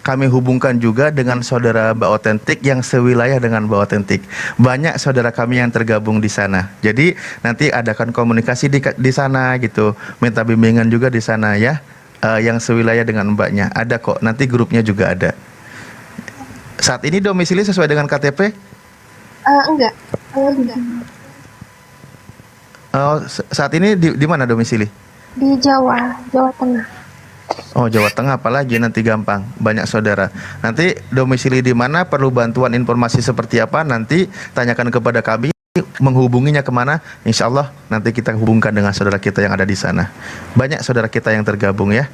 kami hubungkan juga dengan saudara Mbak Otentik yang sewilayah dengan Mbak Otentik. Banyak saudara kami yang tergabung di sana. Jadi nanti adakan komunikasi di sana gitu. Minta bimbingan juga di sana ya. Yang sewilayah dengan Mbaknya. Ada kok. Nanti grupnya juga ada. Saat ini domisili sesuai dengan KTP? Enggak. Saat ini di mana domisili? Di Jawa Tengah. Oh, Jawa Tengah, apalagi nanti gampang, banyak saudara. Nanti domisili di mana, perlu bantuan informasi seperti apa, nanti tanyakan kepada kami, menghubunginya kemana, insya Allah nanti kita hubungkan dengan saudara kita yang ada di sana. Banyak saudara kita yang tergabung ya.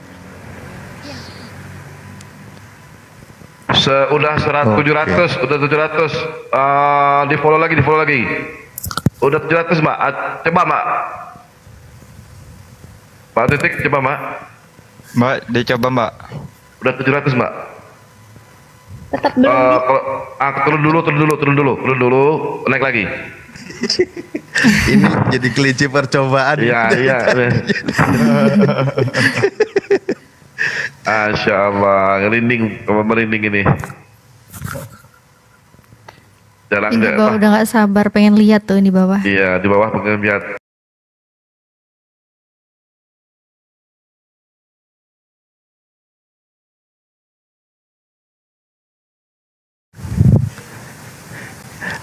Udah 700, udah 700, di follow lagi. Udah 700 Mbak, coba Mbak. Pak Titik, coba Mbak. Mbak, dicoba Mbak. Udah 700 Mbak. Tetap belum. Turun dulu, naik lagi. Ini jadi kelinci percobaan. Iya. Masya Allah, merinding ini. Ini bawah udah gak sabar pengen lihat tuh di bawah. Iya, di bawah pengen lihat.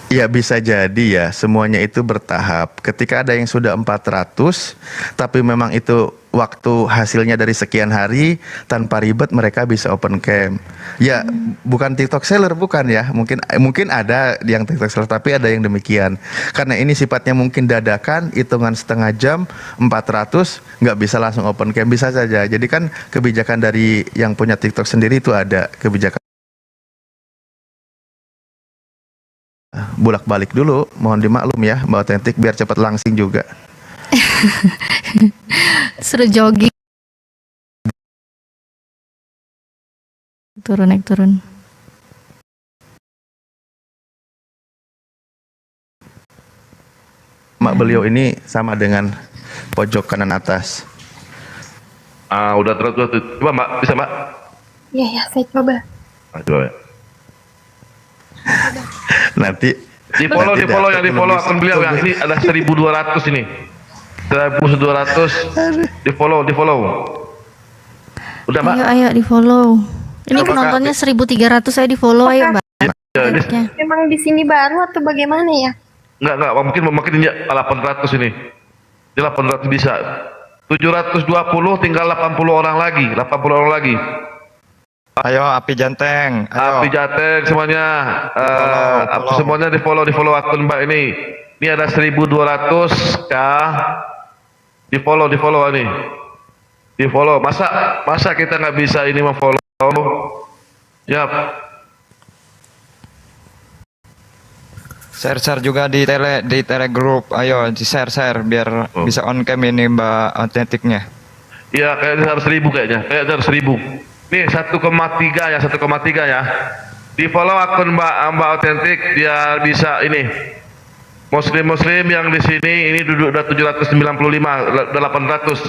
Ya bisa jadi ya, semuanya itu bertahap. Ketika ada yang sudah 400, tapi memang itu waktu hasilnya dari sekian hari, tanpa ribet mereka bisa open cam. Ya, bukan TikTok seller, bukan ya. Mungkin ada yang TikTok seller, tapi ada yang demikian. Karena ini sifatnya mungkin dadakan, hitungan setengah jam, 400, nggak bisa langsung open cam, bisa saja. Jadi kan kebijakan dari yang punya TikTok sendiri itu ada kebijakan. Bolak-balik dulu, mohon dimaklum ya Mbak Otentik, biar cepat langsing juga. Suruh jogging. Naik turun. Mak beliau ini sama dengan pojok kanan atas. Udah terus. Coba Mbak, bisa Mbak? Iya, saya coba. Coba ya. Nanti di follow akun beliau ya. Ini ada 1.200 ini. 1.200 di follow. Udah Mbak? Ayo di follow. Ini penontonnya 1.300, saya di follow ayo Mbak. Memang di sini baru atau bagaimana ya? Enggak, mungkin ini 800 ini. Ini 800 bisa. 720 tinggal 80 orang lagi. Ayo Api Janteng. Ayo. Api Jateng semuanya. Semuanya di follow akun Mbak ini. Ini ada 1.200 di follow ini. Di follow. Masa kita nggak bisa ini memfollow? Yap. Share juga di telegroup. Ayo di share biar bisa on cam ini Mbak Otentiknya. Iya, kayaknya harus 1.000 kayaknya. Kayaknya harus 1.000. Nih 1,3 ya. Di follow akun Mbak Otentik biar bisa ini. Muslim yang di sini ini duduk udah 795, udah 800.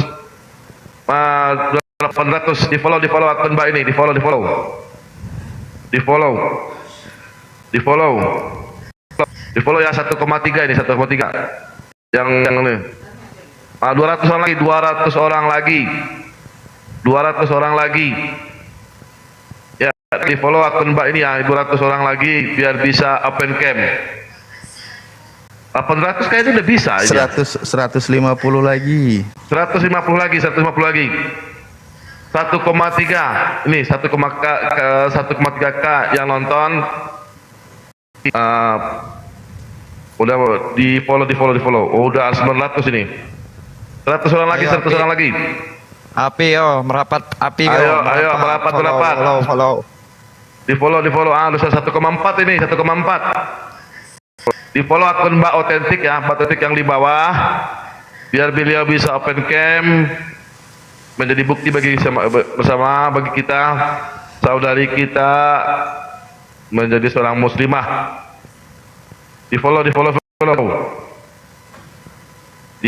800 di follow akun Mbak ini, di follow. Di follow ya 1,3 ini 1,3. Yang ini. 200 orang lagi. Ya, di follow akun Mbak ini ya 200 orang lagi biar bisa open cam. 800 kayaknya udah bisa aja. 150 lagi. 150 lagi. 1,3 ini 1,3K yang nonton. Udah di follow. Oh, udah 900 ini. 100 orang lagi. Api merapat Api. Ayo merapat. Follow. Di follow. Udah 1,4 ini, 1,4. Di follow akun Mbak Otentik ya, Mbak Otentik yang di bawah. Biar beliau bisa open cam, menjadi bukti bagi kita, saudari kita menjadi seorang muslimah. Di follow. Di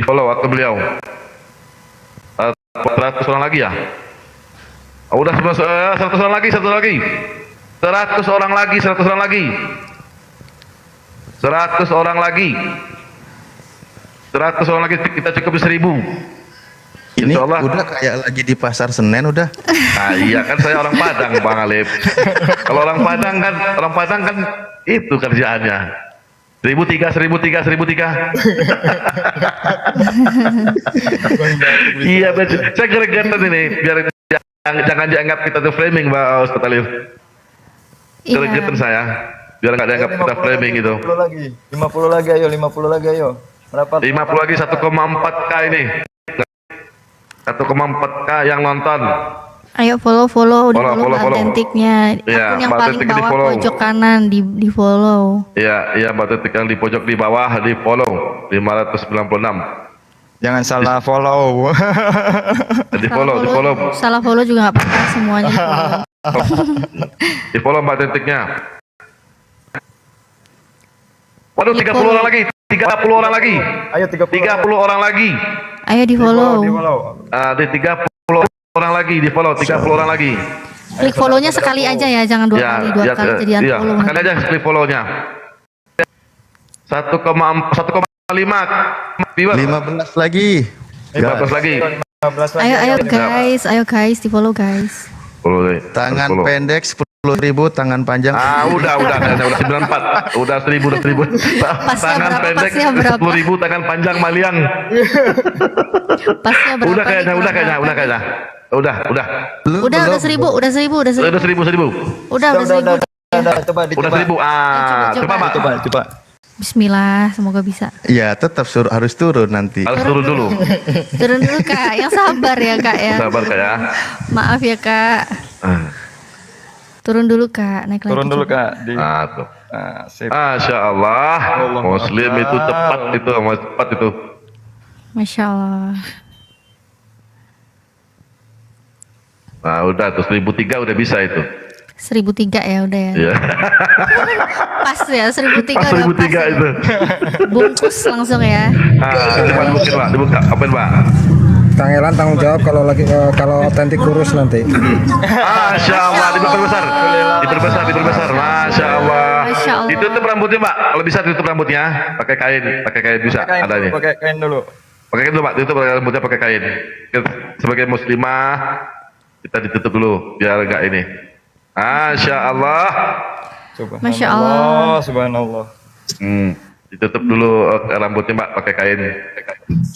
follow akun beliau. 400 orang lagi ya. Oh, udah 100 orang lagi, 100 lagi. 100 orang lagi, 100 orang lagi. 100 orang lagi. 100 orang lagi kita cukup 1000. Ini Insya Allah. udah kayak lagi di pasar Senen udah. Nah, iya kan saya orang Padang, Bang Alif. Kalau orang Padang kan itu kerjaannya. 1003, 1003, 1003. Iya, betul. Saya gregetan ini biar jangan dianggap kita tuh framing, Mbak Ustaz Alif. Iya. Gregetan saya biar nggak dianggap kita framing gitu. 50 lagi ayo, 50 lagi ayo. Berapa? 50 lagi 1,4K ini. 1,4K yang nonton. Ayo follow udah Follow, follow follow. Autentiknya. Iya, Akun yang Mbak paling Autentik di bawah follow. pojok kanan di follow. Iya, Mbak Titik yang di pojok di bawah di follow 596. Jangan salah follow. Di follow. Salah follow juga nggak apa-apa, semuanya di follow. Di follow Mbak Titiknya. Waduh, Di 30 follow. orang lagi. 30 orang lagi. Ayo 30 orang lagi. Ayo di follow. Di 30 orang lagi di follow, 30 orang lagi. Klik follow-nya sekali aja ya, jangan dua kali jadi iya. unfollow. Sekali aja klik follow-nya. 1,5 15 lagi. 15 lagi. 15 lagi. Ayo guys, di follow guys. Follow deh. Tangan Follow. pendek 10.000, tangan panjang. Udah 94. Udah 1000. Tangan berapa? pendek Pasnya berapa? 10.000, tangan panjang maliang. Pasnya berapa? Udah kayaknya. Udah. Udah 1000. Udah 1000. Udah 1000. Coba Udah 1000. Coba Pak. coba. Bismillah, semoga bisa. Ya, tetap harus turun nanti. Harus turun dulu. Turun dulu Kak, yang sabar ya Kak ya. Sabar Kak ya. Maaf ya Kak. Turun dulu Kak, naik lagi. Turun dulu coba. Kak di Tuh. sip. Masya Allah, Muslim itu tepat itu. Masya Allah. Nah udah tuh 1003 udah bisa itu. 1003 ya udah ya. Iya. Pas ya 1003 Pas udah 1003 pas. Ya. itu. Bungkus langsung ya. Coba dibuka Pak, dibuka. Apain Pak? Kang Elan tanggung jawab kalau lagi kalau otentik kurus nanti. Masya Allah, diperbesar. Masya Allah. Masya Allah. Ditutup rambutnya Pak. Kalau bisa ditutup rambutnya pakai kain bisa. Ada ini. Pakai kain dulu. Pakai kain dulu Pak. Tutup rambutnya pakai kain. Sebagai muslimah kita ditutup dulu biar enggak ini. Masya Allah. Masya Allah. Subhanallah. Ditutup dulu rambutnya Mbak pakai kain.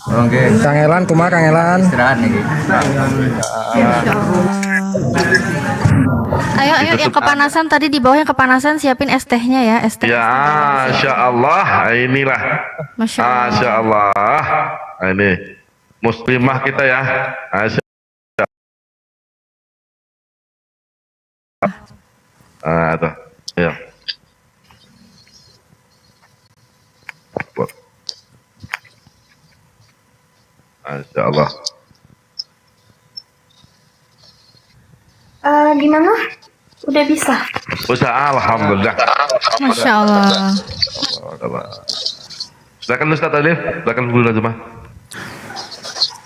Oke. Kang Elan, kumaha Kang Elan? Masya Allah. Ayo yang kepanasan tadi di bawah yang kepanasan siapin es tehnya ya, es teh. Ya, Masya Allah, inilah. Masya Allah. Masya Allah. Nah, ini muslimah kita ya. Masya Allah. Tuh. Ya. Masya Allah. Gimana? Udah bisa? Usaha Alhamdulillah. Masya Allah. Silakan Ustaz Alif, silakan dulu Nazma.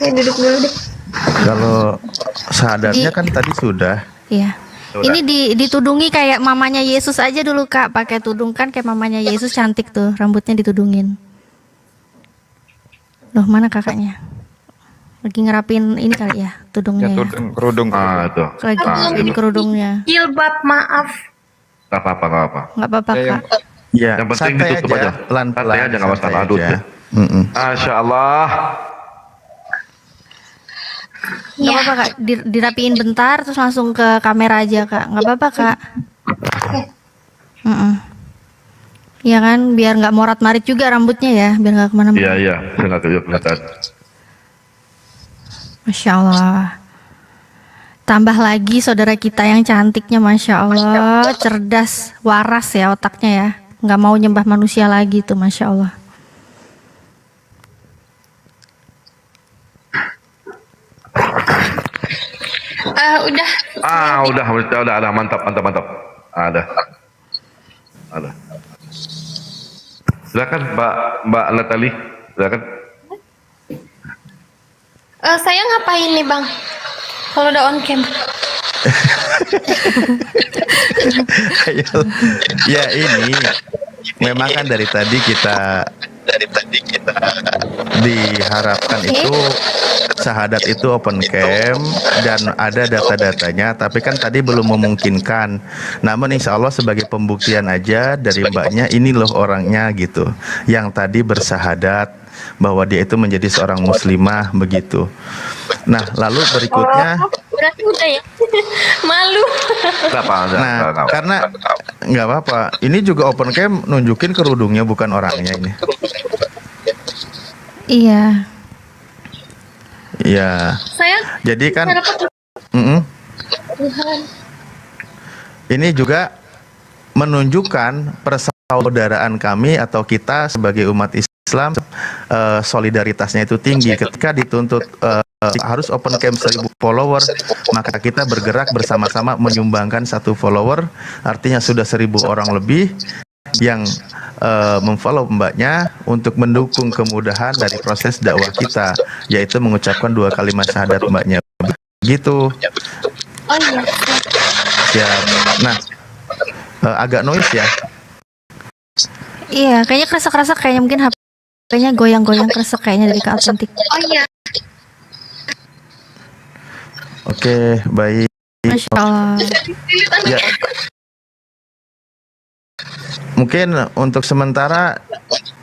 Duduk dulu deh. Kalau sadarnya kan tadi sudah. Iya. Ini ditudungi kayak mamanya Yesus aja dulu Kak, pakai tudung kan kayak mamanya Yesus, cantik tuh, rambutnya ditudungin. Loh, mana kakaknya? Lagi ngerapin ini kali ya, tudungnya ya. Kerudung. Tuh. Lagi ini kerudungnya. Jilbab, maaf. Gak apa-apa. Nggak apa-apa Kak. Ya, Yang penting santai ditutup aja. pelan-pelan. Santai aja, nggak masalah. Adut ya. Masya Allah. Nggak apa-apa Kak, dirapiin bentar terus langsung ke kamera aja Kak. Nggak apa-apa Kak. Iya kan, biar nggak morat-marit juga rambutnya ya, biar nggak kemana-mana. Iya, saya nggak kelihatan. Masya Allah. Tambah lagi saudara kita yang cantiknya, Masya Allah, cerdas, waras ya otaknya ya, nggak mau nyembah manusia lagi tuh, Masya Allah. Udah. Mantap. Ada. Silakan Mbak Natali, silakan. Saya ngapain nih Bang? Kalau udah on cam. Ayo. Ya ini memang kan dari tadi kita diharapkan itu syahadat itu open cam dan ada data-datanya, tapi kan tadi belum memungkinkan. Namun insya Allah sebagai pembuktian aja dari mbaknya, ini loh orangnya gitu, yang tadi bersyahadat bahwa dia itu menjadi seorang muslimah begitu. Nah lalu berikutnya, Berarti udah ya. Malu. Kenapa? nah karena nggak apa-apa, ini juga open cam nunjukin kerudungnya bukan orangnya ini. Iya. Ya, Saya jadi kan dapat Tuhan. ini juga menunjukkan persaudaraan kami atau kita sebagai umat Islam, solidaritasnya itu tinggi. Ketika dituntut harus open cam 1000 follower, maka kita bergerak bersama-sama menyumbangkan 1 follower, artinya sudah 1000 orang lebih yang memfollow mbaknya untuk mendukung kemudahan dari proses dakwah kita, yaitu mengucapkan 2 kalimat syahadat mbaknya gitu. Oh iya. Ya, nah agak noise ya. Iya, kayaknya kresek-kresek, kayaknya mungkin HP-nya goyang-goyang kresek kayaknya dari Kak Autentik. Oh iya. Oke, baik. Masya Allah. Ya. Mungkin untuk sementara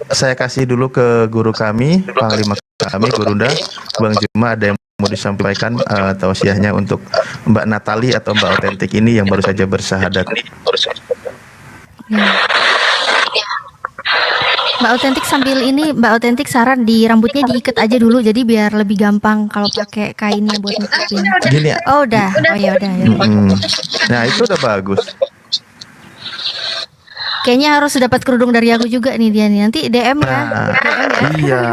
saya kasih dulu ke guru kami, panglima kami, Gurunda, Bang Juma, ada yang mau disampaikan tausiahnya untuk Mbak Natali atau Mbak Autentik ini yang baru saja bersyahadat. Ya. Mbak Autentik sambil ini, Mbak Autentik saran di rambutnya diikat aja dulu, jadi biar lebih gampang kalau pakai kainnya buat nutupin. Gini ya. Oh udah, oh ya udah. Ya. Nah itu udah bagus. Kayaknya harus dapat kerudung dari aku juga nih dia nih. Nanti DM ya. Nah, DM ya. iya.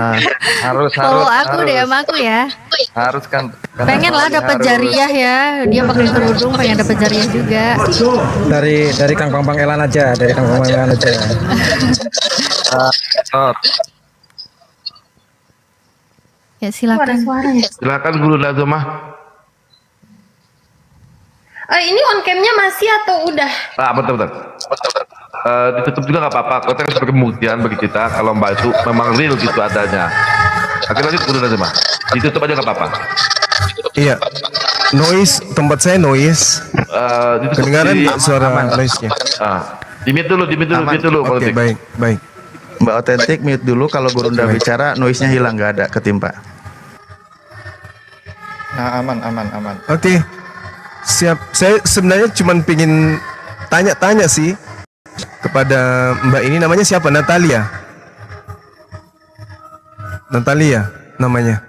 Harus Follow aku, DM aku ya. harus kan. Pengen lah dapat jariah ya. Dia pakai kerudung pengen dapat jariah juga. Dari Kang Pangpang Elan aja, dari Kang Pangpang Elan aja. Ya Ada silakan. suara ya. Silakan Guru Nazomah. Ini on camnya masih atau udah? Betul. Ditutup juga nggak apa-apa. Konteks sebagai pembuktian bagi kita kalau Mbak itu memang real gitu adanya. Akhirnya Guru Nazomah. Ditutup aja nggak apa-apa. Iya, noise tempat saya noise. Ditutup Kedengaran di- nggak suara noise-nya? Dimit dulu, Oke, politik. baik. Mbak Autentik mute dulu, kalau Gurunda bicara noise-nya hilang, nggak ada ketimpa. Nah, aman. Oke, siap. Saya sebenarnya cuma pingin tanya-tanya sih kepada Mbak ini, namanya siapa? Natalia namanya.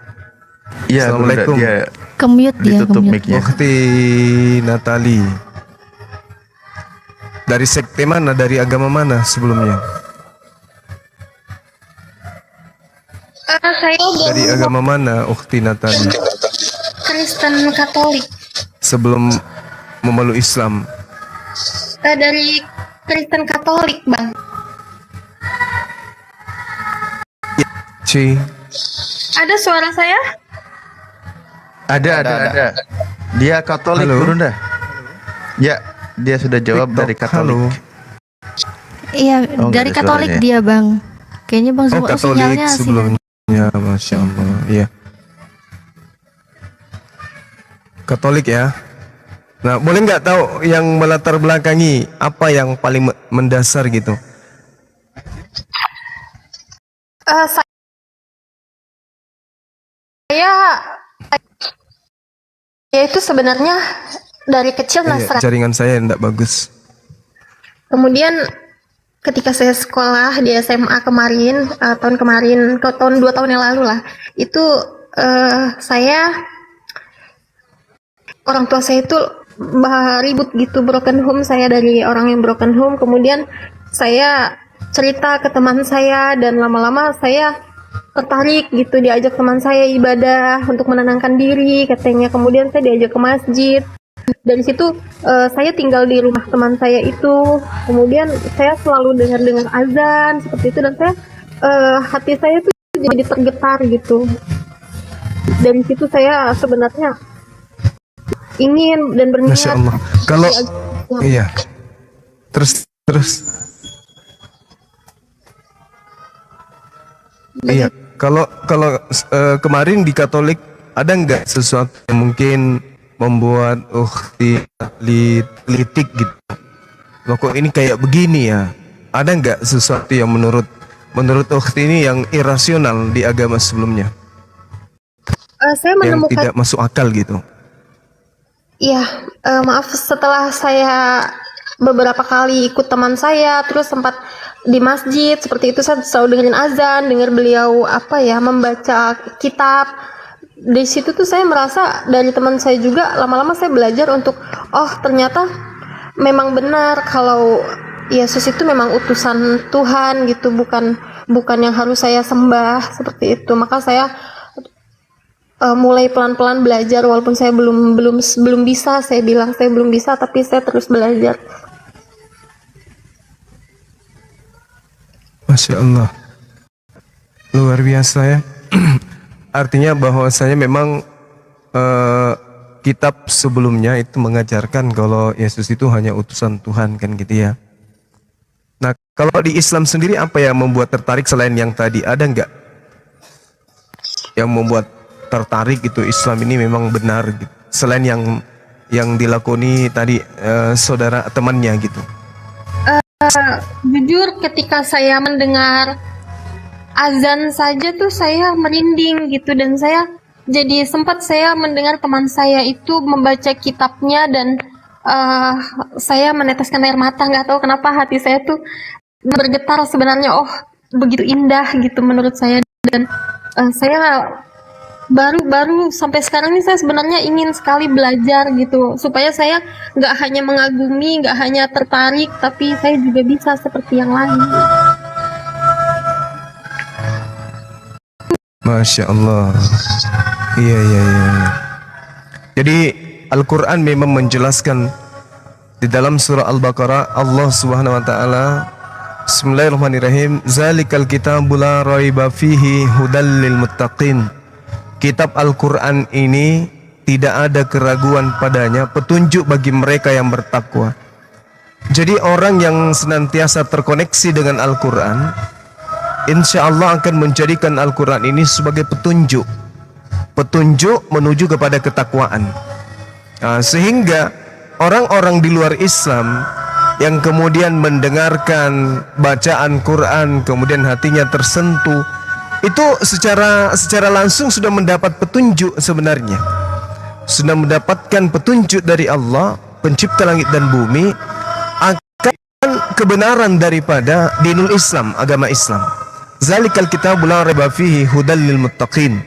Iya, Gurunda, Assalamualaikum. dia Kemute dia, ditutup kemute. mic-nya. Ukti Natali. Dari sekte mana? Dari agama mana sebelumnya? Saya Dari dari agama mana Ukti Natali? Kristen Katolik. Sebelum memeluk Islam. Dari Kristen Katolik, Bang. C. Ada suara saya? Ada. Dia Katolik, Halo. Gurunda. Ya, dia sudah jawab TikTok, dari Katolik. halo. Iya, Oh, nggak dari ada Katolik suaranya. dia, Bang. Kayaknya Bang Oh, Zuma Katolik sinyalnya sebelumnya, Masya Allah. Iya. Katolik ya. Nah, boleh nggak tahu yang melatar belakangi apa yang paling mendasar gitu? Saya itu sebenarnya dari kecil Nasrani. Jaringan saya tidak bagus. Kemudian ketika saya sekolah di SMA kemarin, tahun 2 tahun yang lalu lah, itu saya, orang tua saya itu ribut gitu, broken home, saya dari orang yang broken home. Kemudian saya cerita ke teman saya dan lama-lama saya tertarik gitu, diajak teman saya ibadah untuk menenangkan diri katanya. Kemudian saya diajak ke masjid. Dari situ saya tinggal di rumah teman saya itu. Kemudian saya selalu dengar azan seperti itu, dan saya hati saya tuh jadi tergetar gitu. Dari situ saya sebenarnya ingin dan berniat. Masya Allah. Kalau iya, terus iya. Kalau kemarin di Katolik ada nggak sesuatu yang mungkin membuat litik gitu? Loh kok ini kayak begini ya? Ada nggak sesuatu yang menurut ini yang irasional di agama sebelumnya? Saya Yang menemukan, tidak masuk akal gitu. iya, maaf, setelah saya beberapa kali ikut teman saya, terus sempat di masjid seperti itu, saya selalu dengerin azan, dengar beliau membaca kitab. Di situ tuh saya merasa dari teman saya juga, lama-lama saya belajar untuk ternyata memang benar kalau Yesus itu memang utusan Tuhan gitu, bukan yang harus saya sembah seperti itu. Maka saya mulai pelan-pelan belajar, walaupun saya belum bisa, saya bilang saya belum bisa, tapi saya terus belajar. Masya Allah, luar biasa ya. Artinya bahwasanya memang kitab sebelumnya itu mengajarkan kalau Yesus itu hanya utusan Tuhan, kan gitu ya. Nah, kalau di Islam sendiri apa yang membuat tertarik selain yang tadi? Ada nggak yang membuat tertarik gitu Islam ini memang benar gitu, selain yang dilakoni tadi saudara temannya gitu? Jujur, ketika saya mendengar azan saja tuh saya merinding gitu, dan saya mendengar teman saya itu membaca kitabnya, dan saya meneteskan air mata. Nggak tahu kenapa hati saya tuh bergetar sebenarnya. Begitu indah gitu menurut saya, dan saya baru sampai sekarang ini saya sebenarnya ingin sekali belajar gitu, supaya saya nggak hanya mengagumi, nggak hanya tertarik, tapi saya juga bisa seperti yang lain. Masya Allah. Iya. Jadi Al-Quran memang menjelaskan di dalam surah Al-Baqarah, Allah Subhanahu Wa Taala, Bismillahirrahmanirrahim, Zalikal kitabu la raiba fihi hudal lil muttaqin. Kitab Al-Quran ini tidak ada keraguan padanya, petunjuk bagi mereka yang bertakwa. Jadi orang yang senantiasa terkoneksi dengan Al-Quran, insya Allah akan menjadikan Al-Quran ini sebagai petunjuk menuju kepada ketakwaan. Sehingga orang-orang di luar Islam yang kemudian mendengarkan bacaan Quran, kemudian hatinya tersentuh, itu secara langsung sudah mendapat petunjuk sebenarnya. Sudah mendapatkan petunjuk dari Allah, pencipta langit dan bumi, akan kebenaran daripada dinul Islam, agama Islam. Zalikal kitabul la raiba fihi hudal lil muttaqin.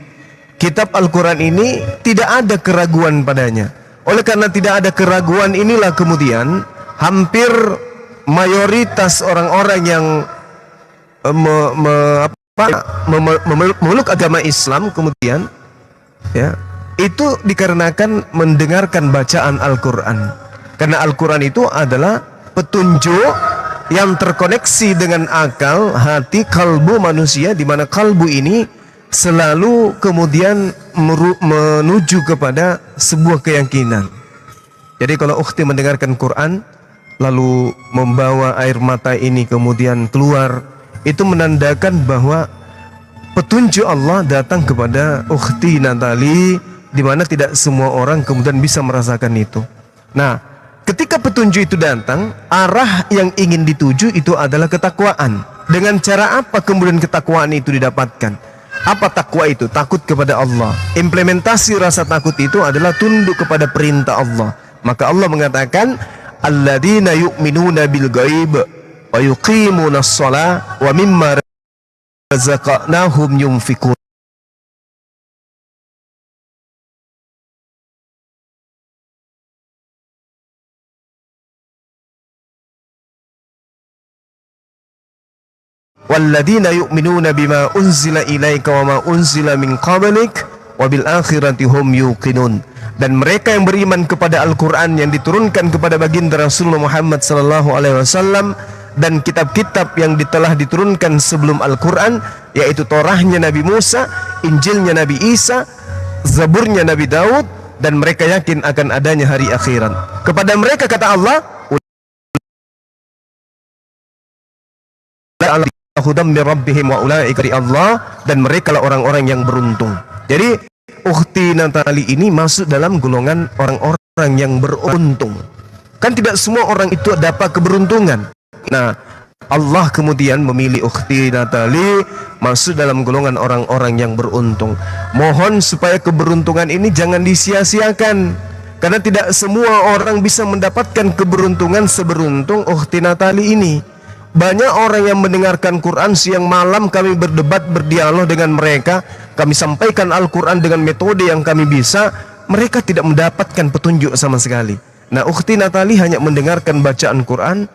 Kitab Al-Quran ini tidak ada keraguan padanya. Oleh karena tidak ada keraguan inilah kemudian hampir mayoritas orang-orang yang memeluk agama Islam kemudian ya, itu dikarenakan mendengarkan bacaan Al-Quran. Karena Al-Quran itu adalah petunjuk yang terkoneksi dengan akal, hati, kalbu manusia, di mana kalbu ini selalu kemudian menuju kepada sebuah keyakinan. Jadi kalau ukhti mendengarkan Quran lalu membawa air mata ini kemudian keluar, itu menandakan bahwa petunjuk Allah datang kepada ukhti Natali, di mana tidak semua orang kemudian bisa merasakan itu. Nah, ketika petunjuk itu datang, arah yang ingin dituju itu adalah ketakwaan. Dengan cara apa kemudian ketakwaan itu didapatkan? Apa takwa itu? Takut kepada Allah. Implementasi rasa takut itu adalah tunduk kepada perintah Allah. Maka Allah mengatakan, alladzina yu'minuna bil ghaib wa yuqimunas shalah wa mimma razaqnahum yunfikun. Walladzina yu'minuna bima unzila ilaika wa ma unzila min qablik wa bil akhirati hum yuqinun. Dan mereka yang beriman kepada Al-Quran yang diturunkan kepada baginda Rasulullah Muhammad sallallahu alaihi wasallam dan kitab-kitab yang telah diturunkan sebelum Al-Quran, yaitu Torahnya Nabi Musa, Injilnya Nabi Isa, Zaburnya Nabi Daud, dan mereka yakin akan adanya hari akhirat. Kepada mereka kata Allah, hudam min rabbihim wa ulaika li Allah, dan mereka lah orang-orang yang beruntung. Jadi ukhti Natali ini masuk dalam golongan orang-orang yang beruntung. Kan tidak semua orang itu dapat keberuntungan. Nah, Allah kemudian memilih ukhti Natali masuk dalam golongan orang-orang yang beruntung. Mohon supaya keberuntungan ini jangan disia-siakan, karena tidak semua orang bisa mendapatkan keberuntungan seberuntung ukhti Natali ini. Banyak orang yang mendengarkan Quran siang malam, kami berdebat, berdialog dengan mereka, kami sampaikan Al-Quran dengan metode yang kami bisa, mereka tidak mendapatkan petunjuk sama sekali. Nah, ukhti Natali hanya mendengarkan bacaan Quran,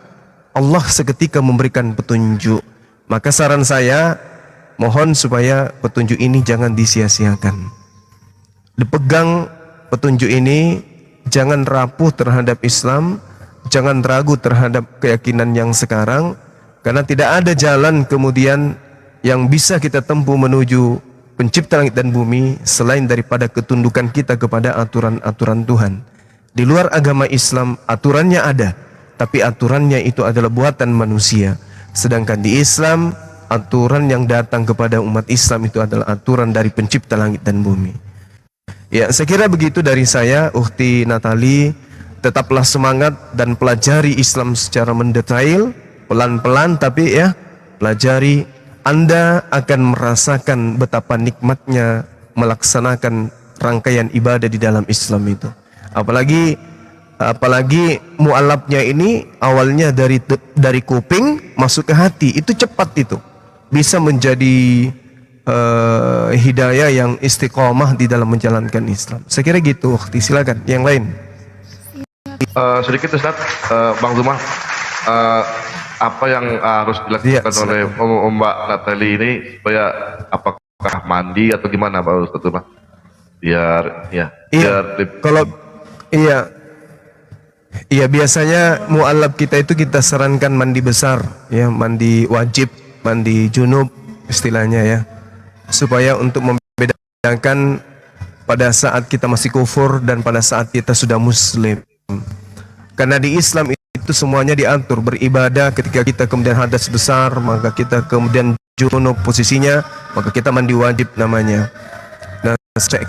Allah seketika memberikan petunjuk. Maka saran saya, mohon supaya petunjuk ini jangan disia-siakan. Dipegang petunjuk ini, jangan rapuh terhadap Islam, jangan ragu terhadap keyakinan yang sekarang, karena tidak ada jalan kemudian yang bisa kita tempuh menuju pencipta langit dan bumi selain daripada ketundukan kita kepada aturan-aturan Tuhan. Di luar agama Islam aturannya ada, tapi aturannya itu adalah buatan manusia. Sedangkan di Islam, aturan yang datang kepada umat Islam itu adalah aturan dari pencipta langit dan bumi. Ya, saya kira begitu dari saya, ukhti Natali. Tetaplah semangat dan pelajari Islam secara mendetail, pelan-pelan, tapi ya, pelajari. Anda akan merasakan betapa nikmatnya melaksanakan rangkaian ibadah di dalam Islam itu. Apalagi mu'alafnya ini awalnya dari kuping masuk ke hati, itu cepat, itu bisa menjadi hidayah yang istiqomah di dalam menjalankan Islam. Saya kira gitu. Silakan yang lain. Sedikit Ustaz, Bang Zuma, apa yang harus dilakukan Iya, oleh Mbak Natali ini supaya apakah mandi atau gimana Pak Ustaz Zuma? Biar Kalau iya biasanya mu'alaf kita itu kita sarankan mandi besar, ya, mandi wajib, mandi junub istilahnya, ya, supaya untuk membedakan pada saat kita masih kufur dan pada saat kita sudah muslim. Karena di Islam itu semuanya diatur, beribadah ketika kita kemudian hadas besar, maka kita kemudian junub posisinya, maka kita mandi wajib namanya. Nah,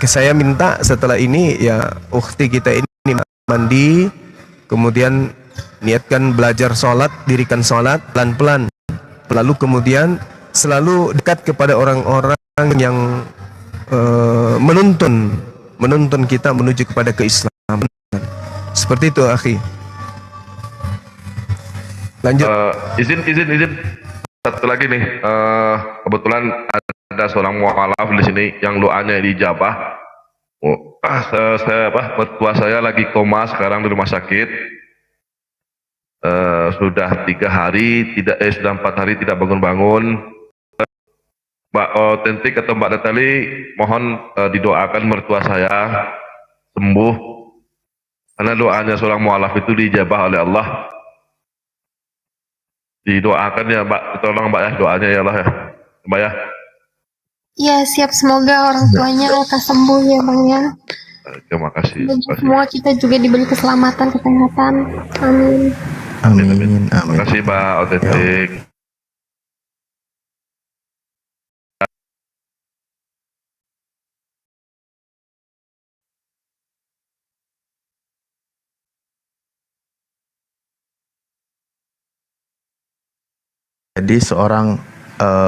saya minta setelah ini ya ukhti kita ini mandi, kemudian niatkan belajar sholat, dirikan sholat pelan-pelan, lalu kemudian selalu dekat kepada orang-orang yang menuntun kita menuju kepada keislaman. Seperti itu, akhi. Lanjut. Izin satu lagi nih, kebetulan ada seorang mualaf di sini yang doanya dijabah. Mertua saya lagi koma sekarang di rumah sakit. Sudah 4 hari tidak bangun-bangun. Mbak Otentik atau Mbak Natali, mohon didoakan mertua saya sembuh, karena doanya seorang mualaf itu dijabah oleh Allah. Didoakan ya Mbak, tolong Mbak ya, doanya ya Allah ya Mbak ya. Ya, siap, semoga orang tuanya lekas sembuh ya Bang ya. Terima kasih. Dan semua kita juga diberi keselamatan, kesehatan. Amin. Amin. Terima kasih Mbak Otentik. Jadi seorang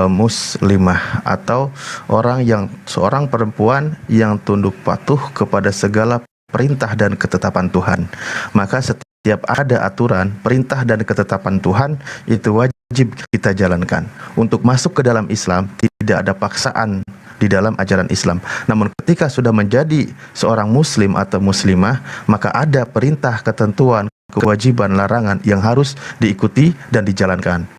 muslimah atau seorang perempuan yang tunduk patuh kepada segala perintah dan ketetapan Tuhan. Maka setiap ada aturan, perintah dan ketetapan Tuhan itu wajib kita jalankan. Untuk masuk ke dalam Islam tidak ada paksaan di dalam ajaran Islam. Namun ketika sudah menjadi seorang muslim atau muslimah, maka ada perintah, ketentuan, kewajiban, larangan yang harus diikuti dan dijalankan.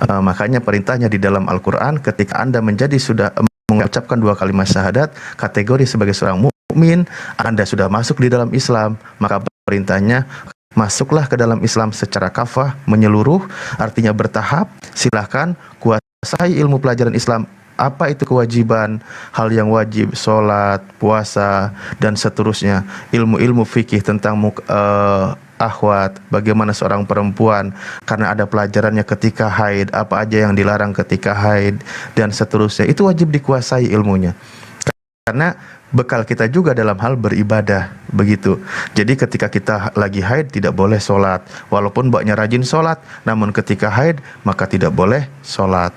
Makanya perintahnya di dalam Al-Quran, ketika Anda sudah mengucapkan 2 kalimat syahadat, kategori sebagai seorang mukmin, Anda sudah masuk di dalam Islam. Maka perintahnya, masuklah ke dalam Islam secara kafah, menyeluruh, artinya bertahap. Silahkan kuasai ilmu pelajaran Islam Apa itu kewajiban? Hal yang wajib, sholat, puasa, dan seterusnya. Ilmu-ilmu fikih tentang akhwat, bagaimana seorang perempuan, karena ada pelajarannya ketika haid, apa aja yang dilarang ketika haid, dan seterusnya. Itu wajib dikuasai ilmunya. Karena bekal kita juga dalam hal beribadah, begitu. Jadi ketika kita lagi haid tidak boleh sholat. Walaupun mbaknya rajin sholat, namun ketika haid maka tidak boleh sholat.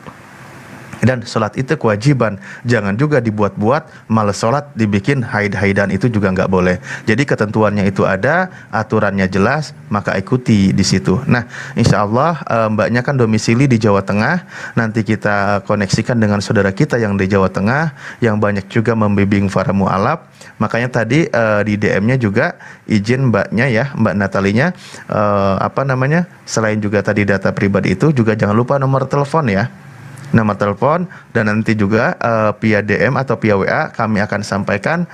Dan sholat itu kewajiban, jangan juga dibuat-buat, males sholat dibikin haid-haidan, itu juga nggak boleh. Jadi ketentuannya itu ada, aturannya jelas, maka ikuti di situ. Nah, insya Allah mbaknya kan domisili di Jawa Tengah, nanti kita koneksikan dengan saudara kita yang di Jawa Tengah, yang banyak juga membimbing para mu'alaf. Makanya tadi di DM-nya juga izin mbaknya ya, Mbak Natalinya, selain juga tadi data pribadi itu, juga jangan lupa nomor telepon ya. Nomor telepon, dan nanti juga via DM atau via WA kami akan sampaikan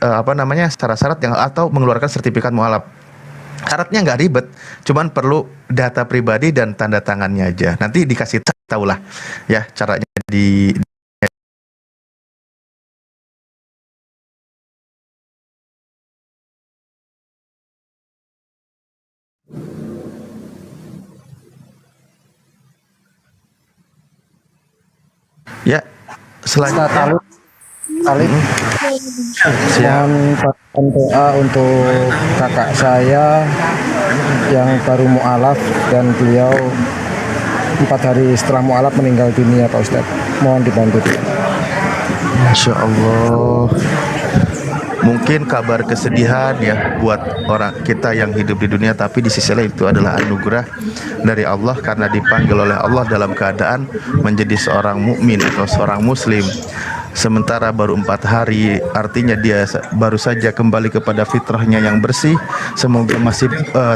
syarat-syarat yang atau mengeluarkan sertifikat mualaf. Syaratnya nggak ribet, cuman perlu data pribadi dan tanda tangannya aja. Nanti dikasih tahu lah ya caranya di. Ya, selanjutnya mohon doa untuk kakak saya yang baru mualaf dan beliau 4 hari setelah mualaf meninggal dunia, Pak Ustadz. Mohon dibantu. Masya Allah. Mungkin kabar kesedihan ya buat orang kita yang hidup di dunia, tapi di sisi lain itu adalah anugerah dari Allah karena dipanggil oleh Allah dalam keadaan menjadi seorang mukmin atau seorang muslim. Sementara baru 4 hari, artinya dia baru saja kembali kepada fitrahnya yang bersih. Semoga masih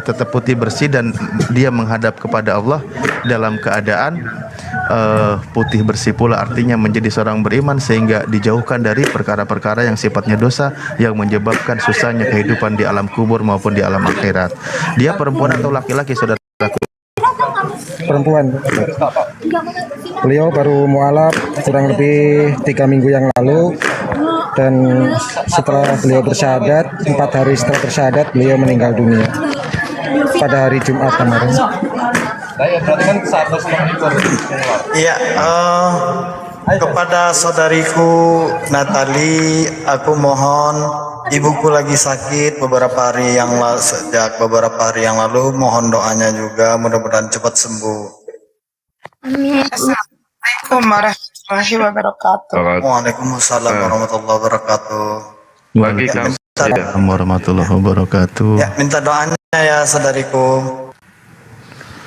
tetap putih bersih dan dia menghadap kepada Allah dalam keadaan putih bersih pula, artinya menjadi seorang beriman sehingga dijauhkan dari perkara-perkara yang sifatnya dosa yang menyebabkan susahnya kehidupan di alam kubur maupun di alam akhirat. Dia perempuan atau laki-laki, saudaraku? Perempuan. Beliau baru mualaf kurang lebih 3 minggu yang lalu, dan setelah beliau bersyahadat, 4 hari setelah bersyahadat beliau meninggal dunia pada hari Jumat kemarin. Iya, kepada saudariku Natali, aku mohon, ibuku lagi sakit sejak beberapa hari yang lalu, mohon doanya juga, mudah-mudahan cepat sembuh. Amin. Assalamualaikum warahmatullahi wabarakatuh. Waalaikumsalam warahmatullahi wabarakatuh. Bagi kami. Assalamualaikum warahmatullahi wabarakatuh. Ya, minta doanya ya saudariku.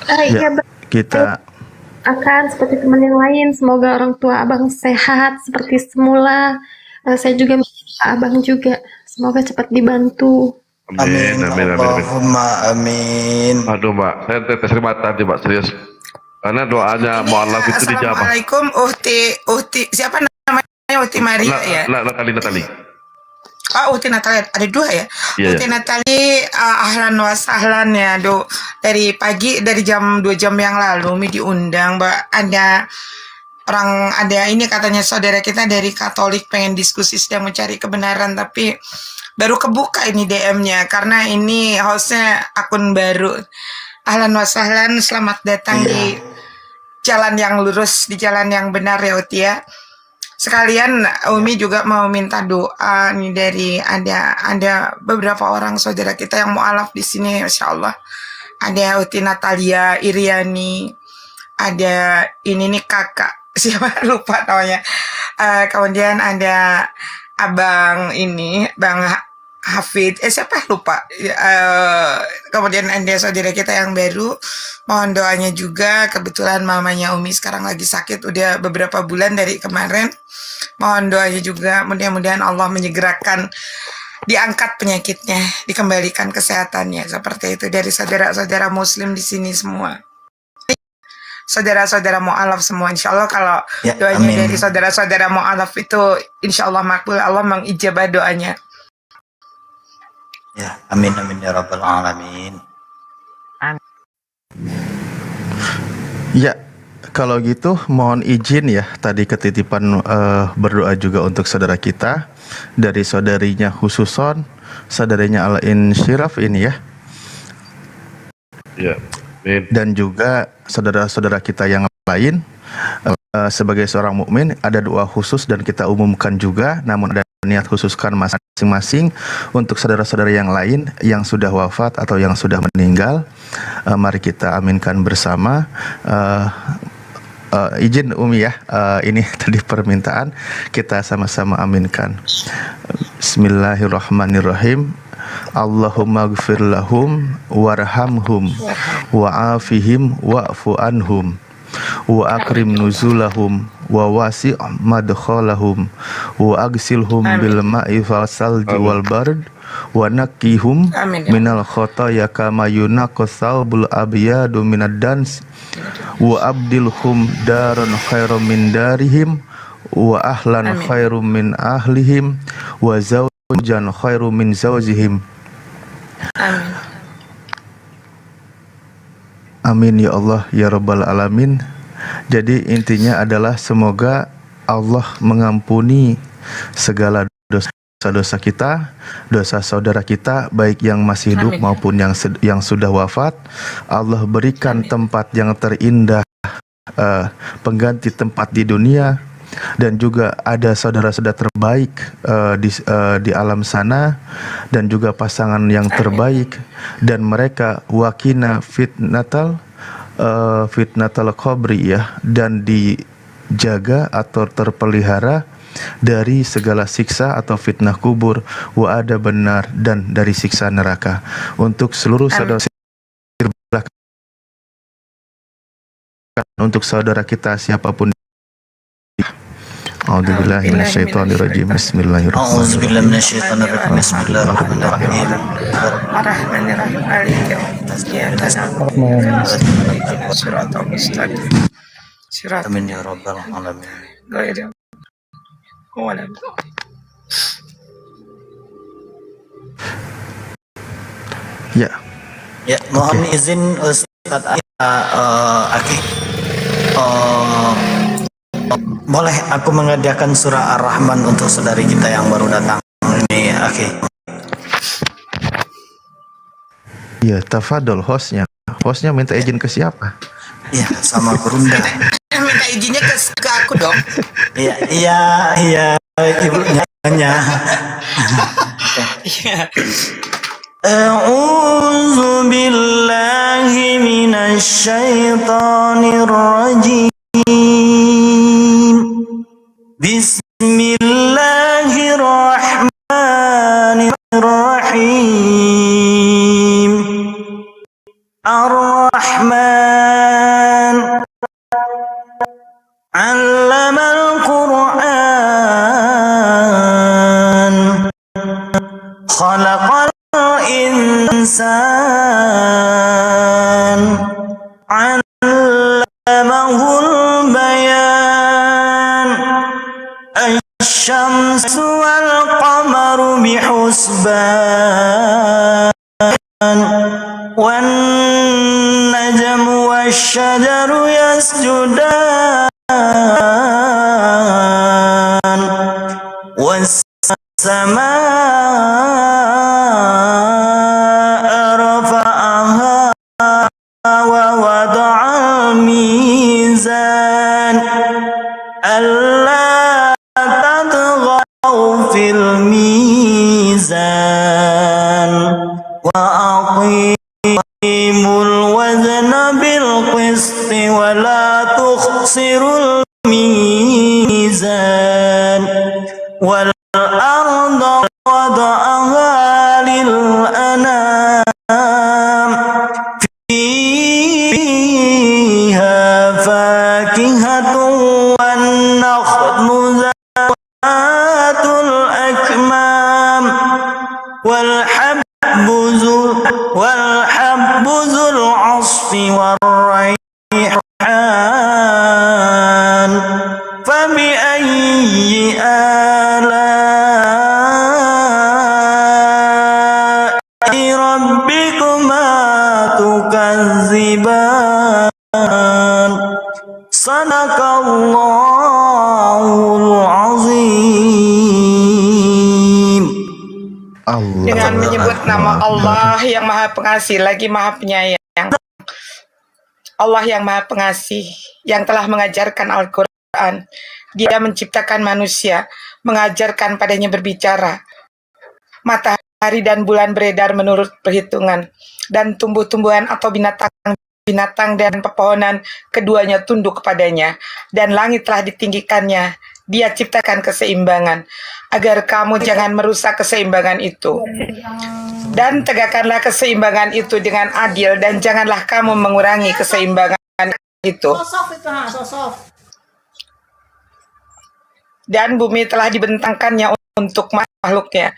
Ya, kita akan seperti teman yang lain, semoga orang tua abang sehat seperti semula. Saya juga minta abang juga, semoga cepat dibantu. Amin, amin, amin, amin. Allahumma amin. Aduh mbak, saya tetes air mata nih mbak, serius. Karena doanya mualaf itu dijawab. Assalamualaikum, Uhti, siapa namanya? Uhti Maria ya? Natali. Oh, Uhti Natali, ada 2 ya? Iya, Uhti Natali, ahlan wa sahlan ya, dari pagi, dari jam 2 jam yang lalu, Umi diundang, Mbak, ada ini katanya saudara kita dari Katolik pengen diskusi, sedang mencari kebenaran, tapi baru kebuka ini DM-nya, karena ini hostnya akun baru. Ahlan wa sahlan, selamat datang di jalan yang lurus, di jalan yang benar ya Uti ya. Sekalian Umi juga mau minta doa nih dari ada beberapa orang saudara kita yang mualaf di sini, Masya Allah. Ada Uti Natalia, Iriani, ada ini nih kakak, siapa lupa namanya. Kemudian ada abang ini, Bang Hafid, siapa lupa. Kemudian ada saudara kita yang baru, mohon doanya juga. Kebetulan mamanya Umi sekarang lagi sakit udah beberapa bulan dari kemarin. Mohon doanya juga, mudah-mudahan Allah menyegerakan, diangkat penyakitnya, dikembalikan kesehatannya, seperti itu dari saudara-saudara muslim di sini semua. Saudara-saudara mu'alaf semua, insya Allah kalau doanya amin. Dari saudara-saudara mu'alaf itu insya Allah makbul, Allah mengijabah doanya. Ya, amin amin ya rabbal alamin. Ya, kalau gitu mohon izin ya tadi ketitipan berdoa juga untuk saudara kita dari saudarinya Khususon, saudarinya Alain Syiraf ini ya, Ya. Amin. dan juga saudara-saudara kita yang lain. Sebagai seorang mukmin ada doa khusus dan kita umumkan juga, namun ada niat khususkan masing-masing untuk saudara-saudara yang lain yang sudah wafat atau yang sudah meninggal. Mari kita aminkan bersama. Izin Umi ya, ini tadi permintaan, kita sama-sama aminkan. Bismillahirrahmanirrahim. Allahumma gfir lahum warhamhum wa'afihim wa'fu anhum wa akrim nuzulahum wa wasi' madkhalahum wa agsilhum bil ma'i fal salji wal bard wa nakkihum Amin, ya. minal khotoya kama yunaqqas thawbul abyadu minad dans wa abdilhum daran khairum min darihim wa ahlan Amin. khairum min ahlihim wa zawjan khairum min zawjihim. Amin. Amin ya Allah ya Rabbal Alamin. Jadi intinya adalah semoga Allah mengampuni segala dosa-dosa kita, dosa saudara kita baik yang masih hidup Amin. maupun yang sudah wafat. Allah berikan tempat yang terindah, pengganti tempat di dunia, dan juga ada saudara-saudara terbaik di alam sana, dan juga pasangan yang terbaik, dan mereka wakina fitnatal qabri ya, dan dijaga atau terpelihara dari segala siksa atau fitnah kubur, wa ada benar, dan dari siksa neraka. Untuk seluruh saudara, untuk saudara kita siapapun. A'udzubillahi minasyaitonirrajim. Bismillahirrahmanirrahim. A'udzubillahi minasyaitonirrajim. Bismillahirrahmanirrahim. Ar-Rahmanir-Rahim. Maliki yaumiddin. Iyyaka na'budu wa iyyaka nasta'in. Ihdinas siratal mustaqim. Siratal Amin ya rabbal alamin. ghairil wala Ya, Ya, mohon izin Ustaz Aki. Boleh aku menghadiahkan surah Ar-Rahman untuk saudari kita yang baru datang ini, Aki? ya, tafadol hostnya. Hostnya minta izin ke siapa? Iya, sama Gurunda. minta izinnya ke aku dong. Iya, ibunya. Iya. A'udzu billahi minasy syaithanir rajim. Bismillahirrahmanirrahim. Ar-Rahman 'allamal Qur'an. Khalaqal insan. 'allamahul bayan. Asy-syamsu wal qamaru bihusban. Wan najmu wasyajaru yasjudan. Was samaa rafa'aha wa wada'al mizan. Alla tadghaw fil mizan wa aqimul wazna bil qisti wa la tukhsirul mizan wal arda wada'aha lil anam fiha fakihatun wan nakhlu zatul akmam wal habbu zul asfi war rayhan fabi ayyi ala'i rabbikuma tukadziban. Sadaqallahul azim. Allah. Dengan menyebut nama Allah yang Maha Pengasih lagi Maha Penyayang. Allah yang Maha Pengasih yang telah mengajarkan Al-Quran. Dia menciptakan manusia, mengajarkan padanya berbicara. Matahari dan bulan beredar menurut perhitungan, dan tumbuh-tumbuhan atau binatang dan pepohonan keduanya tunduk kepadanya, dan langit telah ditinggikannya. Dia ciptakan keseimbangan agar kamu jangan merusak keseimbangan itu, dan tegakkanlah keseimbangan itu dengan adil, dan janganlah kamu mengurangi keseimbangan itu. Dan bumi telah dibentangkannya untuk makhluknya.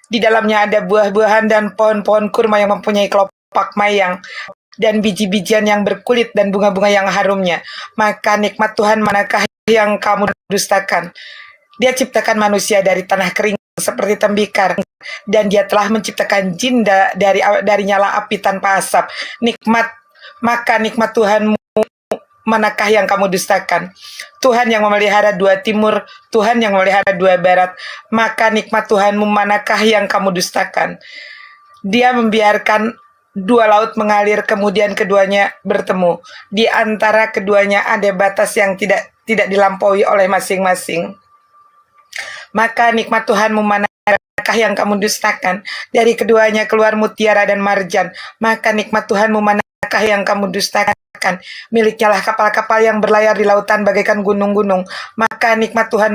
Di dalamnya ada buah-buahan dan pohon-pohon kurma yang mempunyai kelopak mayang, dan biji-bijian yang berkulit dan bunga-bunga yang harumnya. Maka nikmat Tuhan manakah yang kamu dustakan? Dia ciptakan manusia dari tanah kering seperti tembikar, dan dia telah menciptakan jin dari nyala api tanpa asap. Maka nikmat Tuhanmu manakah yang kamu dustakan? Tuhan yang memelihara dua timur, Tuhan yang memelihara dua barat. Maka nikmat Tuhanmu manakah yang kamu dustakan? Dia membiarkan dua laut mengalir, kemudian keduanya bertemu. Di antara keduanya ada batas yang tidak dilampaui oleh masing-masing. Maka nikmat Tuhanmu manakah yang kamu dustakan? Dari keduanya keluar mutiara dan marjan. Maka nikmat Tuhanmu manakah yang kamu dustakan? Miliknya lah kapal-kapal yang berlayar di lautan bagaikan gunung-gunung. Maka nikmat Tuhanmu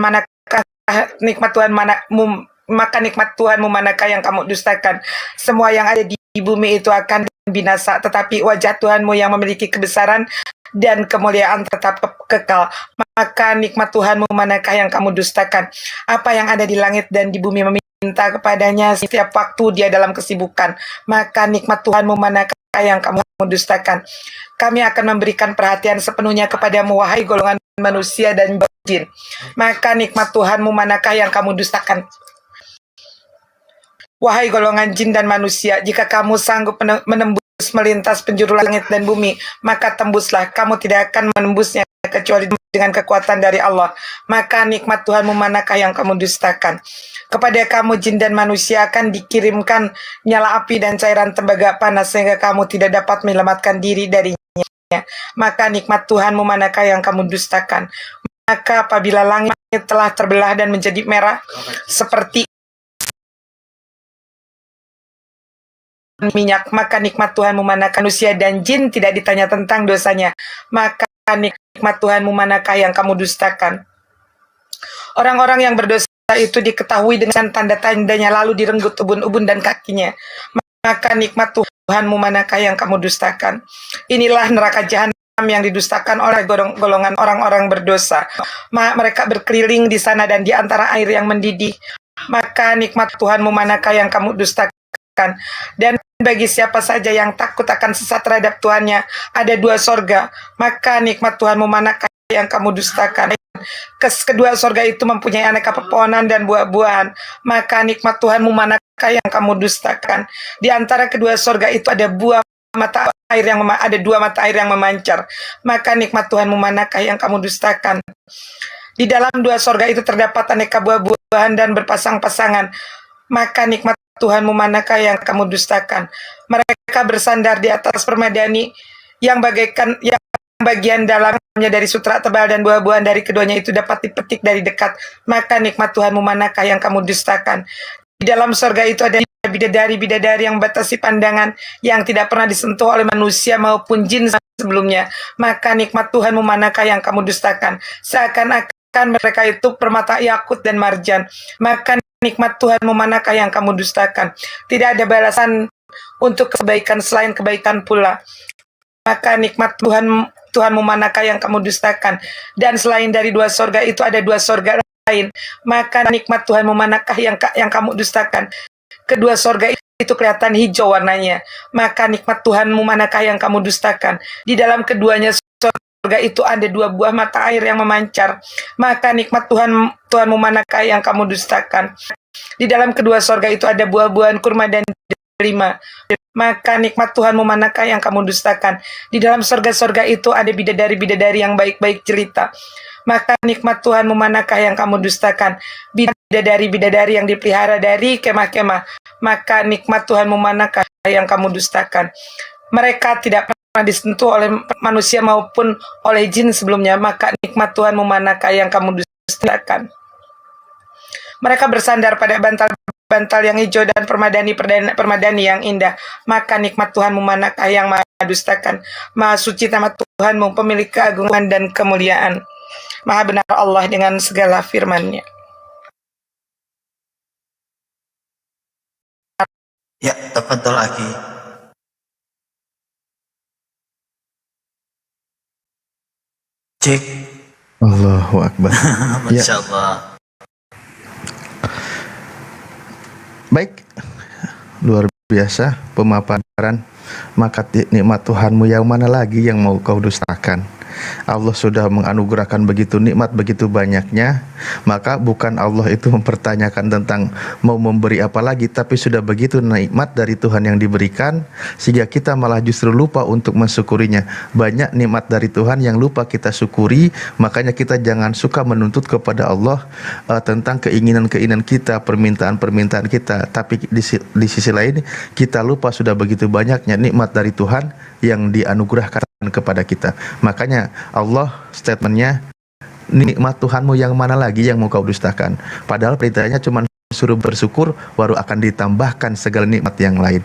manakah yang kamu dustakan? Semua yang ada di bumi itu akan binasa, tetapi wajah Tuhanmu yang memiliki kebesaran dan kemuliaan tetap kekal. Maka nikmat Tuhanmu manakah yang kamu dustakan? Apa yang ada di langit dan di bumi meminta kepadanya setiap waktu dia dalam kesibukan. Maka nikmat Tuhanmu manakah yang kamu dustakan? Kami akan memberikan perhatian sepenuhnya kepadamu, wahai golongan manusia dan jin. Maka nikmat Tuhanmu manakah yang kamu dustakan? Wahai golongan jin dan manusia, jika kamu sanggup menembus melintas penjuru langit dan bumi, maka tembuslah. Kamu tidak akan menembusnya kecuali dengan kekuatan dari Allah. Maka nikmat Tuhanmu manakah yang kamu dustakan? Kepada kamu jin dan manusia akan dikirimkan nyala api dan cairan tembaga panas sehingga kamu tidak dapat menyelamatkan diri darinya. Maka nikmat Tuhanmu manakah yang kamu dustakan? Maka apabila langit telah terbelah dan menjadi merah seperti minyak, maka nikmat Tuhanmu manakah? Manusia dan jin tidak ditanya tentang dosanya. Maka nikmat Tuhanmu manakah yang kamu dustakan? Orang-orang yang berdosa itu diketahui dengan tanda-tandanya, lalu direnggut ubun-ubun dan kakinya. Maka nikmat Tuhanmu manakah yang kamu dustakan? Inilah neraka jahanam yang didustakan oleh golongan orang-orang berdosa. Mereka berkeliling di sana dan di antara air yang mendidih. Maka nikmat Tuhanmu manakah yang kamu dustakan? Dan bagi siapa saja yang takut akan sesat terhadap Tuhannya, ada dua sorga. Maka nikmat Tuhanmu manakah yang kamu dustakan? Kedua sorga itu mempunyai aneka pepohonan dan buah-buahan. Maka nikmat Tuhanmu manakah yang kamu dustakan? Di antara kedua sorga itu ada dua mata air yang memancar. Maka nikmat Tuhanmu manakah yang kamu dustakan? Di dalam dua sorga itu terdapat aneka buah-buahan dan berpasang-pasangan. Maka nikmat Tuhanmu manakah yang kamu dustakan? Mereka bersandar di atas permadani yang bagian dalamnya dari sutra tebal, dan buah-buahan dari keduanya itu dapat dipetik dari dekat. Maka nikmat Tuhanmu manakah yang kamu dustakan? Di dalam surga itu ada bidadari-bidadari yang batasi pandangan, yang tidak pernah disentuh oleh manusia maupun jin sebelumnya. Maka nikmat Tuhanmu manakah yang kamu dustakan? Seakan-akan mereka itu permata yakut dan marjan. Maka nikmat Tuhanmu manakah yang kamu dustakan? Tidak ada balasan untuk kebaikan selain kebaikan pula. Maka nikmat Tuhanmu manakah yang kamu dustakan? Dan selain dari dua sorga itu ada dua sorga lain. Maka nikmat Tuhanmu manakah yang kamu dustakan? Kedua sorga itu kelihatan hijau warnanya. Maka nikmat Tuhanmu manakah yang kamu dustakan? Di dalam keduanya sorga itu ada dua buah mata air yang memancar. Maka nikmat Tuhanmu manakah yang kamu dustakan? Di dalam kedua sorga itu ada buah-buahan kurma dan Maka nikmat Tuhanmu manakah yang kamu dustakan? Di dalam surga-surga itu ada bidadari-bidadari yang baik-baik jelita. Maka nikmat Tuhanmu manakah yang kamu dustakan? Bidadari-bidadari yang dipelihara dari kemah-kemah. Maka nikmat Tuhanmu manakah yang kamu dustakan? Mereka tidak pernah disentuh oleh manusia maupun oleh jin sebelumnya. Maka nikmat Tuhanmu manakah yang kamu dustakan? Mereka bersandar pada bantal yang hijau dan permadani yang indah. Maka nikmat Tuhanmu manakah yang maha dustakan? Maha suci nama Tuhanmu, pemilik keagungan dan kemuliaan. Maha benar Allah dengan segala firman-Nya. Ya, tafadhol akhi. Cek. Allahu Akbar. Ya. Masya Allah. Baik, luar biasa pemaparan. Maka nikmat Tuhanmu yang mana lagi yang mau kau dustakan? Allah sudah menganugerahkan begitu nikmat, begitu banyaknya. Maka bukan Allah itu mempertanyakan tentang mau memberi apa lagi, tapi sudah begitu nikmat dari Tuhan yang diberikan, sehingga kita malah justru lupa untuk mensyukurinya. Banyak nikmat dari Tuhan yang lupa kita syukuri. Makanya kita jangan suka menuntut kepada Allah tentang keinginan-keinginan kita, permintaan-permintaan kita. Tapi di sisi lain kita lupa sudah begitu banyaknya nikmat dari Tuhan yang dianugerahkan kepada kita. Makanya Allah statementnya, nikmat Tuhanmu yang mana lagi yang mau kau dustakan? Padahal perintahnya cuma suruh bersyukur, baru akan ditambahkan segala nikmat yang lain.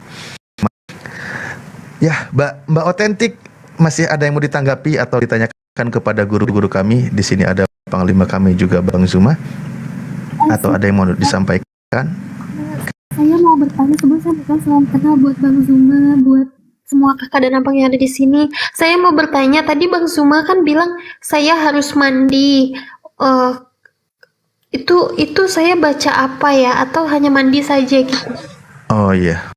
Ya, Mbak Otentik, masih ada yang mau ditanggapi atau ditanyakan kepada guru-guru kami? Di sini ada Panglima kami juga, Bang Zuma. Atau ada yang mau disampaikan? Saya mau bertanya, sebelum saya bukan salam kenal buat Bang Zuma, buat semua kakak dan abang yang ada di sini. Saya mau bertanya, tadi Bang Zuma kan bilang saya harus mandi. Itu saya baca apa ya? Atau hanya mandi saja gitu? Oh iya.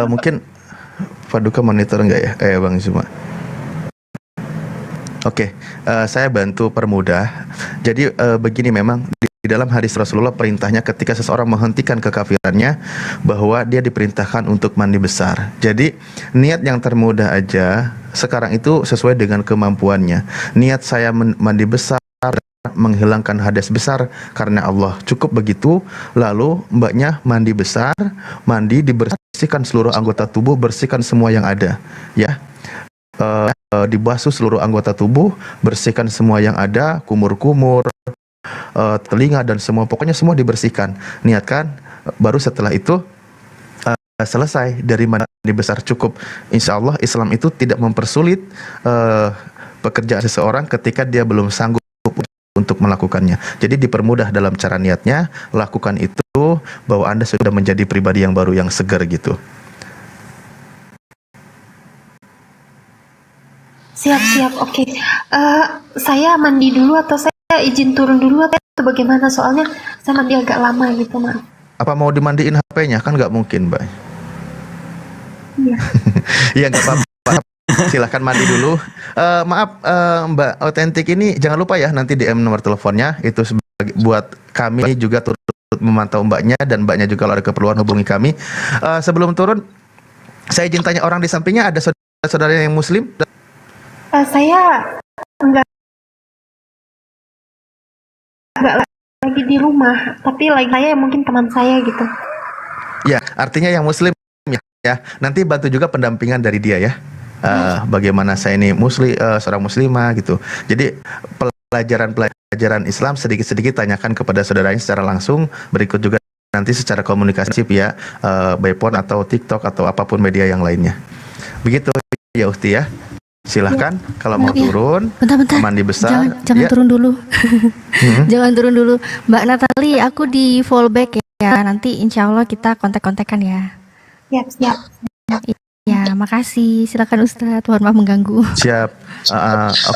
Mungkin Paduka monitor enggak ya? Bang Zuma. Oke, saya bantu permudah. Jadi begini, memang di dalam hadis Rasulullah perintahnya ketika seseorang menghentikan kekafirannya, bahwa dia diperintahkan untuk mandi besar. Jadi niat yang termudah aja sekarang itu sesuai dengan kemampuannya. Niat saya mandi besar, menghilangkan hadas besar karena Allah, cukup begitu. Lalu mbaknya mandi besar, mandi, dibersihkan seluruh anggota tubuh, bersihkan semua yang ada, ya. Dibasuh seluruh anggota tubuh, bersihkan semua yang ada, kumur-kumur, telinga dan semua, pokoknya semua dibersihkan. Niatkan, baru setelah itu selesai dari mandi besar, cukup. Insya Allah Islam itu tidak mempersulit pekerjaan seseorang ketika dia belum sanggup untuk melakukannya. Jadi dipermudah dalam cara niatnya, lakukan itu, bahwa Anda sudah menjadi pribadi yang baru, yang segar gitu. Siap, oke. Saya mandi dulu atau saya izin turun dulu atau bagaimana? Soalnya saya mandi agak lama gitu, maaf. Apa mau dimandiin HP-nya? Kan nggak mungkin, Mbak. Iya. Iya, nggak apa-apa. Silahkan mandi dulu. Maaf, Mbak Otentik ini jangan lupa ya, nanti DM nomor teleponnya. Itu sebagai, buat kami juga turut memantau mbaknya, dan mbaknya juga kalau ada keperluan hubungi kami. Sebelum turun, saya izin tanya, orang di sampingnya ada saudara yang muslim? Saya enggak lagi di rumah, tapi lagi saya mungkin teman saya gitu. Ya, artinya yang muslim ya. Nanti bantu juga pendampingan dari dia ya. Bagaimana saya ini seorang muslimah gitu. Jadi pelajaran Islam sedikit-sedikit tanyakan kepada saudaranya secara langsung. Berikut juga nanti secara komunikasi via by phone atau TikTok atau apapun media yang lainnya. Begitu ya Ukti ya. Silahkan kalau mau turun. Bentar. Mandi besar. Jangan turun dulu. Jangan turun dulu. Mbak Natali, aku di fallback ya. Nanti insya Allah kita kontak-kontakan ya. Siap. Ya, makasih. Silakan Ustadz. Mohon maaf mengganggu. Siap.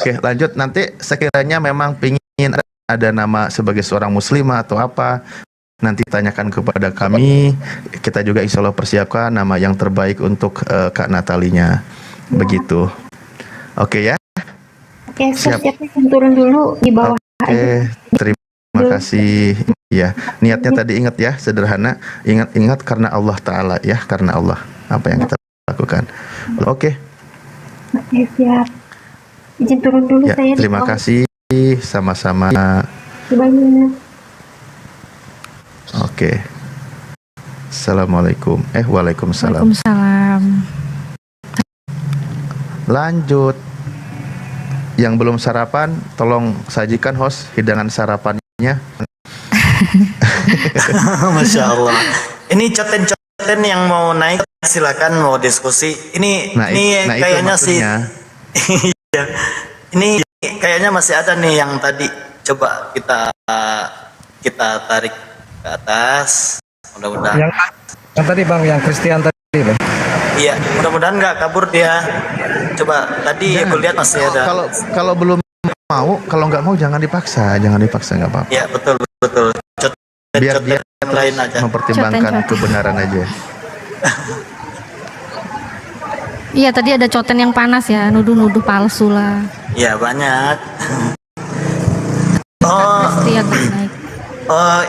Oke, lanjut. Nanti sekiranya memang pingin ada nama sebagai seorang muslimah atau apa, nanti tanyakan kepada kami. Kita juga insya Allah persiapkan nama yang terbaik untuk Kak Natalinya. Begitu. Oke ya. Oke, siap. Turun dulu di bawah. Oke, terima kasih. Ya, niatnya tadi ingat ya, sederhana. Ingat karena Allah Ta'ala ya, karena Allah. Apa yang kita lakukan. Oke. Oke, siap. Izin turun dulu Ya, saya. terima kasih. Sama-sama. Banyak. Oke. Assalamualaikum. Waalaikumsalam. Waalaikumsalam. Lanjut. Yang belum sarapan, tolong sajikan host hidangan sarapannya. Masya Allah. Ini coten-coten yang mau naik silakan mau diskusi. Ini Itu kayaknya sih. maksudnya. Iya. Ini kayaknya masih ada nih yang tadi. Coba kita tarik ke atas. Mudah-mudahan. Yang tadi Bang, yang Christian tadi Bang. Iya, mudah-mudahan nggak kabur dia. Coba tadi aku lihat masih ada. Kalau belum mau, kalau nggak mau jangan dipaksa nggak apa-apa. Iya, betul. Biar dia lain aja. mempertimbangkan Coten-coten. kebenaran aja. Iya, tadi ada coten yang panas ya, nuduh-nuduh palsu lah. Iya, banyak. Christian tadi naik.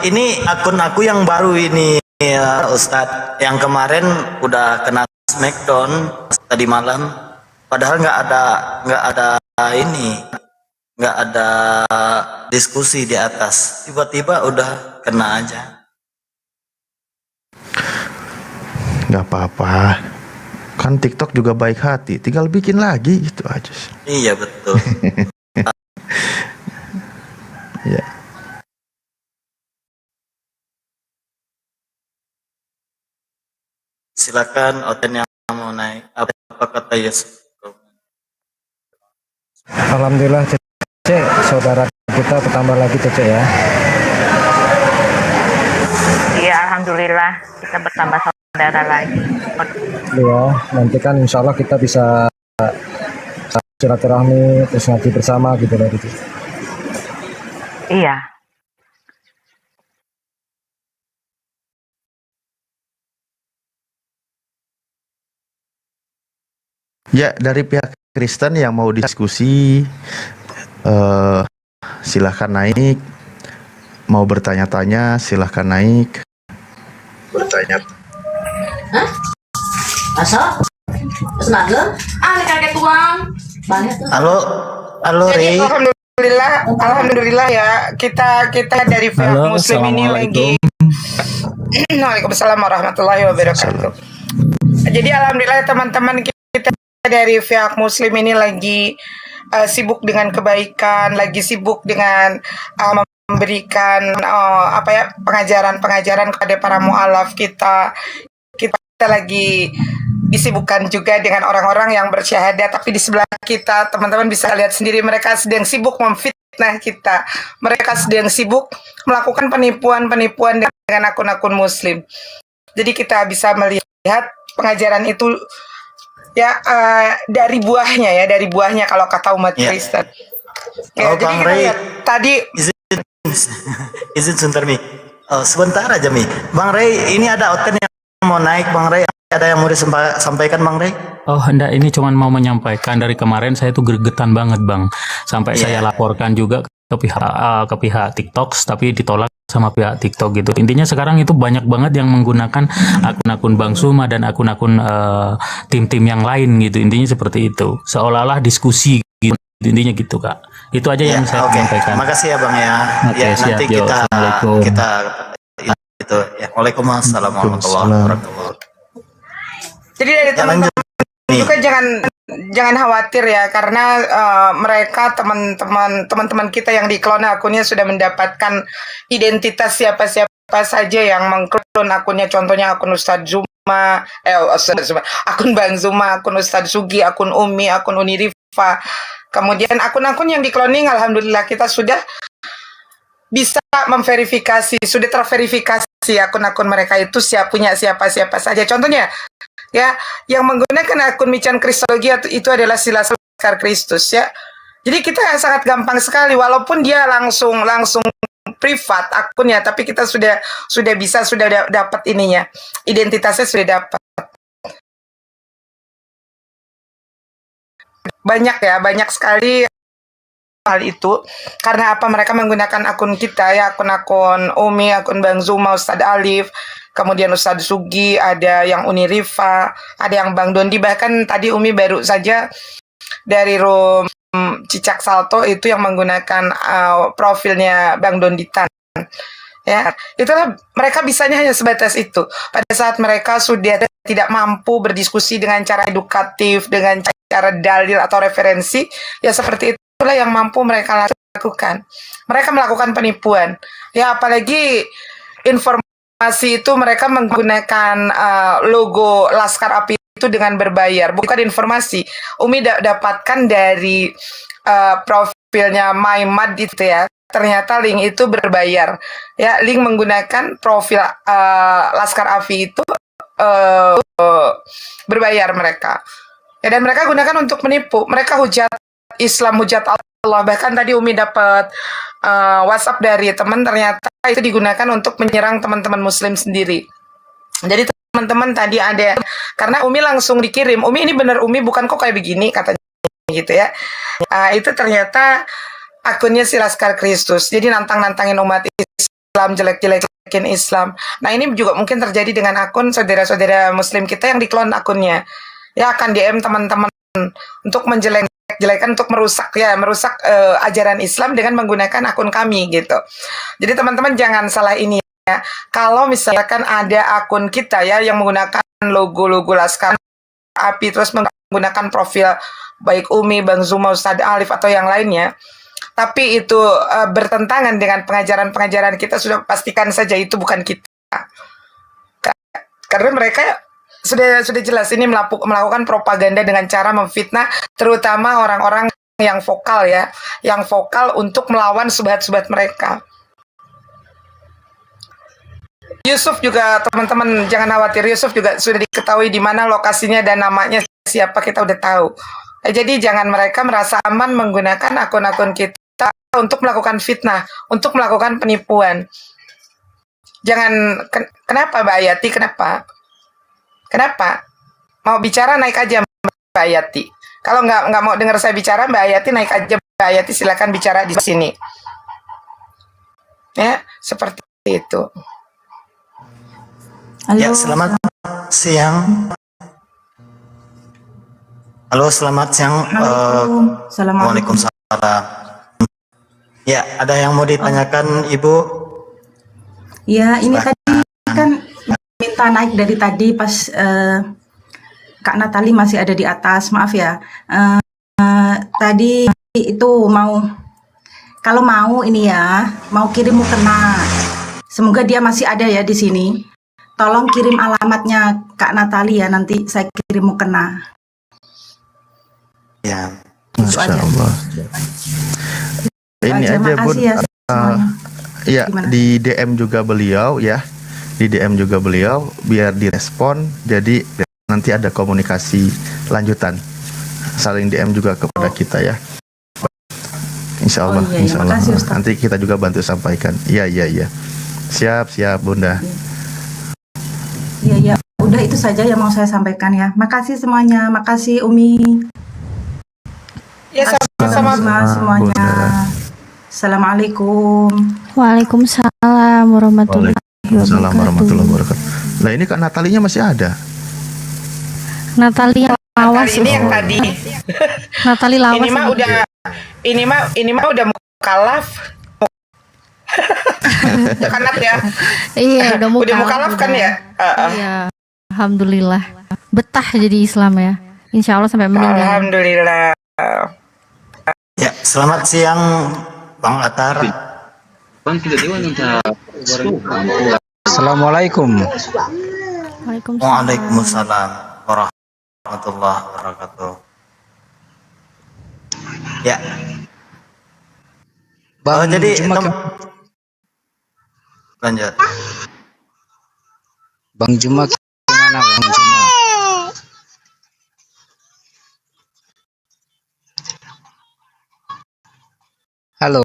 Ini akun aku yang baru ini ya, Ustadz. Yang kemarin udah kena smackdown tadi malam. Padahal nggak ada diskusi di atas. Tiba-tiba udah kena aja. Nggak apa-apa. Kan TikTok juga baik hati. Tinggal bikin lagi itu aja. Iya betul. Ya. Silakan Oten yang mau naik. Apa kata Yusuf? Alhamdulillah Cece, saudara kita bertambah lagi Cece ya. Iya, alhamdulillah kita bertambah saudara lagi. Ya, nanti kan insya Allah kita bisa silaturahmi terus ngaji bersama gitu loh gitu. Iya. Ya, dari pihak Kristen yang mau diskusi, silahkan naik. Mau bertanya-tanya, silahkan naik. Bertanya. Halo Jadi Rey. alhamdulillah ya kita dari pihak Muslim ini lagi. Waalaikumsalam warahmatullahi wabarakatuh. Jadi alhamdulillah teman-teman kita dari pihak Muslim ini lagi sibuk dengan kebaikan, lagi sibuk dengan memberikan pengajaran-pengajaran kepada para mualaf kita. Kita lagi disibukkan juga dengan orang-orang yang bersyahadat, tapi di sebelah kita teman-teman bisa lihat sendiri mereka sedang sibuk memfitnah kita. Mereka sedang sibuk melakukan penipuan-penipuan dengan akun-akun Muslim. Jadi kita bisa melihat pengajaran itu ya dari buahnya kalau kata umat Kristen. Ya, jadi Bang kita Rey, lihat tadi izin sebentar Mi. Sebentar aja Mi. Bang Rey, ini ada Oten yang mau naik Bang Rey. Ada yang mau disampaikan Bang Rey? Oh enggak, ini cuma mau menyampaikan dari kemarin saya tuh gregetan banget Bang. Sampai saya laporkan juga ke pihak TikTok, tapi ditolak sama pihak TikTok gitu. Intinya sekarang itu banyak banget yang menggunakan akun-akun Bang Suma dan akun-akun tim-tim yang lain gitu. Intinya seperti itu. Seolah-olah diskusi gitu. Intinya gitu Kak. Itu aja yang saya sampaikan. Makasih ya Bang ya. Oke, siap, nanti yo. Assalamualaikum. kita itu ya. Waalaikumsalam warahmatullahi wabarakatuh. Jadi dari teman-teman juga jangan khawatir ya, karena mereka teman-teman kita yang diklon akunnya sudah mendapatkan identitas siapa-siapa saja yang mengklon akunnya. Contohnya akun Ustadz Zuma, akun Bang Zuma, akun Ustadz Sugi, akun Umi, akun Uni Rifa. Kemudian akun-akun yang dikloning, alhamdulillah kita sudah bisa memverifikasi, sudah terverifikasi akun-akun mereka itu punya siapa-siapa saja. Contohnya ya, yang menggunakan akun Mican Kristologi itu adalah Silas Laskar Kristus ya. Jadi kita sangat gampang sekali, walaupun dia langsung privat akunnya, tapi kita sudah dapat ininya, identitasnya sudah dapat. Banyak sekali hal itu. Karena apa, mereka menggunakan akun kita ya, akun-akun Umi, akun Bang Zuma, Ustadz Alif, kemudian Ustadz Sugi, ada yang Uni Rifa, ada yang Bang Dondi, bahkan tadi Umi baru saja dari room Cicak Salto itu yang menggunakan profilnya Bang Donditan. Ya, itulah mereka bisanya hanya sebatas itu. Pada saat mereka sudah tidak mampu berdiskusi dengan cara edukatif, dengan cara dalil atau referensi, ya seperti itulah yang mampu mereka lakukan. Mereka melakukan penipuan. Ya, apalagi informasi itu mereka menggunakan logo Laskar Api itu dengan berbayar, bukan informasi. Umi dapatkan dari profilnya Maimad itu ya. Ternyata link itu berbayar. Ya, link menggunakan profil Laskar Api itu berbayar mereka. Ya, dan mereka gunakan untuk menipu. Mereka hujat Islam, hujat Allah. Bahkan tadi Umi dapat WhatsApp dari teman, ternyata itu digunakan untuk menyerang teman-teman Muslim sendiri. Jadi teman-teman tadi ada, karena Umi langsung dikirim, Umi ini bener Umi, bukan kok kayak begini katanya gitu ya. Itu ternyata akunnya si Laskar Kristus. Jadi nantang-nantangin umat Islam, jelek-jelekin Islam. Nah, ini juga mungkin terjadi dengan akun saudara-saudara Muslim kita yang diklon akunnya. Ya, akan DM teman-teman untuk menjelek-jelekan, untuk merusak ajaran Islam dengan menggunakan akun kami gitu. Jadi teman-teman jangan salah ini ya. Kalau misalkan ada akun kita ya yang menggunakan logo-logo Laskar Api terus menggunakan profil baik Umi, Bang Zuma, Ustadz Alif atau yang lainnya, tapi itu bertentangan dengan pengajaran-pengajaran kita, sudah pastikan saja itu bukan kita. Karena mereka sudah jelas ini melakukan propaganda dengan cara memfitnah, terutama orang-orang yang vokal ya, yang vokal untuk melawan subhat-subhat mereka. Yusuf juga, teman-teman jangan khawatir, Yusuf juga sudah diketahui di mana lokasinya dan namanya siapa, kita udah tahu. Jadi jangan mereka merasa aman menggunakan akun-akun kita untuk melakukan fitnah, untuk melakukan penipuan. Jangan, kenapa Mbak Ayati, kenapa? Mau bicara naik aja Mbak Ayati. Kalau nggak mau dengar saya bicara, Mbak Ayati naik aja, Mbak Ayati silakan bicara di sini. Ya, seperti itu. Halo. Ya, selamat siang. Halo, selamat siang. Waalaikumsalam. Ya, ada yang mau ditanyakan Ibu? Ya, ini tadi kan minta naik dari tadi pas Kak Natali masih ada di atas, maaf ya. Tadi itu kalau mau ini ya, mau kirim mukena. Semoga dia masih ada ya di sini. Tolong kirim alamatnya Kak Natali ya, nanti saya kirim mukena. Ya, Insya Allah. Ini aja Bun, ya, ya di DM juga beliau ya, di DM juga beliau biar direspon, jadi nanti ada komunikasi lanjutan, saling DM juga kepada kita ya. Insya Allah, Insya Allah. Makasih, Nanti kita juga bantu sampaikan. Iya. Siap Bunda. Iya, udah itu saja yang mau saya sampaikan ya. Makasih semuanya, makasih Umi. Ya, sama-sama semuanya. Bunda. Assalamualaikum. Waalaikumsalam warahmatullahi wabarakatuh. Nah, ini Kak Natalinya masih ada. Natali yang lawas. Ini yang tadi. Natali lawas. Ini mah udah mukalaf. Kanat ya. Iya, udah mukalaf kan ya? Iya. Alhamdulillah. Betah jadi Islam ya. Insya Allah sampai meninggal. Alhamdulillah. Ya, selamat siang Bang Atar. Assalamualaikum. Waalaikumsalam warahmatullahi wabarakatuh. Ya. Jadi lanjut. Bang Juma gimana Bang Juma? Halo.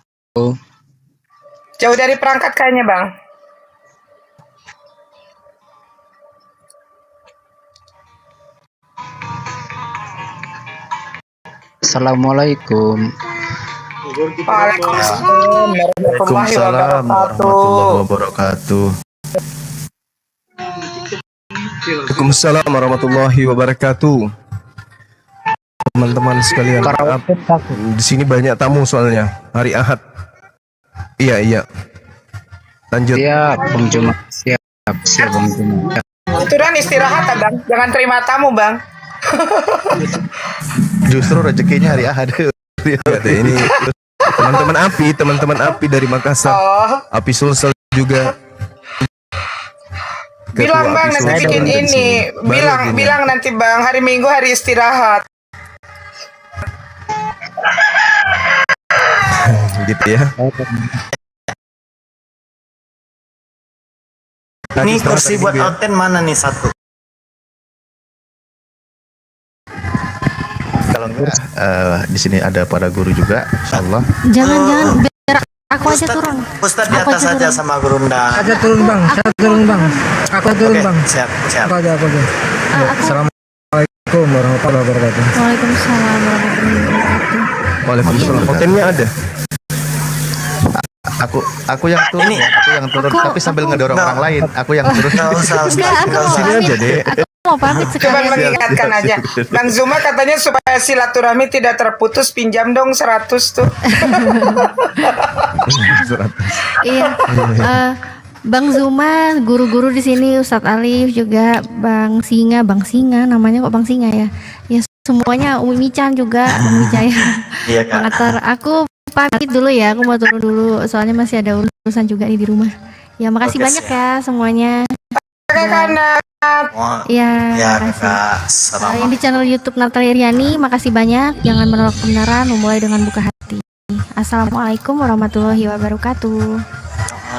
Jauh dari perangkat kayaknya Bang. Assalamualaikum. Waalaikumsalam warahmatullahi Waalaikumsalam wabarakatuh. warahmatullahi wabarakatuh. Waalaikumsalam warahmatullahi wabarakatuh. Teman-teman sekalian, maaf, di sini banyak tamu soalnya hari Ahad. Iya, iya. Lanjut. Siap, Bang Juma. Siap, siap Bang Juma. Aturan istirahat Bang, jangan terima tamu Bang. Justru rezekinya hari Ahad. Ini teman-teman api dari Makassar. Oh, Api Sulsel juga. bilang Bang Api nanti Sulsel bikin juga di ini, sini. Baru bilang gini. bilang nanti Bang hari Minggu hari istirahat. Gitu ya. Ini Lagi kursi setengah buat minggu ya. Oten mana nih satu? Kalau enggak di sini ada para guru juga, insyaallah. Jangan biar aku aja turun. Ustadz di Aku atas aja saja turun. sama Gurunda. Saya turun bang, saya turun bang. Aku turun Oke, bang. siap, siap. Aku aja. Assalamualaikum warahmatullahi wabarakatuh. Waalaikumsalam warahmatullahi wabarakatuh. Waalaikumsalam. Hotelnya ada. Aku yang turun, aku yang turun, Aku- tapi sambil aku- ngedorong orang lain. Aku yang turun. Nggak usah, Enggak, aku mau Sini pamit. aja, Dek. Aku mau pamit Coba sekalian. mengingatkan aja. Bang Zuma katanya supaya silaturahmi tidak terputus, pinjam dong 100 tuh. Iya. Bang Zuma, guru-guru di sini, Ustadz Alif juga, Bang Singa, namanya kok Bang Singa ya? Ya semuanya, Umi Mican juga, Bang Wijaya. Iya Bang kak. Atar, aku pamit dulu ya, aku mau turun dulu, soalnya masih ada urusan juga nih di rumah. Ya makasih Oke, banyak siap. ya semuanya. Karena Wah, Ya, ya makasih. kakak. Yang Selamat. di channel YouTube Natalia Riani, makasih banyak. Jangan menolak kebenaran, memulai dengan buka hati. Assalamualaikum warahmatullahi wabarakatuh.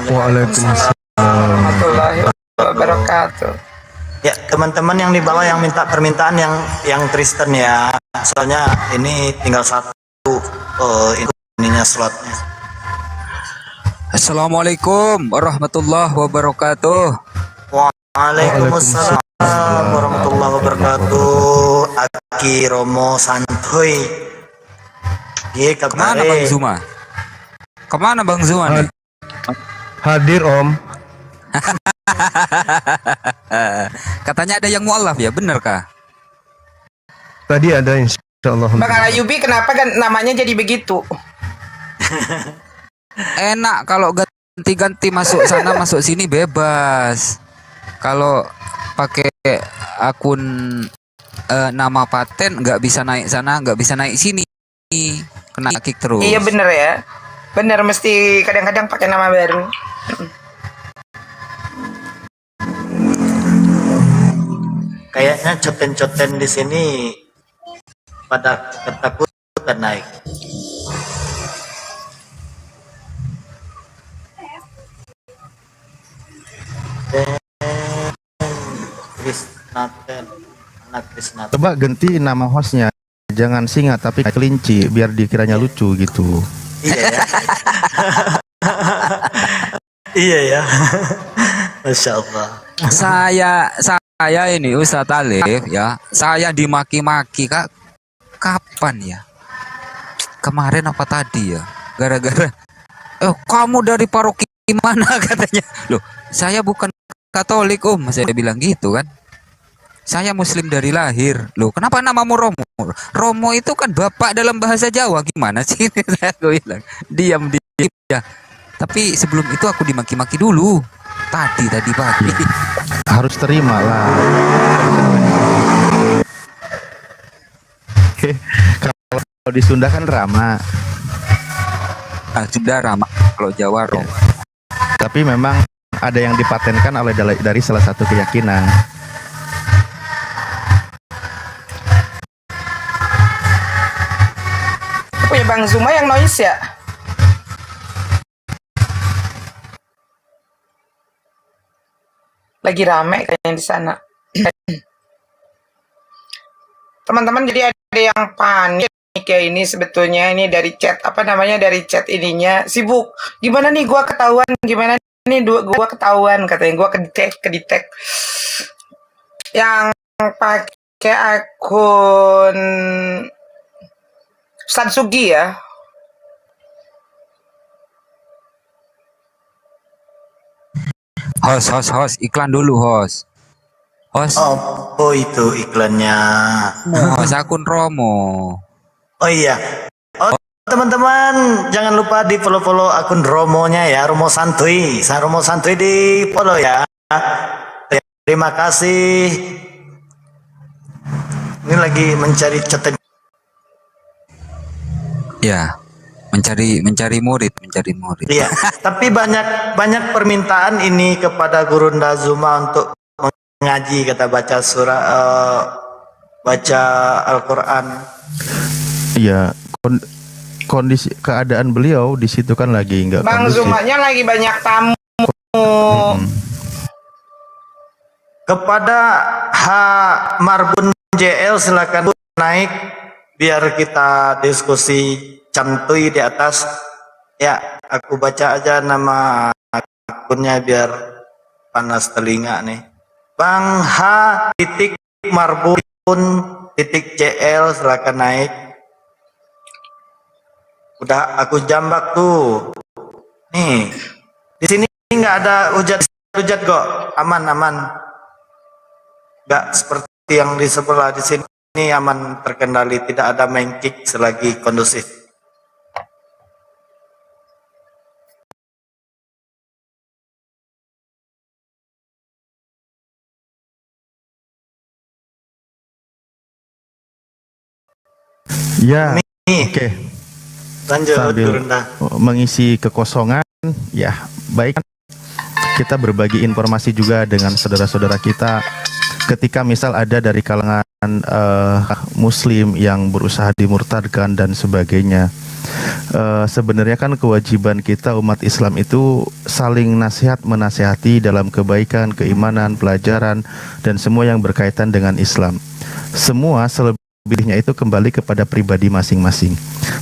Waalaikumsalam. warahmatullahi wabarakatuh. Ya teman-teman yang di bawah yang minta permintaan yang Kristen ya. Soalnya ini tinggal satu ininya slotnya. Assalamualaikum warahmatullahi wabarakatuh. Waalaikumsalam warahmatullahi wabarakatuh. Aki Romo Santuy. Iya Kemana Bang kabare. Zuma? Kemana Bang Zuma nih? Hadir Om. Katanya ada yang mualaf ya, bener kah? Tadi ada insyaallah. Bang Alayubi kenapa kan namanya jadi begitu? Enak kalau ganti-ganti masuk sana masuk sini bebas. Kalau pakai akun nama paten nggak bisa naik sana, nggak bisa naik sini, kena kick terus. Iya bener ya. Bener mesti kadang-kadang pakai nama baru. Kayaknya coten-coten di sini pada ketakutan naik. Krisnaten, anak Krisnaten. Coba ganti nama hostnya, jangan singa tapi kelinci, biar dikiranya lucu gitu. Iya ya. Iya ya. Masya Allah. Saya ini Ustadz Alif ya, saya dimaki-maki Kak. Kapan ya? Kemarin apa tadi ya? Gara-gara kamu dari paroki mana katanya. Loh, saya bukan Katolik Om, saya bilang gitu kan. Saya Muslim dari lahir. Loh, kenapa namamu Romo? Romo itu kan bapak dalam bahasa Jawa. Gimana sih? Aku bilang, diam ya. Tapi sebelum itu aku dimaki-maki dulu. Tadi pagi. Harus terima lah. Kalau di Sunda kan Rama, Ah, sudah ramah kalau Jawa Romo. tapi memang ada yang dipatenkan oleh dari salah satu keyakinan. Punya Bang Zuma yang noise ya? Lagi rame kayaknya di sana. Teman-teman jadi ada yang panik ya ini sebetulnya ini dari chat apa namanya dari chat ininya sibuk. Gimana nih gua ketahuan? Gimana nih gua ketahuan katanya gua kedetek. Yang pakai akun Ustadz Sugi ya. Host, iklan dulu, host. Host, Oh itu iklannya. host akun Romo. Oh iya. Oh teman-teman jangan lupa di follow akun Romonya ya, Romo Santuy. Romo Santuy di follow ya. Terima kasih. Ini lagi mencari catatan. Ya, mencari murid. Iya. Tapi banyak permintaan ini kepada Guru Ndazuma untuk mengaji, kata baca surah, baca Al-Quran. Iya, kondisi keadaan beliau di situ kan lagi nggak Bang kondusif. Zumanya lagi banyak tamu. Kepada H Marbun JL silakan naik biar kita diskusi cantuy di atas. Ya, aku baca aja nama akunnya biar panas telinga nih. Bang H titik Marbun titik JL silakan naik. Udah aku jambak tuh. Nih, di sini nggak ada hujat kok, aman. Nggak seperti yang di sebelah, di sini aman, terkendali, tidak ada main kick selagi kondusif. Ya, Nih, oke. lanjut Sambil Gurunda. mengisi kekosongan, ya baik kita berbagi informasi juga dengan saudara-saudara kita. Ketika misal ada dari kalangan Muslim yang berusaha dimurtadkan dan sebagainya, sebenarnya kan kewajiban kita umat Islam itu saling nasihat menasihati dalam kebaikan, keimanan, pelajaran, dan semua yang berkaitan dengan Islam. Semua selebihnya itu kembali kepada pribadi masing-masing.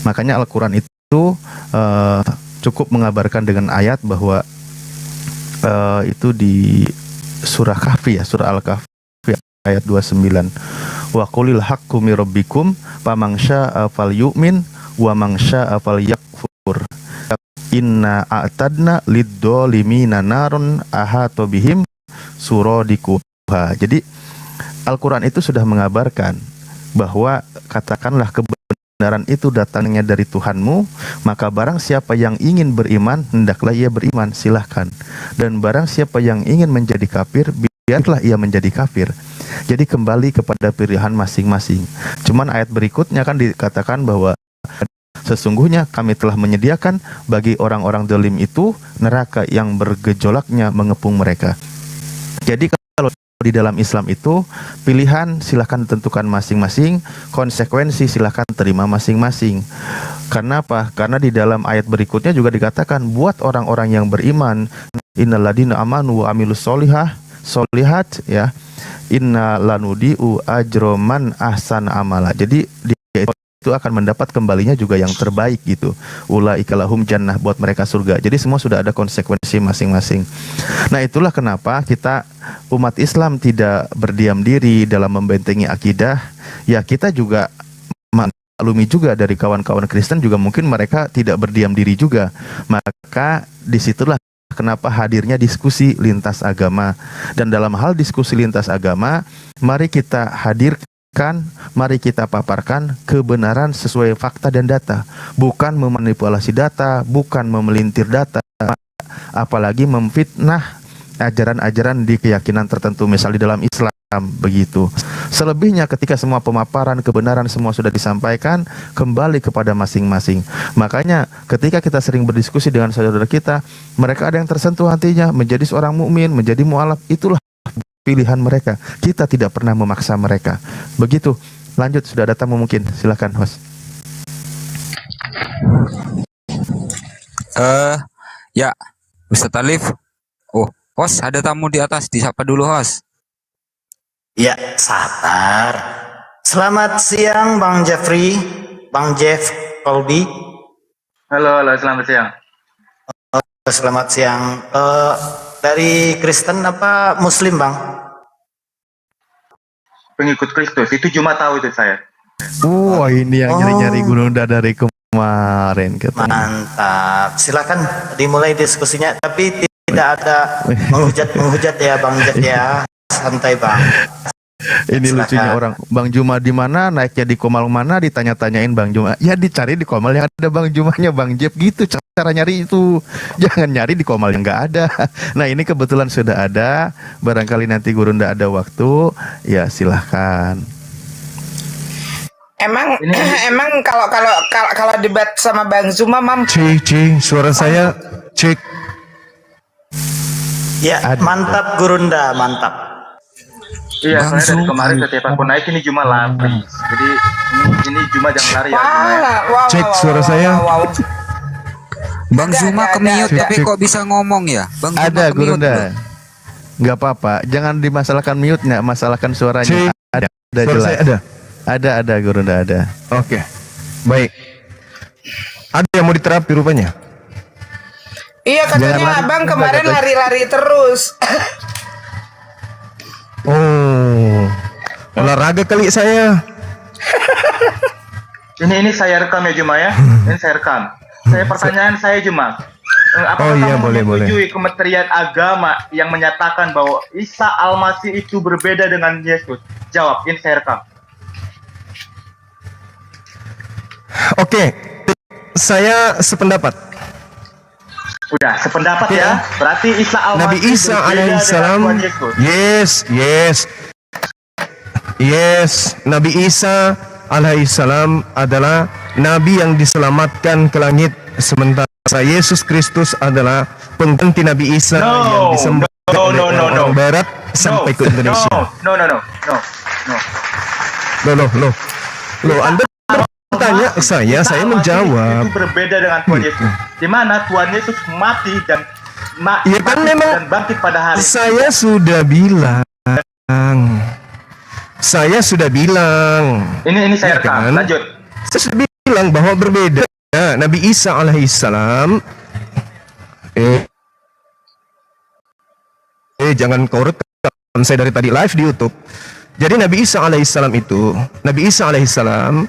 Makanya Al-Quran itu cukup mengabarkan dengan ayat bahwa itu di surah Kahfi ya, surah Al-Kahfi ayat 29. Wa qulil haqqu mir rabbikum faman syaa'a falyu'min wa man syaa'a falyakfur. Inna a'tadna lid-dhalimina narun ahata bihim suradikuha. Jadi Al-Quran itu sudah mengabarkan bahwa katakanlah kebenaran itu datangnya dari Tuhanmu, maka barang siapa yang ingin beriman, hendaklah ia beriman, silahkan. Dan barang siapa yang ingin menjadi kafir, biarlah ia menjadi kafir. Jadi kembali kepada pilihan masing-masing. Cuman ayat berikutnya kan dikatakan bahwa sesungguhnya kami telah menyediakan bagi orang-orang zalim itu neraka yang bergejolaknya mengepung mereka. Jadi kalau di dalam Islam itu pilihan silahkan tentukan masing-masing, konsekuensi silahkan terima masing-masing. Karena apa? Karena di dalam ayat berikutnya juga dikatakan buat orang-orang yang beriman, innalladzina amanu wa amilus solihat ya, inna lanudiu ajroman ahsan amala. Jadi dia itu akan mendapat kembalinya juga yang terbaik gitu. Ulaika lahum jannah, buat mereka surga. Jadi semua sudah ada konsekuensi masing-masing. Nah itulah kenapa kita umat Islam tidak berdiam diri dalam membentengi akidah. Ya kita juga maklumi juga dari kawan-kawan Kristen juga mungkin mereka tidak berdiam diri juga. Maka disitulah kenapa hadirnya diskusi lintas agama. Dan dalam hal diskusi lintas agama, mari kita hadirkan, mari kita paparkan kebenaran sesuai fakta dan data. Bukan memanipulasi data, bukan memelintir data, apalagi memfitnah ajaran-ajaran di keyakinan tertentu, misal di dalam Islam begitu. Selebihnya ketika semua pemaparan kebenaran semua sudah disampaikan, kembali kepada masing-masing. Makanya ketika kita sering berdiskusi dengan saudara kita, mereka ada yang tersentuh hatinya menjadi seorang mukmin, menjadi mualaf, itulah pilihan mereka. Kita tidak pernah memaksa mereka. Begitu. Lanjut, sudah ada tamu mungkin. Silakan host. Ya, Ustadz Alif. Oh, host ada tamu di atas, disapa dulu host. Ya, sabar. Selamat siang Bang Jeffrey, Bang Jeff Colby. Halo, selamat siang. Selamat siang. Dari Kristen apa Muslim Bang? Pengikut Kristus, itu cuma tahu itu saya. Wah ini yang nyari-nyari Gurunda dari kemarin katanya. Mantap. Silakan dimulai diskusinya. Tapi tidak ada menghujat ya Bang Jet ya. Santai Bang. Ini Silakan. lucunya orang Bang Juma di mana, naiknya di Komal mana, ditanya-tanyain Bang Juma. Ya dicari di Komal yang ada Bang Jumanya Bang Jeb gitu cara nyari itu. Jangan nyari di Komal yang nggak ada. Nah ini kebetulan sudah ada. Barangkali nanti guru ndak ada waktu, ya silahkan. Emang kalau debat sama Bang Zuma Cik, suara saya cek. Ya, mantap Gurunda, mantap. Iya, saya dari kemarin setiap aku naik ini cuma lari. Jadi ini cuma jangan lari ya. Cuma ya. Cek suara saya. Bang Zuma ke-mute tapi kok bisa ngomong ya? Bang Zuma Ada ke-mute, Gurunda. Bang. Nggak apa-apa. Jangan dimasalahkan mute-nya, masalahkan suaranya. Cek. Ada Suara jelas. saya ada. Ada Gurunda ada. Oke. Baik. Ada yang mau diterapi rupanya? Iya katanya Jangan lari, abang Bang, kemarin katanya. lari-lari terus. Oh. Olahraga kali saya. ini saya rekam ya Juma ya. Ini saya rekam. Pertanyaan saya Juma. Apakah Oh iya, kamu boleh. menyetujui Kementerian Agama yang menyatakan bahwa Isa Al-Masih itu berbeda dengan Yesus? Jawab, ini saya rekam. Oke. Saya sependapat. Udah, sependapat ya. Berarti Isa Al-Masih Nabi Isa berbeda alaihissalam. dengan Tuhan Yesus. Yes. Nabi Isa alaihissalam adalah nabi yang diselamatkan ke langit, sementara Yesus Kristus adalah pengganti Nabi Isa yang disembah oleh orang barat sampai ke Indonesia. Loh, Anda bertanya saya menjawab. Itu berbeda dengan Tuhan Yesus. Di mana Tuhan Yesus mati dan Ya kan memang dan bangkit pada hari. Saya sudah bilang. Ini saya Ya rekam. kan? Lanjut. Saya sudah bilang bahwa berbeda. Nabi Isa alaihissalam. Jangan kau rekam saya dari tadi live di YouTube. Jadi Nabi Isa alaihissalam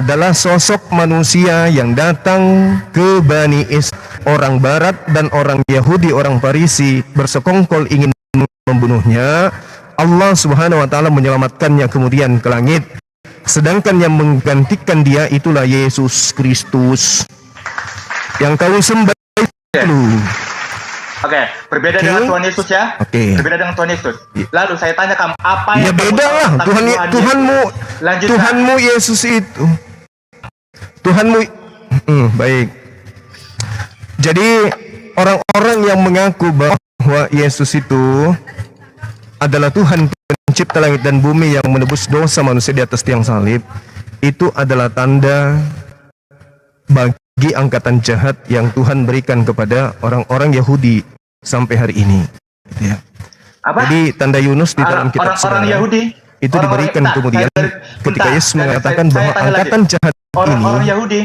adalah sosok manusia yang datang ke Bani Israil, orang Barat dan orang Yahudi, orang Farisi bersekongkol ingin membunuhnya. Allah Subhanahu wa taala menyelamatkannya kemudian ke langit. Sedangkan yang menggantikan dia itulah Yesus Kristus. Yang kau sembah itu. Oke, berbeda dengan Tuhan Yesus ya. Berbeda dengan Tuhan Yesus. Lalu saya tanya kamu, apa Ya yang beda lah. Tuhanmu Yesus itu. Tuhanmu. Baik. Jadi orang-orang yang mengaku bahwa Yesus itu adalah Tuhan pencipta langit dan bumi yang menebus dosa manusia di atas tiang salib, itu adalah tanda bagi angkatan jahat yang Tuhan berikan kepada orang-orang Yahudi sampai hari ini. Ya. Jadi tanda Yunus di dalam kitab orang Yahudi itu diberikan kemudian ketika Yesus mengatakan bahwa angkatan jahat orang ini. Yahudi.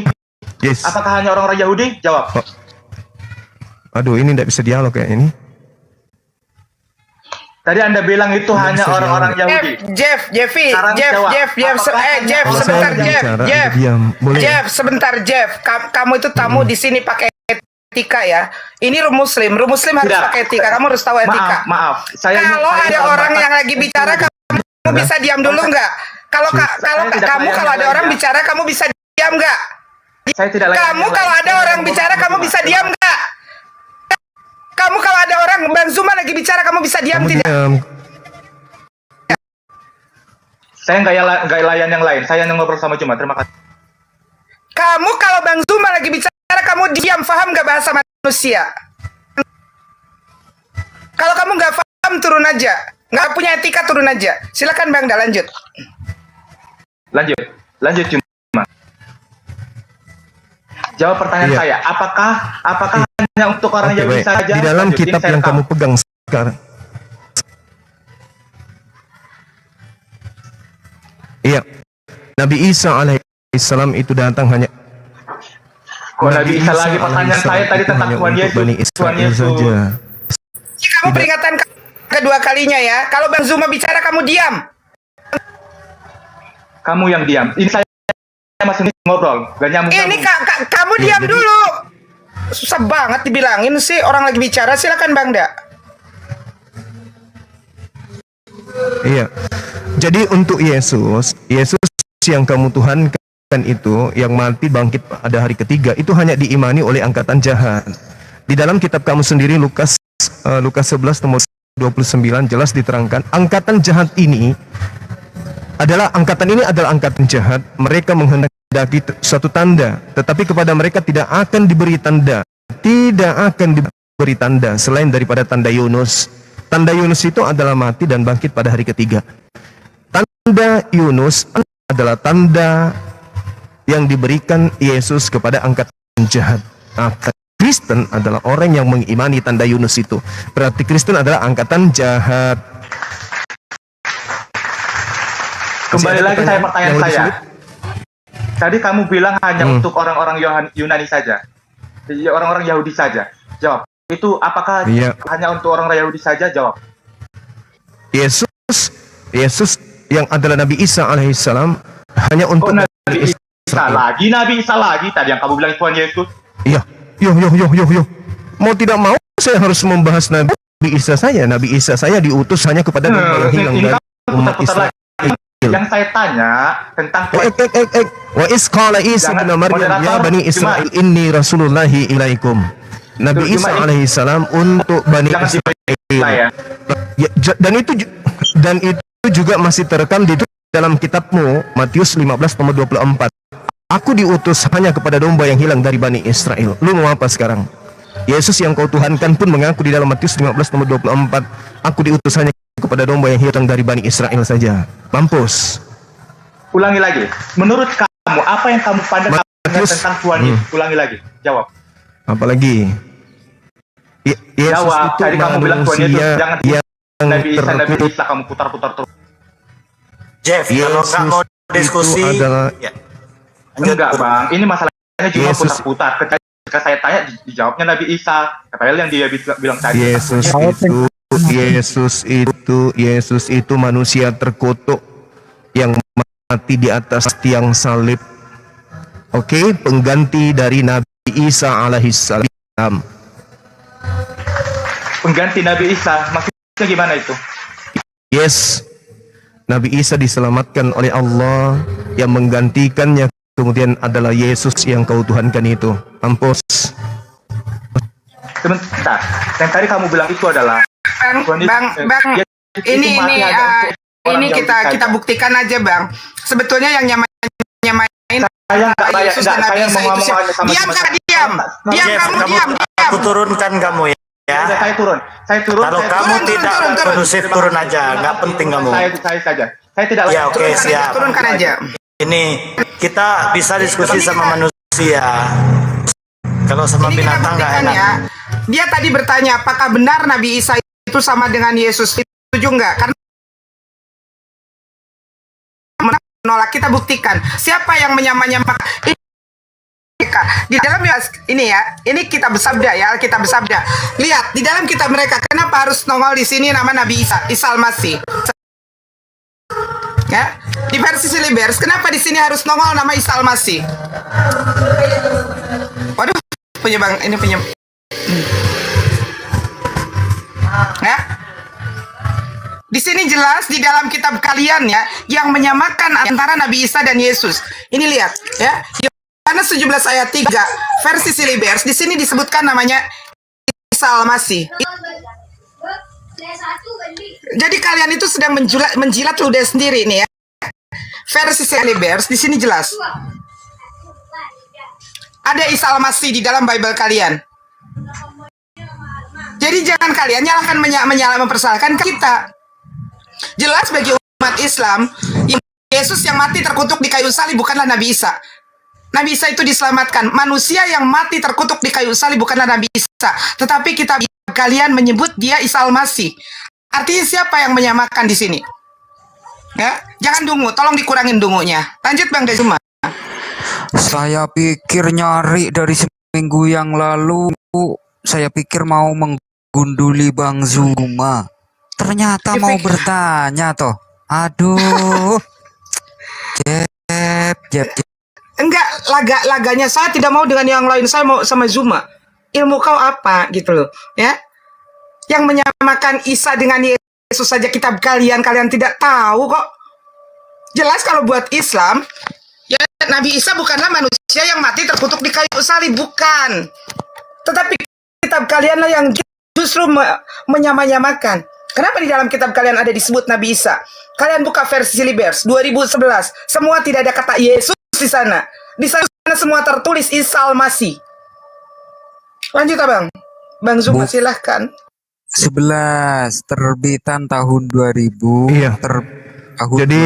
Yes. Apakah hanya orang-orang Yahudi? Jawab. Aduh, ini tidak bisa dialog kayak ini. Tadi Anda bilang itu hanya orang-orang Yahudi. Jeff, sebentar Jeff. Kamu itu tamu di sini pakai etika ya. Ini Muslim harus pakai etika. Kamu harus tahu etika. Maaf. Kalau ada orang yang lagi bicara, kamu bisa diam dulu nggak? Kalau ada orang bicara, kamu bisa diam nggak? Kamu kalau ada orang bicara, kamu bisa diam nggak? Kamu kalau ada orang Bang Zuma lagi bicara, kamu bisa diam tidak? Saya nggak layan yang lain. Saya yang ngobrol sama Juma. Terima kasih. Kamu kalau Bang Zuma lagi bicara, kamu diam. Paham nggak bahasa manusia? Kalau kamu nggak paham, turun aja. Nggak punya etika, turun aja. Silakan Bang, dah lanjut. Lanjut Juma. Jawab pertanyaan saya. Apakah hanya untuk orang Yahudi saja? Di dalam kitab yang kamu pegang sekarang. Iya. Nabi Isa alaihissalam itu datang hanya. Nabi Isa lagi, pertanyaan saya tadi tentang Tuhan Yesus. Tuhan Yesus saja. Kamu peringatan kedua kalinya ya. Kalau Bang Zuma bicara, kamu diam. Kamu yang diam. Ini saya masih ngobrol. Gak nyambung. Ini kamu diam dulu. Susah banget dibilangin sih, orang lagi bicara. Silakan Bang Da. Iya. Jadi untuk Yesus yang kamu tuhankan itu, yang mati bangkit pada hari ketiga, itu hanya diimani oleh angkatan jahat. Di dalam kitab kamu sendiri Lukas 11 nomor 29 jelas diterangkan, angkatan ini adalah angkatan jahat. Mereka menghendaki suatu tanda, tetapi kepada mereka tidak akan diberi tanda selain daripada tanda Yunus. Tanda Yunus itu adalah mati dan bangkit pada hari ketiga. Tanda Yunus adalah tanda yang diberikan Yesus kepada angkatan jahat. Kristen adalah orang yang mengimani tanda Yunus itu. Berarti Kristen adalah angkatan jahat. Kembali lagi saya pertanyaan saya. Tadi kamu bilang hanya untuk orang-orang Yunani saja, orang-orang Yahudi saja. Jawab. Itu apakah hanya untuk orang Yahudi saja? Jawab. Yesus yang adalah Nabi Isa alaihissalam hanya untuk Nabi Isa lagi. Tadi yang kamu bilang Tuhan Yesus. Iya. Yo. Mau tidak mau saya harus membahas Nabi Isa saya. Nabi Isa saya diutus hanya kepada yang hilang dari umat Israel. Yang saya tanya tentang Wa is qala Isa bin Maryam ya bani Israil inni rasulullahi ilaikum. Nabi Isa alaihissalam untuk bani Israel. Dan itu juga masih terekam di dalam kitabmu Matius 15 nomor 24. Aku diutus hanya kepada domba yang hilang dari bani Israel. Lu mau apa sekarang? Yesus yang kau tuhankan pun mengaku di dalam Matius 15 nomor 24, aku diutus hanya kepada domba yang hilang dari bani Israel saja. Mampus. Ulangi lagi. Menurut kamu apa yang kamu pandang tentang Tuhan Yesus? Ulangi lagi. Jawab. Apalagi? Yesus jawab. itu Tadi kamu bilang Tuhan Yesus jangan yang Nabi Isa kamu putar-putar terus. Jeff, kalau nggak mau diskusi, enggak Bang. Ini masalahnya cuma putar-putar. Ketika saya tanya dijawabnya Nabi Isa. Padahal yang dia bilang tadi. Yesus itu manusia terkutuk yang mati di atas tiang salib. Oke, pengganti dari Nabi Isa alaihissalam. Pengganti Nabi Isa, maksudnya gimana itu? Yes, Nabi Isa diselamatkan oleh Allah, yang menggantikannya kemudian adalah Yesus yang kau tuhankan itu. Mampus. Sebentar, yang tadi kamu bilang itu adalah Bang, ini kita buktikan aja Bang. Sebetulnya yang nyamain Yesus dan Nabi Isa itu siapa? Diam. Aku turunkan kamu ya. Saya turun. Kalau kamu tidak kondusif turun aja, nggak penting kamu. Saya saja. Saya tidak. Ya oke siap. Turunkan aja. Ini kita bisa diskusi sama manusia. Kalau sama binatang nggak enak. Ya. Dia tadi bertanya apakah benar Nabi Isa itu sama dengan Yesus. Setuju nggak? Karena menolak, kita buktikan. Siapa yang menyamakan di dalam ini kitab bersabda ya, Alkitab bersabda. Lihat di dalam kitab mereka, kenapa harus nongol di sini nama Nabi Isa Al-Masih? Ya, di versi Silibers, kenapa di sini harus nongol nama Isa Al-Masih? Waduh, ini punya. Ya. Di sini jelas di dalam kitab kalian ya, yang menyamakan antara Nabi Isa dan Yesus. Ini lihat ya. Yohanes 17 ayat 3 versi Silibers, di sini disebutkan namanya Isa Al-Masih. Jadi kalian itu sedang menjilat ludah sendiri nih ya. Versi Silibers di sini jelas. Ada Isa Al-Masih di dalam Bible kalian. Jadi jangan kalian mempersalahkan kita. Jelas bagi umat Islam, Yesus yang mati terkutuk di kayu salib bukanlah Nabi Isa. Nabi Isa itu diselamatkan. Manusia yang mati terkutuk di kayu salib bukanlah Nabi Isa. Tetapi kita kalian menyebut dia Isa Al-Masih. Artinya siapa yang menyamakan di sini? Ya, jangan dungu, tolong dikurangin dungunya. Lanjut Bang Dezuma. Saya pikir nyari dari seminggu yang lalu. Saya pikir mau menggunduli Bang Zuma. Ternyata mau bertanya toh. Aduh. Jep. Enggak, laganya saya tidak mau dengan yang lain. Saya mau sama Zuma. ilmu kau apa gitu loh, ya? Yang menyamakan Isa dengan Yesus saja kitab kalian tidak tahu kok. Jelas kalau buat Islam, ya Nabi Isa bukanlah manusia yang mati terkutuk di kayu salib, bukan. Tetapi kitab kalianlah yang justru menyamakan. Kenapa di dalam kitab kalian ada disebut Nabi Isa? Kalian buka versi Libers 2011, semua tidak ada kata Yesus di sana. Di sana semua tertulis Isa Al-Masih. Lanjut Abang. Bang Zuma silahkan. 11 terbitan tahun 2000. Iya. Tahun Jadi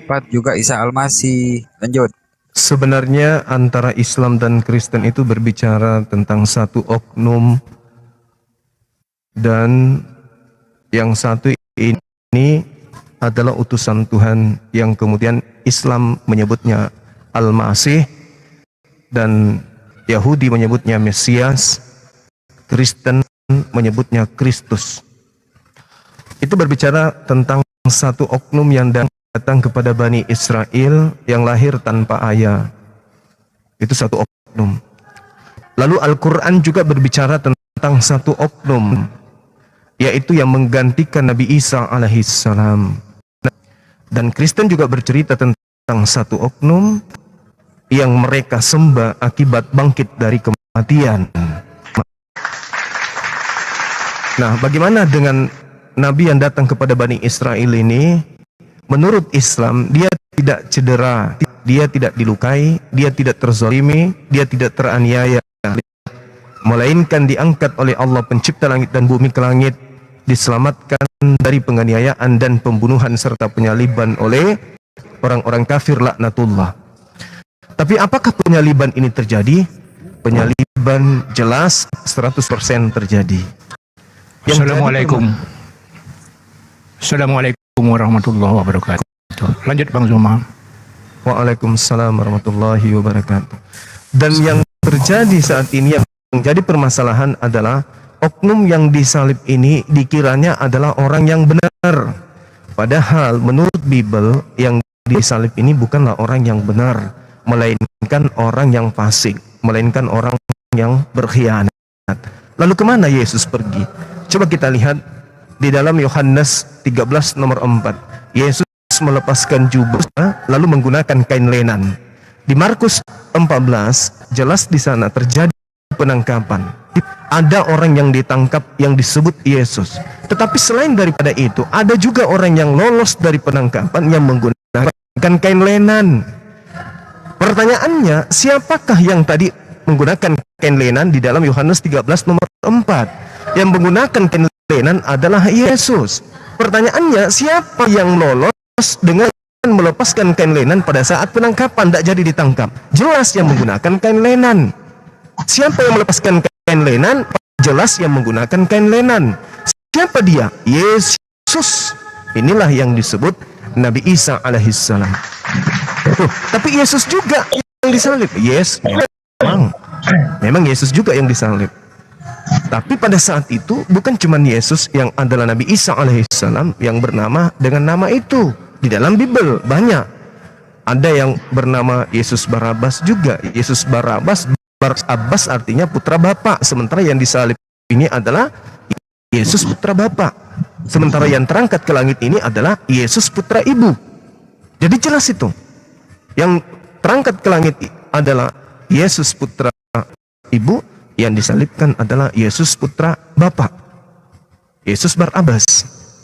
2004 juga Isa Al-Masih. Lanjut. sebenarnya antara Islam dan Kristen itu berbicara tentang satu oknum, dan yang satu ini adalah utusan Tuhan yang kemudian Islam menyebutnya Al-Masih dan Yahudi menyebutnya Mesias, Kristen menyebutnya Kristus. Itu berbicara tentang satu oknum yang datang kepada Bani Israel yang lahir tanpa ayah. Itu satu oknum. Lalu Al-Quran juga berbicara tentang satu oknum, yaitu yang menggantikan Nabi Isa alaihissalam. Dan Kristen juga bercerita tentang satu oknum yang mereka sembah akibat bangkit dari kematian. Nah, bagaimana dengan Nabi yang datang kepada Bani Israel ini? Menurut Islam, dia tidak cedera, dia tidak dilukai, dia tidak terzalimi, dia tidak teraniaya, melainkan diangkat oleh Allah pencipta langit dan bumi ke langit, diselamatkan dari penganiayaan dan pembunuhan serta penyaliban oleh orang-orang kafir laknatullah. Tapi apakah penyaliban ini terjadi? Penyaliban jelas 100% terjadi. Assalamualaikum. Assalamualaikum warahmatullahi wabarakatuh. Lanjut Bang Zuma. Waalaikumsalam warahmatullahi wabarakatuh. Dan yang terjadi saat ini, yang menjadi permasalahan adalah oknum yang disalib ini dikiranya adalah orang yang benar. Padahal menurut Bible yang disalib ini bukanlah orang yang benar, melainkan orang yang fasik, melainkan orang yang berkhianat. Lalu kemana Yesus pergi? Coba kita lihat di dalam Yohanes 13 nomor 4. Yesus melepaskan jubahnya lalu menggunakan kain lenan. Di Markus 14 jelas di sana terjadi penangkapan. Ada orang yang ditangkap yang disebut Yesus. Tetapi selain daripada itu, ada juga orang yang lolos dari penangkapan yang menggunakan kain lenan. Pertanyaannya, siapakah yang tadi menggunakan kain lenan di dalam Yohanes 13 nomor 4? Yang menggunakan kain lenan adalah Yesus. Pertanyaannya, siapa yang lolos dengan melepaskan kain lenan pada saat penangkapan, tidak jadi ditangkap? Jelas yang menggunakan kain lenan. Siapa yang melepaskan kain lenan? Jelas yang menggunakan kain lenan. Siapa dia? Yesus. Inilah yang disebut Nabi Isa alaihissalam. Tapi Yesus juga yang disalib. Yes, memang Yesus juga yang disalib. Tapi pada saat itu bukan cuma Yesus yang adalah Nabi Isa alaihissalam yang bernama dengan nama itu. Di dalam Bible banyak. Ada yang bernama Yesus Barabas juga. Yesus Barabas, Abbas artinya putra Bapa. Sementara yang disalib ini adalah Yesus putra Bapa. Sementara yang terangkat ke langit ini adalah Yesus putra Ibu. Jadi jelas itu. Yang terangkat ke langit adalah Yesus putra Ibu, yang disalibkan adalah Yesus putra Bapa. Yesus Barabas,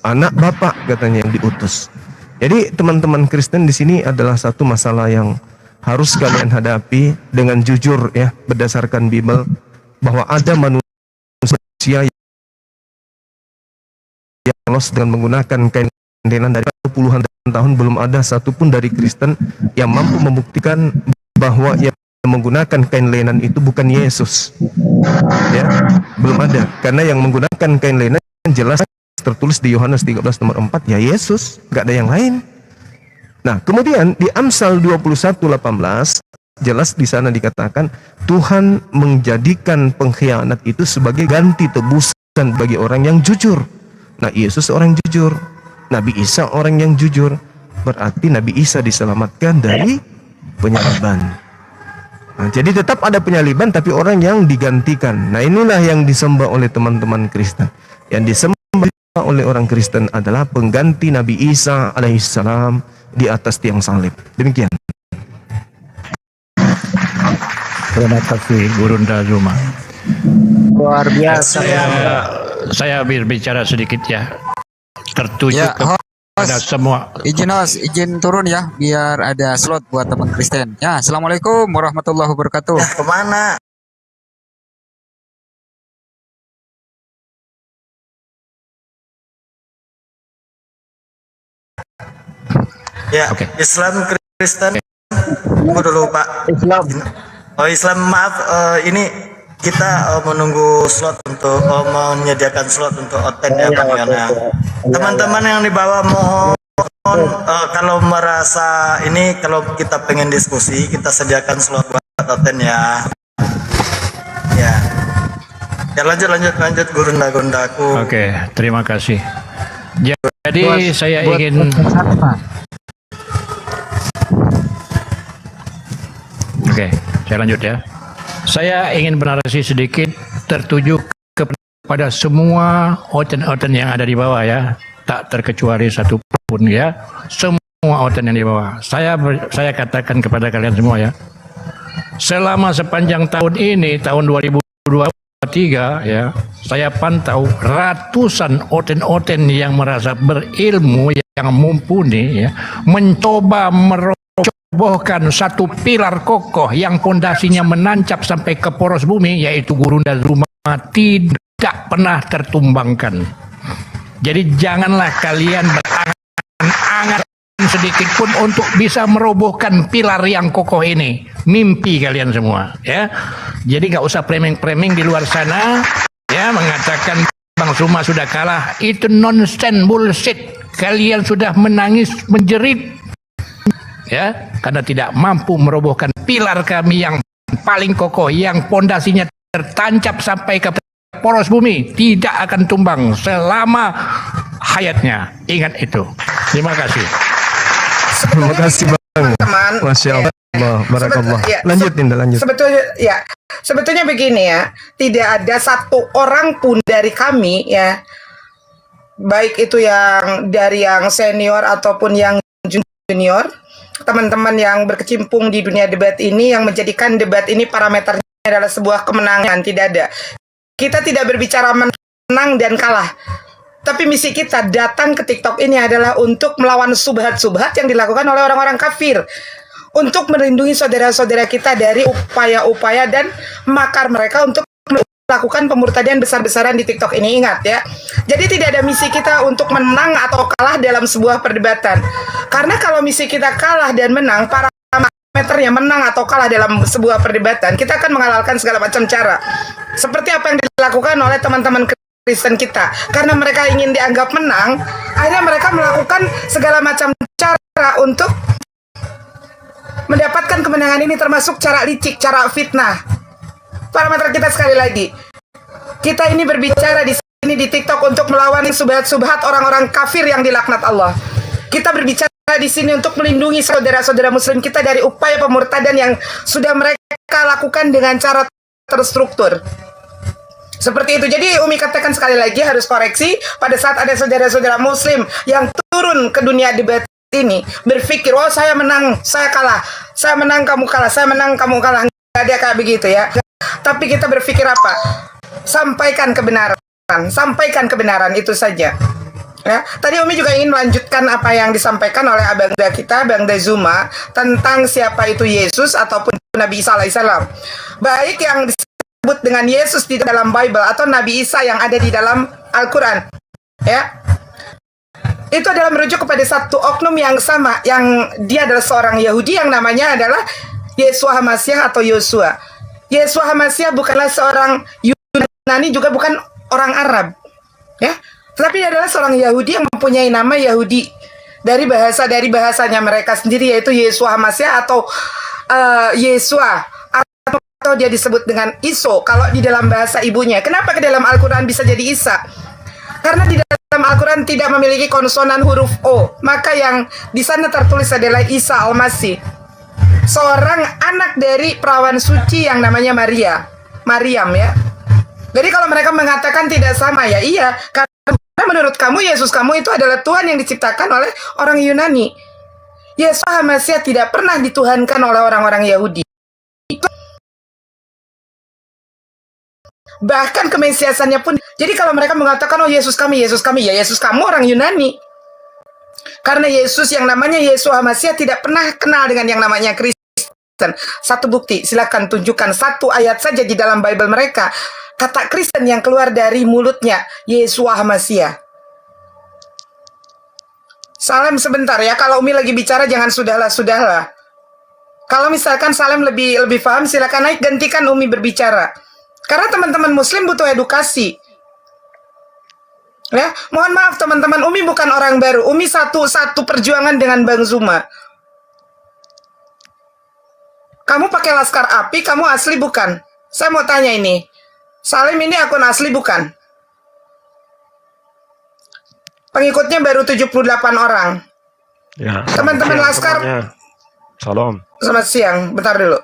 anak Bapa katanya yang diutus. Jadi teman-teman Kristen di sini adalah satu masalah yang harus kalian hadapi dengan jujur ya, berdasarkan Bible, bahwa ada manusia yang lolos dengan menggunakan kain lenan dari puluhan tahun. Belum ada satupun dari Kristen yang mampu membuktikan bahwa yang menggunakan kain lenan itu bukan Yesus. Ya, belum ada. Karena yang menggunakan kain lenan jelas tertulis di Yohanes 13 nomor 4 ya Yesus, nggak ada yang lain. Nah, kemudian di Amsal 21:18 jelas di sana dikatakan Tuhan menjadikan pengkhianat itu sebagai ganti tebusan bagi orang yang jujur. Nah, Yesus orang jujur, Nabi Isa orang yang jujur. Berarti Nabi Isa diselamatkan dari penyaliban. Nah, jadi tetap ada penyaliban tapi orang yang digantikan. Nah, inilah yang disembah oleh teman-teman Kristen. Yang disembah oleh orang Kristen adalah pengganti Nabi Isa alaihissalam di atas tiang salib. Demikian. Terima kasih Gurunda Zuma. Luar biasa. Saya berbicara sedikit ya. Tertuju Ya, kepada semua. Izin turun ya, biar ada slot buat teman Kristen. Ya, assalamualaikum warahmatullahi wabarakatuh. Kemana? Ya, Islam Kristen. Tunggu dulu Pak. Islam. Oh Islam, maaf, ini kita menunggu slot untuk menyediakan slot untuk oten ya Bang Yona. Teman-teman yang di bawah mohon kalau merasa ini, kalau kita pengen diskusi, kita sediakan slot buat oten ya. Ya. Ya lanjut Gurunda-gundaku. Oke, terima kasih. Jadi saya ingin Oke, saya lanjut ya. Saya ingin bernarasi sedikit tertuju kepada semua oten-oten yang ada di bawah ya. Tak terkecuali satu pun ya. Semua oten yang di bawah. Saya katakan kepada kalian semua ya. Selama sepanjang tahun ini, tahun 2023 ya, saya pantau ratusan oten-oten yang merasa berilmu, yang mumpuni ya, mencoba merobohkan satu pilar kokoh yang pondasinya menancap sampai ke poros bumi, yaitu Gurunda Zuma, tidak pernah tertumbangkan. Jadi janganlah kalian berangan-angan sedikit pun untuk bisa merobohkan pilar yang kokoh ini. Mimpi kalian semua ya. Jadi nggak usah framing-framing di luar sana ya, mengatakan Bang Zuma sudah kalah. Itu nonsense, bullshit. Kalian sudah menangis menjerit ya, karena tidak mampu merobohkan pilar kami yang paling kokoh, yang pondasinya tertancap sampai ke poros bumi, tidak akan tumbang selama hayatnya. Ingat itu. Terima kasih. Terima kasih Bang. Masya Allah. Barakallah. Lanjut Dinda, lanjut. Sebetulnya begini ya, tidak ada satu orang pun dari kami ya, baik itu yang dari yang senior ataupun yang junior, teman-teman yang berkecimpung di dunia debat ini yang menjadikan debat ini parameternya adalah sebuah kemenangan. Tidak ada. Kita tidak berbicara menang dan kalah. Tapi misi kita datang ke TikTok ini adalah untuk melawan subhat-subhat yang dilakukan oleh orang-orang kafir. Untuk melindungi saudara-saudara kita dari upaya-upaya dan makar mereka untuk melakukan pemurtadian besar-besaran di TikTok ini. Ingat ya. Jadi tidak ada misi kita untuk menang atau kalah dalam sebuah perdebatan. Karena kalau misi kita kalah dan menang, parameternya menang atau kalah dalam sebuah perdebatan, kita akan menghalalkan segala macam cara. Seperti apa yang dilakukan oleh teman-teman Kristen kita. Karena mereka ingin dianggap menang, akhirnya mereka melakukan segala macam cara untuk mendapatkan kemenangan ini, termasuk cara licik, cara fitnah. Parameter kita sekali lagi, kita ini berbicara di sini di TikTok untuk melawan subhat-subhat orang-orang kafir yang dilaknat Allah. Kita berbicara di sini untuk melindungi saudara-saudara muslim kita dari upaya pemurtadan yang sudah mereka lakukan dengan cara terstruktur. Seperti itu. Jadi Umi katakan sekali lagi, harus koreksi pada saat ada saudara-saudara muslim yang turun ke dunia debat ini berpikir, oh saya menang, saya kalah, saya menang, kamu kalah, saya menang, kamu kalah. Nggak ada kayak begitu ya. Tapi kita berpikir apa? Sampaikan kebenaran itu saja. Ya, tadi Umi juga ingin melanjutkan apa yang disampaikan oleh abangda kita, Bangda Zuma, tentang siapa itu Yesus ataupun Nabi Isa alaihissalam. Baik yang disebut dengan Yesus di dalam Bible atau Nabi Isa yang ada di dalam Al-Quran. Ya. Itu adalah merujuk kepada satu oknum yang sama, yang dia adalah seorang Yahudi yang namanya adalah Yeshua Hamasyah atau Yosua. Yeshua Hamasyah bukanlah seorang Yunani, juga bukan orang Arab. Ya. Tetapi dia adalah seorang Yahudi yang mempunyai nama Yahudi dari bahasanya mereka sendiri, yaitu Yeshua Hamasyah atau Yesua, atau dia disebut dengan Iso kalau di dalam bahasa ibunya. Kenapa ke dalam Al-Quran bisa jadi Isa? Karena di dalam Al-Quran tidak memiliki konsonan huruf O, maka yang di sana tertulis adalah Isa Al-Masih. seorang anak dari perawan suci yang namanya Maryam ya. Jadi kalau mereka mengatakan tidak sama ya iya, karena menurut kamu Yesus kamu itu adalah Tuhan yang diciptakan oleh orang Yunani. Yesus Mesias tidak pernah dituhankan oleh orang-orang Yahudi. Bahkan kemesiasannya pun. Jadi kalau mereka mengatakan oh Yesus kami, ya Yesus kamu orang Yunani. Karena Yesus yang namanya Yesus Mesias tidak pernah kenal dengan yang namanya Kristen. Satu bukti, silakan tunjukkan satu ayat saja di dalam Bible mereka. Kata Kristen yang keluar dari mulutnya Yesus Mesias. Salem sebentar ya, kalau Umi lagi bicara jangan sudahlah. Kalau misalkan Salem lebih paham, silakan naik gantikan Umi berbicara. Karena teman-teman Muslim butuh edukasi. Ya, mohon maaf teman-teman, Umi bukan orang baru. Umi satu perjuangan dengan Bang Zuma. Kamu pakai Laskar Api, kamu asli bukan? Saya mau tanya ini. Salim ini akun asli bukan? Pengikutnya baru 78 orang. Ya, Teman-teman Laskar, salam. selamat siang. Bentar dulu.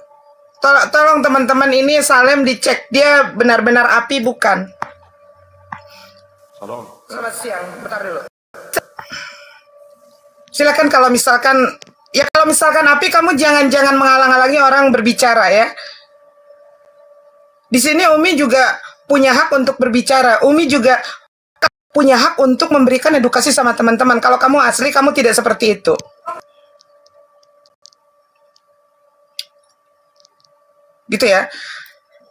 Tolong teman-teman ini Salem dicek. Dia benar-benar api bukan? Salam. Selamat siang. Bentar dulu. Silakan kalau misalkan api kamu jangan menghalang-halangi orang berbicara ya. Di sini Umi juga punya hak untuk berbicara. Umi juga punya hak untuk memberikan edukasi sama teman-teman. Kalau kamu asli, kamu tidak seperti itu. Gitu ya.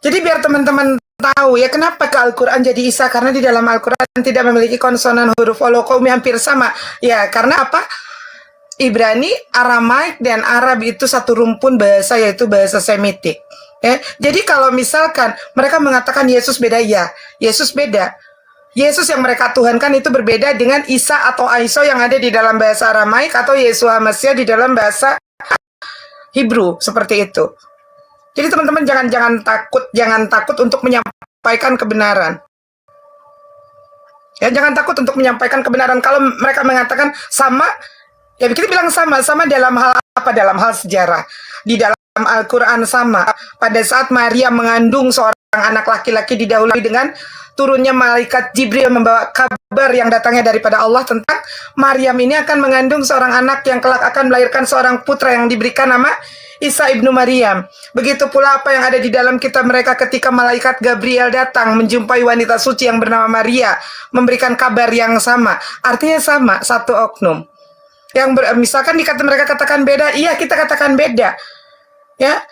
Jadi biar teman-teman tahu ya kenapa ke Al-Quran jadi Isa. Karena di dalam Al-Quran tidak memiliki konsonan huruf Umi hampir sama. Ya karena apa? Ibrani, Aramaik, dan Arab itu satu rumpun bahasa yaitu bahasa Semitik. Ya. Jadi kalau misalkan mereka mengatakan Yesus beda, ya Yesus beda. Yesus yang mereka tuhankan itu berbeda dengan Isa atau Aiso yang ada di dalam bahasa Aramaik atau Yesus Mesias di dalam bahasa Hebrew seperti itu. Jadi teman-teman jangan takut untuk menyampaikan kebenaran. Ya jangan takut untuk menyampaikan kebenaran. Kalau mereka mengatakan sama, ya kita bilang sama dalam hal apa? Dalam hal sejarah. Di dalam Al-Quran sama. Pada saat Maria mengandung seorang anak laki-laki didahului dengan turunnya malaikat Jibril membawa kabar yang datangnya daripada Allah tentang Maryam ini akan mengandung seorang anak yang kelak akan melahirkan seorang putra yang diberikan nama Isa ibnu Maryam. Begitu pula apa yang ada di dalam kitab mereka ketika malaikat Gabriel datang menjumpai wanita suci yang bernama Maria, memberikan kabar yang sama. Artinya sama, satu oknum. Yang misalkan mereka katakan beda, iya kita katakan beda. Ya,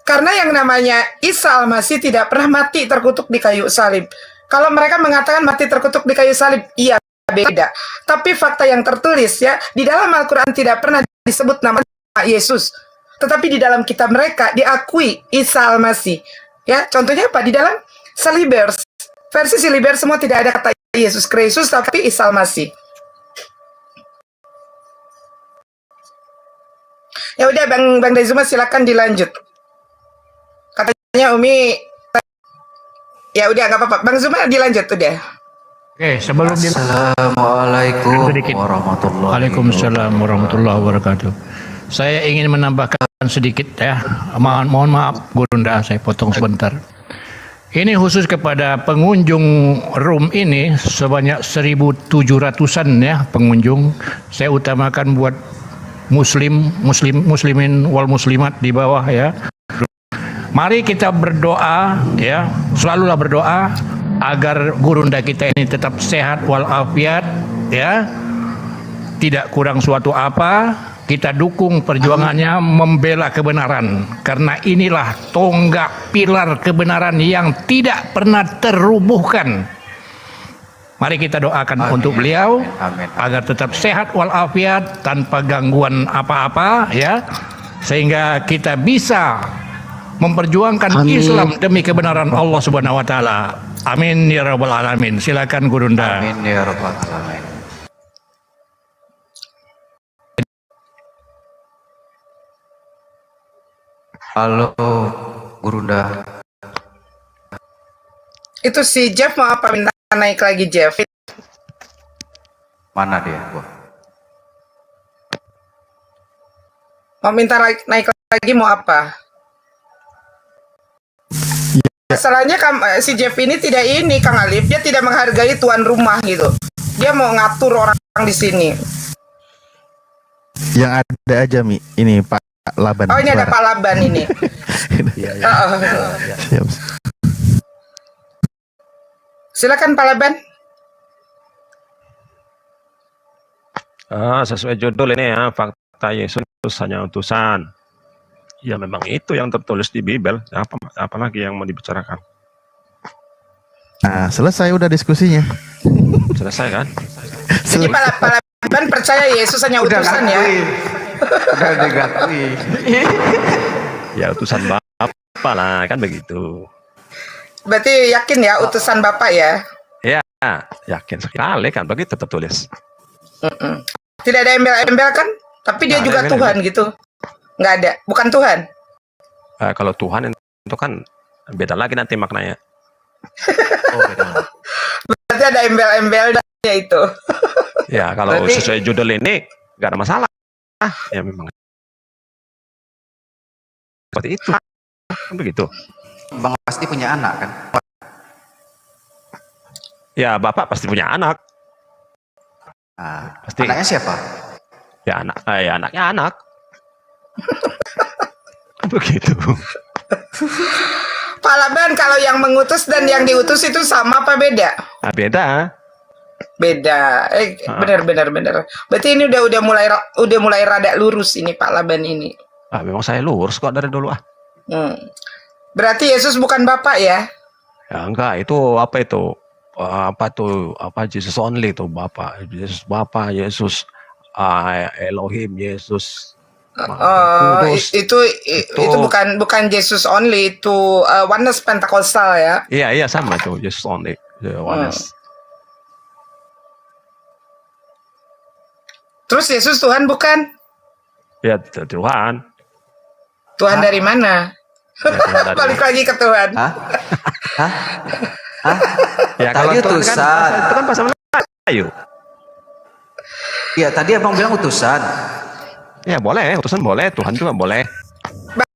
karena yang namanya Isa Al-Masih tidak pernah mati terkutuk di kayu salib. Kalau mereka mengatakan mati terkutuk di kayu salib, iya beda. Tapi fakta yang tertulis ya, di dalam Al-Quran tidak pernah disebut nama Yesus. Tetapi di dalam kitab mereka diakui Isa Al-Masih. Ya, contohnya apa? Di dalam Silibers, versi Silibers semua tidak ada kata Yesus Kristus, tapi Isa Al-Masih. Ya udah Bang Dezuma silakan dilanjut. Katanya Umi. Ya udah nggak apa-apa. Bang Zuma dilanjut udah. Oke, sebelum Assalamualaikum Waalaikumsalam warahmatullahi wabarakatuh. Saya ingin menambahkan sedikit ya. Mohon maaf Gurunda, saya potong sebentar. Ini khusus kepada pengunjung room ini sebanyak 1.700-an ya pengunjung. Saya utamakan buat muslimin wal muslimat di bawah ya. Mari kita berdoa ya, selalulah berdoa agar Gurunda kita ini tetap sehat walafiat ya. Tidak kurang suatu apa, kita dukung perjuangannya membela kebenaran karena inilah tonggak pilar kebenaran yang tidak pernah terrubuhkan. Mari kita doakan untuk beliau agar tetap sehat walafiat tanpa gangguan apa-apa ya, sehingga kita bisa memperjuangkan Islam demi kebenaran Allah Subhanahu wa taala. Amin ya rabbal alamin. Silakan Gurunda. Amin ya rabbal alamin. Halo Gurunda. Itu si Jeff mau apa? Minta naik lagi Jeff. Mana dia? Mau minta naik lagi mau apa? Masalahnya si Jeff ini tidak ini, Kang Alif, dia tidak menghargai tuan rumah gitu. Dia mau ngatur orang di sini. Yang ada aja Mi, ini Pak Laban. Oh, ini ada Pak Laban ini. Siap. Silakan Pak Laban. Sesuai judul ini ya, fakta Yesus hanya utusan. Ya memang itu yang tertulis di Bible. Apa lagi yang mau dibicarakan? Nah, selesai udah diskusinya. Selesai kan? Jadi Pak Laban percaya Yesus hanya utusan ya? Udah digakui. Ya utusan Bapa lah, kan begitu. Berarti yakin ya utusan Bapak ya? Ya, yakin sekali kan begitu tertulis. Tidak ada embel-embel kan? Tapi dia Nggak juga ada Tuhan gitu. Nggak ada, bukan Tuhan. Kalau Tuhan itu kan beda lagi nanti maknanya. Berarti ada embel-embelnya itu. Ya kalau sesuai judul ini nggak ada masalah. Ya memang seperti itu. Begitu. Bang pasti punya anak kan? Ya Bapak pasti punya anak. Pasti. Anaknya siapa? Ya anaknya anak. Begitu. Pak Laban, kalau yang mengutus dan yang diutus itu sama apa beda? Beda. Beda. Benar. Berarti ini udah mulai rada lurus ini Pak Laban ini. Memang saya lurus kok dari dulu Berarti Yesus bukan Bapak ya? Ya enggak, itu apa itu? Apa Jesus only itu Bapak. Yesus Bapak, Yesus Elohim, Yesus itu bukan Jesus only, itu oneness Pentakostal ya? Iya sama tuh Jesus only, oneness. Terus Yesus Tuhan bukan? Ya Tuhan. Tuhan dari mana? Ya, Balik lagi ke Tuhan. Ya kalau utusan itu kan bahasa Melayu. Iya tadi abang bilang utusan. Ya boleh, utusan boleh, Tuhan juga boleh. Bang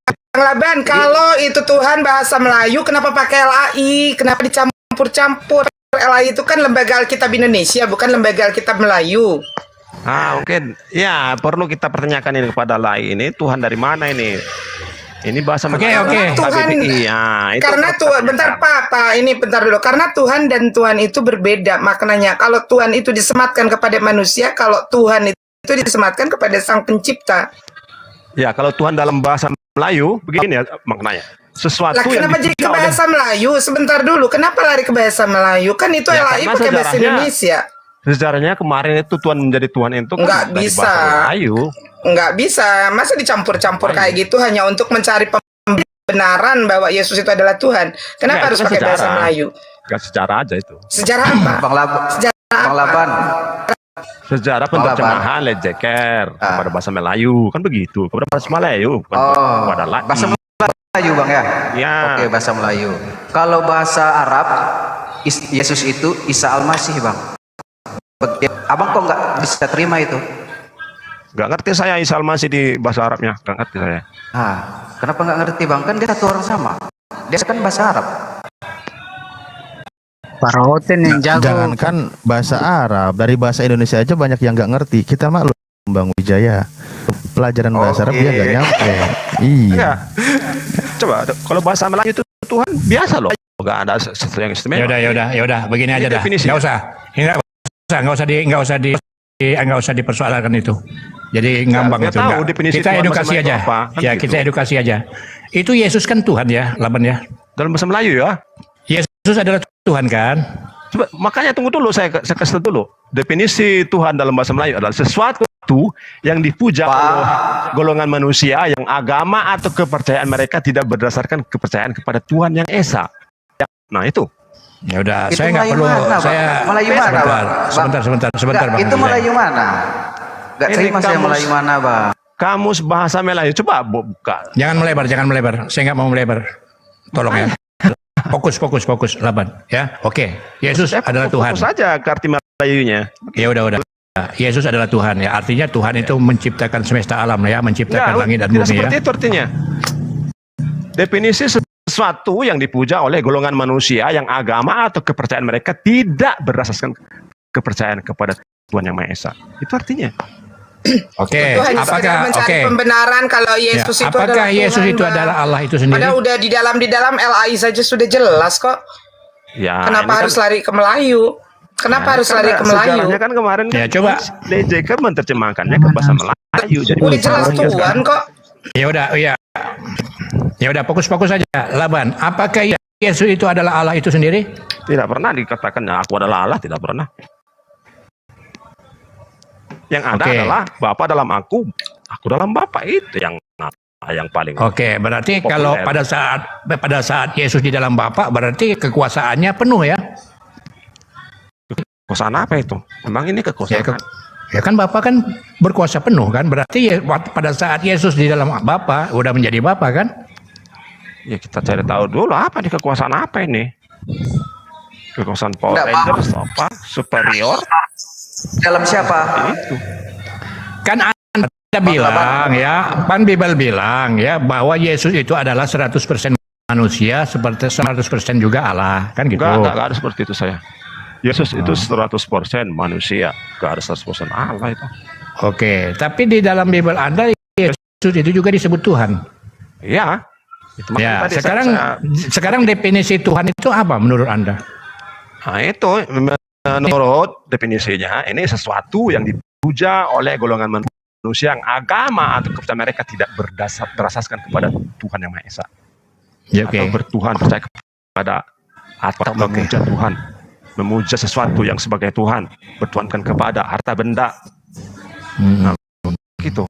Laban, kalau itu Tuhan bahasa Melayu, kenapa pakai LAI? Kenapa dicampur-campur? LAI itu kan lembaga Alkitab Indonesia, bukan lembaga Alkitab Melayu. Mungkin ya perlu kita pertanyakan ini kepada LAI ini, Tuhan dari mana ini? Ini bahasa Melayu. Tuhan, iya, itu karena Tuhan, bentar Pak, ini bentar dulu. Karena Tuhan dan Tuhan itu berbeda maknanya. Kalau Tuhan itu disematkan kepada manusia, kalau Tuhan itu disematkan kepada Sang Pencipta. Ya, kalau Tuhan dalam bahasa Melayu begini ya maknanya. Sesuatu yang kenapa jadi ke bahasa Melayu? Sebentar dulu, kenapa lari ke bahasa Melayu? Kan itu LAI pakai bahasa Indonesia. Sejarahnya kemarin itu Tuhan menjadi Tuhan itu kan nggak dari bisa. bahasa Melayu. Nggak bisa, masa dicampur-campur kayak gitu hanya untuk mencari pembenaran bahwa Yesus itu adalah Tuhan. Kenapa harus pakai bahasa Melayu? Gak sejarah aja itu. Sejarah apa? Bang Laban. Sejarah penterjemahan lejeker kepada bahasa Melayu, kan begitu. Kepada bahasa Melayu, bukan kepada LAI. Bahasa Melayu Bang ya? Ya. Oke, bahasa Melayu. Kalau bahasa Arab, Yesus itu Isa Al-Masih Bang. Abang kok nggak bisa terima itu? Nggak ngerti saya Isa Al-Masih di bahasa Arabnya, nggak ngerti saya. Kenapa nggak ngerti Bang? Kan dia satu orang sama. Dia kan bahasa Arab. Paroten yang jago. Jangankan bahasa Arab, dari bahasa Indonesia aja banyak yang nggak ngerti. Kita maklum Bang Wijaya. Pelajaran bahasa Arab dia nggak nyampe. Iya. Coba kalau bahasa Melayu itu Tuhan biasa loh. Nggak ada sesuatu yang istimewa. Ya udah, begini aja dah. Nggak usah. Nggak usah dipersoalkan itu. Jadi ngambang itu. Kita edukasi aja. Ya, kita edukasi aja. Itu Yesus kan Tuhan ya, Laban ya. Dalam bahasa Melayu ya. Yesus adalah Tuhan kan. Coba, makanya tunggu dulu, saya kasih dulu. Definisi Tuhan dalam bahasa Melayu adalah sesuatu yang dipuja oleh golongan manusia yang agama atau kepercayaan mereka tidak berdasarkan kepercayaan kepada Tuhan yang Esa. Nah itu. Ya udah, Itu saya nggak Melayu perlu. mana, Saya Melayu mana, Bang? Sebentar, Bang. Itu Melayu mana? Gak terima saya Melayu mana, Bang? Kamus bahasa Melayu, coba buka. Jangan melebar. Saya nggak mau melebar. Tolong ya. Fokus, Laban. Ya, oke. Yesus adalah Tuhan. Fokus saja ke arti Melayunya. Ya udah. Yesus adalah Tuhan ya. Artinya Tuhan itu menciptakan semesta alam ya, menciptakan langit dan tidak bumi seperti ya. itu artinya. Definisi sesuatu yang dipuja oleh golongan manusia yang agama atau kepercayaan mereka tidak berdasarkan kepercayaan kepada Tuhan Yang Maha Esa. Itu artinya. Oke, Itu hanya sekedar mencari pembenaran kalau Yesus itu apakah adalah Yesus Tuhan, itu Bang. adalah Allah itu sendiri? Padahal udah di dalam LAI saja sudah jelas kok. Ya, Kenapa ini harus lari ke Melayu? Kenapa harus lari ke Melayu? Sejarahnya kan kemarin Ya, coba. DJK menerjemahkannya ke bahasa Melayu. Jadi Udah jelas Tuhan kok. Ya udah, ya udah, fokus saja. Laban, apakah Yesus itu adalah Allah itu sendiri? Tidak pernah dikatakan aku adalah Allah, tidak pernah. Yang ada Oke. adalah Bapa dalam aku dalam Bapa, itu yang paling. Oke, berarti populer. kalau pada saat Yesus di dalam Bapa, berarti kekuasaannya penuh ya? Kekuasaan apa itu? Memang ini kekuasaan. Ya kan Bapa kan berkuasa penuh kan? Berarti pada saat Yesus di dalam Bapa udah menjadi Bapa kan? Ya kita cari tahu dulu apa nih kekuasaan apa ini? Kekuasaan Power Rangers apa? Superior? Dalam siapa? Itu. Kan Anda bilang ya, kan Bible bilang ya bahwa Yesus itu adalah 100% manusia seperti 100% juga Allah, kan gitu. Enggak ada seperti itu saya. Yesus itu 100% manusia, enggak ada 100% Allah itu. Oke, tapi di dalam Bible Anda Yesus itu juga disebut Tuhan. Iya. Itu Ya, tadi sekarang definisi Tuhan itu apa menurut Anda? Nah itu menurut definisinya ini sesuatu yang dipuja oleh golongan manusia yang agama atau kepercayaan mereka tidak berdasarkan kepada Tuhan Yang Maha Esa. Ya, oke. Atau bertuhan, percaya kepada atau memuja Tuhan, memuja sesuatu yang sebagai Tuhan, bertuhankan kepada harta benda. Nah, gitu.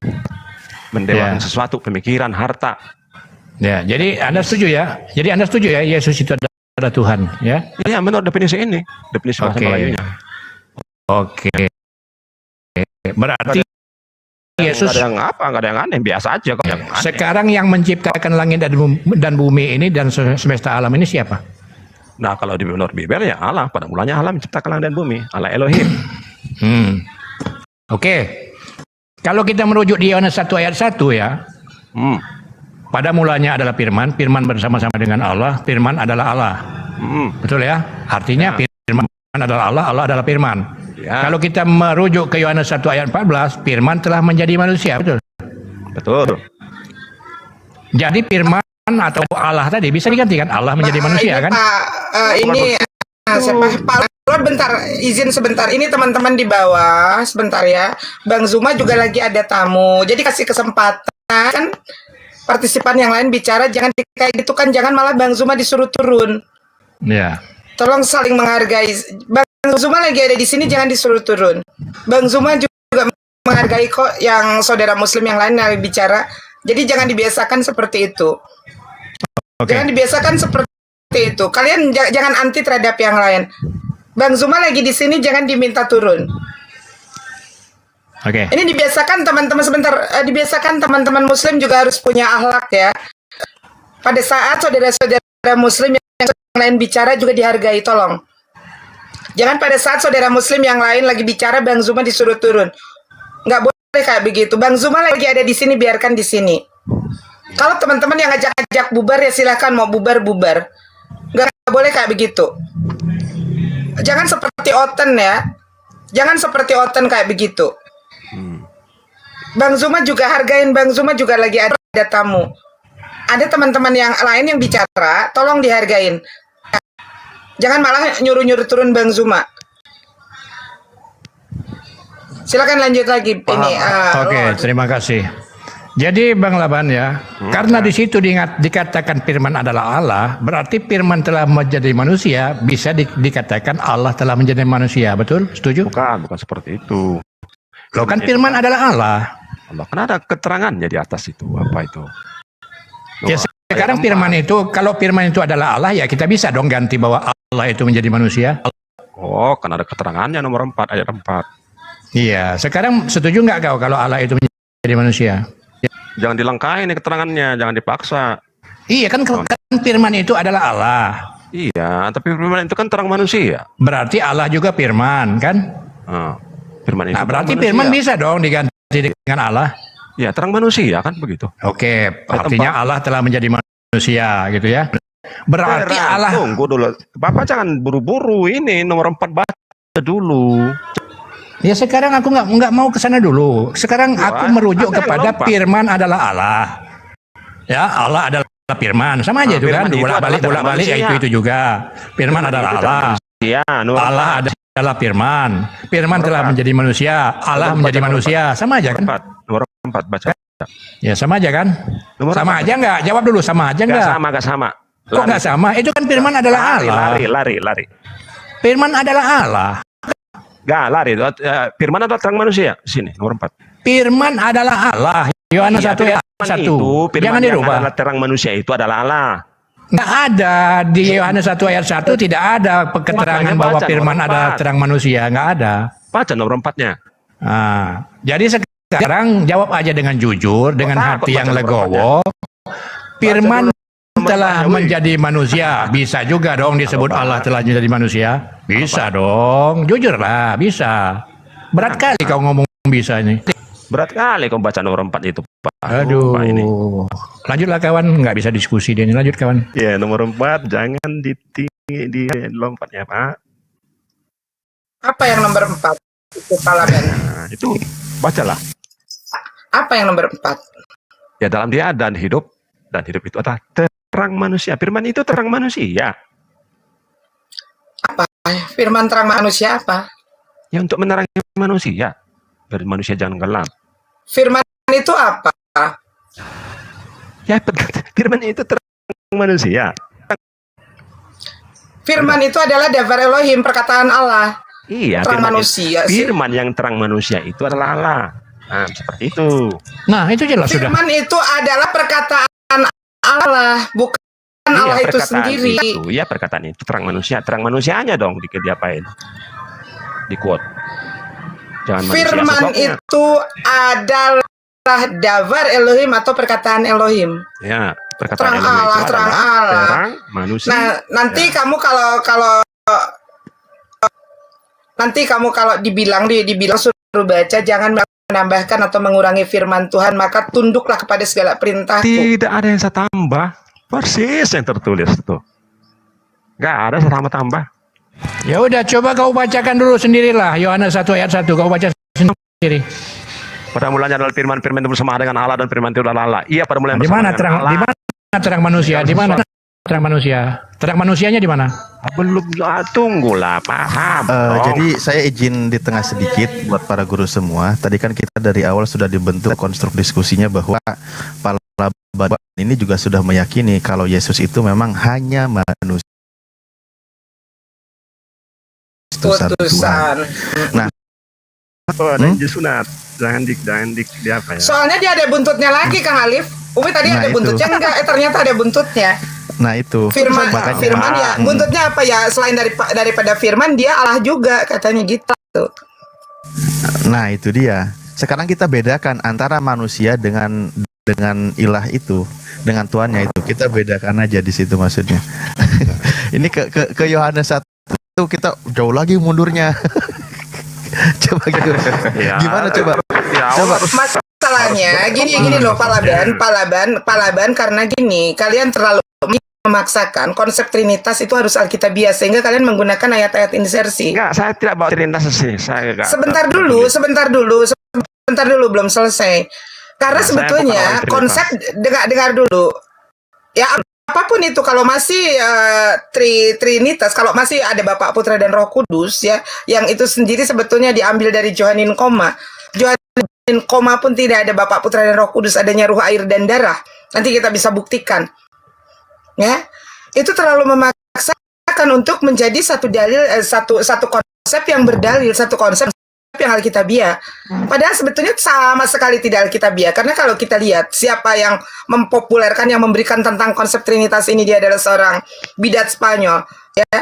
Mendewakan sesuatu, pemikiran, harta. Ya, jadi Anda setuju ya? Jadi Anda setuju ya Yesus itu adalah Tuhan, ya? Iya, menurut definisi ini, definisi bahasa Melayunya. Oke. Berarti Yesus nggak ada yang aneh, biasa aja kok. Yang aneh. sekarang yang menciptakan langit dan bumi ini dan semesta alam ini siapa? Nah, kalau di menurut Bible ya Allah, pada mulanya Allah menciptakan langit dan bumi, Allah Elohim. Oke. Kalau kita merujuk di Yohanes 1 ayat 1 ya. Pada mulanya adalah Firman, Firman bersama-sama dengan Allah, Firman adalah Allah. Betul ya? Artinya Firman adalah Allah, Allah adalah Firman. Ya. Kalau kita merujuk ke Yohanes 1 ayat 14, Firman telah menjadi manusia, betul? Betul. Jadi Firman atau Allah tadi bisa digantikan Allah menjadi manusia kan? Pak Lord, bentar, izin sebentar. Ini teman-teman di bawah, sebentar ya. Bang Zuma juga lagi ada tamu. Jadi kasih kesempatan partisipan yang lain bicara, jangan kayak gitu kan, jangan malah Bang Zuma disuruh turun. Ya. Tolong saling menghargai. Bang Zuma lagi ada di sini, jangan disuruh turun. Bang Zuma juga menghargai kok yang saudara Muslim yang lain yang bicara. Jadi jangan dibiasakan seperti itu. Jangan dibiasakan seperti itu. Kalian jangan anti terhadap yang lain. Bang Zuma lagi di sini, jangan diminta turun. Oke. Ini dibiasakan teman-teman sebentar. Dibiasakan teman-teman Muslim juga harus punya akhlak ya. Pada saat saudara-saudara Muslim yang lain bicara juga dihargai, tolong. Jangan pada saat saudara Muslim yang lain lagi bicara, Bang Zuma disuruh turun. Nggak boleh kayak begitu. Bang Zuma lagi ada di sini, biarkan di sini. Kalau teman-teman yang ngajak-ngajak bubar ya silahkan, mau bubar-bubar. Nggak boleh kayak begitu. Jangan seperti Oten ya. Jangan seperti Oten kayak begitu. Bang Zuma juga hargain, Bang Zuma juga lagi ada tamu. Ada teman-teman yang lain yang bicara, tolong dihargain. Jangan malah nyuruh-nyuruh turun Bang Zuma. Silakan lanjut lagi ini. Oke, terima kasih. Jadi Bang Laban ya, karena di situ dikatakan Firman adalah Allah, berarti Firman telah menjadi manusia, bisa dikatakan Allah telah menjadi manusia, betul? Setuju? Bukan seperti itu. Loh kan Firman adalah Allah. Allah kan ada keterangannya di atas itu, apa itu? Ya sekarang Firman itu, kalau Firman itu adalah Allah, ya kita bisa dong ganti bahwa Allah itu menjadi manusia. Oh, kan ada keterangannya nomor 4, ayat 4. Iya, sekarang setuju nggak kau kalau Allah itu menjadi manusia? Jangan dilengkapi nih keterangannya, jangan dipaksa. Iya kan Firman itu adalah Allah. Iya, tapi Firman itu kan terang manusia. Berarti Allah juga Firman kan? Firman itu. Nah, berarti terang firman manusia. bisa dong diganti dengan Allah. Ya, terang manusia kan begitu. Oke, artinya Allah telah menjadi manusia gitu ya. Berarti Allah. Tunggu dulu. Bapak jangan buru-buru, ini nomor 4 baca dulu. Ya sekarang aku nggak mau ke sana dulu. Sekarang aku merujuk Anda kepada lompat. firman adalah Allah. Ya, Allah adalah firman. Sama aja itu kan. Firman itu Bolak-balik adalah bolak-balik ya manusia. itu juga. Firman adalah itu Allah. manusia, nomor Allah adalah firman. Firman telah menjadi manusia. Allah menjadi manusia. Sama aja kan? Nomor 4 baca. Ya sama aja kan? Sama aja nggak? Jawab dulu sama aja nggak? Gak sama. Kok nggak sama? Itu kan firman adalah Allah. Lari. Firman adalah Allah. Gak lari. Firman adalah terang manusia. Sini, nomor 4. Firman adalah Allah. Yohanes 1 ayat 1. Jangan Yang dirubah. adalah terang manusia itu adalah Allah. Nggak ada di Yohanes 1 ayat 1 tidak ada keterangan Makanya bahwa baca firman nomor adalah 4. terang manusia. Nggak ada. Baca nomor 4-nya. Nah, jadi sekarang jawab aja dengan jujur, dengan hati yang legowo. Firman telah menjadi manusia. Bisa juga dong disebut Allah telah menjadi manusia. Bisa dong. Jujurlah, bisa. Berat kali kau ngomong bisa ini. Berat kali kau baca nomor 4 itu, Pak. Aduh. Pak ini. Lanjutlah kawan, nggak bisa diskusi dia ini. Lanjut kawan. Ya, nomor 4 jangan di lompat ya, Pak. Apa yang nomor 4? Itu Palaban. Nah, itu bacalah. Apa yang nomor 4? Ya, dalam dia dan hidup itu adalah terang manusia. Firman itu terang manusia. Apa? Firman terang manusia apa? Ya, untuk menerangi manusia. Dari manusia jangan gelap. Firman itu apa? Ya, firman itu terang manusia. Firman itu adalah Davar Elohim, perkataan Allah. Iya, terang firman manusia sih. Firman yang terang manusia itu adalah Allah. Nah, seperti itu. Nah, itu jelas sudah. Firman itu adalah perkataan Allah, bukan Allah itu perkataan sendiri. Itu, ya, perkataan itu terang manusia. Terang manusianya dong diapain? Di quote. Jangan manusia Firman sosoknya. itu adalah Davar Elohim atau perkataan Elohim. Ya, perkataan Terang Elohim Allah, itu terang adalah Allah. terang manusia. Nah, nanti kamu kalau dibilang suruh baca, jangan menambahkan atau mengurangi firman Tuhan, maka tunduklah kepada segala perintahku. Tidak ada yang saya tambah. Persis yang tertulis itu. Gak ada saya tambah. Ya udah, coba kau bacakan dulu sendirilah Yohanes 1 ayat 1. Kau baca sendiri. Pada mulanya adalah firman itu bersama dengan Allah dan firman itu adalah Allah. Iya, pada mulanya Di bersama mana dengan terang? Allah. Di mana terang manusia? Di mana terang manusia? Terang manusianya di mana? Belum, tunggulah, paham. Jadi saya izin di tengah sedikit buat para guru semua. Tadi kan kita dari awal sudah dibentuk konstruk diskusinya bahwa Palaban ini juga sudah meyakini kalau Yesus itu memang hanya manusia. Putusan. Nah, dan sunat. Jangan di apa ya? Soalnya dia ada buntutnya lagi, Kang Alif. Umi tadi Nah, ada itu. buntutnya enggak? Ternyata ada buntutnya. nah itu. Firman, Makanya- firman ya. Buntutnya apa ya? Selain daripada firman, dia Allah juga katanya gitu. Nah, itu dia. Sekarang kita bedakan antara manusia dengan ilah itu, dengan Tuhannya itu. Kita bedakan aja di situ maksudnya. Ini ke Yohanes 1 kita jauh lagi mundurnya. Coba gitu. Ya, Gimana coba? Coba. Masalahnya gini loh, Palaban karena gini, kalian terlalu memaksakan konsep Trinitas itu harus Alkitabiah sehingga kalian menggunakan ayat-ayat insersi. Enggak, saya tidak bawa Trinitas sih. Saya enggak. Sebentar dulu belum selesai. Karena Nah, saya sebetulnya bukan ahli konsep dengar dulu. Ya apapun itu kalau masih Trinitas, kalau masih ada Bapa, Putra dan Roh Kudus ya, yang itu sendiri sebetulnya diambil dari Johanin Koma. Johanin Koma pun tidak ada Bapa, Putra dan Roh Kudus, adanya ruh, air dan darah. Nanti kita bisa buktikan. Ya. Itu terlalu memaksakan untuk menjadi satu dalil satu konsep yang berdalil, satu konsep yang Alkitabiah. Padahal sebetulnya sama sekali tidak Alkitabiah. Karena kalau kita lihat siapa yang mempopulerkan, yang memberikan tentang konsep Trinitas ini, dia adalah seorang bidat Spanyol. Ya.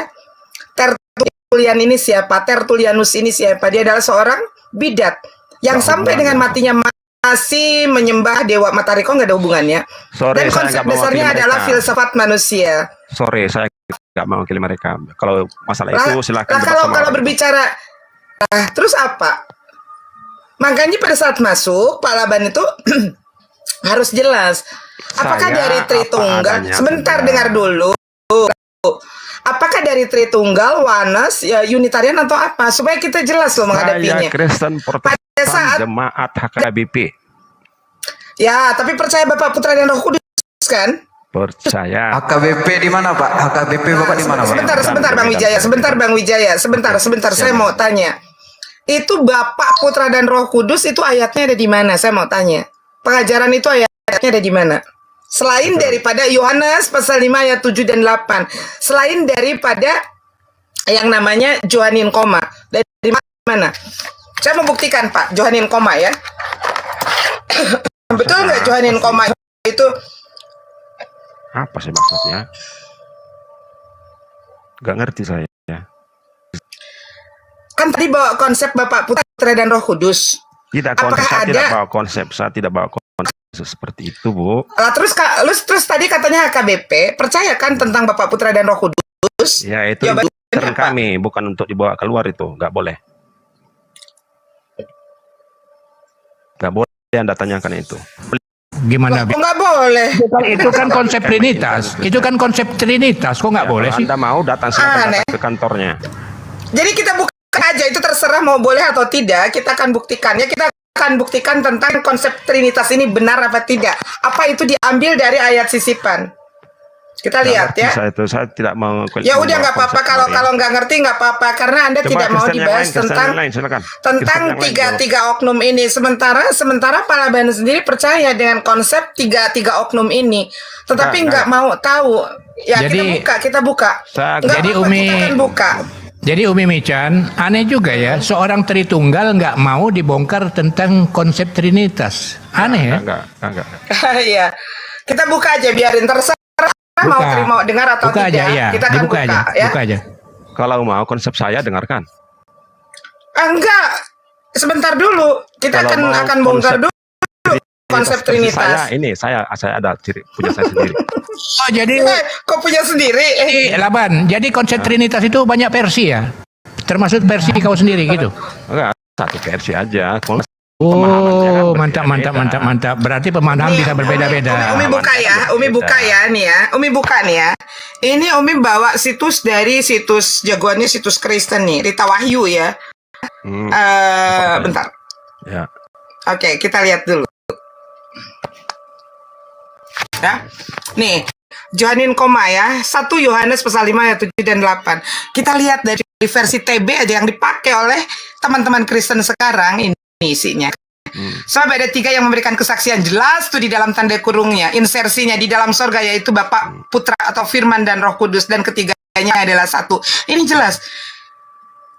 Tertullian ini siapa? Tertullianus ini siapa? Dia adalah seorang bidat yang sampai dengan matinya masih menyembah dewa matahari. Kok nggak ada hubungannya? Dan konsep dasarnya adalah filsafat manusia. Sorry, saya nggak mewakili mereka. Kalau masalah itu silakan. Kalau berbicara, terus apa? Makanya pada saat masuk Pak Laban itu harus jelas. Apakah Saya dari apa Tritunggal? adanya, Sebentar, Bunda. dengar dulu. Apakah dari Tritunggal, Wanas, ya, Unitarian atau apa? Supaya kita jelas loh Saya menghadapinya. Kristen Pada Protestan saat Jemaat HKBP. ya, tapi percaya Bapak Putra dan Roh Kudus kan? Percaya. HKBP di mana Pak? HKBP Bapak di mana Pak? Sebentar Bang Wijaya, sebentar saya mau tanya. Itu Bapak Putra dan Roh Kudus itu ayatnya ada di mana? Saya mau tanya. Pengajaran itu ayatnya ada di mana? Selain daripada Yohanes pasal 5 ayat 7 dan 8. Selain daripada yang namanya Johanin koma. Dari mana? Saya membuktikan Pak, Johanin koma ya. Betul nggak Johanin koma itu? Apa sih maksudnya? Gak ngerti saya. Kan tadi bawa konsep Bapak Putra dan Roh Kudus. Tidak, Apakah saya ada? tidak bawa konsep. Saya tidak bawa konsep seperti itu, Bu. Lah terus tadi katanya HKBP percaya kan tentang Bapak Putra dan Roh Kudus? Ya, itu intern kami, bukan untuk dibawa keluar itu. Nggak boleh. Nggak boleh Anda tanyakan itu. Gimana? Kok nggak boleh? Itu kan konsep Trinitas. Itu kan konsep Trinitas. Kok nggak boleh Kalau sih? Anda mau datang Aneh. ke kantornya. Jadi kita buka aja, itu terserah mau boleh atau tidak. Kita akan buktikan ya. Kita akan buktikan tentang konsep Trinitas ini benar apa tidak. Apa itu diambil dari ayat sisipan? Kita lihat ya. Saya tidak mau. Ya udah nggak apa-apa kalau nggak ngerti nggak apa-apa karena Anda Coba tidak mau Kristen yang dibahas lain, Kristen tentang yang lain, silakan. tentang Kristen yang lain, tiga oknum ini. Sementara Pak Laban sendiri percaya dengan konsep tiga oknum ini, tetapi nggak mau tahu. Ya Jadi- kita buka. Nggak Jadi apa-apa, Umi, kita akan buka. jadi Umi Mican, aneh juga ya, seorang Tritunggal nggak mau dibongkar tentang konsep Trinitas. Aneh ya? Enggak. Iya, kita buka aja biarin terserah mau Buka. terima dengar atau Buka tidak. aja, ya. Kita akan Dibuka buka aja, ya. buka aja. Kalau mau konsep saya dengarkan. Enggak, sebentar dulu. Kita Kalau mau akan bongkar konsep dulu konsep versi Trinitas. Saya ada ciri punya saya sendiri. Oh jadi, Kok punya sendiri? Laban, jadi konsep Trinitas itu banyak versi ya? Termasuk versi kau sendiri gitu? Enggak, satu versi aja. Oh, mantap. Berarti pemahaman bisa berbeda-beda. Umi buka ya, Umi buka ya nih ya. Umi buka nih ya. Ini Umi bawa situs dari situs jagoannya situs Kristen nih, Rita Wahyu ya. Bentar. Ya. Oke, kita lihat dulu. Ya. Nih, Johanin koma ya. 1 Yohanes pasal 5 ayat 7 dan 8. Kita lihat dari versi TB aja yang dipakai oleh teman-teman Kristen sekarang ini isinya. Sebab ada 3 yang memberikan kesaksian jelas tuh di dalam tanda kurungnya, insersinya di dalam sorga yaitu Bapa, Putra atau Firman dan Roh Kudus dan ketiganya adalah satu. Ini jelas.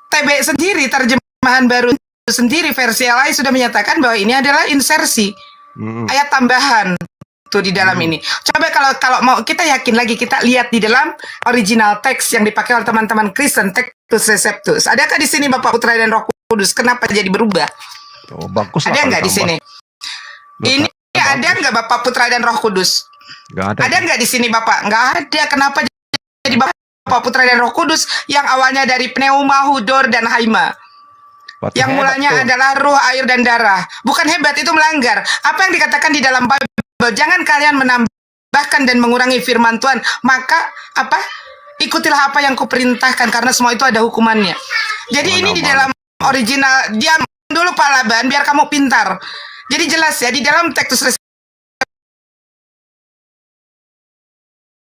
TB sendiri terjemahan baru sendiri versi LI sudah menyatakan bahwa ini adalah insersi ayat tambahan tuh di dalam ini. Coba kalau mau kita yakin lagi kita lihat di dalam original teks yang dipakai oleh teman-teman Kristen, Textus Receptus. Adakah di sini Bapa, Putra dan Roh Kudus? Kenapa jadi berubah? Oh, bagus. Ada nggak di sini? Ini ada nggak Bapak, Putra dan Roh Kudus? Nggak ada. Ada nggak di sini Bapak? Nggak ada. Kenapa jadi Bapak, Putra dan Roh Kudus yang awalnya dari pneuma, hudor dan haima? Yang mulanya adalah ruh, air dan darah. Bukan hebat, itu melanggar. Apa yang dikatakan di dalam Bible? Jangan kalian menambahkan dan mengurangi firman Tuhan. Maka apa? Ikutilah apa yang kuperintahkan karena semua itu ada hukumannya. Jadi ini di dalam original. Diam dulu Pak Laban biar kamu pintar. Jadi jelas ya di dalam Textus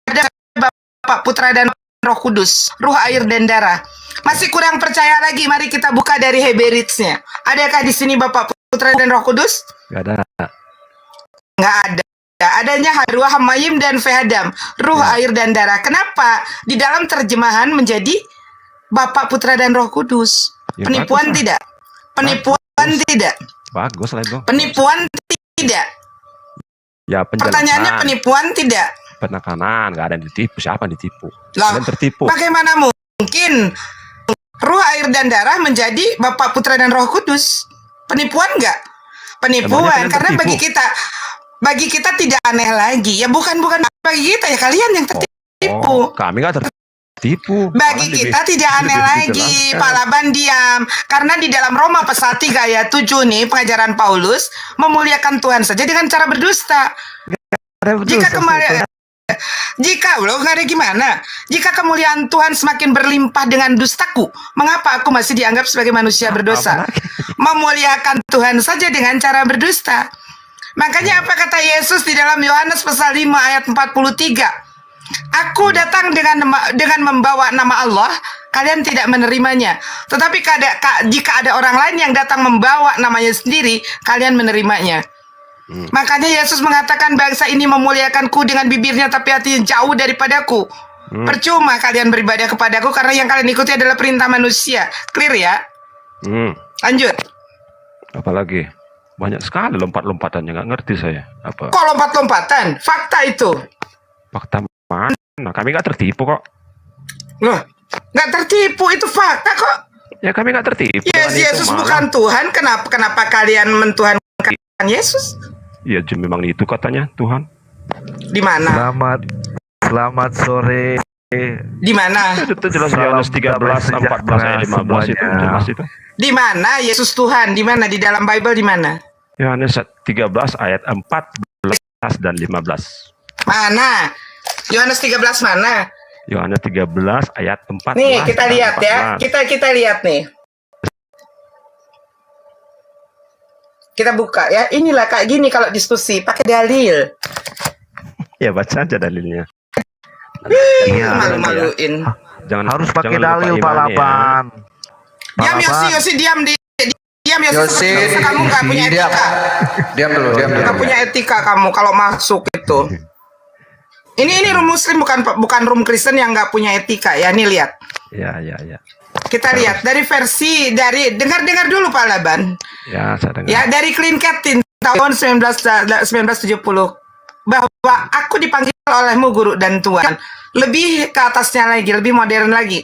ada Bapak, Putra dan Roh Kudus, ruh, air dan darah. Masih kurang percaya lagi? Mari kita buka dari Heberitsnya. Adakah di sini Bapak, Putra dan Roh Kudus? Nggak ada. Nggak ada. Adanya Haruah, Hamayim dan Fehadam, ruh, air dan darah. Kenapa di dalam terjemahan menjadi Bapak, Putra dan Roh Kudus? Ya, Penipuan bagus lah. tidak? Penipuan tidak? Bagus lah itu. Penipuan tidak? Ya, penjelasan. Pertanyaannya penipuan tidak? Penekanan, nggak ada yang ditipu. Siapa yang ditipu? Lah, Kalian tertipu. bagaimana mungkin ruh, air dan darah menjadi Bapak, Putra dan Roh Kudus? Penipuan nggak? Penipuan, Emangnya kalian karena tertipu? bagi kita tidak aneh lagi. Ya bukan bagi kita ya, kalian yang tertipu. Oh, kami nggak tertipu. tertipu. Bagi Malah kita lebih- tidak aneh lebih lagi, dijelaskan. Pak Laban diam. Karena di dalam Roma pasal 3 ayat 7 nih, pengajaran Paulus memuliakan Tuhan saja dengan cara berdusta. Jika belum nggak ada gimana, jika kemuliaan Tuhan semakin berlimpah dengan dustaku, mengapa aku masih dianggap sebagai manusia berdosa? Memuliakan Tuhan saja dengan cara berdusta. Makanya apa kata Yesus di dalam Yohanes pasal 5 ayat 43? Aku datang dengan membawa nama Allah, kalian tidak menerimanya. Tetapi jika ada orang lain yang datang membawa namanya sendiri, kalian menerimanya. Makanya Yesus mengatakan bangsa ini memuliakanku dengan bibirnya tapi hatinya jauh daripadaku. Percuma kalian beribadah kepadaku karena yang kalian ikuti adalah perintah manusia. Clear ya? Lanjut. Apalagi banyak sekali lompat-lompatannya, nggak ngerti saya. Apa? Kok lompat-lompatan? Fakta itu. Fakta mana? Kami nggak tertipu kok. Loh, nggak tertipu, itu fakta kok. Ya kami nggak tertipu. Yes, Tuhan itu Yesus malah- bukan Tuhan. Kenapa kalian mentuhankan Yesus? Ya memang itu katanya Tuhan. Di mana? Selamat sore. Di mana? Itu jelas Yohanes 13, 14, ayat 15 itu jelas itu. Di mana Yesus Tuhan? Di mana di dalam Bible di mana? Yohanes 13 ayat 14 dan 15. Mana? Yohanes 13 mana? Yohanes 13 ayat 14. Nih, kita dan lihat ya. 14. Kita lihat nih. Kita buka ya. Inilah kayak gini kalau diskusi pakai dalil. Ya baca aja dalilnya. Iya. Malu-maluin. Harus pakai jangan lupa dalil Pak imannya. Laban. Diam Yosi diam diam Yosi. Yosi, Seperti kamu nggak punya diam. etika. Diam dulu, diam dulu. Nggak punya etika kamu kalau masuk itu. Ini room Muslim bukan room Kristen yang nggak punya etika ya. Nih lihat. Ya. Kita lihat dari dengar dulu Pak Laban. Ya, saya dengar. Ya dari Clean Captain tahun 1970 bahwa aku dipanggil olehmu guru dan Tuhan. Lebih ke atasnya lagi, lebih modern lagi.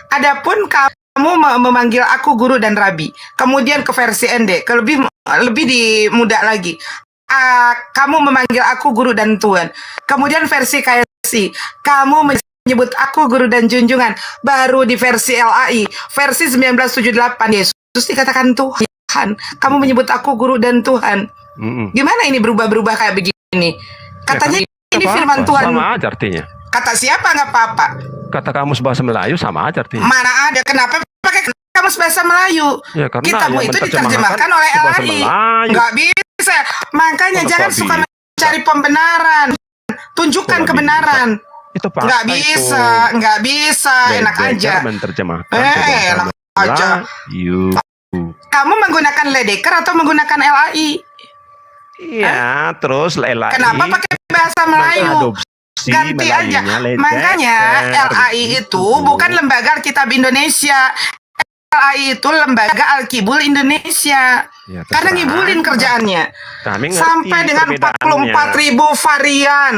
Adapun kamu memanggil aku guru dan rabi. Kemudian ke versi ND, lebih dimudah lagi. Kamu memanggil aku guru dan Tuhan. Kemudian versi KSI, kamu menyebut aku guru dan junjungan. Baru di versi LAI, versi 1978 Yesus dikatakan Tuhan. Kamu menyebut aku guru dan Tuhan. Gimana ini berubah-berubah kayak begini? Katanya ini firman Tuhan. Sama aja artinya. Kata siapa nggak apa-apa. Kata kamus bahasa Melayu sama aja artinya. Mana ada? Kenapa pakai kamus bahasa Melayu? Ya, karena Kitabmu yang itu menerjemahkan diterjemahkan oleh bahasa LAI. Melayu. Nggak bisa. Makanya Kenapa jangan suka bisa? mencari pembenaran. Tunjukkan Nggak kebenaran. Itu fakta Nggak itu. bisa, nggak bisa. Enak aja. Menerjemahkan Enak aja. Kamu menggunakan Ledeker atau menggunakan LAI? Iya, terus LAI. Kenapa pakai bahasa Melayu? mengadopsi Ganti aja. Melayunya Ledeker. Makanya LAI itu bukan lembaga Alkitab Indonesia. LAI itu lembaga Alkibul Indonesia. Ya, Karena terserah. ngibulin kerjaannya. Kami ngerti Sampai dengan perbedaannya. 44.000 varian.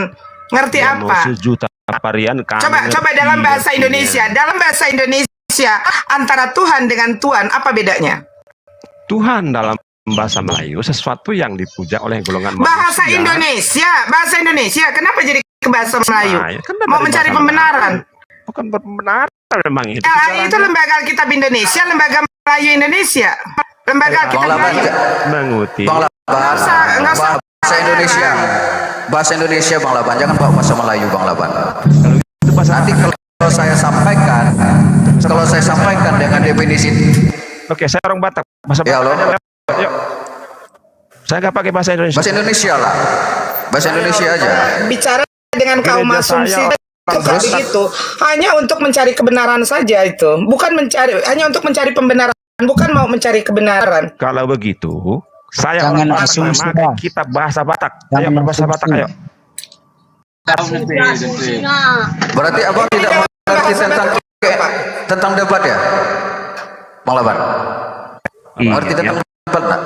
Ngerti Ya, mau apa? sejuta varian kami Coba ngerti dalam bahasa artinya. Indonesia. Dalam bahasa Indonesia antara Tuhan dengan Tuhan apa bedanya? Tuhan dalam bahasa Melayu sesuatu yang dipuja oleh golongan Bahasa manusia. Indonesia. Kenapa jadi ke bahasa Melayu? Nah, ya kan dari Mau mencari bahasa pembenaran. Bukan pembenaran memang itu. LAI itu lembaga Alkitab Indonesia, lembaga Melayu Indonesia. Lembaga Alkitab Melayu. Mengutip. Bang Laban, nggak usah. bahasa Indonesia. Bahasa Indonesia Bang Laban, jangan bawa bahasa Melayu Bang Laban. Nanti kalau saya sampaikan dengan definisi. Oke, saya orang Batak. Bahasa Ya, Batak halo. aja, yuk. Saya nggak pakai bahasa Indonesia. Bahasa Indonesia lah. Bahasa Indonesia aja. Bicara dengan kaum Gereja asumsi saya itu kayak begitu. Hanya untuk mencari kebenaran saja itu. Hanya untuk mencari pembenaran, bukan mau mencari kebenaran. Kalau begitu, saya Jangan orang Batak asumsi, memakai Bang. kitab bahasa Batak. Ayo Jangan berbahasa asumsi. Batak, ayo. Berarti abang tidak mengerti tentang debat ya, Bang Laban? Mengerti tentang debat nggak?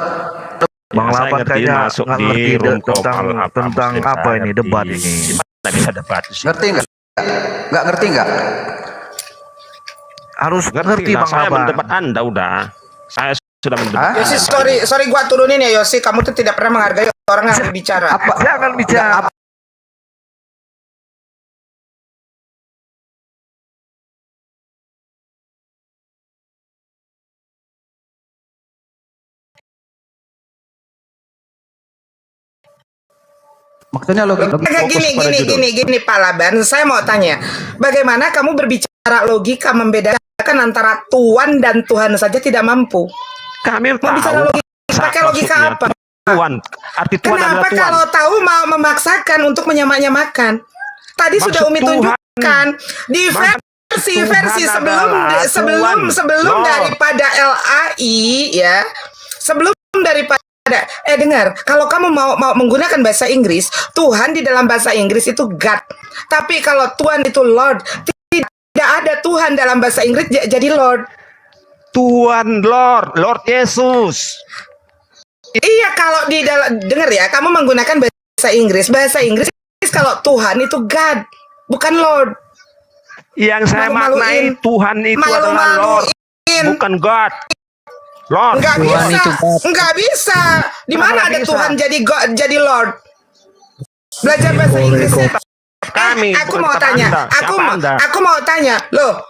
Bang Ya, saya Laban ngerti kayaknya masuk nggak di ngerti room tentang kopal apa muslim, apa saya ini ngerti. debat ini. Gimana bisa debat sih? Ngerti nggak? Nggak ngerti nggak? Harus ngerti lah, Bang saya Laban. mendebat Anda udah. Saya sudah mendebat. Yosi, sorry gua turunin ya Yosi. Kamu tuh tidak pernah menghargai orang yang berbicara. Jangan bicara Maksudnya logika. Gini Pak Laban, saya mau tanya, bagaimana kamu berbicara logika membedakan antara Tuhan dan Tuhan saja tidak mampu? Kami mau bicara logika, pakai logika apa? Tuhan, arti Tuhan adalah Kenapa Tuhan. kalau tahu mau memaksakan untuk menyamakan? Tadi Maksud sudah Umi Tuhan. tunjukkan di versi sebelum daripada LAI ya, sebelum daripada dengar, kalau kamu mau menggunakan bahasa Inggris, Tuhan di dalam bahasa Inggris itu God. Tapi kalau Tuhan itu Lord, tidak ada Tuhan dalam bahasa Inggris jadi Lord. Tuhan Lord Yesus. Iya, kalau di dalam, dengar ya, kamu menggunakan bahasa Inggris. Bahasa Inggris kalau Tuhan itu God, bukan Lord. Yang saya maknai Tuhan itu adalah Lord, bukan God. Lord. Enggak bisa. Di mana ada Tuhan jadi God, jadi Lord? Belajar bahasa Inggris. Aku mau tanya. Aku mau tanya. Loh.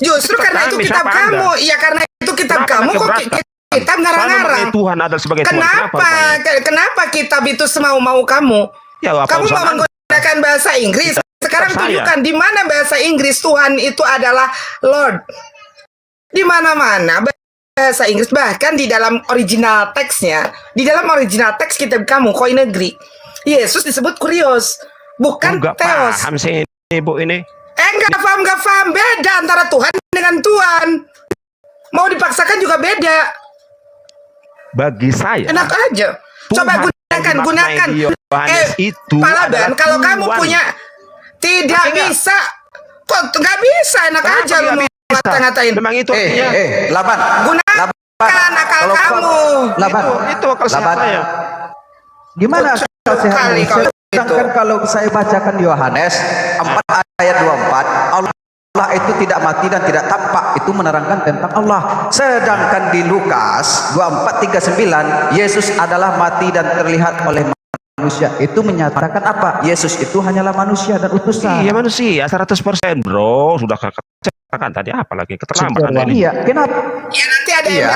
Justru karena itu kitab kamu. Iya, karena itu kitab kamu kok kitab ngarang-ngarang. Tuhan adalah sebagai Tuhan. Kenapa kitab itu semau-mau kamu? Ya, kamu mau menggunakan bahasa Inggris. Sekarang tunjukkan di mana bahasa Inggris Tuhan itu adalah Lord. Di mana-mana bahasa Inggris, bahkan di dalam original teksnya, di dalam original teks kitab kamu Koinegri, Yesus disebut Kurios, bukan Theos. Paham sih Ibu ini. Enggak paham, beda antara Tuhan dengan Tuhan. Mau dipaksakan juga beda. Bagi saya. Enak aja. Coba gunakan. Pak Laban, kalau kamu punya, tidak bisa. Kok nggak bisa? Enak aja lu mau ngata-ngatain. Memang itu. Laban. Gunakan akal kamu. Laban. Itu akal sehat saya. Gimana akal sehat? Sedangkan kalau saya bacakan Yohanes 4 ayat 24, Allah itu tidak mati dan tidak tampak, itu menerangkan tentang Allah. Sedangkan di Lukas 24:39, Yesus adalah mati dan terlihat oleh manusia. Itu menyatakan apa? Yesus itu hanyalah manusia dan utusan. Iya, manusia 100%, bro. Sudah katakan tadi apa lagi? Keterlambatan ini. Iya, kenapa? Ya nanti ada yang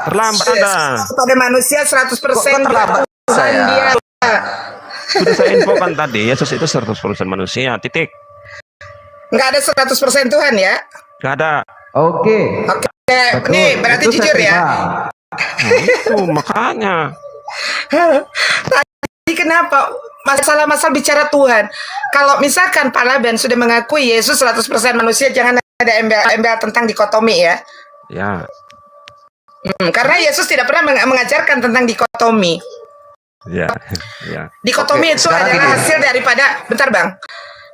terlambat Anda. Pada manusia 100% terlambat saya. Sudah saya infokan tadi, Yesus itu 100% manusia, titik. Nggak ada 100% Tuhan ya? Nggak ada. Oke. Nih berarti itu jujur ya. Itu makanya. Tadi kenapa masalah bicara Tuhan? Kalau misalkan Pak Laban sudah mengakui Yesus 100% manusia, jangan ada embel tentang dikotomi ya. Ya. Karena Yesus tidak pernah mengajarkan tentang dikotomi. Ya. Dikotomi itu adalah hasil daripada, bentar Bang.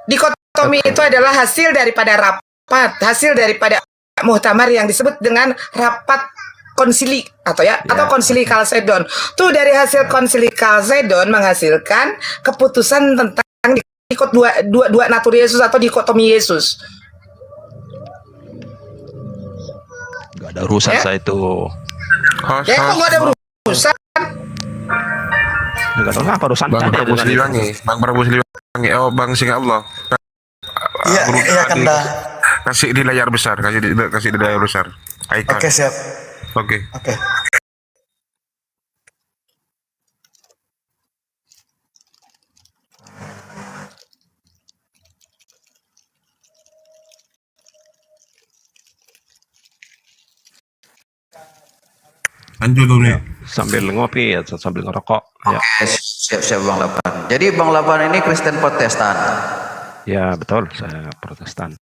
Dikotomi itu adalah hasil daripada rapat, hasil daripada muhtamar yang disebut dengan rapat konsili atau konsili Kalsedon. Tuh dari hasil konsili Kalsedon menghasilkan keputusan tentang dua natur Yesus atau dikotomi Yesus. Gak ada urusan saya itu. Ya kok gak ada urusan? Enggak tahu apa urusan Bang Prabu Siliwangi, Bang Singa Allah. Iya Kanda. Kasih di layar besar, kasih di layar besar. Icon. Oke, siap. Oke. Lanjut dulu nih. Sambil ngopi ya, sambil ngerokok. Ya. Siap Bang Laban. Jadi Bang Laban ini Kristen Protestan. Ya betul, saya Protestan.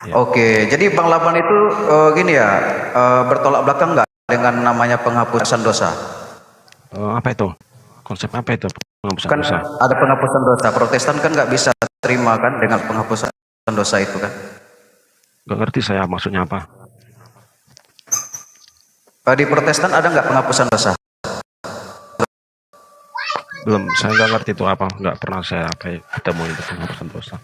Ya. Oke, jadi Bang Laban itu gini ya, bertolak belakang nggak dengan namanya penghapusan dosa? Apa itu? Konsep apa itu penghapusan Kan dosa? ada penghapusan dosa. Protestan kan nggak bisa terima kan dengan penghapusan dosa itu kan? Gak ngerti saya maksudnya apa. Di Protestan ada nggak penghapusan dosa? Belum, saya nggak ngerti itu apa. Nggak pernah saya ketemu itu penghapusan dosa.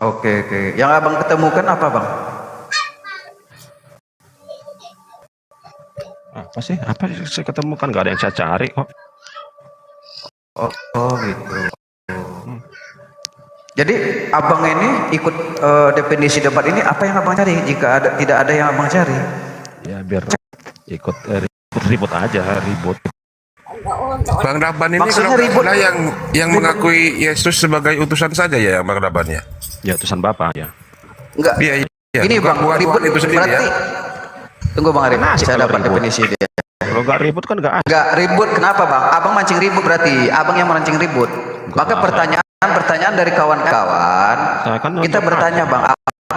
Oke. Yang abang ketemukan apa bang? Apa sih? Apa yang saya ketemukan? Nggak ada yang saya cari kok. Oh gitu. Jadi abang ini ikut definisi debat ini, apa yang abang cari? Jika tidak ada yang abang cari? Ya biar ikut ribut aja, ribut. Bang Daban ini Maksudnya kalau ribut. salah yang mengakui Yesus sebagai utusan saja ya Bang Daban ya. Ya utusan Bapak ya. Enggak. Iya, iya. Ini Bukan Bang, Tuhan ribut itu sendiri berarti. ya. Tunggu Bang Arif, Asik saya kalau dapat ribut. definisi dia. Kalau nggak ribut kan nggak asik. Enggak ribut, kenapa Bang? Abang mancing ribut berarti, Abang yang memancing ribut. Maka pertanyaan dari kawan-kawan, Saya kan kita nonton bertanya Bang,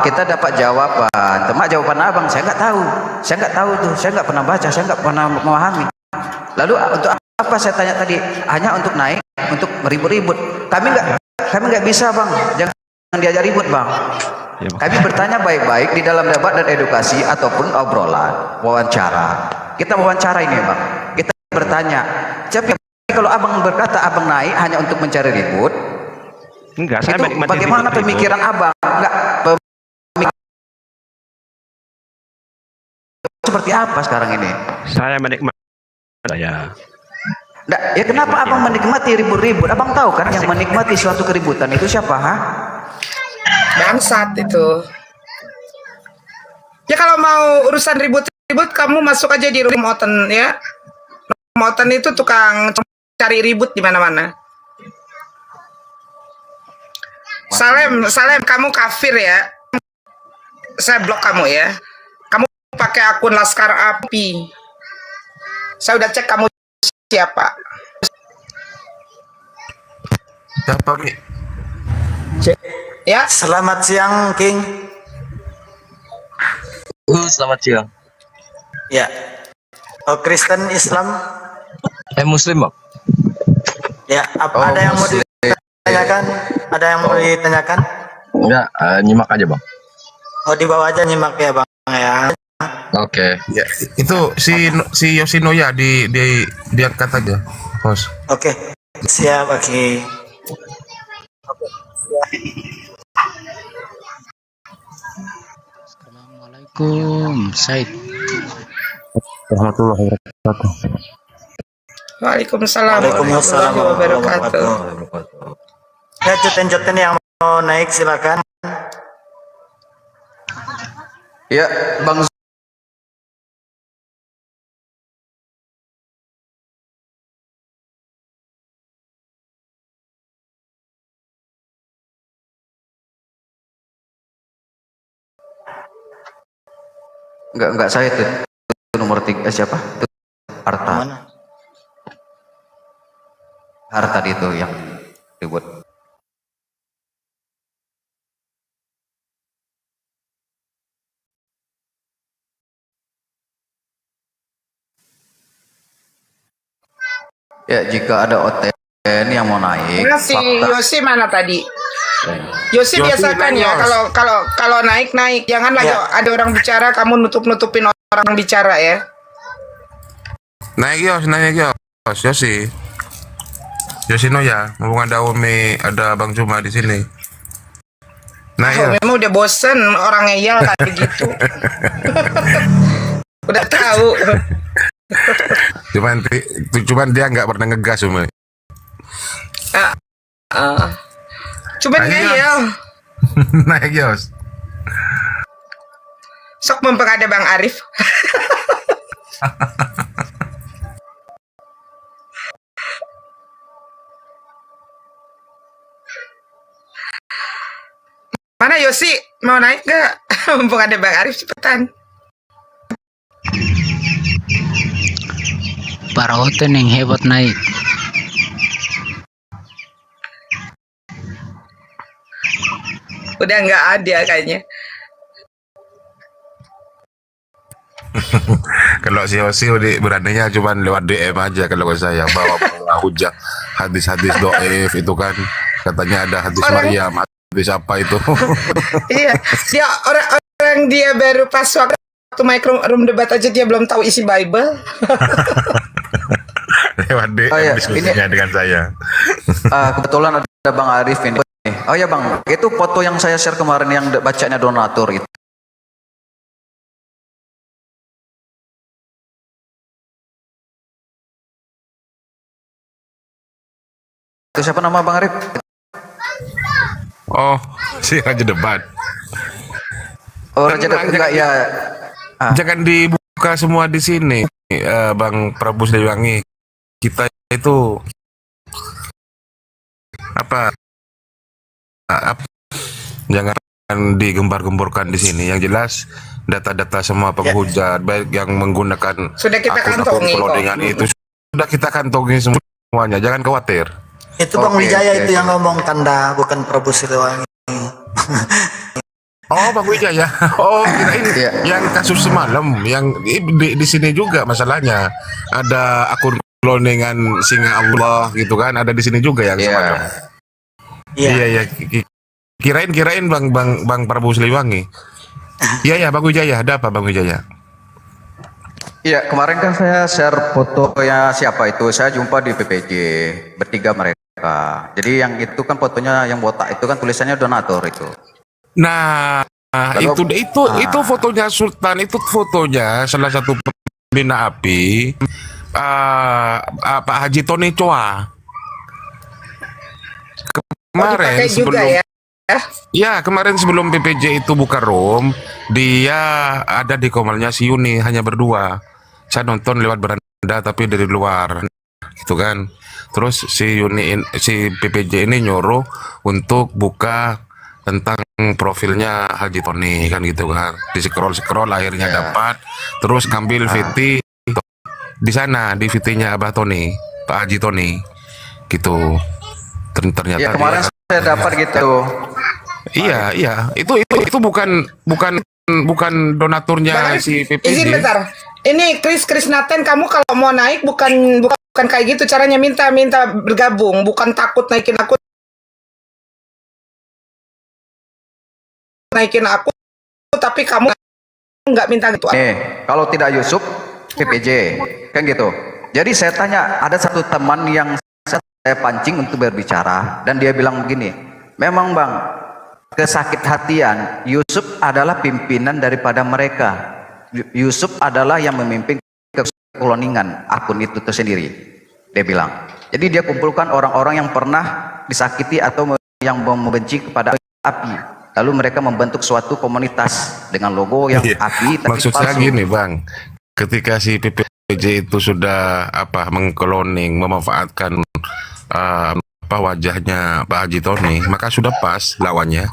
kita dapat jawaban. Temak jawaban Abang, saya nggak tahu. Saya nggak tahu tuh, saya nggak pernah baca, saya nggak pernah memahami. Lalu untuk apa saya tanya tadi? Hanya untuk naik, untuk ribut-ribut. Kami nggak bisa Bang, jangan diajak ribut Bang. Ya, Bang. Kami bertanya baik-baik di dalam debat dan edukasi ataupun obrolan, wawancara. Kita wawancara ini Bang. Kita bertanya. Tapi kalau Abang berkata Abang naik hanya untuk mencari ribut, Enggak, saya itu menikmati bagaimana ribut-ribut. pemikiran Abang? Enggak, seperti apa sekarang ini? Saya menikmati ya. Nggak, ya kenapa Abang menikmati ribut-ribut? Abang tahu kan yang menikmati suatu keributan itu siapa? Ha? Bangsat itu. Ya kalau mau urusan ribut-ribut kamu masuk aja di rumah Oten ya. Rumah Oten itu tukang cari ribut di mana-mana. Salem, kamu kafir ya. Saya blok kamu ya. Kamu pakai akun Laskar Api. Saya udah cek kamu siapa. Siapa Mi? Ya. Selamat siang, King. Selamat siang. Ya. Oh, Kristen, Islam. Muslim, Bang. Ya, ada yang mau ditanyakan? Ada yang mau ditanyakan? Enggak, nyimak aja, Bang. Oh, di bawah aja nyimak ya, Bang ya. Oke. Ya, itu si Yoshinoya diangkat aja, Bos. Oke. Siap, oke. Assalamualaikum, Said. Warahmatullahi wabarakatuh. Waalaikumsalam Waalaikumsalam warahmatullahi wabarakatuh. Ya, juten-juten yang mau naik silakan. Ya, Bang. Enggak saya itu nomor 3 siapa? Harta. Harta itu yang ribut. Ya, jika ada OTN yang mau naik, Nah, si Yosi mana tadi? Yosi Yosi biasakan ya naik, kalau naik janganlah Ya. ada orang bicara kamu nutupin orang bicara ya. Naik Yos, Yoshinoya, mumpung ada Umi, ada Bang Juma di sini. Naik Oh, Yos. memang udah bosen orang ngeyel kayak gitu. Udah tahu. Cuman dia nggak pernah ngegas Umi. Cuman Ayo, ngeyel. Naik Yos. Sok mumpung ada Bang Arif. Mana Yosi mau naik gak? Mumpung ada Bang Arif cepetan. Para hotel yang hebat naik. Udah nggak ada kayaknya. Kalau si Yosi beraninya cuma lewat DM aja kalau ke saya bawa hujah hadis-hadis doif itu kan katanya ada hadis Maryam, hadis apa itu. Iya, dia orang dia baru pas waktu room debat aja dia belum tahu isi Bible. Lewat DM diskusinya dengan saya. Kebetulan ada Bang Arif ini. Oh ya Bang, itu foto yang saya share kemarin yang bacanya donatur itu. Itu siapa nama Bang Arif? Oh, si Raja Debat. Oh, Raja Debat enggak ya. Jangan dibuka semua di sini, Bang Prabu Siliwangi. Kita itu apa jangan digembar-gemborkan di sini. Yang jelas data-data semua penghujat baik yang menggunakan Sudah kita akun-akun kantongi kok. cloningan itu sudah kita kantongi semuanya, jangan khawatir. Itu Bang Wijaya itu yang ngomong tanda, bukan Prabu Siliwangi. Oh, Bang Wijaya. Oh, kirain yang kasus semalam, yang di sini juga masalahnya. Ada akun cloningan Singa Allah gitu kan, ada di sini juga yang semalam. Iya. Kirain Bang Prabu Siliwangi. Iya, Bang Wijaya, ada apa Bang Wijaya? Iya, kemarin kan saya share fotonya siapa itu, saya jumpa di PPJ, bertiga mereka. Jadi yang itu kan fotonya yang botak itu kan tulisannya donatur itu. Nah, itu fotonya Sultan, itu fotonya salah satu pembina API, Pak Haji Tony Choa. Kemarin kemarin sebelum PPJ itu buka room, dia ada di komalnya si Yuni hanya berdua. Saya nonton lewat beranda tapi dari luar, gitu kan. Terus si PPJ ini nyuruh untuk buka tentang profilnya Haji Tony kan gitu kan. Di scroll akhirnya dapat, terus ngambil VT di sana, di VT-nya Abah Tony, Pak Haji Tony, gitu. Ternyata ya kemarin saya dapat gitu. Iya, itu bukan donaturnya si PPJ. Izin bentar. Ini Chris Naten, kamu kalau mau naik bukan kayak gitu caranya, minta bergabung, bukan takut naikin aku, tapi kamu nggak minta gitu. Nih, kalau tidak Yusuf, PPJ, kan gitu. Jadi saya tanya, ada satu teman yang saya pancing untuk berbicara, dan dia bilang begini, memang Bang, kesakit hatian, Yusuf adalah pimpinan daripada mereka. Yusuf adalah yang memimpin kekloningan akun itu tersendiri, dia bilang. Jadi dia kumpulkan orang-orang yang pernah disakiti atau yang membenci kepada API. Lalu mereka membentuk suatu komunitas dengan logo yang API tapi Maksud saya palsu. gini Bang, ketika si PPJ itu sudah mengkloning, memanfaatkan wajahnya Pak Haji Tony, maka sudah pas lawannya,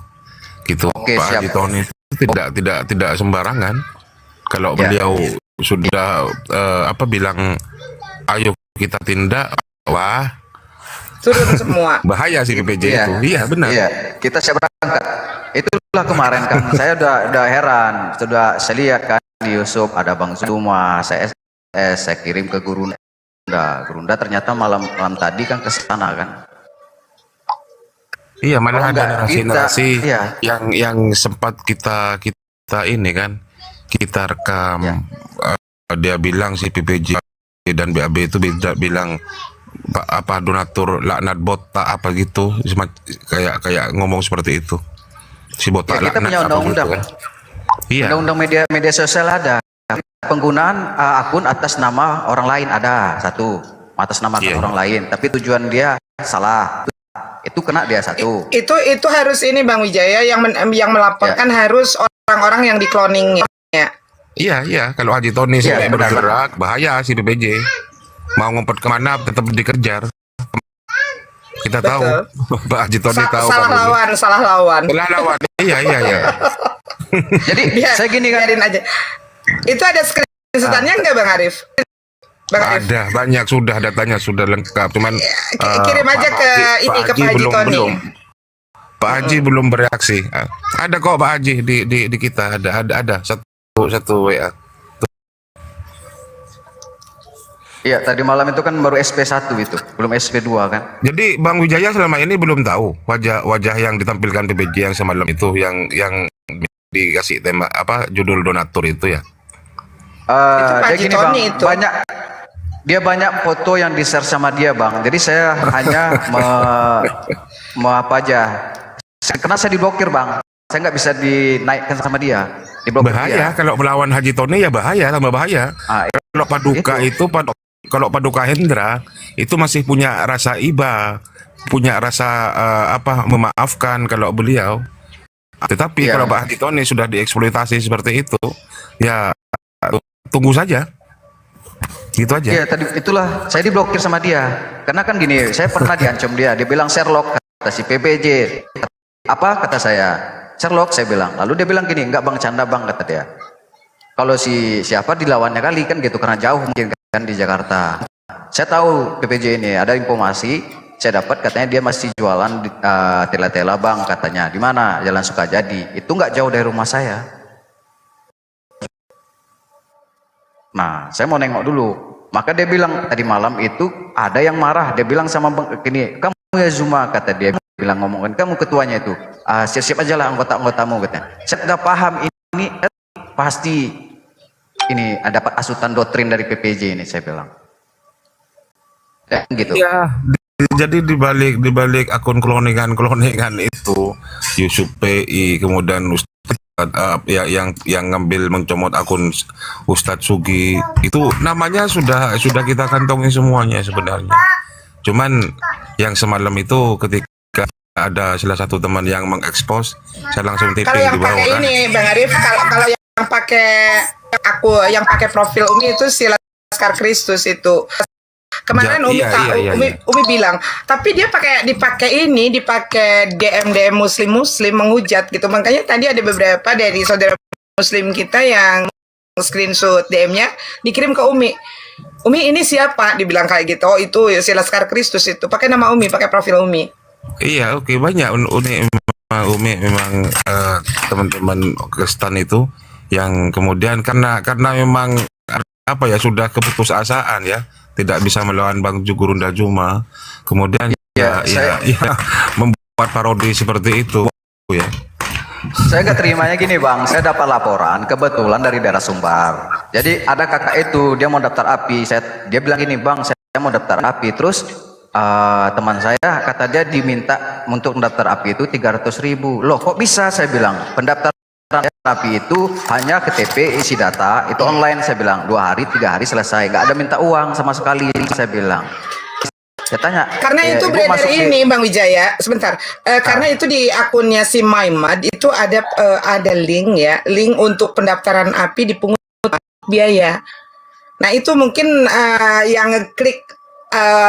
gitu. Oke, Pak siap. Haji Tony itu tidak sembarangan. Kalau beliau sudah bilang, ayo kita tindak, wah, turun semua. bahaya si PPJ itu. Iya benar. Iya, kita siap berangkat. Itulah kemarin kan, saya udah heran, sudah saya lihat kan di Yusuf ada Bang Zuma, saya kirim ke Gurunda ternyata malam tadi kan ke sana kan. Iya, malah ada narasi-narasi iya. yang sempat kita ini kan, kita rekam. Dia bilang si PPJ dan BAB itu bilang donatur laknat botak apa gitu, kayak ngomong seperti itu. Si botak Ya, kita laknat punya apa undang-undang. gitu kan. Iya. Undang-undang media sosial ada. Penggunaan akun atas nama orang lain ada satu, atas nama orang lain, tapi tujuan dia salah. Itu kena dia satu. Itu harus ini Bang Wijaya yang melaporkan harus orang-orang yang di-cloning ya. Iya, kalau Haji Tony sampai bergerak, bahaya si PPJ. Mau ngumpet kemana tetap dikejar. Kita tahu, Pak Haji Tony tahu. Salah lawan. Iya. Jadi saya gini kan. Biarin aja. Itu ada screenshot-nya nggak Bang Arif? Ada banyak, sudah datanya sudah lengkap, cuman kirim aja ke Pak Haji Tony. Pak Haji belum bereaksi. Ada kok Pak Haji di kita, ada satu WA. Iya, tadi malam itu kan baru SP1 itu, belum SP2 kan. Jadi Bang Wijaya selama ini belum tahu wajah yang ditampilkan PPJ yang semalam itu, yang dikasih tema judul donatur itu ya. Dia gini Bang, banyak foto yang di-share sama dia Bang. Jadi saya hanya karena saya diblokir Bang. Saya nggak bisa dinaikkan sama dia. Bahaya kalau melawan Haji Tony, ya bahaya, tambah bahaya. Kalau Paduka kalau Paduka Hendra itu masih punya rasa iba, punya rasa memaafkan kalau beliau. Tetapi kalau Pak Haji Tony sudah dieksploitasi seperti itu, ya tunggu saja. Gitu aja. Iya, tadi itulah saya diblokir sama dia. Karena kan gini, saya pernah diancam dia. Dia bilang Sherlock, kata si PPJ. Apa kata saya? Sherlock, saya bilang. Lalu dia bilang gini, enggak bang, canda bang, kata dia. Kalau si siapa dilawannya kali kan gitu, karena jauh mungkin kan di Jakarta. Saya tahu PPJ ini ada informasi, saya dapat katanya dia masih jualan tela-tela bang katanya. Di mana? Jalan Sukajadi. Itu nggak jauh dari rumah saya. Nah, saya mau nengok dulu. Maka dia bilang tadi malam itu ada yang marah. Dia bilang sama bang gini, kamu ya Zuma, kata dia. Bilang ngomongin kamu ketuanya itu. Siap-siap aja lah anggota-anggotamu katanya. Saya sudah paham ini pasti ini dapat asutan doktrin dari PPJ ini, saya bilang. Gitu. Ya, jadi dibalik akun kloningan itu Yusuf PI, kemudian yang ngambil mencomot akun Ustadz Sugi, itu namanya sudah kita kantongi semuanya sebenarnya. Cuman yang semalam itu ketika ada salah satu teman yang mengekspos, saya langsung tipping Kalau yang di bawah. pakai ini Bang Arif, kalau yang pakai profil Umi itu si Laskar Kristus itu. Kemarin Umi Umi bilang, tapi dia dipakai DM muslim menghujat gitu. Makanya tadi ada beberapa dari saudara muslim kita yang screenshot DM-nya dikirim ke Umi. Umi ini siapa? Dibilang kayak gitu. Oh itu si Laskar Kristus itu. Pakai nama Umi, pakai profil Umi. Iya, oke, banyak Umi memang teman-teman Kristen itu yang kemudian karena memang apa ya, sudah keputusasaan ya, tidak bisa melawan Bang Gurunda Juma, kemudian ya membuat parodi seperti itu ya. Saya nggak terimanya gini bang, saya dapat laporan kebetulan dari daerah Sumbar. Jadi ada kakak itu dia mau daftar API, dia bilang gini bang, saya mau daftar API, terus teman saya kata dia diminta untuk mendaftar API itu 300.000. Loh kok bisa, saya bilang pendaftaran API itu hanya KTP isi data itu online, saya bilang 2 hari 3 hari selesai, nggak ada minta uang sama sekali, saya bilang. Saya tanya karena itu beredar ini Bang Wijaya sebentar, karena itu di akunnya si Maimad itu ada link ya, link untuk pendaftaran API dipungut biaya. Nah itu mungkin yang ngeklik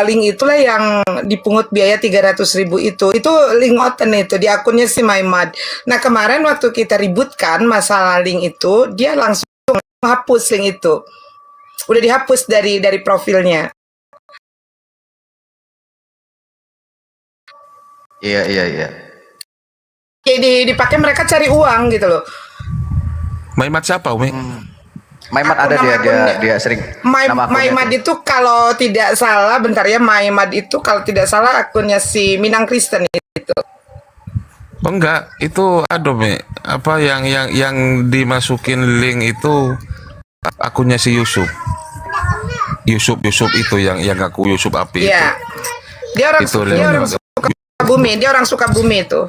link itulah yang dipungut biaya 300.000 itu link oten itu di akunnya si Maimad. Nah kemarin waktu kita ributkan masalah link itu, dia langsung menghapus link itu, udah dihapus dari profilnya. Iya. Jadi dipakai mereka cari uang gitu loh. Maimat siapa Umi? Maimat ada dia sering. Maimad itu kalau tidak salah, bentar ya, Maimad itu kalau tidak salah akunnya si Minang Kristen itu. Enggak, itu apa yang dimasukin link itu akunnya si Yusuf itu yang ngaku Yusuf Api itu. Dia orang Sukabumi itu.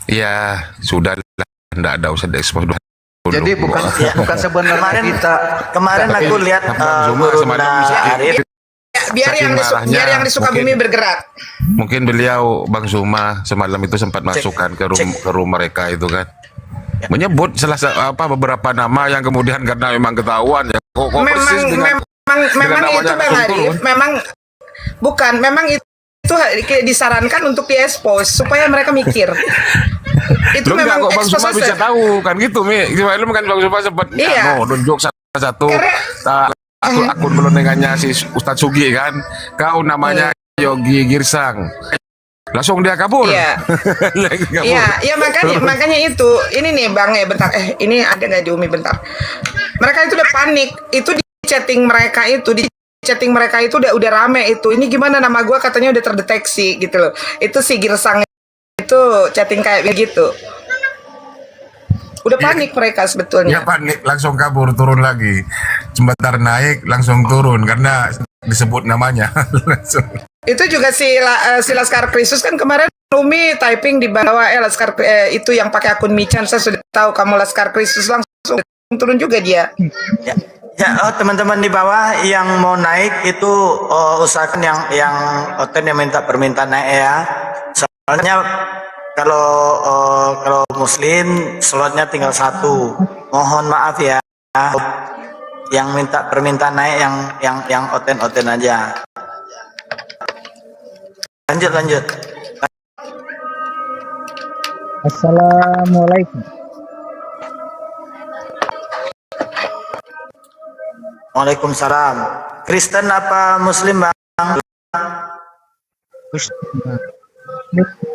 Ya sudah lah, enggak ada usah diekspos. Jadi bukan sebenarnya kemarin aku lihat Arif. Biar yang di Sukabumi bergerak. Mungkin beliau Bang Zuma semalam itu sempat masukkan ke rumah mereka itu kan. Menyebut beberapa nama yang kemudian karena memang ketahuan ya. Memang itu Bang Arif, memang itu disarankan untuk diekspos supaya mereka mikir. Itu memang kok Bang Zuma bisa tahu kan gitu Mi. Gimana kan Bang Zuma sempat nunjuk satu akun pelonengannya si Ustadz Sugi kan. Kau namanya Yogi Girsang. Langsung dia kabur. Iya, makanya itu. Ini nih Bang ya, bentar. Ini ada nggak di Umi bentar. Mereka itu udah panik. Itu di chatting mereka itu udah rame itu. Ini gimana nama gua katanya udah terdeteksi gitu loh. Itu si Girsang itu chatting kayak begitu. Udah panik mereka sebetulnya. Ya panik, langsung kabur, turun lagi. Sebentar naik, langsung turun karena disebut namanya. Itu juga si Laskar Kristus kan kemarin Umi typing di bawah Laskar itu yang pakai akun Michan, saya sudah tahu kamu Laskar Kristus, langsung turun juga dia. Ya, teman-teman di bawah yang mau naik itu usahakan yang minta permintaan naik ya. Soalnya kalau muslim slotnya tinggal 1. Mohon maaf ya. yang minta permintaan naik yang oten-oten aja. Lanjut. Assalamualaikum. Waalaikumsalam. Kristen apa Muslim, Bang?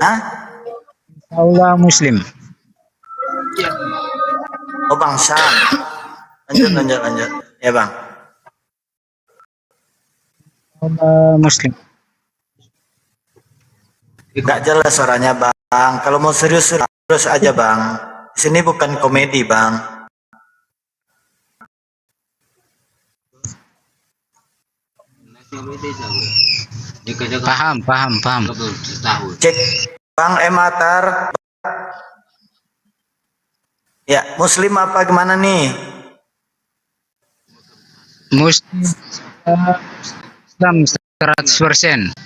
Hah? Allah Muslim. Oh, Bang Syam. Lanjut. Ya, Bang. Allah Muslim. Gak jelas suaranya, Bang. Kalau mau serius aja, Bang. Di sini bukan komedi, Bang. Paham. Cek Bang Ematar. Ya, Muslim apa gimana nih? Islam 100%.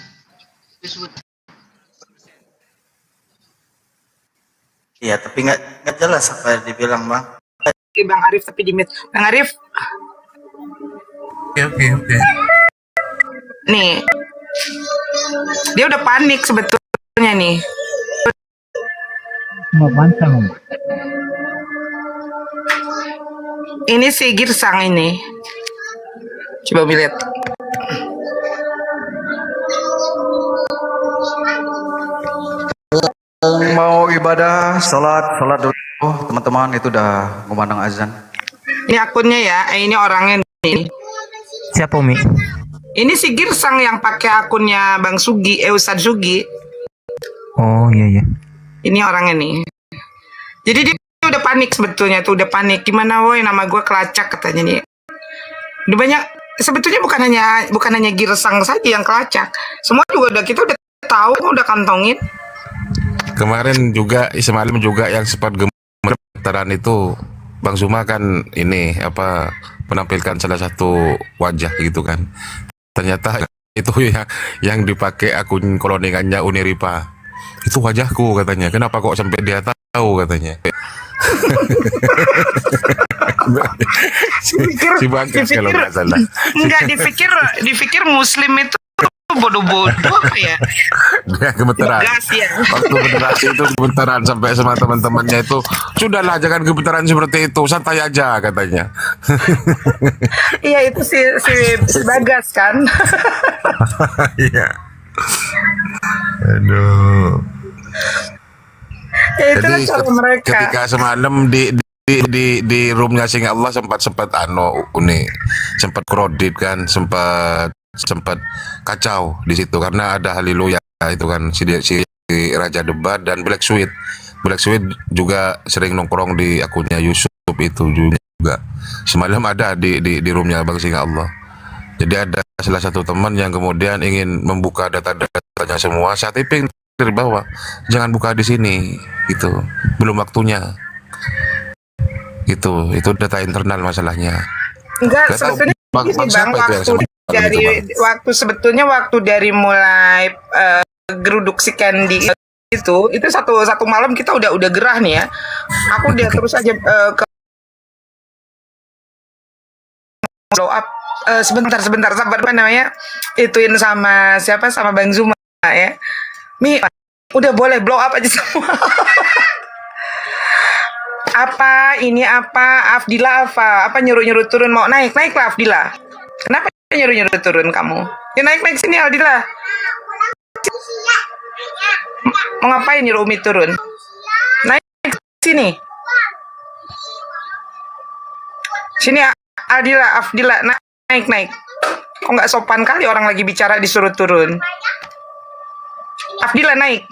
Iya, tapi nggak jelas apa yang dibilang, Bang. Oke, Bang Arif tapi di mute. Bang Arif. Oke. Nih. Dia udah panik sebetulnya nih. Mau pantang. Ini si Girsang ini. Coba lihat. Mau ibadah, sholat dulu. Teman-teman, itu udah memandang azan. Ini akunnya ya, ini orangnya nih. Siapa Umi? Ini si Girsang yang pakai akunnya Bang Sugi, Ustadz Sugi. Oh iya. Ini orangnya nih. Jadi dia udah panik sebetulnya tuh, udah panik. Gimana woi, nama gue kelacak katanya nih. Udah banyak, sebetulnya bukan hanya Girsang saja yang kelacak. Semua juga kita udah tahu, udah kantongin. Kemarin juga, semalam juga yang sempat gemetaran itu Bang Zuma kan ini apa menampilkan salah satu wajah gitu kan. Ternyata itu yang dipakai akun cloningannya Uniripa. Itu wajahku katanya. Kenapa kok sampai dia tahu katanya. Si Bagas kalau nggak salah. Enggak, dipikir Muslim itu bodoh-bodoh apa ya? Dia gemetaran. Gas ya. Waktu generasi itu gemetaran sampai sama teman-temannya itu, sudahlah jangan gemetaran seperti itu, santai aja katanya. Iya, itu si Bagas kan. Iya. Aduh. Ya, itulah cara mereka. Ketika semalam di roomnya Singa Allah sempat krodit kan, sempat kacau di situ karena ada Haleluya itu kan si Raja Debat dan Black Sweet juga sering nongkrong di akunnya Yusuf itu juga. Semalam ada di roomnya Bang Singa Allah. Jadi ada salah satu teman yang kemudian ingin membuka data-datanya semua. Saya typing dari bawah, jangan buka di sini, gitu. Belum waktunya. Itu data internal masalahnya. Enggak, sebetulnya waktu dari mulai geruduk si Candy itu satu malam kita udah gerah nih ya. Aku udah terus aja ke blow up. Sebentar sabar, apa namanya, ituin sama siapa, sama Bang Zuma ya. Mi, udah boleh blow up aja semua. Apa Afdila apa nyuruh turun, mau naik lah Afdila. Kenapa nyuruh turun kamu? Ya naik sini Afdila. Mau ngapain nyuruh Umi turun? Naik sini. Sini Afdila naik. Kok nggak sopan kali orang lagi bicara disuruh turun. Afdila naik.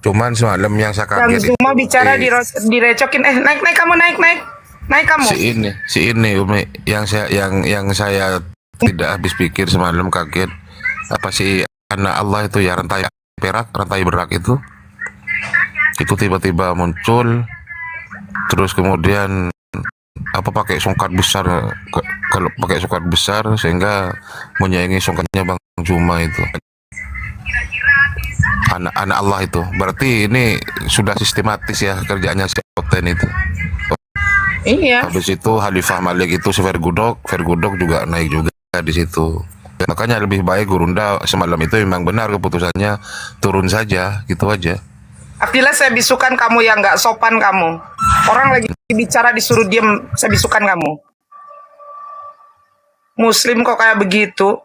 Cuman semalam yang saya Bang kaget Zuma bicara direcokin, naik kamu, naik kamu. Si ini Umi yang saya tidak habis pikir semalam, kaget apa sih anak Allah itu ya, rantai berak itu tiba-tiba muncul, terus kemudian apa pakai songkat besar, kalau pakai songkat besar sehingga menyaingi songkatnya Bang Zuma itu. anak Allah itu. Berarti ini sudah sistematis ya kerjanya si Oten itu. Iya. Habis itu Khalifah Malik itu si Vergudok juga naik juga di situ. Makanya lebih baik Gurunda semalam itu memang benar keputusannya turun saja, gitu aja. Abdillah, saya bisukan kamu yang nggak sopan kamu. Orang lagi bicara disuruh diam, saya bisukan kamu. Muslim kok kayak begitu?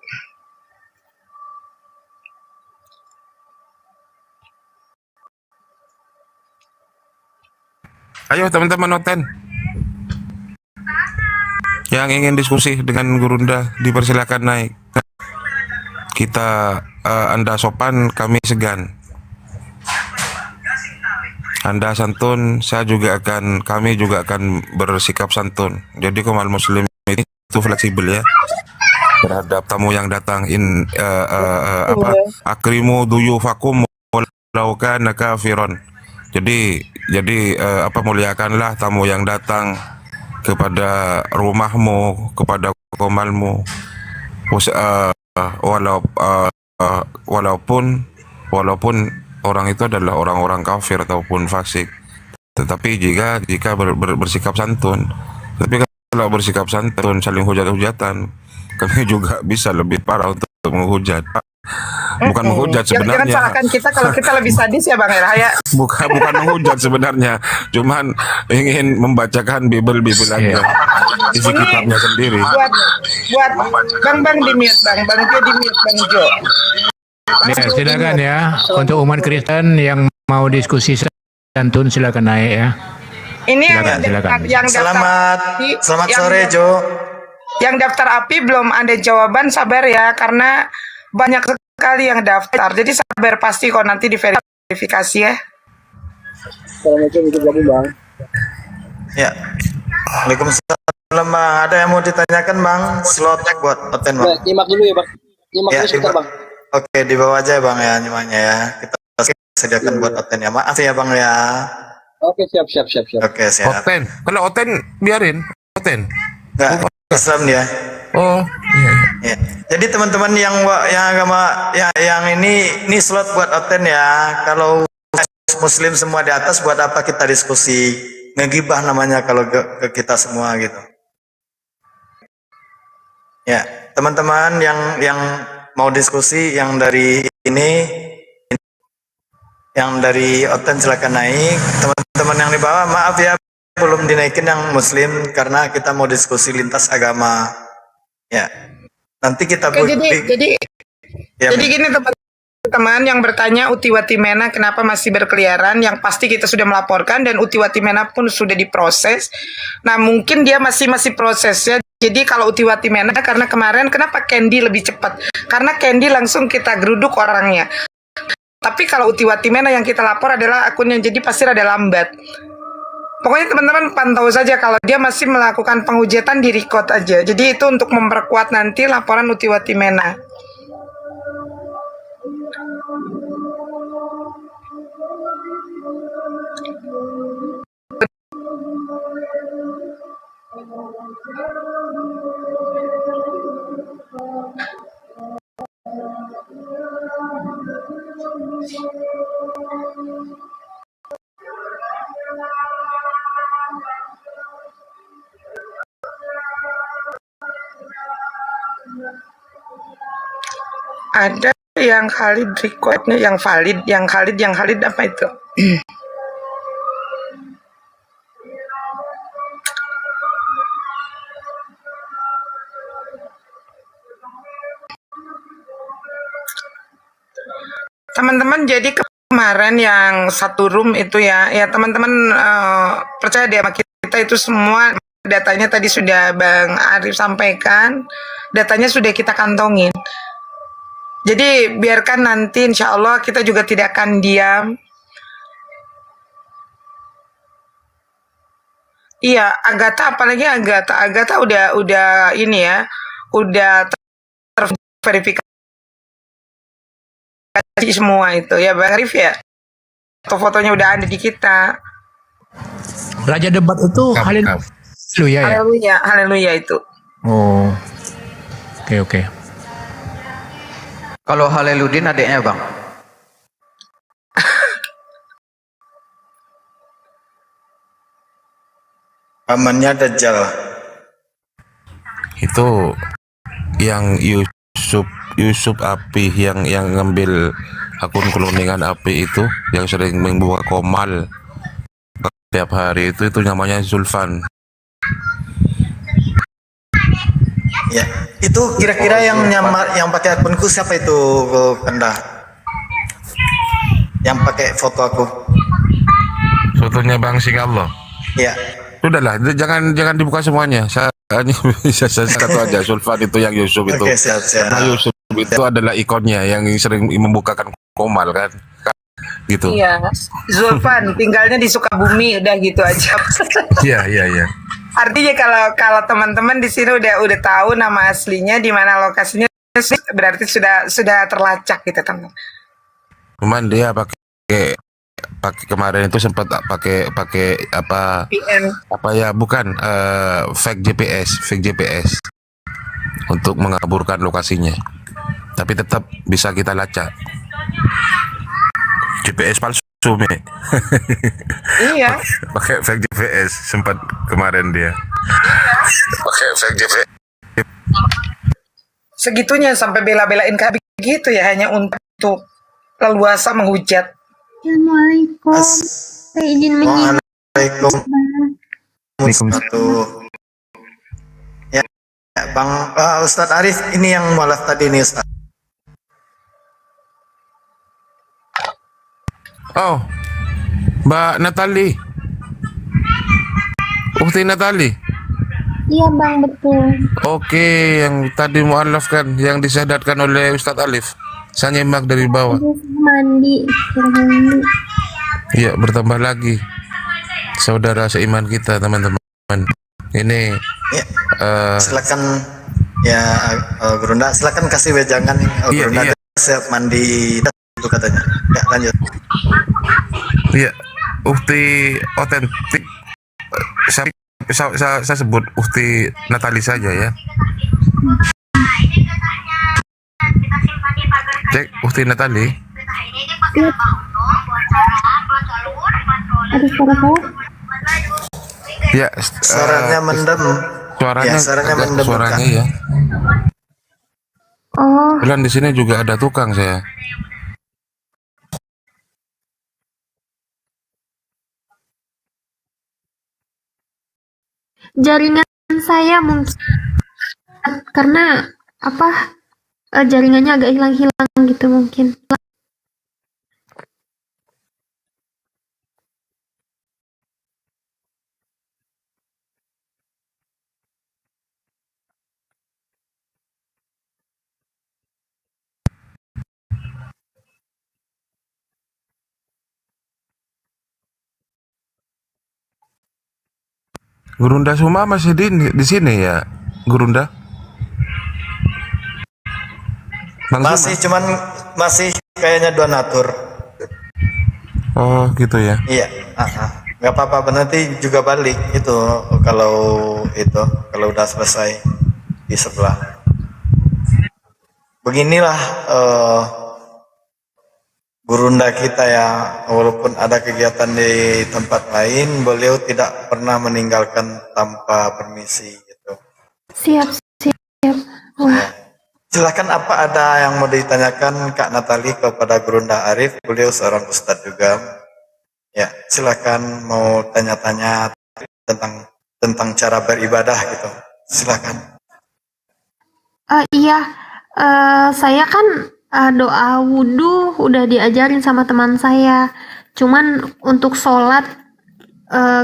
Ayo teman-teman Oten, yang ingin diskusi dengan Gurunda dipersilakan naik. Kita Anda sopan, kami segan. Anda santun, kami juga akan bersikap santun. Jadi Komal Muslim itu fleksibel ya terhadap tamu yang datang. Akrimu duyufakum walau kana kafiron. Jadi muliakanlah tamu yang datang kepada rumahmu, kepada komalmu, walaupun orang itu adalah orang-orang kafir ataupun fasik. Tetapi jika bersikap santun, tapi kalau bersikap santun saling hujat-hujatan, kami juga bisa lebih parah untuk menghujat. Bukan menghujat sebenarnya. Jangan salahkan kita kalau kita lebih sadis ya Bang Erhaya. Bukan menghujat sebenarnya, cuman ingin membacakan Bible aja, isi kitabnya sendiri. Buat Bang di mute, Bang Jo di mute, Bang Jo. Ya, silakan ya untuk umat Kristen yang mau diskusi santun silakan naik ya. Ini silakan. yang Selamat sore Jo. Yang daftar API belum ada jawaban, sabar ya karena banyak sekali yang daftar. Jadi sabar, pasti kok nanti diverifikasi ya. Assalamualaikum warahmatullahi Bang. Ya. Waalaikumsalam Bang. Ada yang mau ditanyakan Bang? Slot buat Oten Bang. Nyimak dulu ya Bang. Nyimak dulu sebentar Bang. Oke, di bawah aja ya Bang ya nyimaknya ya. Kita sediakan buat Oten ya. Maaf ya Bang ya. Oke, siap. Oke, siap. Oten, kalau Oten biarin. Oten. Enggak, Islam dia. Oh, iya. Ya. Jadi teman-teman yang agama yang ini slot buat Oten ya. Kalau Muslim semua di atas, buat apa kita diskusi? Ngegibah namanya kalau ke kita semua gitu. Ya, teman-teman yang mau diskusi yang dari Oten silakan naik. Teman-teman yang di bawah maaf ya belum dinaikin yang Muslim karena kita mau diskusi lintas agama. Ya. Nanti kita jadi gini teman-teman yang bertanya Utiwati Mena kenapa masih berkeliaran, yang pasti kita sudah melaporkan dan Utiwati Mena pun sudah diproses. Nah, mungkin dia masih proses ya. Jadi kalau Utiwati Mena karena kemarin kenapa Candy lebih cepat? Karena Candy langsung kita geruduk orangnya. Tapi kalau Utiwati Mena yang kita lapor adalah akun yang jadi pasti ada lambat. Pokoknya teman-teman pantau saja kalau dia masih melakukan penghujatan di record aja. Jadi itu untuk memperkuat nanti laporan Utiwati Mena. Ada yang Khalid recordnya, yang Khalid apa itu? Teman-teman, jadi kemarin yang satu room itu ya teman-teman percaya deh sama kita itu semua datanya tadi sudah Bang Arif sampaikan, datanya sudah kita kantongin. Jadi biarkan nanti insya Allah kita juga tidak akan diam. Iya, Agatha apalagi Agatha udah ini ya, udah terverifikasi semua itu ya Bang Arif ya. Foto-fotonya udah ada di kita. Raja debat itu haleluya ya. Haleluya itu. Oh. Oke. Kalau Haleludin adiknya Bang. pamannya Dajjal. Itu yang Yusuf Api yang ngambil akun cloningan Api itu, yang sering membuka komal tiap hari itu namanya Zulfan. Ya, itu kira-kira yang nyamar, yang pakai akunku siapa itu, Kanda? Yang pakai foto aku. Fotonya Bang Singallo. Iya. Sudahlah, jangan dibuka semuanya. Saya hanya bisa satu aja. Zulfan itu yang Yusuf itu. Oke, siap. Karena Yusuf itu adalah ikonnya yang sering membukakan komal kan. Gitu. Iya, Zulfan tinggalnya di Sukabumi, udah gitu aja. Iya. Artinya kalau teman-teman di sini udah tahu nama aslinya, di mana lokasinya, berarti sudah terlacak gitu, teman. Cuman dia pakai kemarin itu sempat pakai apa VPN. apa ya, bukan fake GPS untuk mengaburkan lokasinya. Tapi tetap bisa kita lacak. GPS palsu, Mi. Iya. Pakai fake GPS sempat kemarin dia. Pakai fake GPS. Segitunya sampai bela-belain kayak begitu ya, hanya untuk leluasa menghujat. Assalamualaikum. Saya izin menyimak. Waalaikumsalam. Ya, Bang Ustadz Arif, ini yang mualaf tadi nih, Ustadz. Oh, Mbak Natali. Ukti Natali. Iya bang, betul. Oke, yang tadi mualaf kan, yang disyahadatkan oleh Ustadz Alif. Saya nyimak dari bawah. Mandi. Iya, bertambah lagi. Saudara seiman kita, teman-teman. Ini Silakan ya, Gurunda, silakan kasih wejangan. Gurunda siap mandi itu katanya. Ya, lanjut. Iya, Ukti otentik. Saya sebut Ukti Natali saja ya. Cek Ukti Natali. Ada suara saya? Ya, Suaranya mendem. Suaranya, Ya, suaranya mendem. suaranya ya. Oh, Kebetulan di sini juga ada tukang saya. jaringan saya mungkin karena apa? Jaringannya agak hilang-hilang gitu mungkin. Gurunda Suma masih di sini ya, Gurunda? Bang Masih cuman masih kayaknya donatur. Oh, gitu ya. Iya, nggak apa-apa, nanti juga balik itu kalau udah selesai di sebelah. Beginilah Gurunda kita ya, walaupun ada kegiatan di tempat lain, beliau tidak pernah meninggalkan tanpa permisi gitu. Siap. Wah, Silakan, apa ada yang mau ditanyakan Kak Natali kepada Gurunda Arif? Beliau seorang ustadz juga. Ya, silakan mau tanya-tanya tentang cara beribadah gitu. Silakan. iya. Saya kan doa wudhu udah diajarin sama teman saya. Cuman untuk sholat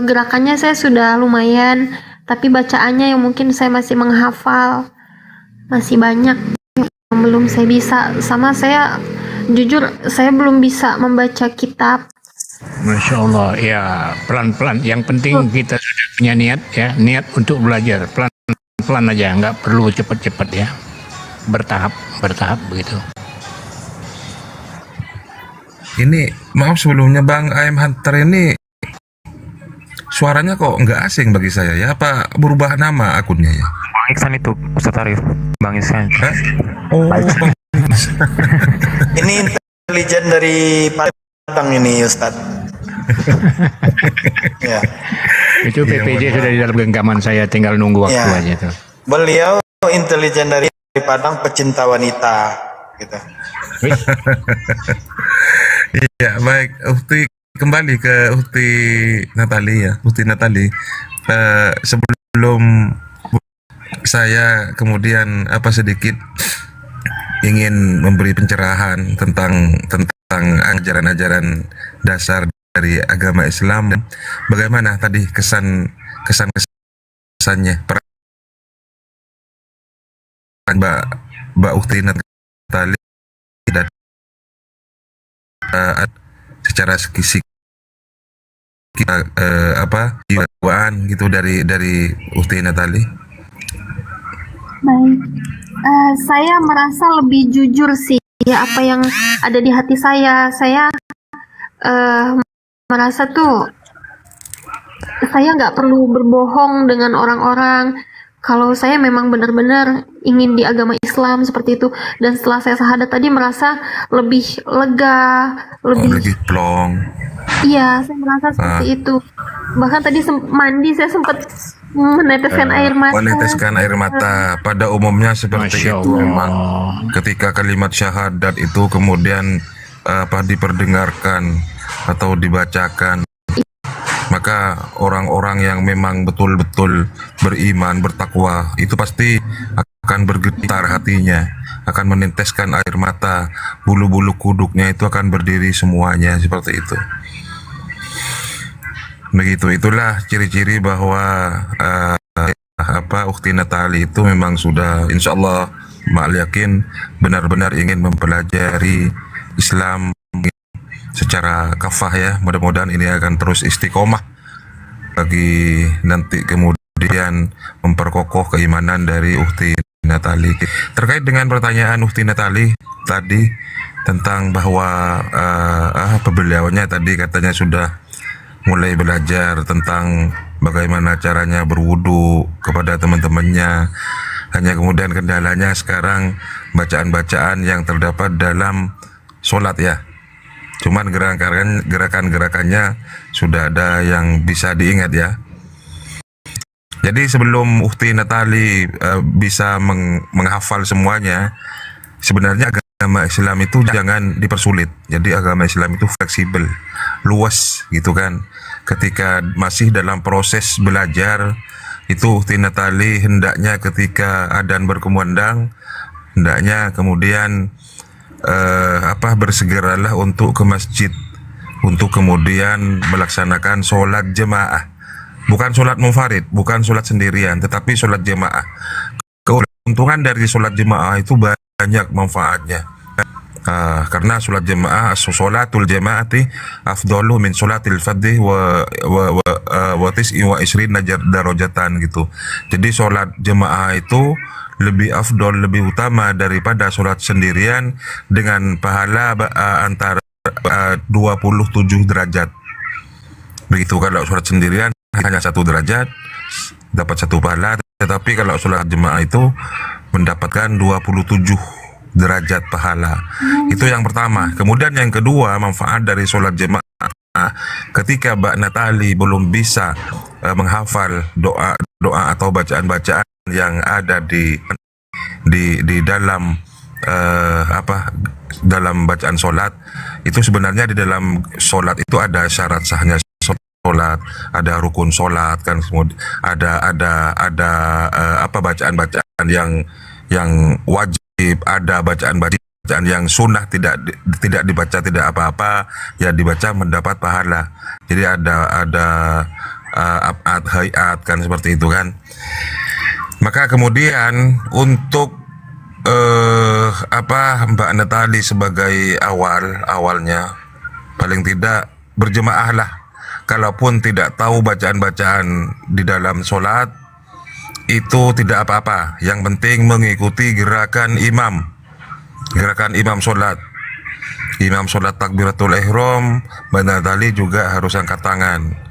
gerakannya saya sudah lumayan, tapi bacaannya yang mungkin saya masih menghafal, masih banyak yang belum saya bisa. Sama saya jujur saya belum bisa membaca kitab. Masya Allah, ya pelan-pelan. Yang penting kita sudah punya niat ya, niat untuk belajar. Pelan-pelan aja, nggak perlu cepat-cepat ya. Bertahap begitu. Ini maaf sebelumnya, Bang AM Hunter ini suaranya kok nggak asing bagi saya ya. Apa berubah nama akunnya ya? Bang Iksan itu, Ustadz Arif. Bang Iksan. Oh, Ini intelijen dari Padang ini, Ustadz. Ya. Itu Iya, PPJ mohon sudah di dalam genggaman saya, tinggal nunggu waktu Ya. aja tuh. Beliau intelijen dari Padang, pecinta wanita gitu. Iya, baik. Ukti, kembali ke Ukti Natali ya. Ukti Natali. Sebelum saya kemudian sedikit ingin memberi pencerahan tentang ajaran-ajaran dasar dari agama Islam. Bagaimana tadi kesannya Mbak Ukti Natali dan secara fisik jiwaan gitu dari Ukti Natali. Baik. Saya merasa lebih jujur sih ya apa yang ada di hati saya. Saya merasa tuh saya nggak perlu berbohong dengan orang-orang. Kalau saya memang benar-benar ingin di agama Islam seperti itu, dan setelah saya syahadat tadi merasa lebih lega, lebih plong. iya, saya merasa seperti itu. Bahkan tadi mandi saya sempat meneteskan air mata. Meneteskan air mata. Pada umumnya seperti itu memang. Ketika kalimat syahadat itu kemudian diperdengarkan atau dibacakan, maka orang-orang yang memang betul-betul beriman, bertakwa, itu pasti akan bergetar hatinya, akan meneteskan air mata, bulu-bulu kuduknya itu akan berdiri semuanya, seperti itu. Begitu, itulah ciri-ciri bahwa Ukti Natali itu memang sudah, insya Allah, Mak yakin benar-benar ingin mempelajari Islam secara kafah ya. Mudah-mudahan ini akan terus istiqomah bagi nanti kemudian memperkokoh keimanan dari Ukti Natali. Terkait dengan pertanyaan Ukti Natali tadi tentang bahwa beliaunya tadi katanya sudah mulai belajar tentang bagaimana caranya berwudu kepada teman-temannya. Hanya kemudian kendalanya sekarang bacaan-bacaan yang terdapat dalam sholat ya. Cuman gerakan-gerakannya sudah ada yang bisa diingat ya. Jadi sebelum Ukti Natali bisa menghafal semuanya, sebenarnya agama Islam itu jangan dipersulit. Jadi agama Islam itu fleksibel, luas gitu kan. Ketika masih dalam proses belajar, itu Ukti Natali hendaknya ketika adzan berkumandang, hendaknya kemudian bersegeralah untuk ke masjid untuk kemudian melaksanakan sholat jemaah, bukan sholat munfarid, bukan sholat sendirian, tetapi sholat jemaah. Keuntungan dari sholat jemaah itu banyak manfaatnya, karena sholat jemaah, sholatul jemaati afdalu min sholatil fardhi wa tis'i wa isrina darajatan gitu. Jadi sholat jemaah itu lebih afdol, lebih utama daripada sholat sendirian dengan pahala antara 27 derajat. Begitu kalau sholat sendirian hanya 1 derajat, dapat 1 pahala, tetapi kalau sholat jemaah itu mendapatkan 27 derajat pahala. Itu yang pertama. Kemudian yang kedua, manfaat dari sholat jemaah. Ketika Mbak Natali belum bisa menghafal doa atau bacaan-bacaan yang ada di dalam dalam bacaan sholat, itu sebenarnya di dalam sholat itu ada syarat sahnya sholat, ada rukun sholat kan, ada bacaan-bacaan yang wajib, ada bacaan yang sunnah tidak dibaca tidak apa-apa, ya dibaca mendapat pahala. Jadi ada hayat kan, seperti itu kan. Maka kemudian untuk Mbak Natali sebagai awalnya paling tidak berjemaahlah. Kalaupun tidak tahu bacaan-bacaan di dalam sholat, itu tidak apa-apa. Yang penting mengikuti gerakan imam sholat. Imam sholat takbiratul ihram, Mbak Natali juga harus angkat tangan.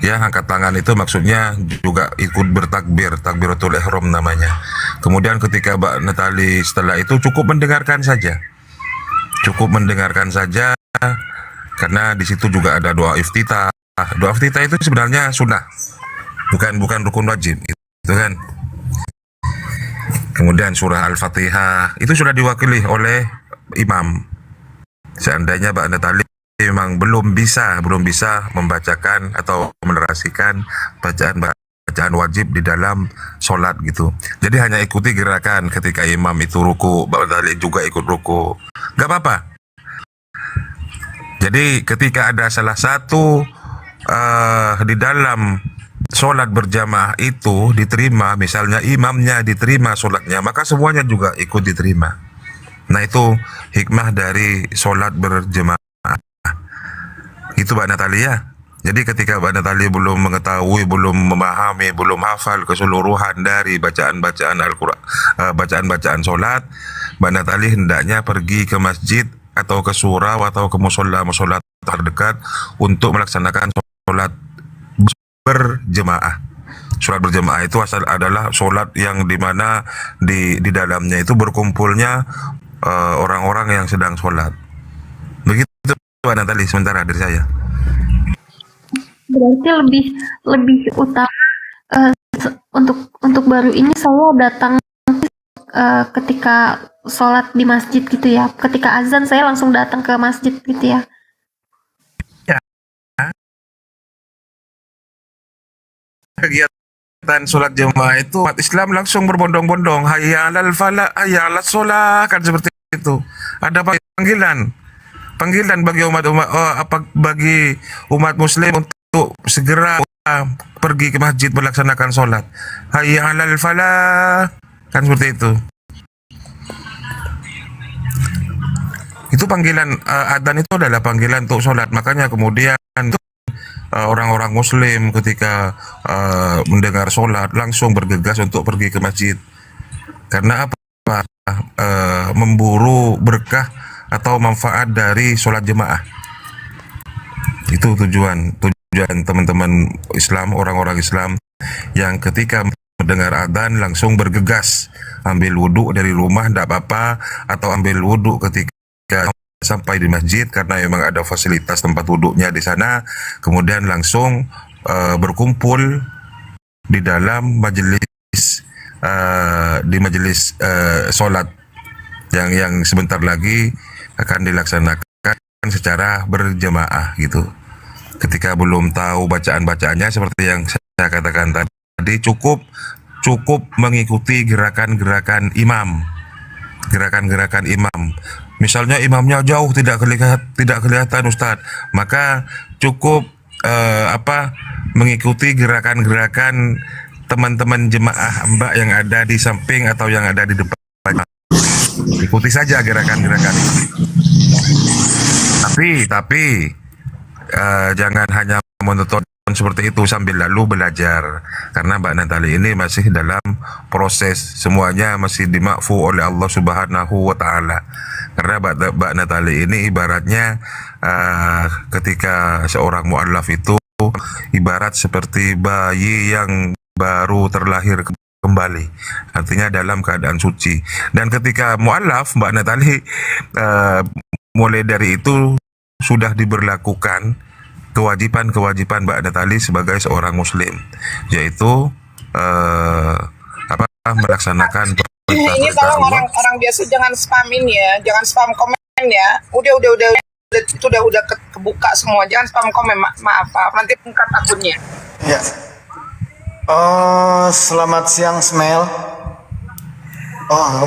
Ya, angkat tangan itu maksudnya juga ikut bertakbir, takbiratul ihram namanya. Kemudian ketika Mbak Natali setelah itu cukup mendengarkan saja. Karena di situ juga ada doa iftitah. Doa iftitah itu sebenarnya sunnah. bukan rukun wajib, itu kan. Kemudian surah Al-Fatihah itu sudah diwakili oleh imam. Seandainya Mbak Natali memang belum bisa membacakan atau menerasikan bacaan wajib di dalam sholat gitu. Jadi hanya ikuti gerakan ketika imam itu ruku, Mbak Natali juga ikut ruku. Gak apa-apa. Jadi ketika ada salah satu di dalam sholat berjamaah itu diterima, misalnya imamnya diterima sholatnya, maka semuanya juga ikut diterima. Nah itu hikmah dari sholat berjamaah. Itu Mbak Natalia. Jadi ketika Mbak Natalia belum mengetahui, belum memahami, belum hafal keseluruhan dari bacaan-bacaan Al-Quran, bacaan-bacaan sholat, Mbak Natalia hendaknya pergi ke masjid atau ke surau atau ke musola terdekat untuk melaksanakan sholat berjemaah. Sholat berjemaah itu adalah sholat yang dimana di dalamnya itu berkumpulnya orang-orang yang sedang sholat. Begitu Mbak Natali sementara dari saya. Berarti lebih utama untuk baru ini saya datang ketika sholat di masjid gitu ya. Ketika azan saya langsung datang ke masjid gitu ya. Kegiatan sholat jemaah itu umat Islam langsung berbondong-bondong, hayya 'alal falah, hayya 'alas sholah, kan seperti itu. Ada panggilan bagi bagi umat muslim untuk segera pergi ke masjid melaksanakan sholat. Hayya 'alal falah, kan seperti itu. Itu panggilan adzan itu adalah panggilan untuk sholat. Makanya kemudian orang-orang muslim ketika mendengar sholat langsung bergegas untuk pergi ke masjid. Karena apa? Memburu berkah atau manfaat dari sholat jemaah. Itu tujuan teman-teman Islam, orang-orang Islam yang ketika mendengar adzan langsung bergegas ambil wudhu dari rumah, tidak apa-apa, atau ambil wudhu ketika sampai di masjid karena memang ada fasilitas tempat wudhunya di sana, kemudian langsung berkumpul di dalam majelis sholat yang sebentar lagi akan dilaksanakan secara berjamaah gitu. Ketika belum tahu bacaan-bacaannya seperti yang saya katakan tadi, cukup mengikuti gerakan-gerakan imam. Misalnya imamnya jauh tidak kelihatan Ustadz, maka cukup mengikuti gerakan-gerakan teman-teman jemaah Mbak yang ada di samping atau yang ada di depan. Ikuti saja gerakan-gerakan itu. Tapi jangan hanya menonton seperti itu sambil lalu belajar, karena Mbak Natali ini masih dalam proses, semuanya masih dimakfu oleh Allah Subhanahu wa Ta'ala. Karena Mbak Natali ini ibaratnya ketika seorang mu'allaf itu ibarat seperti bayi yang baru terlahir kembali, artinya dalam keadaan suci. Dan ketika mu'allaf, Mbak Natali mulai dari itu sudah diberlakukan kewajiban Mbak Natali sebagai seorang muslim, yaitu melaksanakan ini tolong orang biasa jangan spamin ya, jangan spam komen ya. Udah kebuka semua, jangan spam komen, maaf nanti bungkat akunnya. Ya. Selamat siang Smel.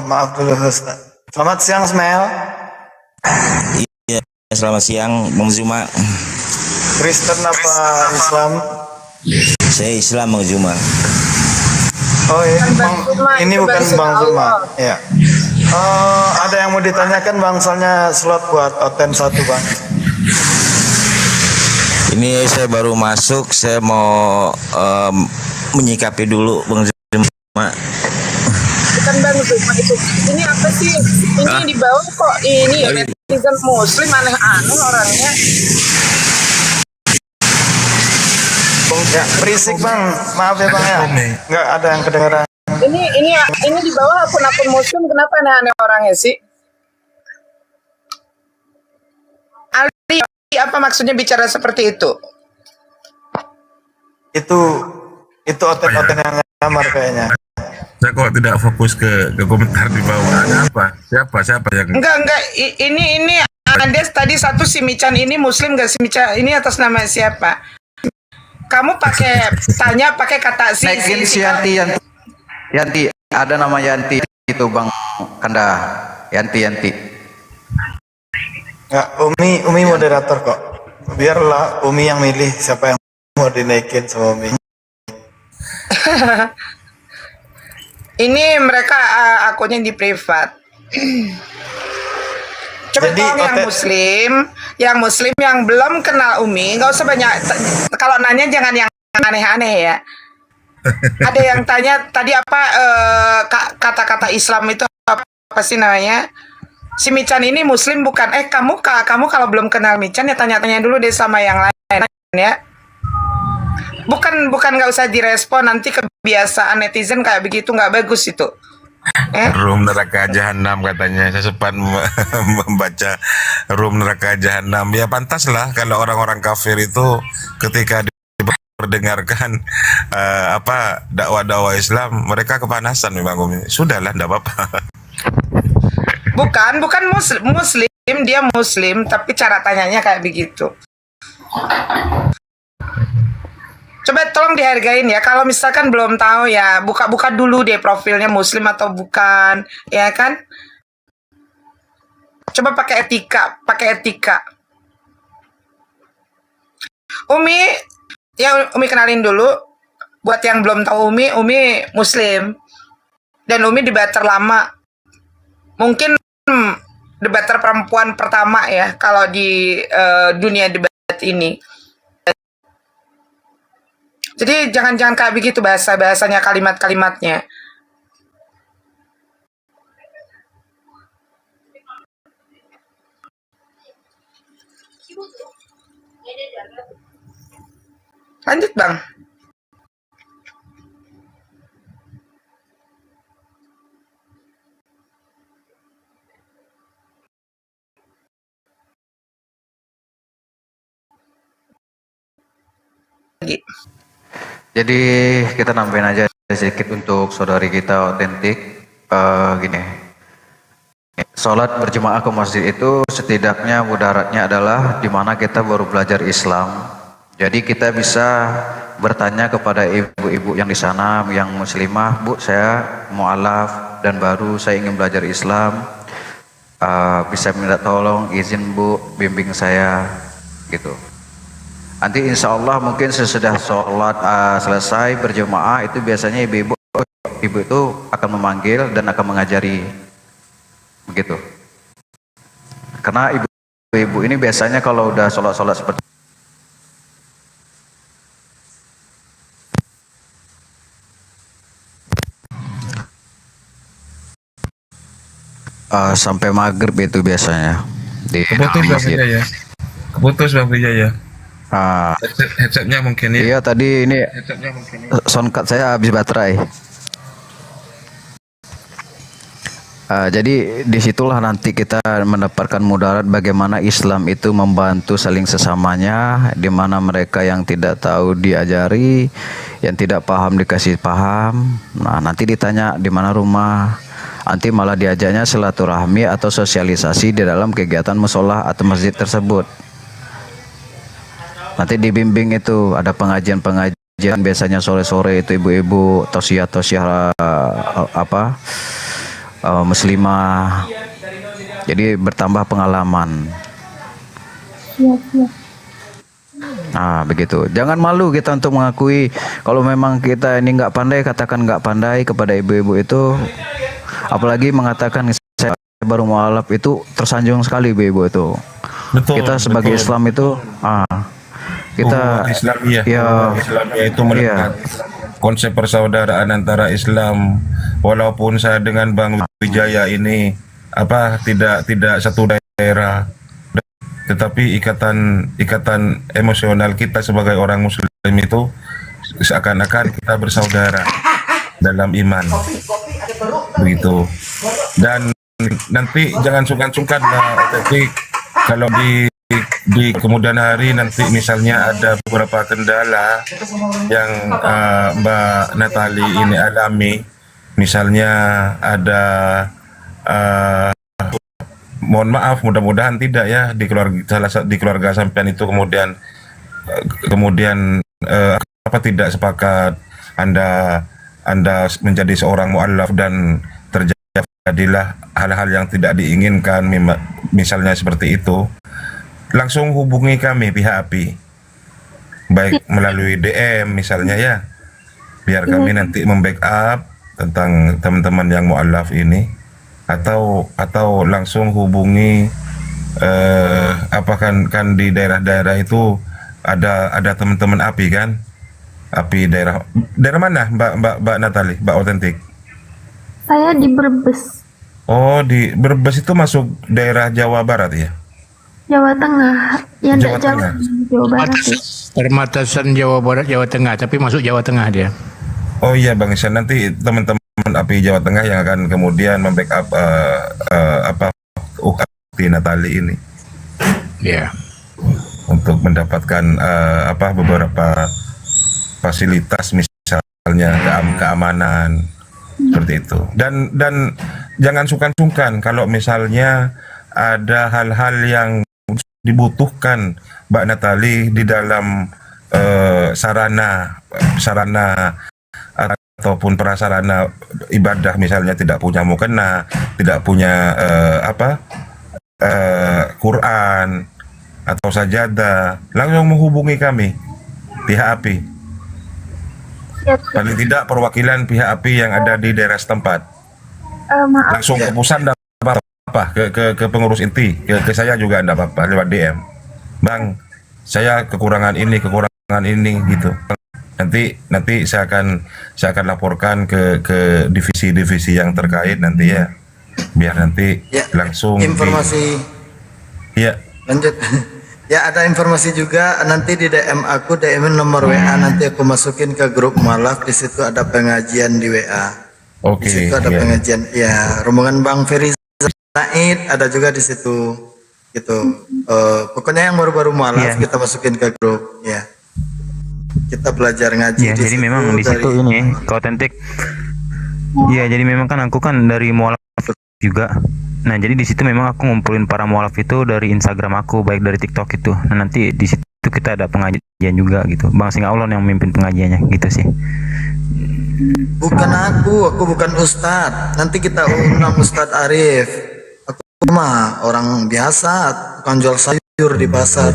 Maaf dulu Ustaz. Selamat siang Smel. Iya, selamat siang Bang Zuma. Kristen apa Islam? Saya Islam Bang Zuma. Oh iya, ini bukan Bang Zuma. Ya. Ada yang mau ditanyakan Bang, soalnya slot buat Oten 1 Bang. Ini saya baru masuk, saya mau menyikapi dulu Bang Zuma. Bukan Bang Zuma itu. Ini apa sih? Ini di bawah kok ini ya netizen muslim aneh-aneh orangnya. Ya, berisik Bang. Maaf ya Bang ya. Nggak ada yang kedengaran. Ini di bawah akun muslim, kenapa aneh-aneh orangnya sih? Aldi, apa maksudnya bicara seperti itu? Itu Itu oten-oten yang ngamar kayaknya. Saya kok tidak fokus ke komentar di bawah. Ada apa? Siapa yang Enggak. Ini Andes tadi satu si Mican ini muslim gak si Mican? Ini atas nama siapa? Kamu tanya pakai kata si. Naikin si Yanti. Ada nama Yanti itu Bang Kanda. Yanti. Ya, Umi moderator kok. Biarlah Umi yang milih siapa yang mau dinaikin sama Umi. Ini mereka akunnya di privat. Coba tolong yang muslim yang belum kenal Umi, nggak usah banyak. Kalau nanya jangan yang aneh-aneh ya. Ada yang tanya tadi apa kata-kata Islam itu apa sih namanya? Si Mican ini muslim bukan? Kamu kalau belum kenal Mican ya tanya-tanya dulu deh sama yang lain ya. Bukan nggak usah direspon, nanti kebiasaan netizen kayak begitu nggak bagus itu. Room neraka jahanam katanya. Saya sempat membaca room neraka jahanam. Ya pantaslah kalau orang-orang kafir itu ketika diperdengarkan dakwah-dakwah Islam, mereka kepanasan memang. Sudahlah, enggak apa-apa. Bukan muslim, dia muslim tapi cara tanyanya kayak begitu. Coba tolong dihargain ya. Kalau misalkan belum tahu ya, buka dulu deh profilnya muslim atau bukan, ya kan? Coba pakai etika. Umi kenalin dulu. Buat yang belum tahu Umi muslim. Dan Umi debater lama. Mungkin debater perempuan pertama ya kalau di dunia debat ini. Jadi jangan kayak begitu bahasanya, kalimat-kalimatnya. Lanjut Bang. Jadi kita nambahin aja sedikit untuk saudari kita otentik. Gini, sholat berjemaah ke masjid itu setidaknya mudaratnya adalah dimana kita baru belajar Islam. Jadi kita bisa bertanya kepada ibu-ibu yang di sana yang muslimah, Bu, saya mu'alaf dan baru saya ingin belajar Islam. Bisa minta tolong izin Bu, bimbing saya gitu. Nanti insya Allah mungkin sesudah sholat selesai berjemaah itu biasanya ibu itu akan memanggil dan akan mengajari begitu. Karena ibu-ibu ini biasanya kalau udah sholat seperti sampai maghrib itu biasanya di masjid. Keputus Bang Wijaya. Headsetnya mungkin ya. Iya tadi ini soundcard saya habis baterai. Jadi disitulah nanti kita mendapatkan mudarat bagaimana Islam itu membantu saling sesamanya, di mana mereka yang tidak tahu diajari, yang tidak paham dikasih paham. Nah nanti ditanya di mana rumah, nanti malah diajaknya silaturahmi atau sosialisasi di dalam kegiatan musola atau masjid tersebut. Nanti dibimbing itu ada pengajian biasanya sore-sore itu ibu-ibu tausiah muslimah. Jadi bertambah pengalaman. Nah begitu. Jangan malu kita untuk mengakui kalau memang kita ini nggak pandai, katakan nggak pandai kepada ibu-ibu itu. Apalagi mengatakan saya baru mualaf itu tersanjung sekali ibu-ibu itu. Betul, kita sebagai Islam itu kita Islamiyah itu melekat konsep persaudaraan antara Islam. Walaupun saya dengan Bang Wijaya ini tidak satu daerah, tetapi ikatan emosional kita sebagai orang Muslim itu seakan-akan kita bersaudara dalam iman, begitu. Dan nanti jangan sungkan-sungkan, tapi kalau di di kemudian hari nanti misalnya ada beberapa kendala yang Mbak Natali ini alami, misalnya ada mohon maaf, mudah-mudahan tidak ya di keluarga sampean itu kemudian apa tidak sepakat Anda menjadi seorang mu'allaf dan terjadilah hal-hal yang tidak diinginkan, misalnya seperti itu, langsung hubungi kami pihak API, baik melalui DM misalnya ya, biar kami nanti membackup tentang teman-teman yang mu'allaf ini, atau langsung hubungi kan di daerah-daerah itu ada teman-teman API kan, API daerah mana Mbak Natali, Mbak Otentik? Saya di Brebes, Oh, di Brebes itu masuk daerah Jawa Barat ya? Jawa Tengah. Ya Jawa enggak Jawa, Tengah. Jawa Barat ya. Perbatasan Jawa Barat, Jawa Tengah, tapi masuk Jawa Tengah dia. Oh iya Bang Isyan, nanti teman-teman API Jawa Tengah yang akan kemudian membackup UKT Natali ini. Ya. Untuk mendapatkan beberapa fasilitas, misalnya keamanan seperti itu. Dan jangan sungkan-sungkan kalau misalnya ada hal-hal yang dibutuhkan Mbak Natali di dalam sarana ataupun prasarana ibadah, misalnya tidak punya mukena, tidak punya Quran atau sajadah, langsung menghubungi kami pihak API. Paling tidak perwakilan pihak API yang ada di daerah setempat. Maaf. Langsung ke pusat enggak apa-apa, ke pengurus inti, ke saya juga enggak apa-apa, lewat DM. Bang, saya kekurangan ini gitu. Nanti saya akan laporkan ke divisi-divisi yang terkait nanti ya. Biar nanti langsung informasi. Ya. Lanjut. Ya, ada informasi juga nanti di DM aku, DM nomor WA, nanti aku masukin ke grup mualaf. Di situ ada pengajian di WA. Oke. Di situ ada pengajian. Ya, rombongan Bang Ferry Said ada juga di situ. Gitu. Pokoknya yang baru-baru mualaf kita masukin ke grup. Ya. Kita belajar ngaji. Ya, jadi memang di situ ini Otentik. Iya, jadi memang kan aku kan dari mualaf juga. Nah, jadi di situ memang aku ngumpulin para mualaf itu dari Instagram aku, baik dari TikTok itu. Nah, nanti di situ kita ada pengajian juga gitu. Bang Singa Ulon yang memimpin pengajiannya gitu sih. Bukan aku bukan Ustadz. Nanti kita undang Ustadz Arif. Aku mah orang biasa, tukang jual sayur di pasar.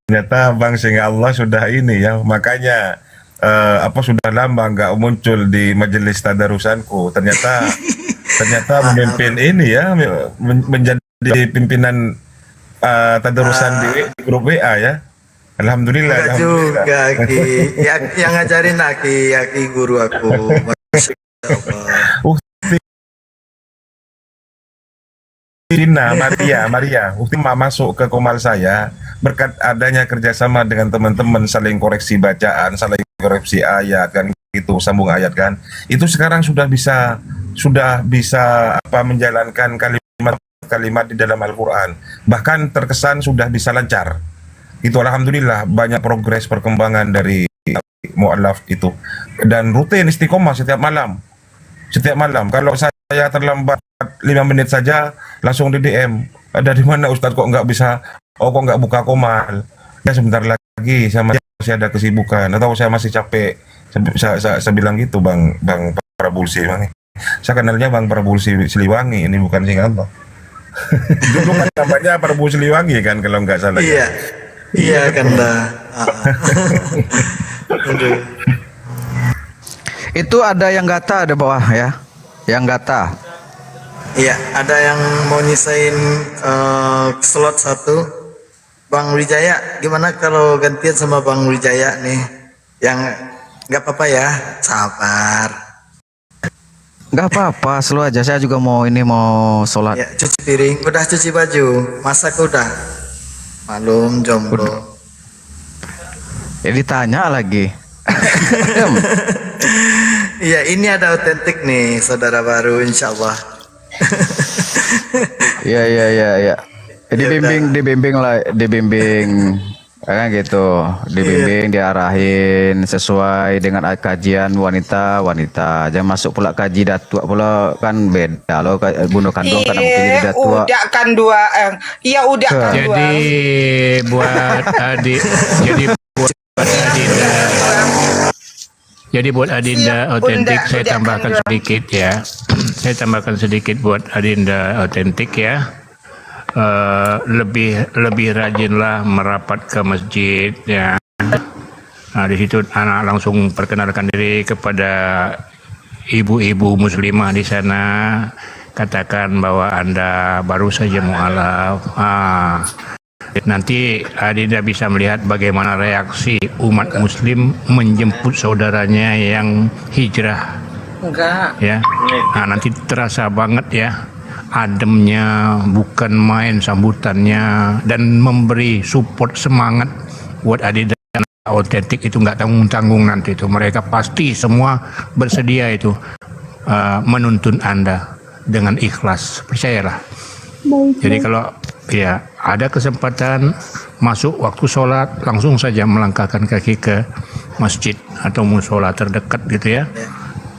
Ternyata Bang Singa Allah sudah ini ya, makanya sudah lama nggak muncul di majelis tadarusanku. Ternyata memimpin ini ya, menjadi pimpinan tadarusan di grup WA ya. Alhamdulillah. Enggak juga, Ki. Yang ngajarin Aki guru aku. Maria, Ukti masuk ke Komal saya berkat adanya kerjasama dengan teman-teman, saling koreksi bacaan, saling koreksi ayat kan gitu, sambung ayat kan. Itu sekarang sudah bisa menjalankan kalimat di dalam Al-Qur'an. Bahkan terkesan sudah bisa lancar. Itu alhamdulillah banyak progres perkembangan dari mu'allaf itu. Dan rutin istiqomah setiap malam. Kalau saya terlambat 5 menit saja langsung di DM. Dari mana Ustadz kok nggak bisa? Kok nggak buka Komal? Ya sebentar lagi saya masih ada kesibukan atau saya masih capek. Saya bilang gitu Bang Prabulsi Bang. Saya kenalnya Bang Prabulsi Siliwangi, ini bukan Singaldo. Dulu kan namanya Prabu Siliwangi kan kalau nggak salah. Iya kan dah. Itu ada yang gata ada bawah ya, yang gata. Iya, ada yang mau nyisain slot 1. Bang Wijaya, gimana kalau gantian sama Bang Wijaya nih? Yang nggak apa-apa ya, sabar. Nggak apa-apa, selalu aja. Saya juga mau sholat. Ya, cuci piring, udah cuci baju, masak udah. Malum jomblo. Ya ditanya lagi. Iya, ini ada otentik nih, saudara baru, insya Allah. Iya. dibimbing kan gitu, dibimbing, diarahin sesuai dengan kajian wanita. Jangan masuk pula kaji datua pula, kan beda loh, bunuh kandung kan mungkin jadi datua. Udah kan dua, iya udah kan dua. Jadi buat adik, jadi buat Adinda otentik saya tambahkan sedikit ya. Saya tambahkan sedikit buat Adinda otentik ya. Lebih rajinlah merapat ke masjid ya. Nah, di situ anak langsung perkenalkan diri kepada ibu-ibu muslimah di sana, katakan bahwa Anda baru saja mualaf. Nanti Adinda bisa melihat bagaimana reaksi umat muslim menjemput saudaranya yang hijrah. Enggak. Ya. Nah, nanti terasa banget ya ademnya, bukan main sambutannya, dan memberi support semangat buat Adinda otentik itu nggak tanggung-tanggung nanti itu. Mereka pasti semua bersedia itu menuntun Anda dengan ikhlas, percayalah. Jadi kalau ya ada kesempatan masuk waktu sholat, langsung saja melangkahkan kaki ke masjid atau musola terdekat gitu ya.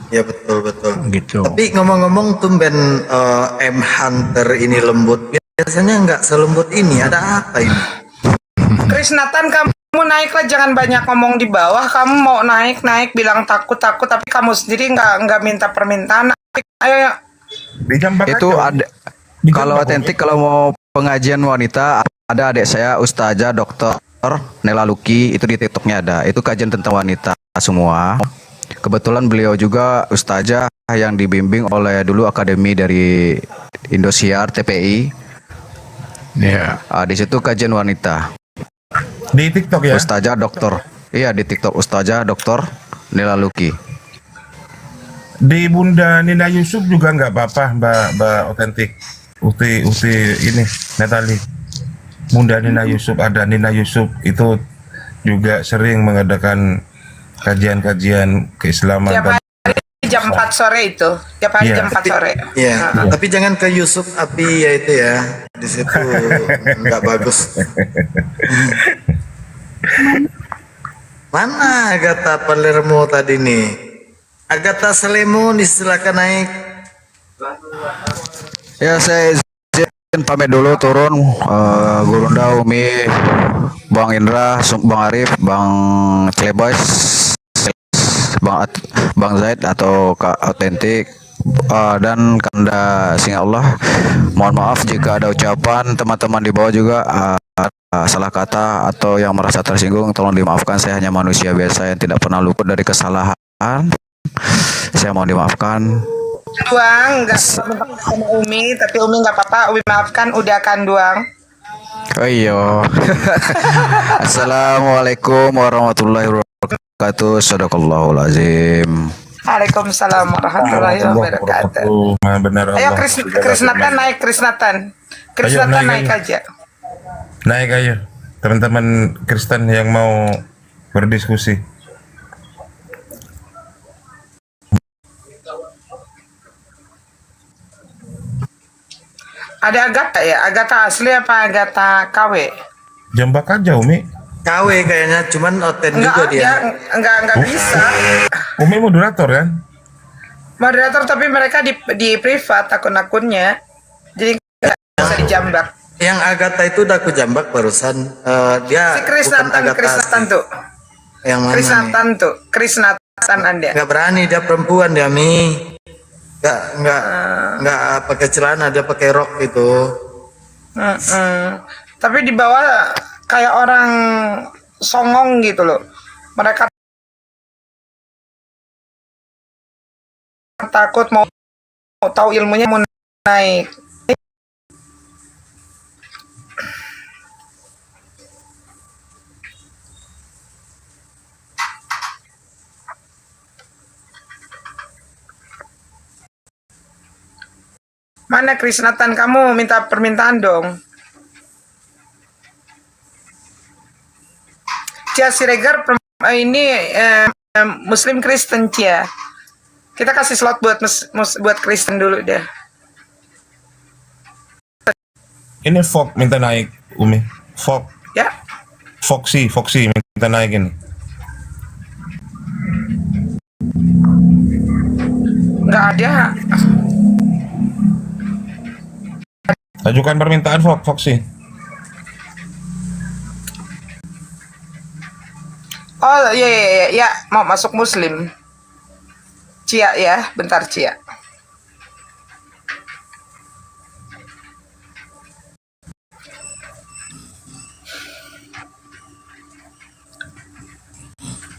Ya betul. Gitu. Tapi ngomong-ngomong tumben M Hunter ini lembut. Biasanya nggak selembut ini. Ada apa ini? Krisnatan, kamu naiklah, jangan banyak ngomong di bawah. Kamu mau naik bilang takut, tapi kamu sendiri nggak minta permintaan. Ayo. Itu ada. Kalau otentik, kalau mau pengajian wanita, ada adik saya Ustazah Dr. Nela Luki, itu di TikToknya ada. Itu kajian tentang wanita semua. Kebetulan beliau juga ustazah yang dibimbing oleh dulu akademi dari Indosiar TPI. Ya. Di situ kajian wanita. Di TikTok ya? Ustazah Doktor. Iya, di TikTok Ustazah Doktor Nela Luki. Di Bunda Nina Yusuf juga nggak apa-apa, Mbak otentik. Uti ini Natali. Bunda Nina Yusuf, ada Nina Yusuf itu juga sering mengadakan kajian-kajian keislaman. Tiap hari jam 4 sore itu. Tiap hari jam 4 sore. Iya, tapi jangan ke Yusuf Api ya itu ya. Di situ nggak bagus. Mana Agatha Palermo tadi nih? Agatha Selemo, silakan naik. Ya, saya izin pamit dulu turun. Gurunda, Umi, Bang Indra, Bang Arif, Bang Cleboys, Bang Zaid atau Kak Otentik, dan Kanda Singa Allah. Mohon maaf jika ada ucapan teman-teman di bawah juga salah kata atau yang merasa tersinggung, tolong dimaafkan. Saya hanya manusia biasa yang tidak pernah luput dari kesalahan. Saya mohon dimaafkan. Duang, nggak sama Umi, tapi Umi nggak apa-apa. Umi maafkan, udah kan Duang. Oh iya. Assalamualaikum warahmatullahi wabarakatuh. Sadaqallahul azim. Waalaikumsalam warahmatullahi wabarakatuh. Benar Ayo Allah. Krisnatan naik, Krisnatan naik aja. Naik aja, teman-teman Kristen yang mau berdiskusi. Ada Agatha ya? Agatha asli apa Agatha KW? Jambak aja Umi. KW kayaknya, cuman oten juga dia. Enggak bisa. Umi moderator kan? Moderator, tapi mereka di privat akun-akunnya. Jadi nggak bisa dijambak. Yang Agatha itu udah aku jambak barusan. Dia Si Krisnatan tuh. Yang mana Krisnatan Anda. Nggak berani, dia perempuan dia Mi. Nggak pakai celana, dia pakai rok gitu. Tapi di bawah kayak orang songong gitu loh. Mereka takut mau tahu ilmunya, mau naik. Mana Krisnatan, kamu minta permintaan dong. Cia Siregar ini Muslim Kristen Cia. Kita kasih slot buat Kristen dulu deh. Ini Fok minta naik, Umi. Fok. Ya. Foxy minta naik ini. Nggak ada. Ajukan permintaan Foxy. Oh ya, mau masuk Muslim. Cia ya, bentar Cia.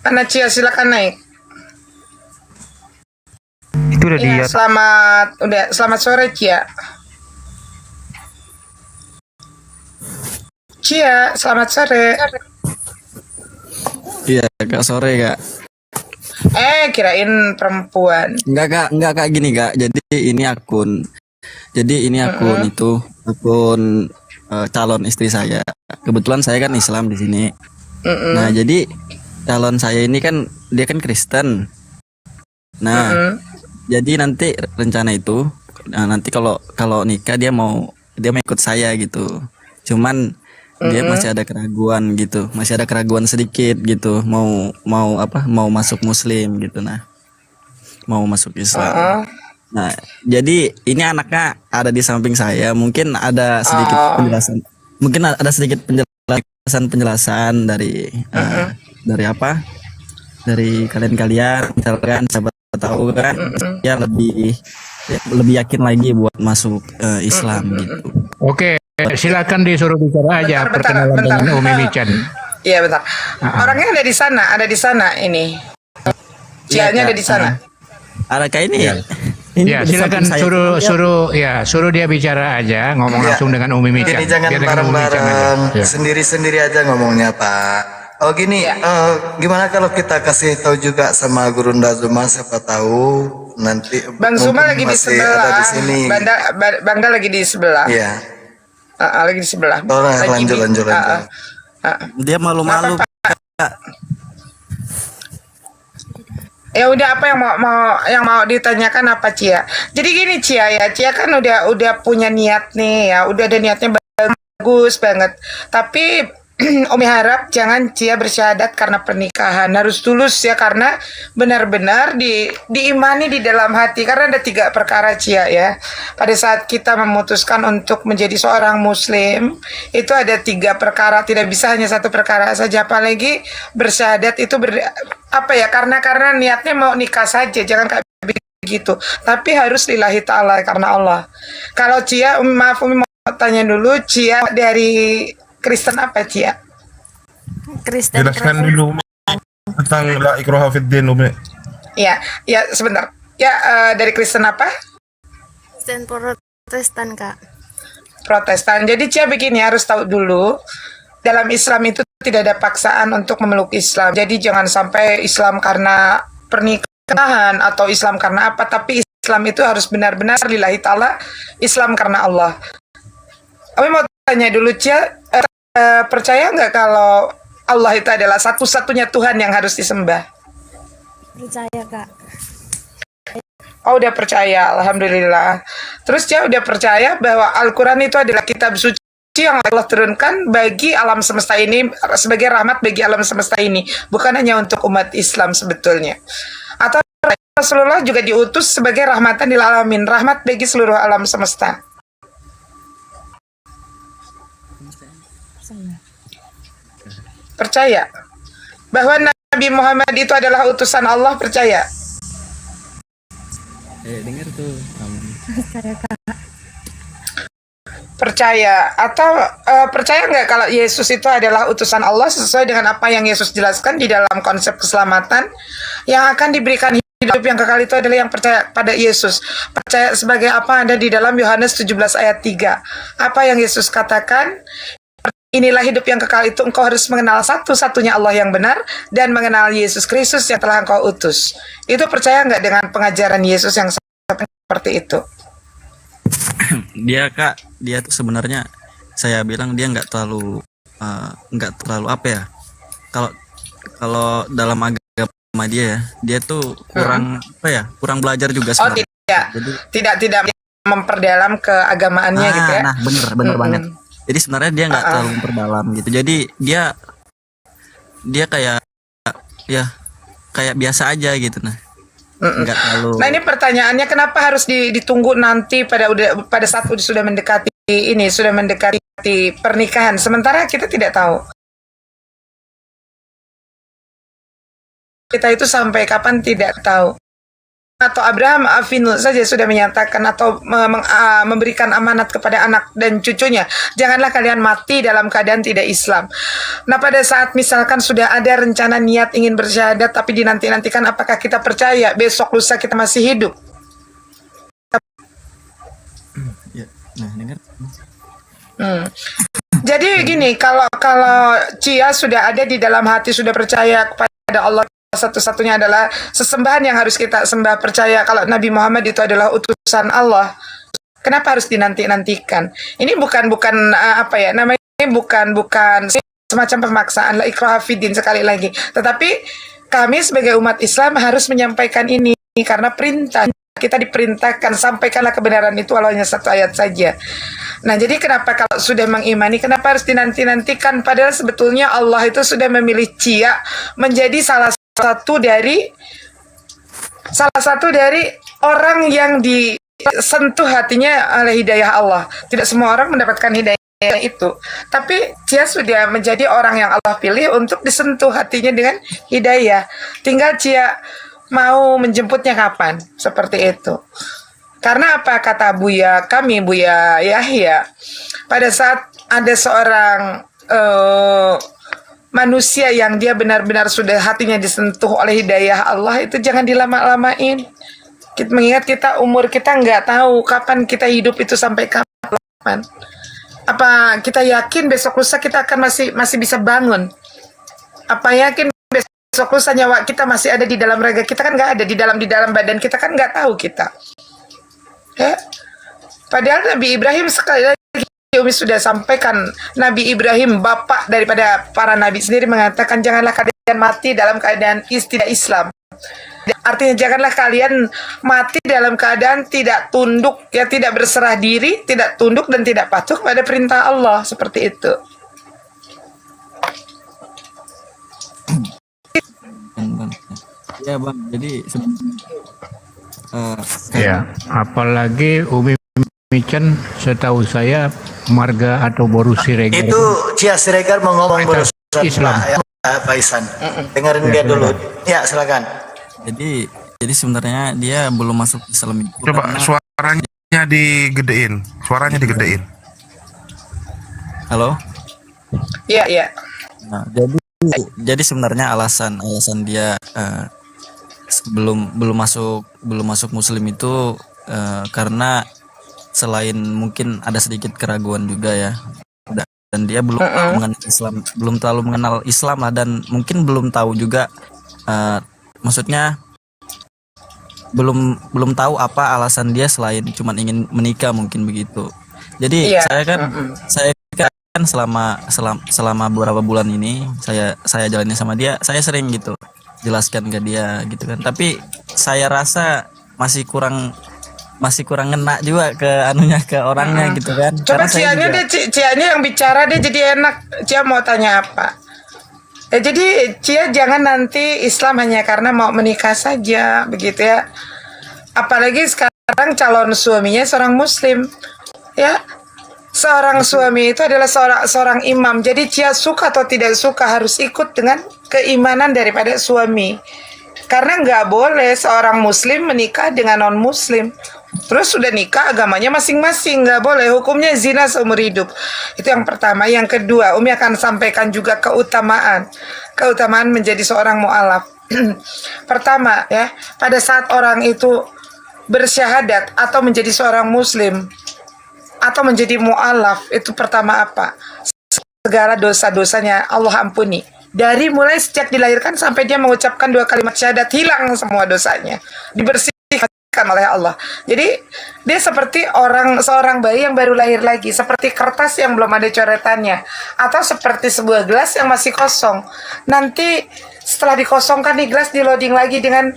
Mana Cia, silakan naik. Itu udah Ya, selamat sore Cia. Cia, selamat sore. Iya, Kak, sore, Kak. Kirain perempuan. Enggak Kak, gini, Kak. Jadi ini akun itu akun calon istri saya. Kebetulan saya kan Islam di sini. Nah, jadi calon saya ini kan dia kan Kristen. Nah, jadi nanti rencana itu nanti kalau nikah dia mau ikut saya gitu. Cuman dia masih ada keraguan gitu, masih ada keraguan sedikit gitu, mau masuk Muslim gitu, mau masuk Islam. Nah, jadi ini anaknya ada di samping saya, mungkin ada sedikit penjelasan dari kalian misalkan, siapa tahu kan ya lebih yakin lagi buat masuk Islam gitu. Oke, silakan disuruh bicara aja perkenalan dengan Umi Mican. Iya, bentar. Orangnya ada di sana ini. Cianya ada di sana. Ada kayak ini ya. Ya, silakan suruh dia bicara aja, ngomong langsung dengan Umi Mican. Ini jangan bareng-bareng, sendiri-sendiri aja ngomongnya, Pak. Oh gini, gimana kalau kita kasih tahu juga sama Guru Ndazuma, siapa tahu nanti Bang Zuma lagi di sebelah. ada di sini. Bangda lagi di sebelah. Iya. Lagi di sebelah. Oh, lanjut. Dia malu-malu. Ya udah, apa yang mau ditanyakan apa Cia? Jadi gini Cia ya, Cia kan udah punya niat nih ya, udah ada niatnya bagus banget. Tapi Umi harap jangan Cia bersyahadat karena pernikahan, harus tulus ya, karena benar-benar diimani di dalam hati. Karena ada 3 perkara Cia ya. Pada saat kita memutuskan untuk menjadi seorang Muslim, itu ada 3 perkara, tidak bisa hanya 1 perkara saja. Apalagi bersyahadat itu karena niatnya mau nikah saja, jangan kayak begitu. Tapi harus lillahi ta'ala, karena Allah. Kalau Cia, maaf Umi mau tanya dulu, Cia dari Kristen apa Cia? Kristen. Jelaskan dulu tentang la ikraha fiddin, Umi. Ya sebentar. Dari Kristen apa? Kristen Protestan, Kak. Protestan. Jadi Cia begini, harus tahu dulu, dalam Islam itu tidak ada paksaan untuk memeluk Islam. Jadi jangan sampai Islam karena pernikahan atau Islam karena apa, tapi Islam itu harus benar-benar lillahi ta'ala, Islam karena Allah. Kami mau tanya dulu Cia, percaya nggak kalau Allah itu adalah satu-satunya Tuhan yang harus disembah? Percaya, Kak. Oh, udah percaya, alhamdulillah. Terus Cia udah percaya bahwa Al-Quran itu adalah kitab suci yang Allah turunkan bagi alam semesta ini, sebagai rahmat bagi alam semesta ini, bukan hanya untuk umat Islam sebetulnya. Atau Rasulullah juga diutus sebagai rahmatan lil alamin, rahmat bagi seluruh alam semesta. Percaya bahwa Nabi Muhammad itu adalah utusan Allah, percaya? Dengar tuh. Percaya, Kak. Percaya. Atau percaya nggak kalau Yesus itu adalah utusan Allah sesuai dengan apa yang Yesus jelaskan di dalam konsep keselamatan, yang akan diberikan hidup yang kekal itu adalah yang percaya pada Yesus. Percaya sebagai apa ada di dalam Yohanes 17 ayat 3. Apa yang Yesus katakan? Inilah hidup yang kekal itu, engkau harus mengenal satu-satunya Allah yang benar dan mengenal Yesus Kristus yang telah engkau utus. Itu percaya nggak dengan pengajaran Yesus yang seperti itu? Dia tuh sebenarnya, saya bilang dia nggak terlalu apa ya, kalau dalam agama dia tuh kurang kurang belajar juga sebenarnya. Tidak memperdalam keagamaannya gitu ya. Nah, bener Mm-mm. banget. Jadi sebenarnya dia nggak terlalu memperdalam gitu. Jadi dia kayak ya kayak biasa aja gitu. Nah, Mm-mm. nggak terlalu. Nah, ini pertanyaannya, kenapa harus ditunggu nanti pada saat sudah mendekati pernikahan, sementara kita tidak tahu kita itu sampai kapan, tidak tahu. Atau Abraham Avinu saja sudah menyatakan atau memberikan amanat kepada anak dan cucunya, janganlah kalian mati dalam keadaan tidak Islam. Nah, pada saat misalkan sudah ada rencana niat ingin bersyahadat tapi dinanti-nantikan, apakah kita percaya besok lusa kita masih hidup? Nah, dengar. Jadi gini, kalau Cia sudah ada di dalam hati, sudah percaya kepada Allah, satu-satunya adalah sesembahan yang harus kita sembah, percaya kalau Nabi Muhammad itu adalah utusan Allah. Kenapa harus dinanti-nantikan? Ini bukan apa ya namanya, bukan semacam pemaksaan, la ikraha fiddin, sekali lagi. Tetapi kami sebagai umat Islam harus menyampaikan ini karena perintah. Kita diperintahkan, sampaikanlah kebenaran itu walau hanya satu ayat saja. Nah, jadi kenapa kalau sudah mengimani, kenapa harus dinanti-nantikan? Padahal sebetulnya Allah itu sudah memilih Cia menjadi salah satu dari orang yang disentuh hatinya oleh hidayah Allah. Tidak semua orang mendapatkan hidayah itu, tapi Cia sudah menjadi orang yang Allah pilih untuk disentuh hatinya dengan hidayah. Tinggal Cia mau menjemputnya kapan, seperti itu. Karena apa kata Buya Yahya, pada saat ada seorang manusia yang dia benar-benar sudah hatinya disentuh oleh hidayah Allah, itu jangan dilama-lamain. Mengingat umur kita nggak tahu kapan kita hidup itu sampai kapan. Apa kita yakin besok lusa kita akan masih bisa bangun? Apa yakin besok lusa nyawa kita masih ada di dalam raga kita? Kan nggak ada di dalam badan kita, kan nggak tahu kita. Ya? Padahal Nabi Ibrahim, sekali lagi Umi sudah sampaikan, Nabi Ibrahim bapak daripada para nabi sendiri mengatakan, janganlah kalian mati dalam keadaan tidak Islam. Artinya janganlah kalian mati dalam keadaan tidak tunduk, ya, tidak berserah diri, tidak tunduk dan tidak patuh pada perintah Allah, seperti itu. Ya Bang, jadi Ya, apalagi Umi Mican setahu saya marga atau Boru Siregar Itu Cia Siregar mau ngomong berusaha Islam. Ya, Pak Isan. Dengerin dia dulu. Ya, silakan. Jadi sebenarnya dia belum masuk Islam itu. Coba suaranya digedein. Halo? Iya. Nah, jadi sebenarnya alasan dia belum masuk Muslim itu karena selain mungkin ada sedikit keraguan juga ya, dan dia belum mengenal Islam, belum terlalu mengenal Islam lah, dan mungkin belum tahu juga, maksudnya belum tahu apa alasan dia selain cuman ingin menikah, mungkin begitu. Jadi saya kan selama beberapa bulan ini saya jalannya sama dia, saya sering gitu jelaskan ke dia gitu kan, tapi saya rasa masih kurang ngena juga ke orangnya gitu kan. Coba Cianya yang bicara, dia jadi enak. Cia mau tanya apa? Ya, jadi Cia jangan nanti Islam hanya karena mau menikah saja, begitu ya. Apalagi sekarang calon suaminya seorang Muslim, ya. Seorang suami itu adalah seorang imam. Jadi Cia suka atau tidak suka harus ikut dengan keimanan daripada suami. Karena nggak boleh seorang Muslim menikah dengan non Muslim. Terus sudah nikah agamanya masing-masing, nggak boleh, hukumnya zina seumur hidup. Itu yang pertama. Yang kedua, Umi akan sampaikan juga keutamaan menjadi seorang mu'alaf. Pertama ya, pada saat orang itu bersyahadat atau menjadi seorang Muslim atau menjadi mu'alaf, itu pertama apa? Segala dosa-dosanya Allah ampuni. Dari mulai sejak dilahirkan sampai dia mengucapkan 2 kalimat syahadat, hilang semua dosanya, dibersihkan oleh Allah. Jadi dia seperti seorang bayi yang baru lahir lagi, seperti kertas yang belum ada coretannya, atau seperti sebuah gelas yang masih kosong. Nanti setelah dikosongkan nih gelas, di loading lagi dengan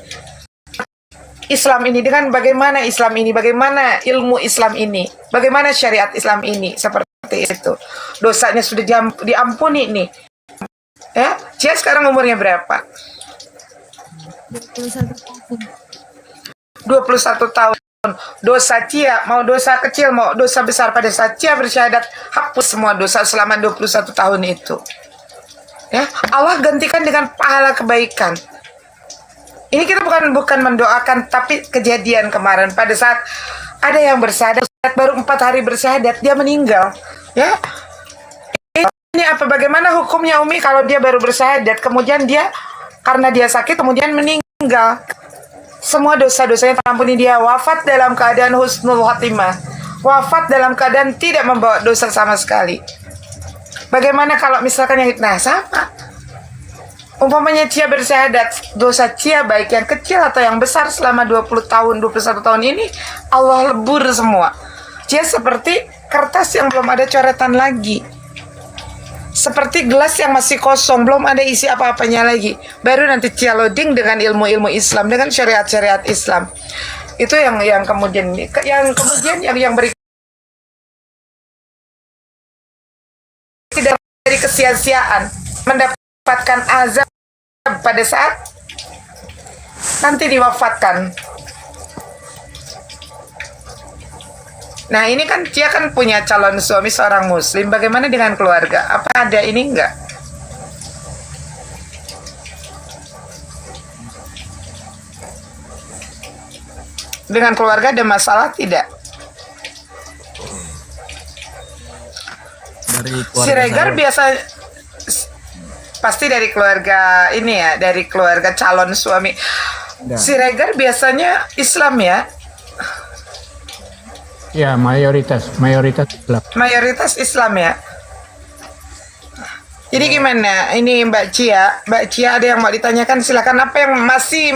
Islam ini, dengan bagaimana Islam ini, bagaimana ilmu Islam ini, bagaimana syariat Islam ini, seperti itu. Dosanya sudah diampuni nih. Ya, Cia sekarang umurnya berapa? 21 tahun. Dosa Cia, mau dosa kecil, mau dosa besar, pada saat Cia bersyahadat, hapus semua dosa selama 21 tahun itu. Ya, Allah gantikan dengan pahala kebaikan. Ini kita bukan mendoakan, tapi kejadian kemarin pada saat ada yang bersyahadat, baru 4 hari bersyahadat dia meninggal. Ya, ini apa? Bagaimana hukumnya Umi kalau dia baru bersyahadat, kemudian dia karena dia sakit kemudian meninggal? Semua dosa-dosanya terampuni, dia wafat dalam keadaan husnul khatimah, wafat dalam keadaan tidak membawa dosa sama sekali. Bagaimana kalau misalkan yang sama? Umpamanya Cia bersyahadat, dosa Cia baik yang kecil atau yang besar selama 20 tahun, 21 tahun ini Allah lebur semua. Cia seperti kertas yang belum ada coretan lagi. Seperti gelas yang masih kosong, belum ada isi apa-apanya lagi. Baru nanti Cia loading dengan ilmu-ilmu Islam, dengan syariat-syariat Islam. Itu yang kemudian yang beri dari kesia-siaan, mendapatkan azab pada saat nanti diwafatkan. Nah, ini kan Cia kan punya calon suami seorang muslim. Bagaimana dengan keluarga? Apa ada ini enggak? Dengan keluarga ada masalah tidak? Dari Si Regar biasa pasti dari keluarga ini ya, dari keluarga calon suami. Enggak. Si Regar biasanya Islam ya? Ya, mayoritas Islam. Mayoritas Islam ya. Jadi gimana? Ini Mbak Cia ada yang mau ditanyakan, silakan. Apa yang masih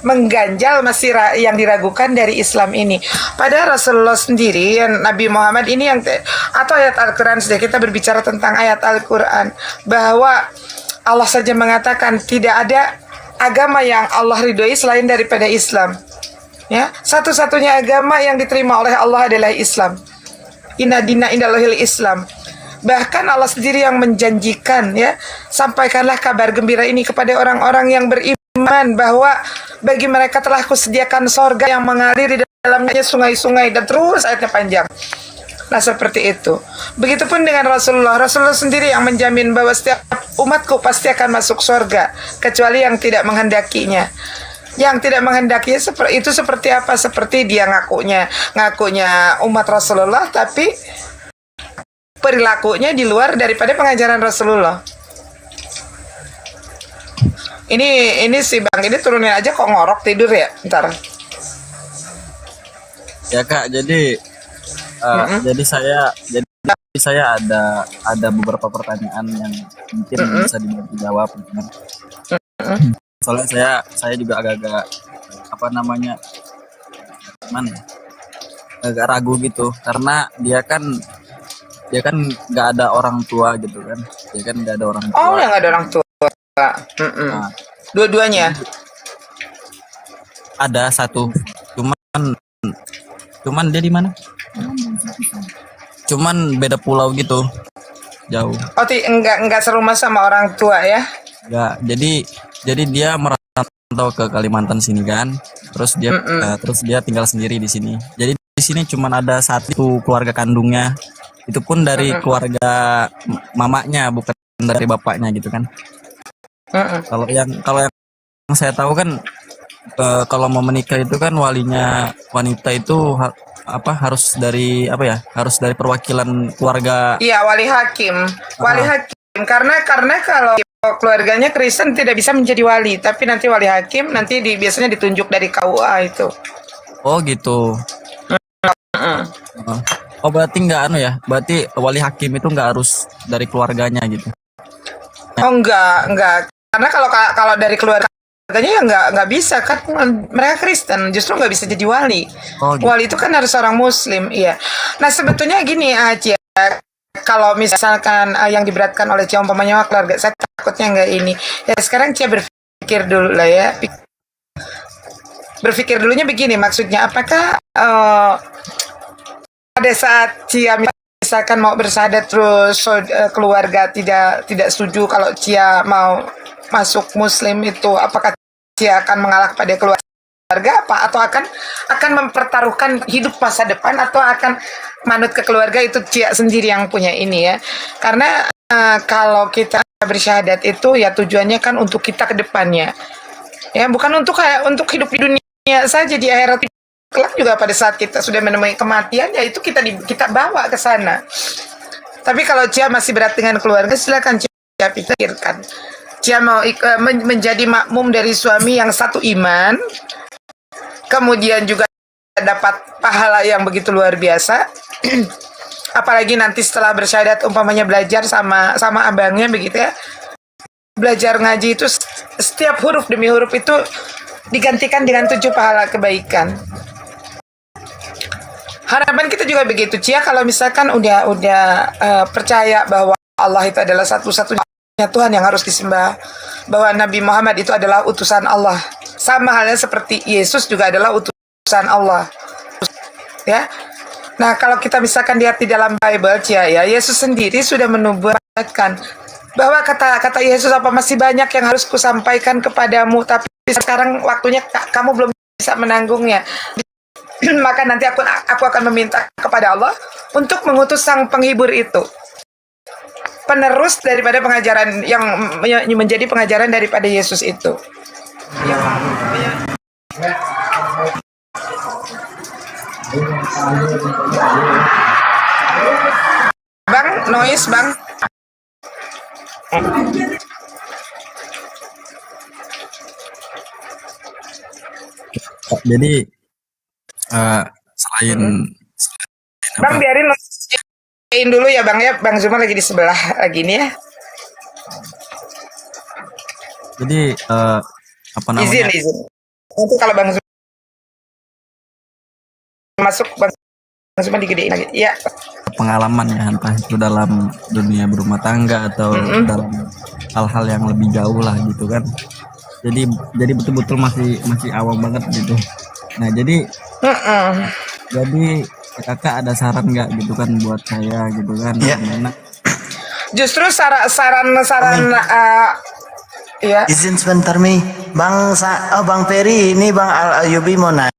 mengganjal, masih yang diragukan dari Islam ini? Pada Rasulullah sendiri, Nabi Muhammad ini atau ayat Al-Quran, sudah kita berbicara tentang ayat Al-Quran, bahwa Allah saja mengatakan tidak ada agama yang Allah ridhoi selain daripada Islam. Ya, satu-satunya agama yang diterima oleh Allah adalah Islam. Inna dina indallahil Islam. Bahkan Allah sendiri yang menjanjikan, ya, sampaikanlah kabar gembira ini kepada orang-orang yang beriman bahwa bagi mereka telah kusediakan sorga yang mengalir di dalamnya sungai-sungai, dan terus ayatnya panjang. Nah, seperti itu. Begitupun dengan Rasulullah. Rasulullah sendiri yang menjamin bahwa setiap umatku pasti akan masuk surga, kecuali yang tidak menghendakinya. Yang tidak menghendakinya itu seperti apa? Seperti dia ngakunya umat Rasulullah, tapi perilakunya di luar daripada pengajaran Rasulullah. Ini si Bang ini turunin aja kok ngorok tidur ya, ntar. Ya Kak, jadi saya ada beberapa pertanyaan yang mungkin bisa dijawab. Soalnya saya juga agak-agak agak ragu gitu, karena dia kan nggak ada orang tua gitu kan, dia kan nggak ada orang tua. Oh, yang nggak ada orang tua. Nah, dua-duanya ada satu, cuman dia di mana? Cuman beda pulau gitu, jauh. Oh, enggak serumah sama orang tua ya? Enggak, jadi dia merantau ke Kalimantan sini kan, terus dia tinggal sendiri di sini. Jadi di sini cuman ada satu keluarga kandungnya, itu pun dari keluarga mamanya, bukan dari bapaknya gitu kan. Kalau yang saya tahu kan, kalau mau menikah itu kan walinya wanita itu harus dari perwakilan keluarga. Iya, wali hakim. Karena kalau keluarganya Kristen tidak bisa menjadi wali, tapi nanti wali hakim nanti biasanya ditunjuk dari KUA itu. Oh gitu. Oh berarti berarti wali hakim itu nggak harus dari keluarganya gitu. Oh enggak. Karena kalau dari keluarganya ya nggak bisa kan, mereka Kristen, justru nggak bisa jadi wali. Oh, gitu. Wali itu kan harus orang Muslim, iya. Nah, sebetulnya gini aja, kalau misalkan yang diberatkan oleh Cia umpamanya keluarga, saya takutnya nggak ini. Ya sekarang Cia berpikir dulu lah ya. berpikir dulunya begini, maksudnya apakah pada saat Cia misalkan mau bersyahadat terus keluarga tidak setuju kalau Cia mau masuk Muslim itu, apakah Cia akan mengalah pada keluarga apa, atau akan mempertaruhkan hidup masa depan, atau akan manut ke keluarga? Itu Cia sendiri yang punya ini ya. Karena kalau kita bersyahadat itu ya tujuannya kan untuk kita ke depannya. Ya, bukan untuk hidup di dunia saja, di akhirat kelak juga pada saat kita sudah menemui kematian ya itu kita bawa ke sana. Tapi kalau Cia masih berat dengan keluarga, silakan Cia pikirkan. Cia mau menjadi makmum dari suami yang satu iman, kemudian juga dapat pahala yang begitu luar biasa. Apalagi nanti setelah bersyahadat umpamanya belajar sama abangnya begitu ya. Belajar ngaji itu setiap huruf demi huruf itu digantikan dengan 7 pahala kebaikan. Harapan kita juga begitu, Cia, kalau misalkan udah percaya bahwa Allah itu adalah satu-satunya Tuhan yang harus disembah, bahwa Nabi Muhammad itu adalah utusan Allah, sama halnya seperti Yesus juga adalah utusan Allah. Ya. Nah, kalau kita misalkan lihat di dalam Bible, Cia, ya, Yesus sendiri sudah menubuatkan bahwa kata Yesus, apa masih banyak yang harus kusampaikan kepadamu, tapi sekarang waktunya kamu belum bisa menanggungnya. Maka nanti aku akan meminta kepada Allah untuk mengutus sang penghibur itu, penerus daripada pengajaran yang menjadi pengajaran daripada Yesus itu. Bang, noise bang. Jadi selain Bang biarin dulu ya Bang ya, Bang Zuma lagi di sebelah lagi nih ya. jadi apa namanya? Izin. Nanti kalau Bang Zuma masuk, Bang Zuma digedein lagi. Iya. Pengalaman ya, entah itu dalam dunia berumah tangga atau dalam hal-hal yang lebih jauh lah gitu kan. Jadi betul-betul masih awam banget gitu. Nah jadi kakak ada saran nggak gitu kan buat saya gitu kan? Gimana? Justru saran ya. Izin sebentar Mi, Bang Ferry, ini Bang Al Ayubi mau naik.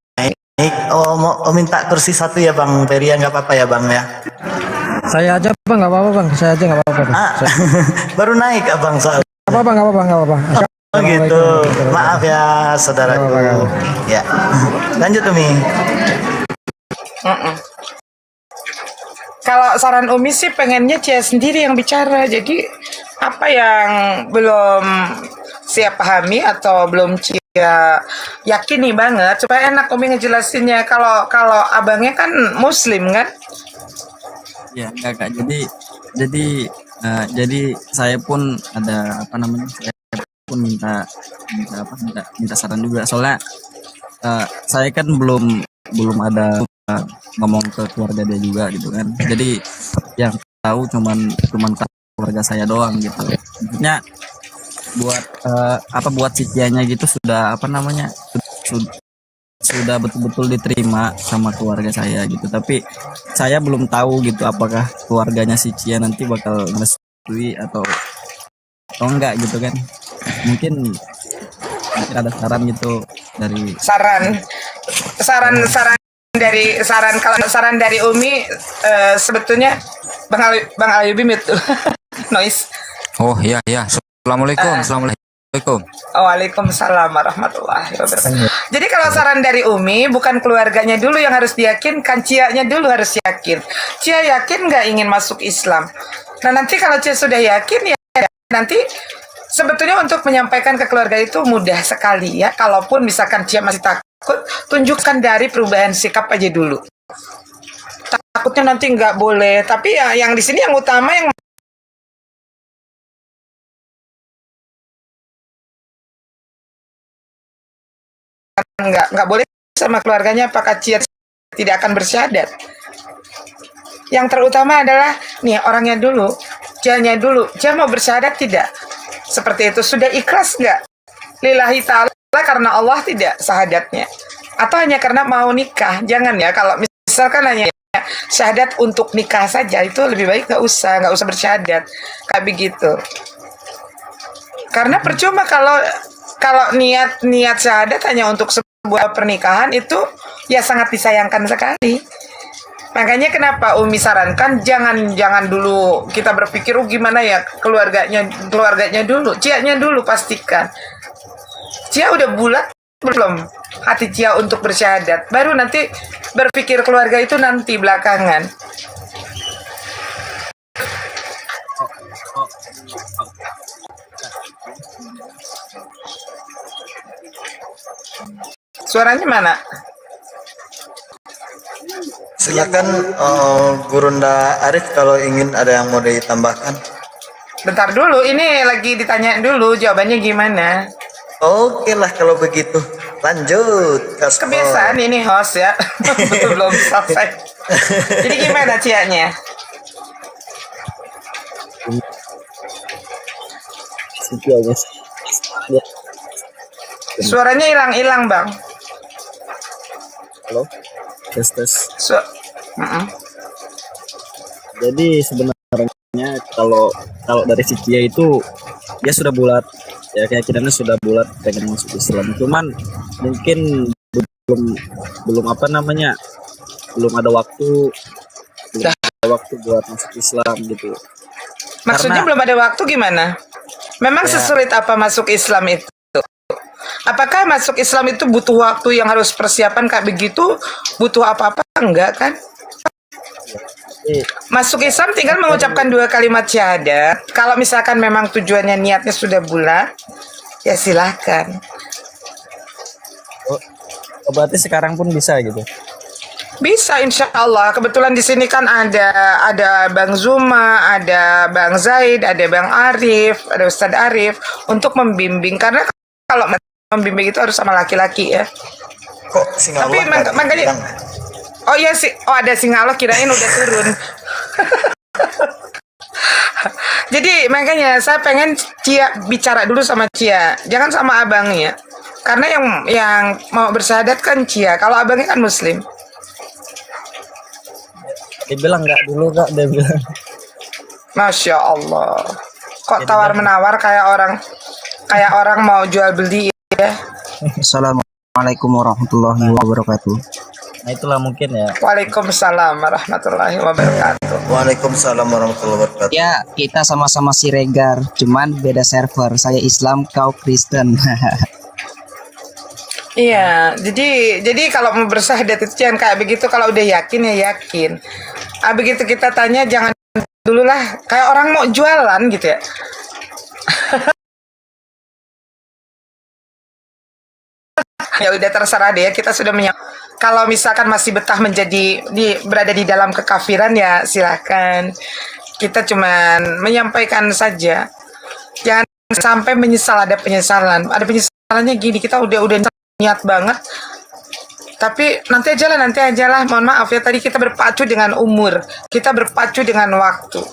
Mau minta kursi satu ya Bang Ferry ya, nggak apa-apa ya Bang ya. Saya aja Bang, nggak apa-apa Bang. Saya aja nggak apa-apa. Baru naik Abang soal. Nggak apa-apa. Oh gitu. Maaf ya saudaraku. Ya. Lanjut Umi. Kalau saran Umi sih pengennya Cia sendiri yang bicara. Jadi apa yang belum siap pahami atau belum Cia yakini banget supaya enak Umi ngejelasinnya. Kalau abangnya kan Muslim kan? Ya kakak. Jadi saya pun ada apa namanya? Saya pun minta saran juga. Soalnya saya kan belum ada ngomong ke keluarga dia juga gitu kan. Jadi yang tahu cuman keluarga saya doang gitu. Maksudnya buat sitianya gitu sudah apa namanya? Sudah betul-betul diterima sama keluarga saya gitu. Tapi saya belum tahu gitu apakah keluarganya si Cia nanti bakal merestui atau enggak gitu kan. Mungkin ada saran gitu dari kalau saran dari Umi sebetulnya Bang Ayubi itu noise. Oh iya. Assalamualaikum. Waalaikumsalam warahmatullahi wabarakatuh. Jadi kalau saran dari Umi, bukan keluarganya dulu yang harus diyakinkan, Cianya dulu harus yakin. Cia yakin nggak ingin masuk Islam? Nah nanti kalau Cia sudah yakin ya nanti sebetulnya untuk menyampaikan ke keluarga itu mudah sekali ya. Kalaupun misalkan Cia masih takut, tunjukkan dari perubahan sikap aja dulu. Takutnya nanti nggak boleh. Tapi ya yang di sini yang utama yang nggak boleh sama keluarganya, apakah Cia tidak akan bersyahadat. Yang terutama adalah nih orangnya dulu, Cianya dulu. Cia mau bersyahadat tidak? Seperti itu, sudah ikhlas nggak? Lillahi ta'ala karena Allah tidak syahadatnya. atau hanya karena mau nikah. Jangan ya, kalau misalkan hanya syahadat untuk nikah saja, itu lebih baik nggak usah bersyahadat kayak begitu. Karena percuma kalau niat syahadat hanya untuk sebuah pernikahan, itu ya sangat disayangkan sekali. Makanya kenapa Umi sarankan jangan dulu kita berpikir gimana ya keluarganya dulu, Cianya dulu pastikan. Cia udah bulat belum hati Cia untuk bersyahadat, baru nanti berpikir keluarga itu nanti belakangan. Suaranya mana? Silakan Gurunda Arif kalau ingin ada yang mau ditambahkan. Bentar dulu, ini lagi ditanya dulu jawabannya gimana. Oke lah kalau begitu. Lanjut. Kebiasaan ini host ya. Belum selesai. Jadi gimana Cianya? Suaranya hilang-hilang, Bang. Halo, tes. Jadi sebenarnya kalau dari si Cia itu dia sudah bulat, ya keyakinannya sudah bulat pengen masuk Islam. Cuman mungkin belum belum ada waktu buat masuk Islam gitu. Maksudnya belum ada waktu gimana? Memang Ya. sesulit apa masuk Islam itu? Apakah masuk Islam itu butuh waktu yang harus persiapan kayak begitu? Butuh apa-apa? Enggak kan? Masuk Islam tinggal mengucapkan 2 kalimat syahadat. Kalau misalkan memang tujuannya niatnya sudah bulat, ya silahkan. Oh, berarti sekarang pun bisa gitu. Bisa insya Allah. Kebetulan di sini kan ada Bang Zuma, ada Bang Zaid, ada Bang Arif, ada Ustadz Arif untuk membimbing. Karena kalau membimbing itu harus sama laki-laki ya. Kok Singallah Tapi makanya oh iya sih, ada Singallah kirain udah turun. Jadi makanya saya pengen Cia bicara dulu sama Cia, jangan sama abangnya. Karena yang mau bersyahadat kan Cia, kalau abangnya kan Muslim. Dia bilang nggak dulu kak, dia bilang. Masya Allah, kok tawar menawar kayak orang mau jual beli ya. Assalamualaikum warahmatullahi wabarakatuh. Nah itulah mungkin ya. Waalaikumsalam warahmatullahi wabarakatuh. Waalaikumsalam warahmatullahi wabarakatuh. Ya kita sama-sama Siregar, cuman beda server. Saya Islam, kau Kristen. Iya, jadi kalau mau bersyahadat itu jangan kayak begitu. Kalau udah yakin ya yakin. Begitu kita tanya jangan dulu lah, kayak orang mau jualan gitu ya. Ya udah terserah deh, kita sudah kalau misalkan masih betah berada di dalam kekafiran ya silahkan. Kita cuman menyampaikan saja. Jangan sampai menyesal, ada penyesalan. Ada penyesalannya gini, kita udah niat banget. Tapi nanti aja lah. Mohon maaf ya, tadi kita berpacu dengan umur, kita berpacu dengan waktu.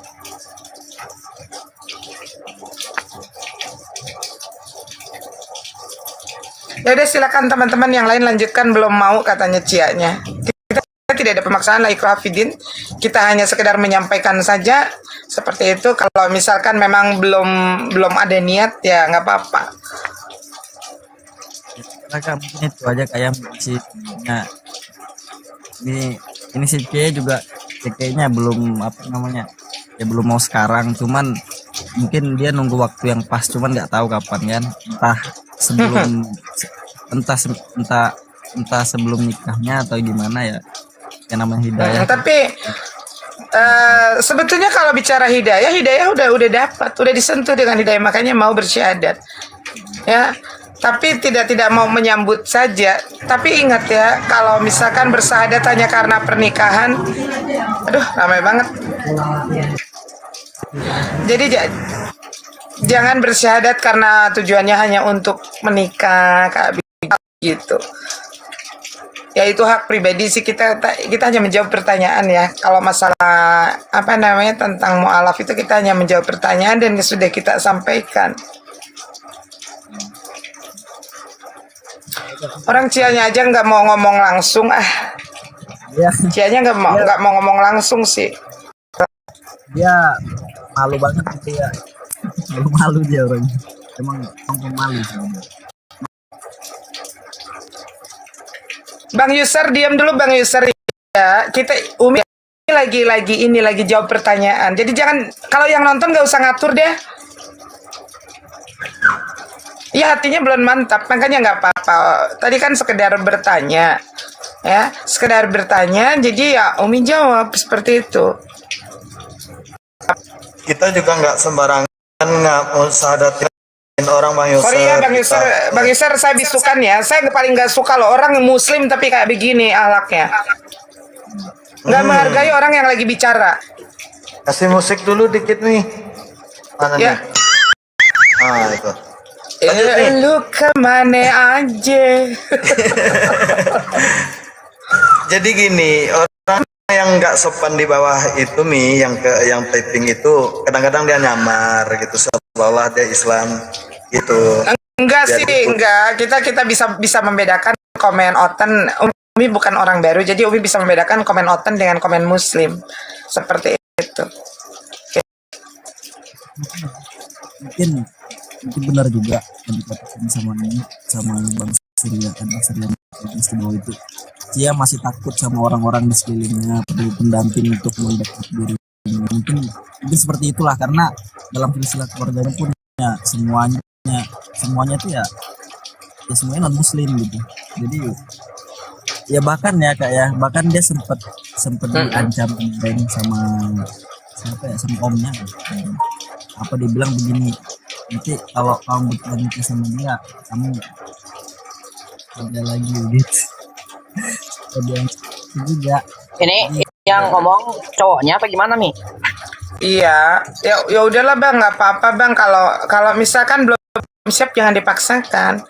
Ya udah silakan teman-teman yang lain lanjutkan, belum mau katanya Cianya. Kita tidak ada pemaksaan la ikraha fiddin. Kita hanya sekedar menyampaikan saja seperti itu. Kalau misalkan memang belum ada niat ya nggak apa-apa. Mungkin itu aja kayak si ini si C juga kayaknya belum ya belum mau sekarang, cuman mungkin dia nunggu waktu yang pas, cuman nggak tahu kapan kan, entah sebelum nikahnya atau gimana ya, yang namanya hidayah. Tapi sebetulnya kalau bicara hidayah udah dapat, udah disentuh dengan hidayah, makanya mau bersyahadat ya. Tapi tidak mau menyambut saja. Tapi ingat ya, kalau misalkan bersyahadat hanya karena pernikahan, aduh ramai banget. Jadi jangan bersyahadat karena tujuannya hanya untuk menikah kayak gitu. Ya itu hak pribadi sih, kita hanya menjawab pertanyaan ya. Kalau masalah tentang mu'alaf itu kita hanya menjawab pertanyaan dan sudah kita sampaikan. Orang Cianya aja nggak mau ngomong langsung Cianya nggak mau ngomong langsung sih. Dia malu banget gitu ya. Malu dia orangnya. Emang pemalu sih. Bang User diam dulu Bang User ya. Kita Umi lagi jawab pertanyaan. Jadi jangan, kalau yang nonton nggak usah ngatur deh. Ya hatinya belum mantap, makanya nggak apa-apa. Tadi kan sekedar bertanya, ya, sekedar bertanya. Jadi ya Umi jawab seperti itu. Kita juga nggak sembarangan nggak usah datin orang Bang Yusuf. Sorry ya Bang Yusuf, saya bisukan ya. Saya paling nggak suka loh orang Muslim tapi kayak begini ahlaknya. Nggak menghargai orang yang lagi bicara. Kasih musik dulu dikit nih. Mana Ya. nih? Itu. Lanjut nih. Lu kemana aja? Jadi gini, orang yang nggak sopan di bawah itu yang typing itu kadang-kadang dia nyamar gitu seolah dia Islam gitu. Enggak Biar sih, ikut. enggak. Kita bisa membedakan komen oten. Umi bukan orang baru, jadi Umi bisa membedakan komen oten dengan komen Muslim. Seperti itu. Mungkin benar juga yang dikatakan sama Bang Surya kan, Bang Surya di bawah itu. Dia masih takut sama orang-orang di sekelilingnya, perlu pendamping untuk mendekat dirinya. Mungkin seperti itulah, karena dalam silsilah keluarganya pun ya semuanya itu ya semuanya non Muslim gitu. Jadi ya bahkan dia sempat diancam kemarin sama omnya. Apa dibilang begini, nanti kalau kamu bertanya sama dia, kamu ada lagi gitu. Ada yang juga. Ini yang ngomong cowoknya apa gimana nih? Iya, ya udahlah Bang, nggak apa-apa Bang. Kalau misalkan belum siap jangan dipaksakan.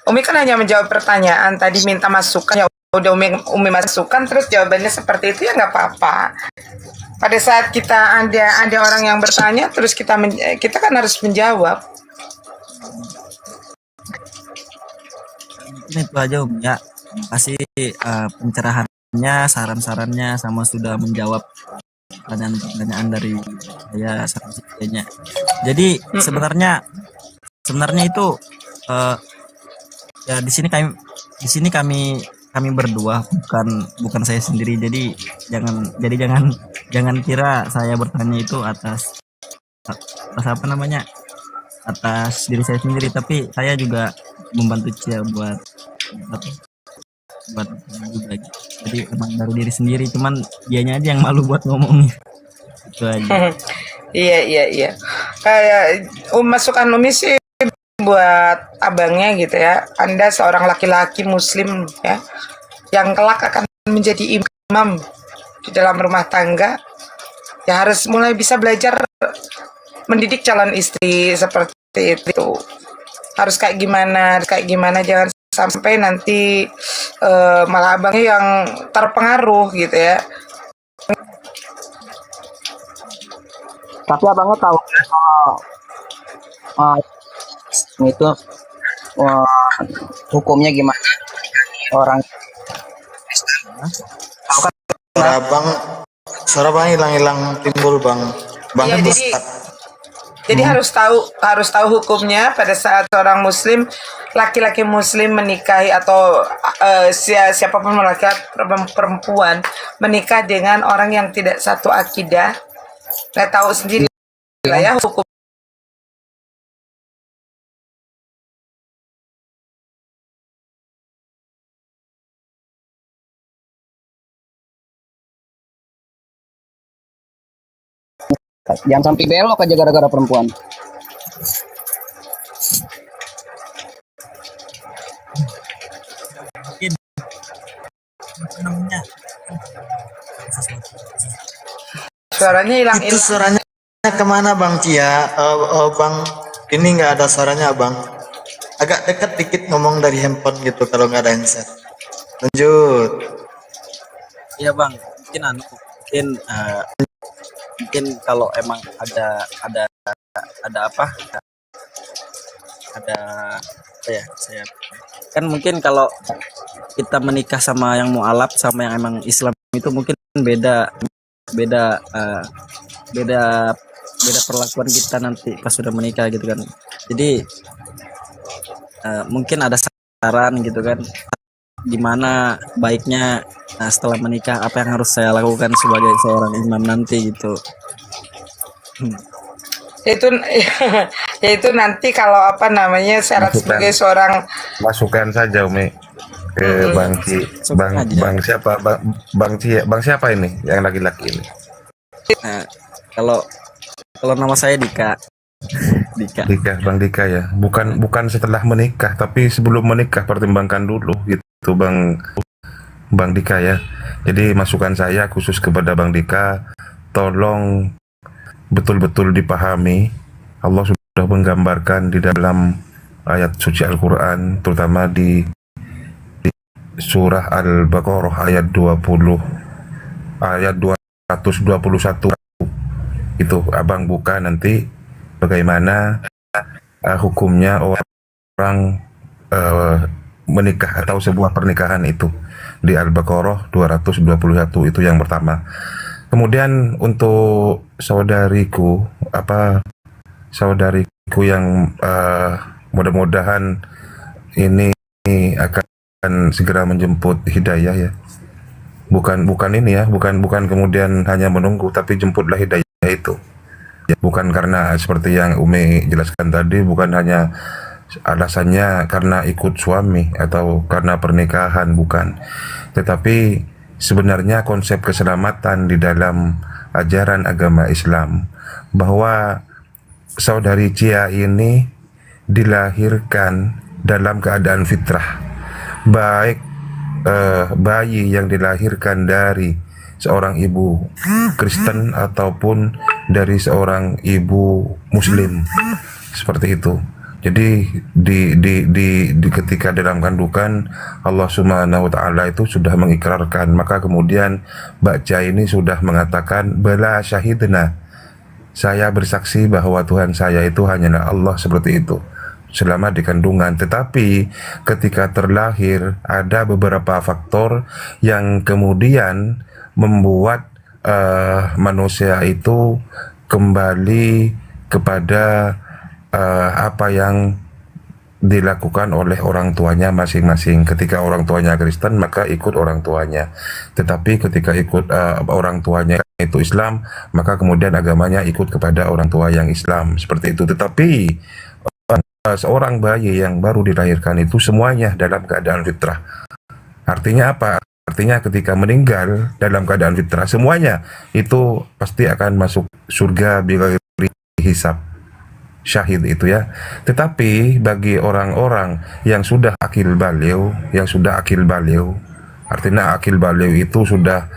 Umi kan hanya menjawab pertanyaan tadi, minta masukan, ya udah Umi masukkan, terus jawabannya seperti itu ya nggak apa-apa. Pada saat kita ada orang yang bertanya, terus kita kan harus menjawab. Ini itu aja ya. Kasih pencerahannya, saran-sarannya, sama sudah menjawab pertanyaan-pertanyaan dari saya saran-sarannya. Jadi sebenarnya itu ya di sini kami berdua, bukan saya sendiri. Jadi jangan kira saya bertanya itu atas diri saya sendiri, tapi saya juga membantu Cia buat juga gitu. Jadi emang dari diri sendiri, cuman dianya aja yang malu buat ngomongnya. Itu aja. Iya. Kayak masukan Umi sih buat abangnya gitu ya. Anda seorang laki-laki Muslim ya, yang kelak akan menjadi imam di dalam rumah tangga, ya harus mulai bisa belajar mendidik calon istri seperti itu. Harus kayak gimana, jangan sampai nanti malah abangnya yang terpengaruh gitu ya. Tapi abangnya tahu kalau itu hukumnya gimana orang Suara bang hilang timbul bang. Iya, jadi harus tahu hukumnya pada saat seorang Muslim, laki-laki Muslim menikahi atau siapapun laki-laki perempuan menikah dengan orang yang tidak satu akidah, nggak tahu sendiri lah ya hukum. jangan sampai belok aja gara-gara perempuan. Suaranya hilang. Itu suaranya kemana bang Cia? Bang, ini nggak ada suaranya bang. Agak dekat dikit ngomong dari handphone gitu kalau nggak ada handset. Lanjut. Iya bang, mungkin kalau emang ada saya kan mungkin kalau kita menikah sama yang mualaf sama yang emang Islam itu mungkin beda beda eh, beda beda perlakuan kita nanti pas sudah menikah gitu kan. Jadi mungkin ada saran gitu kan, gimana baiknya setelah menikah apa yang harus saya lakukan sebagai seorang imam nanti gitu. Itu ya itu nanti kalau apa namanya syarat sebagai seorang Masukkan saja Umi ke Bang Ci, Bang siapa? Bang siapa ini yang laki-laki ini? Nah, kalau nama saya Dika. Bang Dika ya. Bukan setelah menikah, tapi sebelum menikah pertimbangkan dulu gitu Bang Dika ya. Jadi masukan saya khusus kepada Bang Dika, tolong betul-betul dipahami. Allah sudah menggambarkan di dalam ayat suci Al-Quran, terutama di surah Al-Baqarah ayat 221. Itu abang buka nanti bagaimana hukumnya orang menikah atau sebuah pernikahan itu di Al-Baqarah 221. Itu yang pertama. Kemudian untuk saudariku yang mudah-mudahan ini akan segera menjemput hidayah ya. Bukan ini ya, bukan kemudian hanya menunggu, tapi jemputlah hidayah itu. Bukan karena seperti yang Umi jelaskan tadi, bukan hanya alasannya karena ikut suami atau karena pernikahan, bukan. Tetapi sebenarnya konsep keselamatan di dalam ajaran agama Islam, bahwa saudari Cia ini dilahirkan dalam keadaan fitrah, baik bayi yang dilahirkan dari seorang ibu Kristen ataupun dari seorang ibu Muslim, seperti itu. Jadi di ketika dalam kandungan Allah Subhanahu wa taala itu sudah mengikrarkan, maka kemudian Mbak Cia ini sudah mengatakan bala syahidna, saya bersaksi bahwa Tuhan saya itu hanyalah Allah, seperti itu, selama di kandungan. Tetapi ketika terlahir ada beberapa faktor yang kemudian membuat manusia itu kembali kepada apa yang dilakukan oleh orang tuanya masing-masing. Ketika orang tuanya Kristen, maka ikut orang tuanya. Tetapi ketika ikut orang tuanya itu Islam, maka kemudian agamanya ikut kepada orang tua yang Islam, seperti itu. Tetapi seorang bayi yang baru dilahirkan itu semuanya dalam keadaan fitrah. Artinya apa? Artinya ketika meninggal dalam keadaan fitrah, semuanya itu pasti akan masuk surga bighairi hisab, syahid itu ya. Tetapi bagi orang-orang yang sudah akil baligh, artinya akil baligh itu sudah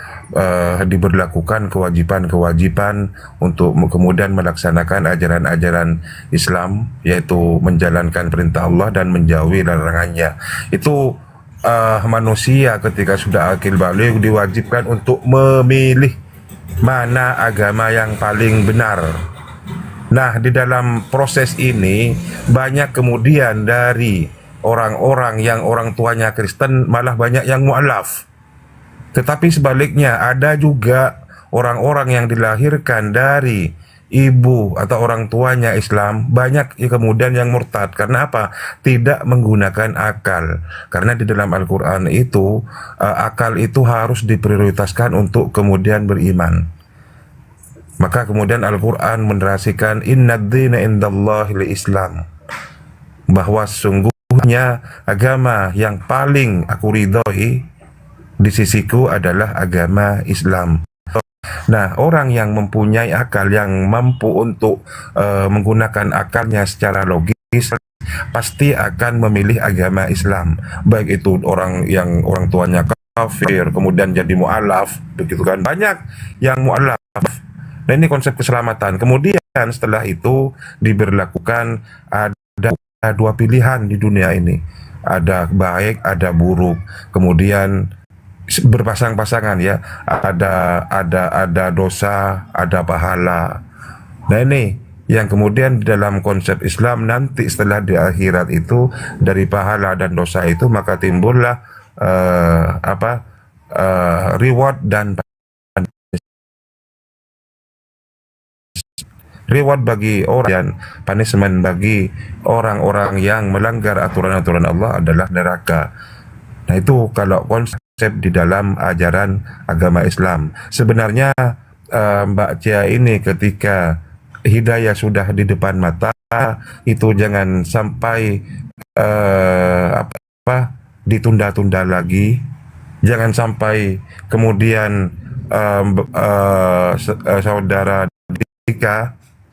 diberlakukan kewajiban-kewajiban untuk kemudian melaksanakan ajaran-ajaran Islam, yaitu menjalankan perintah Allah dan menjauhi larangannya. Itu manusia ketika sudah akil baligh diwajibkan untuk memilih mana agama yang paling benar. Nah, di dalam proses ini banyak kemudian dari orang-orang yang orang tuanya Kristen malah banyak yang mu'alaf. Tetapi sebaliknya ada juga orang-orang yang dilahirkan dari ibu atau orang tuanya Islam, banyak kemudian yang murtad. Karena apa? Tidak menggunakan akal. Karena di dalam Al-Quran itu akal itu harus diprioritaskan untuk kemudian beriman. Maka kemudian Al-Quran menerasikan innad-dina indallahil Islam, bahwa sungguhnya agama yang paling aku ridhoi di sisiku adalah agama Islam. Nah, orang yang mempunyai akal, yang mampu untuk menggunakan akalnya secara logis, pasti akan memilih agama Islam. Baik itu orang yang orang tuanya kafir kemudian jadi mu'alaf, begitu kan. Banyak yang mu'alaf. Nah, ini konsep keselamatan. Kemudian setelah itu diberlakukan ada dua pilihan di dunia ini. Ada baik, ada buruk. Kemudian berpasang-pasangan ya. Ada dosa, ada pahala. Nah, ini yang kemudian di dalam konsep Islam nanti setelah di akhirat itu dari pahala dan dosa itu maka timbullah reward dan reward bagi orang dan punishment bagi orang-orang yang melanggar aturan-aturan Allah adalah neraka. Nah itu kalau konsep di dalam ajaran agama Islam. Sebenarnya Mbak Cia ini ketika hidayah sudah di depan mata itu jangan sampai ditunda-tunda lagi. Jangan sampai kemudian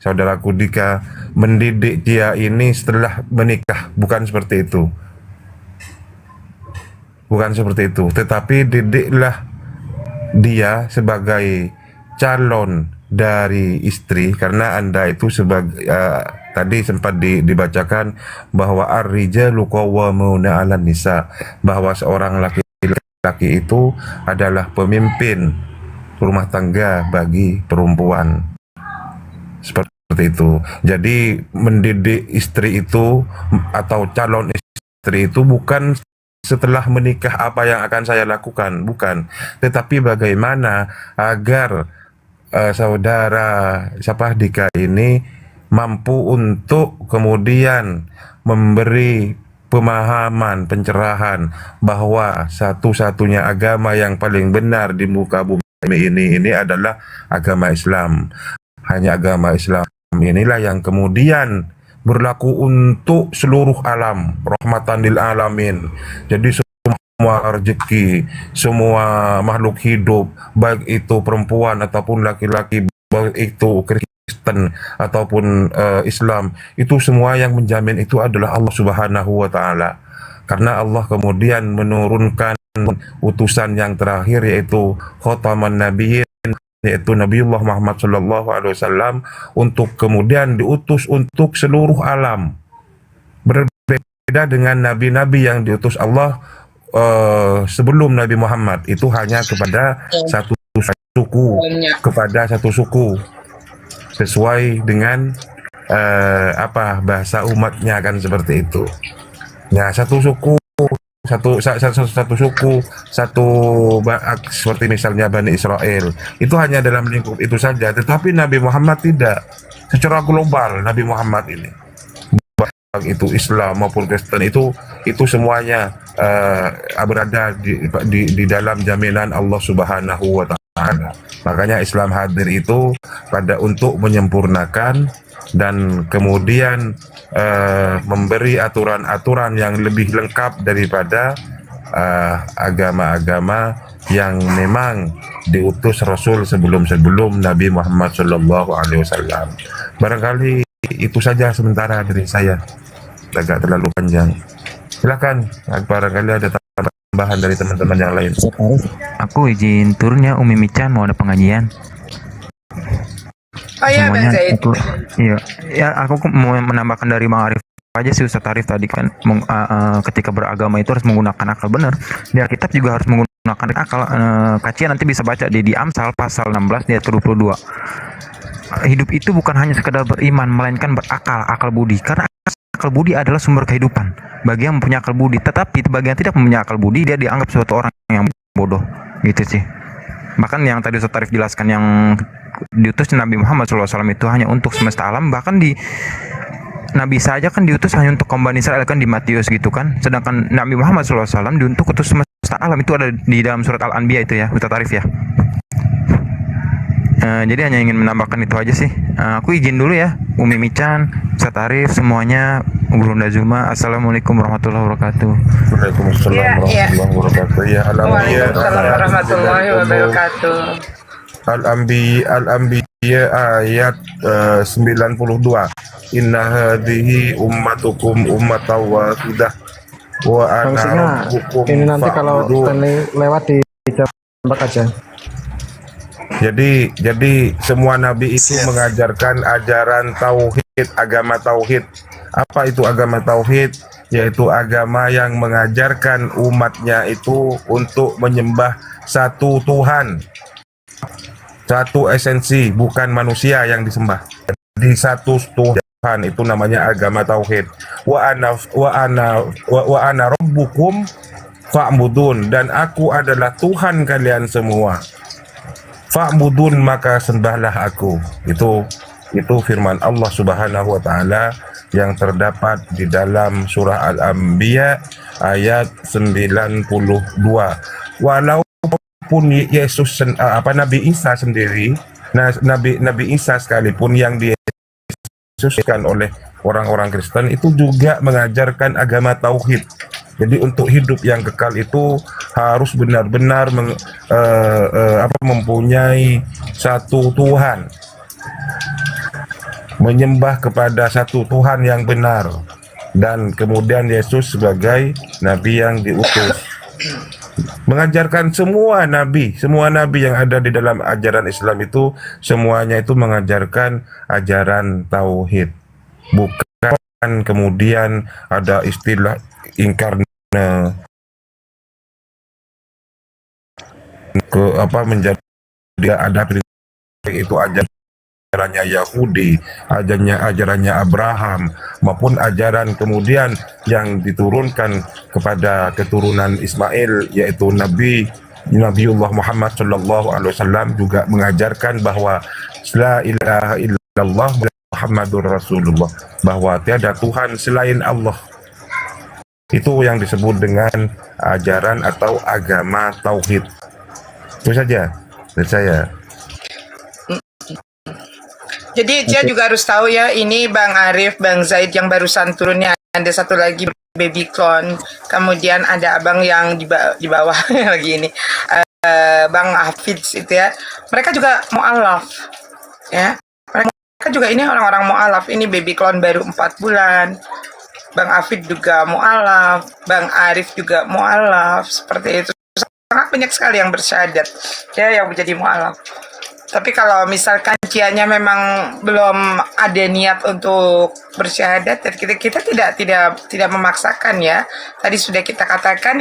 saudaraku Dika mendidik dia ini setelah menikah, bukan seperti itu. Bukan seperti itu, tetapi didiklah dia sebagai calon dari istri, karena Anda itu sebagai tadi sempat dibacakan bahwa ar-rijalu qawwamuna 'alan nisa, bahwa seorang laki-laki itu adalah pemimpin rumah tangga bagi perempuan. Seperti itu. Jadi mendidik istri itu atau calon istri itu bukan setelah menikah apa yang akan saya lakukan, bukan. Tetapi bagaimana agar saudara Dika ini mampu untuk kemudian memberi pemahaman, pencerahan bahwa satu-satunya agama yang paling benar di muka bumi ini adalah agama Islam. Hanya agama Islam inilah yang kemudian berlaku untuk seluruh alam, rahmatan lil alamin. Jadi semua rezeki, semua makhluk hidup, baik itu perempuan ataupun laki-laki, baik itu Kristen ataupun Islam, itu semua yang menjamin itu adalah Allah Subhanahu wa taala. Karena Allah kemudian menurunkan utusan yang terakhir yaitu khataman nabiyyin, yaitu Nabiullah Muhammad SAW, untuk kemudian diutus untuk seluruh alam. Berbeda dengan nabi-nabi yang diutus Allah sebelum Nabi Muhammad, itu hanya kepada satu suku, sesuai dengan bahasa umatnya, kan seperti itu. Nah, satu suku, seperti misalnya Bani Israel, itu hanya dalam lingkup itu saja. Tetapi Nabi Muhammad tidak, secara global Nabi Muhammad ini, baik itu Islam maupun Kristen, itu semuanya berada di dalam jaminan Allah Subhanahu wa taala. Makanya Islam hadir itu untuk menyempurnakan dan kemudian memberi aturan-aturan yang lebih lengkap daripada agama-agama yang memang diutus Rasul sebelum Nabi Muhammad SAW. Barangkali itu saja sementara dari saya, agak terlalu panjang. Silakan, barangkali ada tambahan dari teman-teman yang lain. Aku izin turunnya Umi Mican, mau ada pengajian. Oh iya, Bang Zaid. Ya aku mau menambahkan dari Bang Arif aja sih, Ustaz Arif tadi kan ketika beragama itu harus menggunakan akal. Benar, di Alkitab juga harus menggunakan akal. Kacia nanti bisa baca di Amsal pasal 16 ayat 22. Hidup itu bukan hanya sekedar beriman, melainkan berakal, akal budi. Karena akal budi adalah sumber kehidupan bagi yang mempunyai akal budi. Tetapi bagi yang tidak mempunyai akal budi, dia dianggap suatu orang yang bodoh, gitu sih. Bahkan yang tadi Ustaz Arif jelaskan, yang diutus Nabi Muhammad SAW itu hanya untuk semesta alam. Bahkan di Nabi saja kan diutus hanya untuk kaum Bani Israel, kan di Matius gitu kan. Sedangkan Nabi Muhammad SAW diutus untuk semesta alam, itu ada di dalam surat Al-Anbiya itu ya, Ustaz Arif ya. Jadi hanya ingin menambahkan itu aja sih. Aku izin dulu ya, Umi Mican, Ustaz Arif, semuanya, Bunda Zuma. Assalamualaikum warahmatullahi wabarakatuh. Waalaikumsalam warahmatullahi wabarakatuh. Ya, Waalaikumsalam warahmatullahi wabarakatuh. Al-Anbiya ayat 92. Inna hadhihi ummatukum ummatan wahidah wa ana rabbukum ini nanti kalau lewat di jambak aja. Jadi semua nabi itu mengajarkan ajaran tauhid, agama tauhid. Apa itu agama tauhid? Yaitu agama yang mengajarkan umatnya itu untuk menyembah satu Tuhan, satu esensi, bukan manusia yang disembah. di satu Tuhan, itu namanya agama tauhid. Wa ana rabbukum fa'budun, dan aku adalah Tuhan kalian semua. Fa'budun, maka sembahlah aku. Itu firman Allah Subhanahu wa taala yang terdapat di dalam surah Al-Anbiya ayat 92. Walaupun Yesus Nabi Isa sendiri, Nabi Isa sekalipun yang diyesuskan oleh orang-orang Kristen itu juga mengajarkan agama tauhid. Jadi untuk hidup yang kekal itu harus benar-benar mempunyai satu Tuhan, menyembah kepada satu Tuhan yang benar, dan kemudian Yesus sebagai nabi yang diutus mengajarkan semua nabi yang ada di dalam ajaran Islam itu semuanya itu mengajarkan ajaran tauhid, bukan kemudian ada istilah inkarnasi menjadi ada itu ajarannya Yahudi, ajarannya Abraham, maupun ajaran kemudian yang diturunkan kepada keturunan Ismail, yaitu Nabiullah Muhammad Sallallahu Alaihi Wasallam juga mengajarkan bahwa la ilaha illallah Muhammadur Rasulullah, bahwa tiada Tuhan selain Allah. Itu yang disebut dengan ajaran atau agama tauhid. Itu saja dari saya. Jadi Cia juga harus tahu ya, ini Bang Arif, Bang Zaid yang barusan turunnya, ada satu lagi Baby Clone, kemudian ada abang yang di bawah lagi ini, Bang Hafiz itu ya. Mereka juga mu'alaf ya. Mereka juga ini orang-orang mu'alaf. Ini Baby Clone baru 4 bulan. Bang Afid juga mu'alaf, Bang Arif juga mu'alaf, seperti itu. Sangat banyak sekali yang bersyahadat ya, yang menjadi mu'alaf. Tapi kalau misalkan Cianya memang belum ada niat untuk bersyahadat, dan kita tidak memaksakan ya. Tadi sudah kita katakan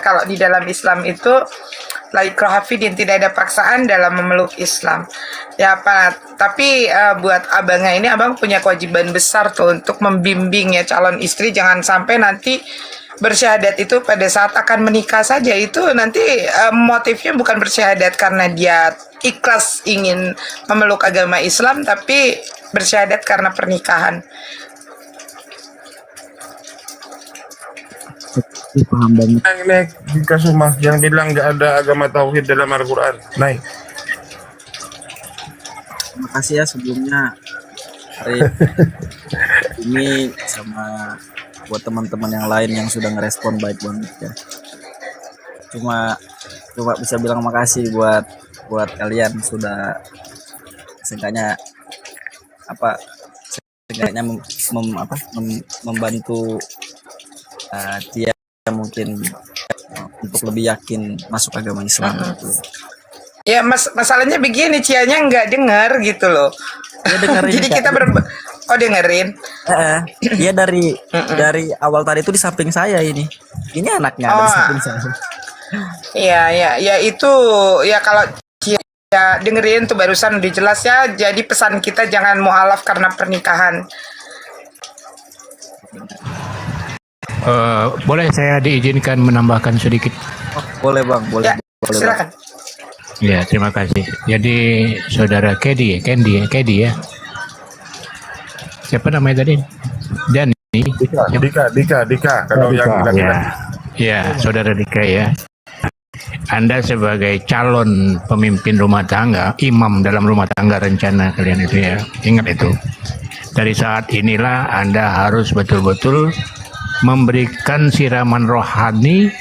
kalau di dalam Islam itu la ikraha fid-din, tidak ada paksaan dalam memeluk Islam. Ya Pak, tapi buat abangnya ini, abang punya kewajiban besar tuh untuk membimbing ya calon istri, jangan sampai nanti bersyahadat itu pada saat akan menikah saja. Itu nanti motifnya bukan bersyahadat karena dia ikhlas ingin memeluk agama Islam, tapi bersyahadat karena pernikahan. Paham banget. Naik di Kasumah yang bilang nggak ada agama tauhid dalam Al-Quran. Naik. Terima kasih ya sebelumnya Arif. Ini sama buat teman-teman yang lain yang sudah ngerespon baik banget ya. Cuma bisa bilang makasih buat kalian sudah seenggaknya membantu dia mungkin untuk lebih yakin masuk agama Islam gitu. Ya masalahnya begini, Cianya nggak dengar gitu loh. Ya, dengerin. Jadi kita dengerin. Iya dari awal tadi itu di samping saya ini anaknya ada di samping saya. Iya itu ya, kalau ya dengerin tuh barusan udah jelas ya. Jadi pesan kita jangan mu'alaf karena pernikahan. Boleh saya diizinkan menambahkan sedikit? Boleh Bang, boleh. Ya, silakan. Ya, terima kasih. Jadi saudara Candy ya. Siapa namanya tadi? Dani. Dika. Kalau yang ya, saudara Dika ya. Anda sebagai calon pemimpin rumah tangga, imam dalam rumah tangga rencana kalian itu ya. Ingat itu. Dari saat inilah Anda harus betul-betul memberikan siraman rohani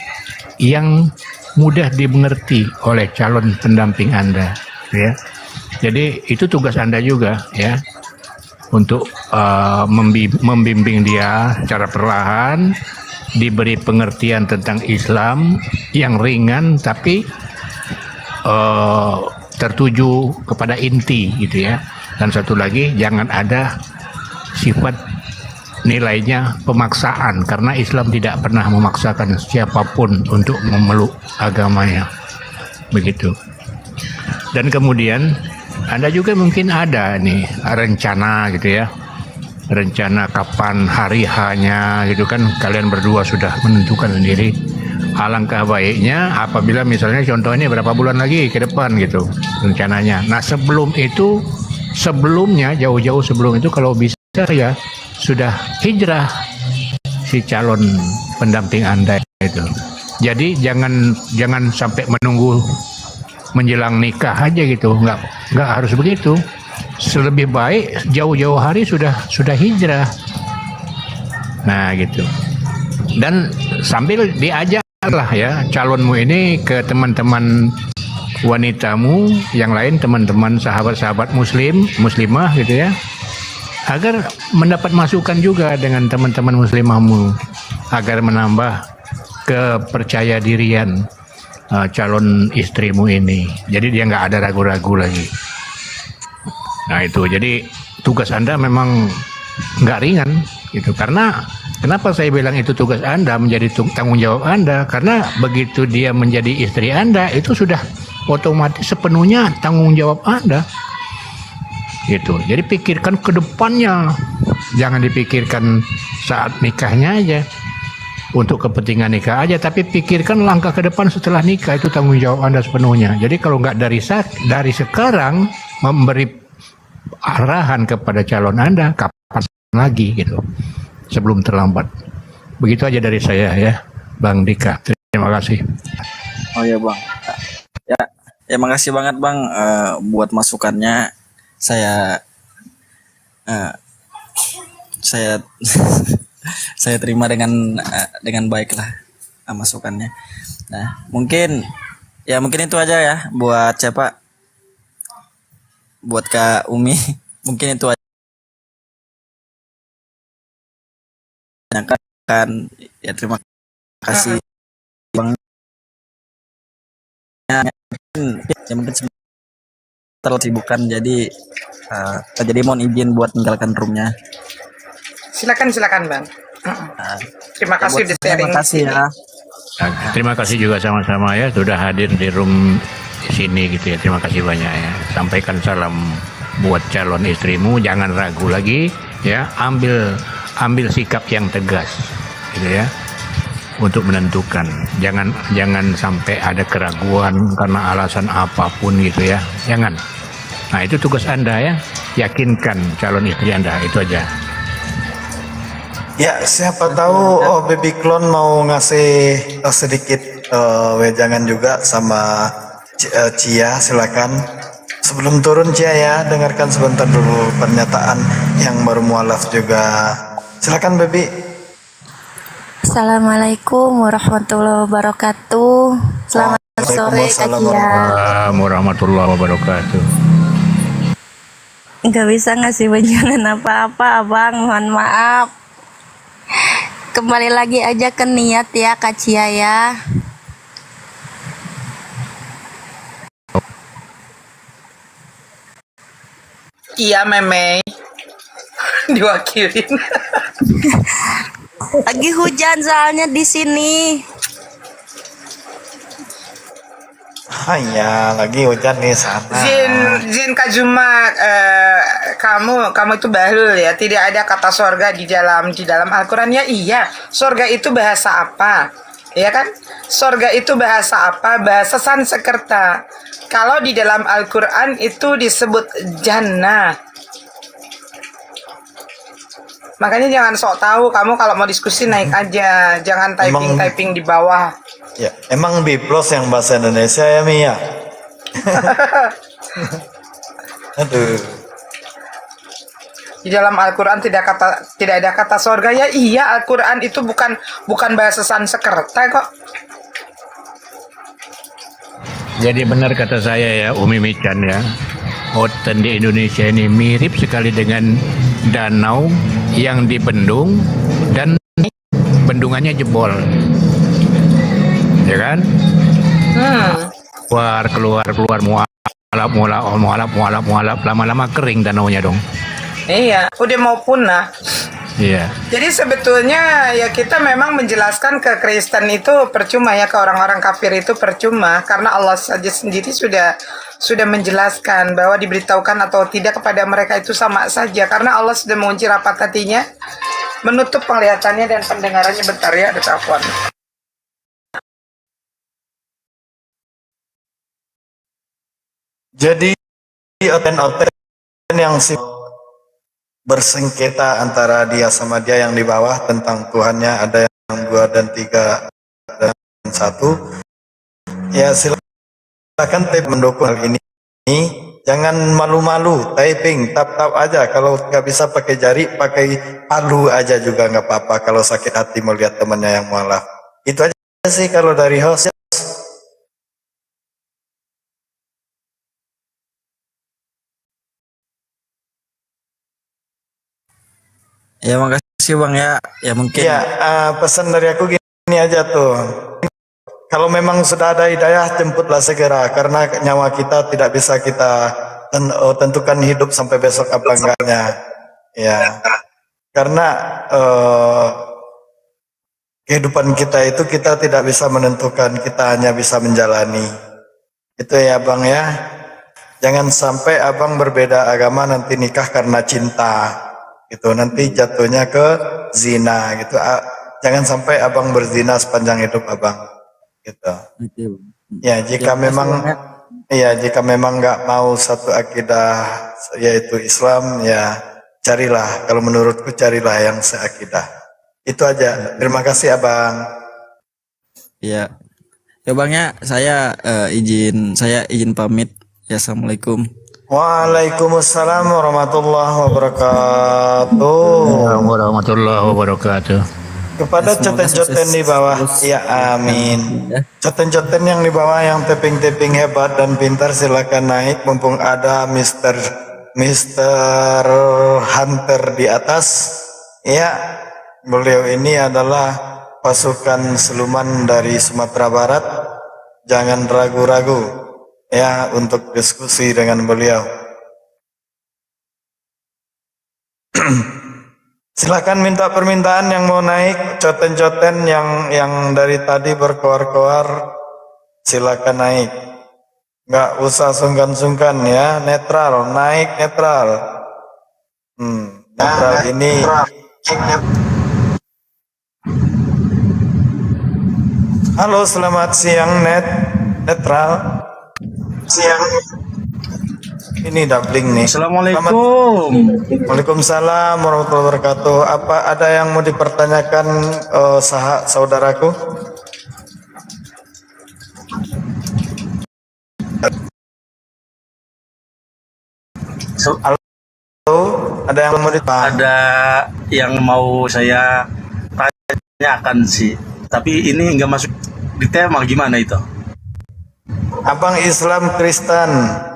yang mudah dimengerti oleh calon pendamping Anda ya. Jadi itu tugas Anda juga ya, untuk membimbing dia secara perlahan, diberi pengertian tentang Islam yang ringan tapi tertuju kepada inti gitu ya. Dan satu lagi, jangan ada sifat nilainya pemaksaan, karena Islam tidak pernah memaksakan siapapun untuk memeluk agamanya begitu. Dan kemudian Anda juga mungkin ada nih rencana gitu ya, rencana kapan hari hanya gitu kan, kalian berdua sudah menentukan sendiri. Alangkah baiknya apabila misalnya contohnya berapa bulan lagi ke depan gitu rencananya. Nah sebelum itu, sebelumnya jauh-jauh sebelum itu kalau bisa ya sudah hijrah si calon pendamping Anda itu. Jadi jangan sampai menunggu menjelang nikah aja gitu, nggak harus begitu. Lebih baik jauh-jauh hari sudah hijrah. Nah gitu. Dan sambil diajak lah ya calonmu ini ke teman-teman wanitamu yang lain, teman-teman sahabat-sahabat muslimah gitu ya, agar mendapat masukan juga dengan teman-teman muslimahmu agar menambah kepercaya dirian calon istrimu ini. Jadi dia nggak ada ragu-ragu lagi. Nah itu, jadi tugas Anda memang nggak ringan gitu. Karena kenapa saya bilang itu tugas Anda, menjadi tanggung jawab Anda? Karena begitu dia menjadi istri Anda, itu sudah otomatis sepenuhnya tanggung jawab Anda. Gitu. Jadi pikirkan ke depannya, jangan dipikirkan saat nikahnya aja, untuk kepentingan nikah aja, tapi pikirkan langkah ke depan setelah nikah, itu tanggung jawab Anda sepenuhnya. Jadi kalau nggak dari sekarang memberi arahan kepada calon Anda, kapan lagi gitu, sebelum terlambat. Begitu aja dari saya ya, Bang Dika. Terima kasih. Oh ya Bang, ya makasih banget Bang buat masukannya. Saya saya terima dengan baik lah masukannya. Nah mungkin itu aja ya buat siapa, buat Kak Umi. Mungkin itu aja kan ya, terima kasih Bang. Ya mungkin terlalu sibukan, jadi mohon izin buat meninggalkan roomnya. Silakan Bang. Terima kasih udah sharing. Terima kasih ya. Terima kasih juga sama-sama ya sudah hadir di room di sini gitu ya. Terima kasih banyak ya. Sampaikan salam buat calon istrimu, jangan ragu lagi ya, ambil sikap yang tegas gitu ya untuk menentukan. Jangan sampai ada keraguan karena alasan apapun gitu ya. Jangan. Nah, itu tugas Anda ya. Yakinkan calon istri Anda, itu aja. Ya, siapa tahu Baby Clone mau ngasih sedikit wejangan juga sama Cia, silakan. Sebelum turun Cia ya, dengarkan sebentar dulu pernyataan yang baru mualaf juga. Silakan Baby. Assalamualaikum warahmatullahi wabarakatuh. Selamat sore Kak Cia. Warahmatullahi wabarakatuh. Nggak bisa ngasih wejangan apa-apa Abang, mohon maaf. Kembali lagi aja ke niat ya Kak Cia ya. Iya Meme. Diwakilin. Lagi hujan soalnya di sini. Hanya lagi hujan nih sana. Zin Kak Juma, kamu itu bahlul ya. Tidak ada kata sorga di dalam Al-Quran ya. Iya, sorga itu bahasa apa? Ya kan? Sorga itu bahasa apa? Bahasa Sanskerta. Kalau di dalam Al-Quran itu disebut jannah. Makanya jangan sok tahu, kamu kalau mau diskusi naik aja, jangan typing di bawah. Ya, emang Biplos yang bahasa Indonesia ya Mia? Aduh. Di dalam Al-Quran tidak ada kata sorga ya. Iya, Al-Quran itu bukan bahasa Sanskerta kok. Jadi benar kata saya ya, Umi Mican ya, hutan di Indonesia ini mirip sekali dengan danau yang dibendung dan bendungannya jebol, ya kan? Keluar mualap, lama-lama kering danaunya dong. Iya, udah mau punah. Iya. Jadi sebetulnya ya kita memang menjelaskan ke Kristen itu percuma ya, ke orang-orang kafir itu percuma, karena Allah saja sendiri sudah sudah menjelaskan bahwa diberitahukan atau tidak kepada mereka itu sama saja, karena Allah sudah mengunci rapat hatinya, menutup penglihatannya dan pendengarannya. Bentar ya, ada telepon. Jadi oten-oten yang bersengketa antara dia sama dia yang di bawah tentang Tuhannya, ada yang 2 dan 3 dan 1, ya silakan mendukung hal ini. Jangan malu-malu, typing, tap-tap aja. Kalau nggak bisa pakai jari, pakai palu aja juga nggak apa-apa. Kalau sakit hati melihat temannya yang mualaf, itu aja sih kalau dari host. Ya makasih Bang ya. Ya mungkin. Ya, pesan dari aku gini aja tuh. Kalau memang sudah ada hidayah, jemputlah segera, karena nyawa kita tidak bisa kita tentukan hidup sampai besok apa enggaknya. Ya, karena kehidupan kita itu kita tidak bisa menentukan, kita hanya bisa menjalani. Itu ya Bang ya. Jangan sampai abang berbeda agama nanti nikah karena cinta, gitu. Nanti jatuhnya ke zina, gitu. Jangan sampai abang berzina sepanjang hidup abang. Gitu. Ya jika memang jika memang nggak mau satu akidah yaitu Islam, ya carilah, kalau menurutku carilah yang seakidah. Itu aja. Terima kasih abang. Ya. Ya Bang ya, saya izin pamit. Ya, assalamualaikum. Waalaikumsalam warahmatullahi wabarakatuh. Warahmatullahi wabarakatuh. Kepada coten-coten di bawah, ya amin. Coten-coten yang di bawah yang tapping-tapping hebat dan pintar, silakan naik mumpung ada Mr. Hunter di atas. Ya, beliau ini adalah pasukan siluman dari Sumatera Barat. Jangan ragu-ragu ya untuk diskusi dengan beliau. Silakan minta permintaan yang mau naik, coten-coten yang dari tadi berkoar-koar, silakan naik. Nggak usah sungkan-sungkan ya, netral, naik netral. Netral ini. Halo, selamat siang netral. Siang. Ini doubling nih. Assalamualaikum. Waalaikumsalam warahmatullahi wabarakatuh. Apa ada yang mau dipertanyakan saudaraku? Halo, ada yang mau ditanyakan? Ada yang mau saya tanyakan sih, tapi ini nggak masuk di tema, gimana itu? Abang Islam Kristen.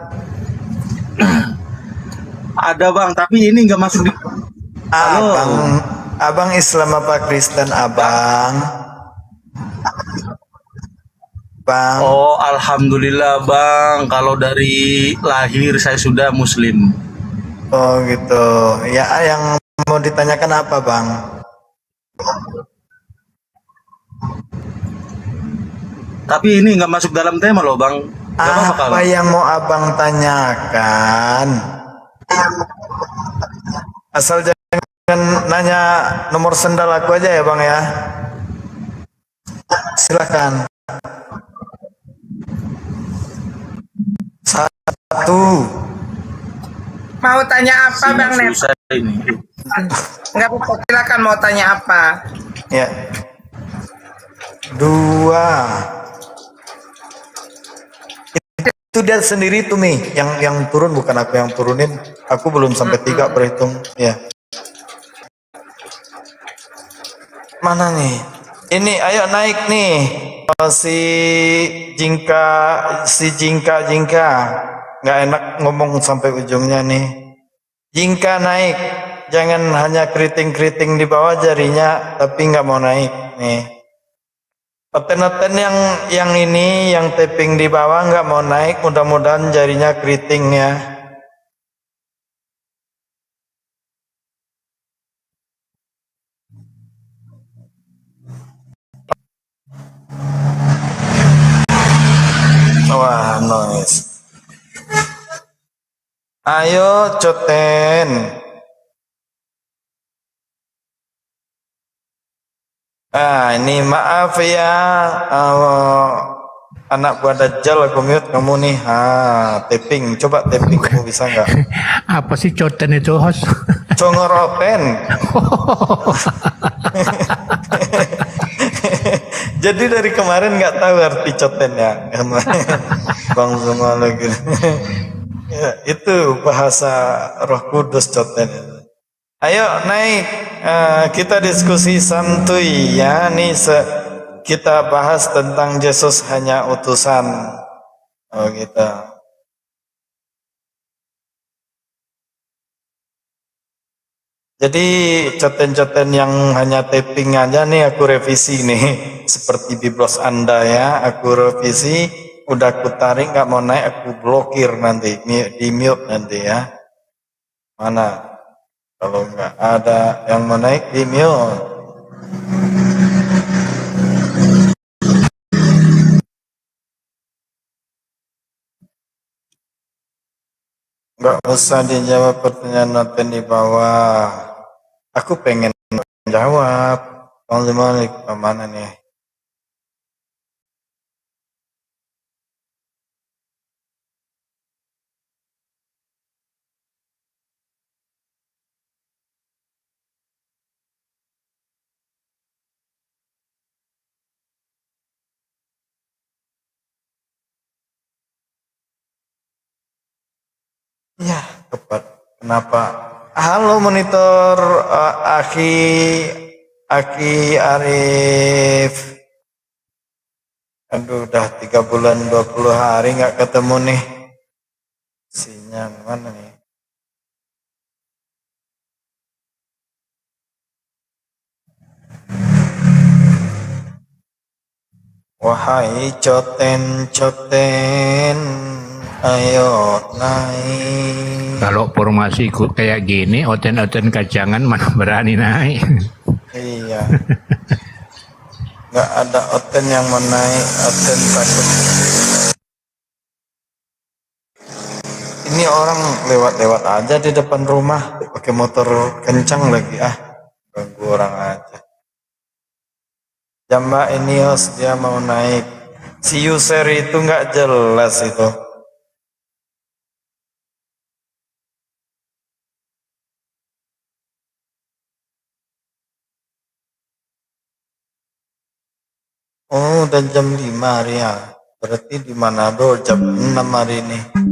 Ada Bang, tapi ini nggak masuk di. Abang Islam apa Kristen abang? Bang. Oh, alhamdulillah Bang. Kalau dari lahir saya sudah Muslim. Oh gitu. Ya, yang mau ditanyakan apa Bang? Tapi ini nggak masuk dalam tema loh Bang. Apa yang mau abang tanyakan? Asal jangan nanya nomor sendal aku aja ya Bang ya. Silakan. 1. Mau tanya apa Bang Net? Susah ini. Enggak apa-apa, silakan mau tanya apa. Ya. 2. Itu dia sendiri tuh Mi, yang turun, bukan aku yang turunin. Aku belum sampai 3 berhitung. Ya. Mana nih? Ini ayo naik nih. Si jingka nggak enak ngomong sampai ujungnya nih. Jingka naik, jangan hanya keriting-keriting di bawah jarinya tapi nggak mau naik nih. Oten-oten yang ini yang tapping di bawah nggak mau naik, mudah-mudahan jarinya keriting ya. Wah, noise. Ayo Coten. Ini maaf ya, anak buah Dajjal aku mute kamu nih. Tapping, coba tapping kamu bisa nggak? Apa sih Coten itu, host? Congoroten. Jadi dari kemarin nggak tahu arti Coten ya, Bang Zuma lagi. Ya, itu bahasa Roh Kudus Coten. Ayo naik, kita diskusi santuy ya. Nih kita bahas tentang Yesus hanya utusan. Oh gitu. Jadi coten-coten yang hanya tapping aja nih aku revisi nih. Seperti biblos Anda ya, aku revisi. Udah aku tarik nggak mau naik, aku blokir nanti, di mute nanti ya. Mana? Kalau nggak ada yang mau naik, di mute. Nggak usah dijawab pertanyaan noten di bawah. Aku pengen jawab. Bang Malik, mana nih? Ya, tepat. Kenapa? Halo monitor Aki Arif. Aduh, udah 3 bulan 20 hari nggak ketemu nih. Sinyal mana nih? Wahai coten-coten, ayo naik. Kalau formasi kayak gini, oten-oten kacangan mana berani naik. Iya. Nggak ada oten yang mau naik, oten takut. Ini orang lewat-lewat aja di depan rumah, pakai motor kencang lagi, ganggu orang aja. Jamba ini host dia mau naik. Si user itu nggak jelas itu. Oh, udah jam 5 hari ya. Berarti di Manado jam 6 hari ini.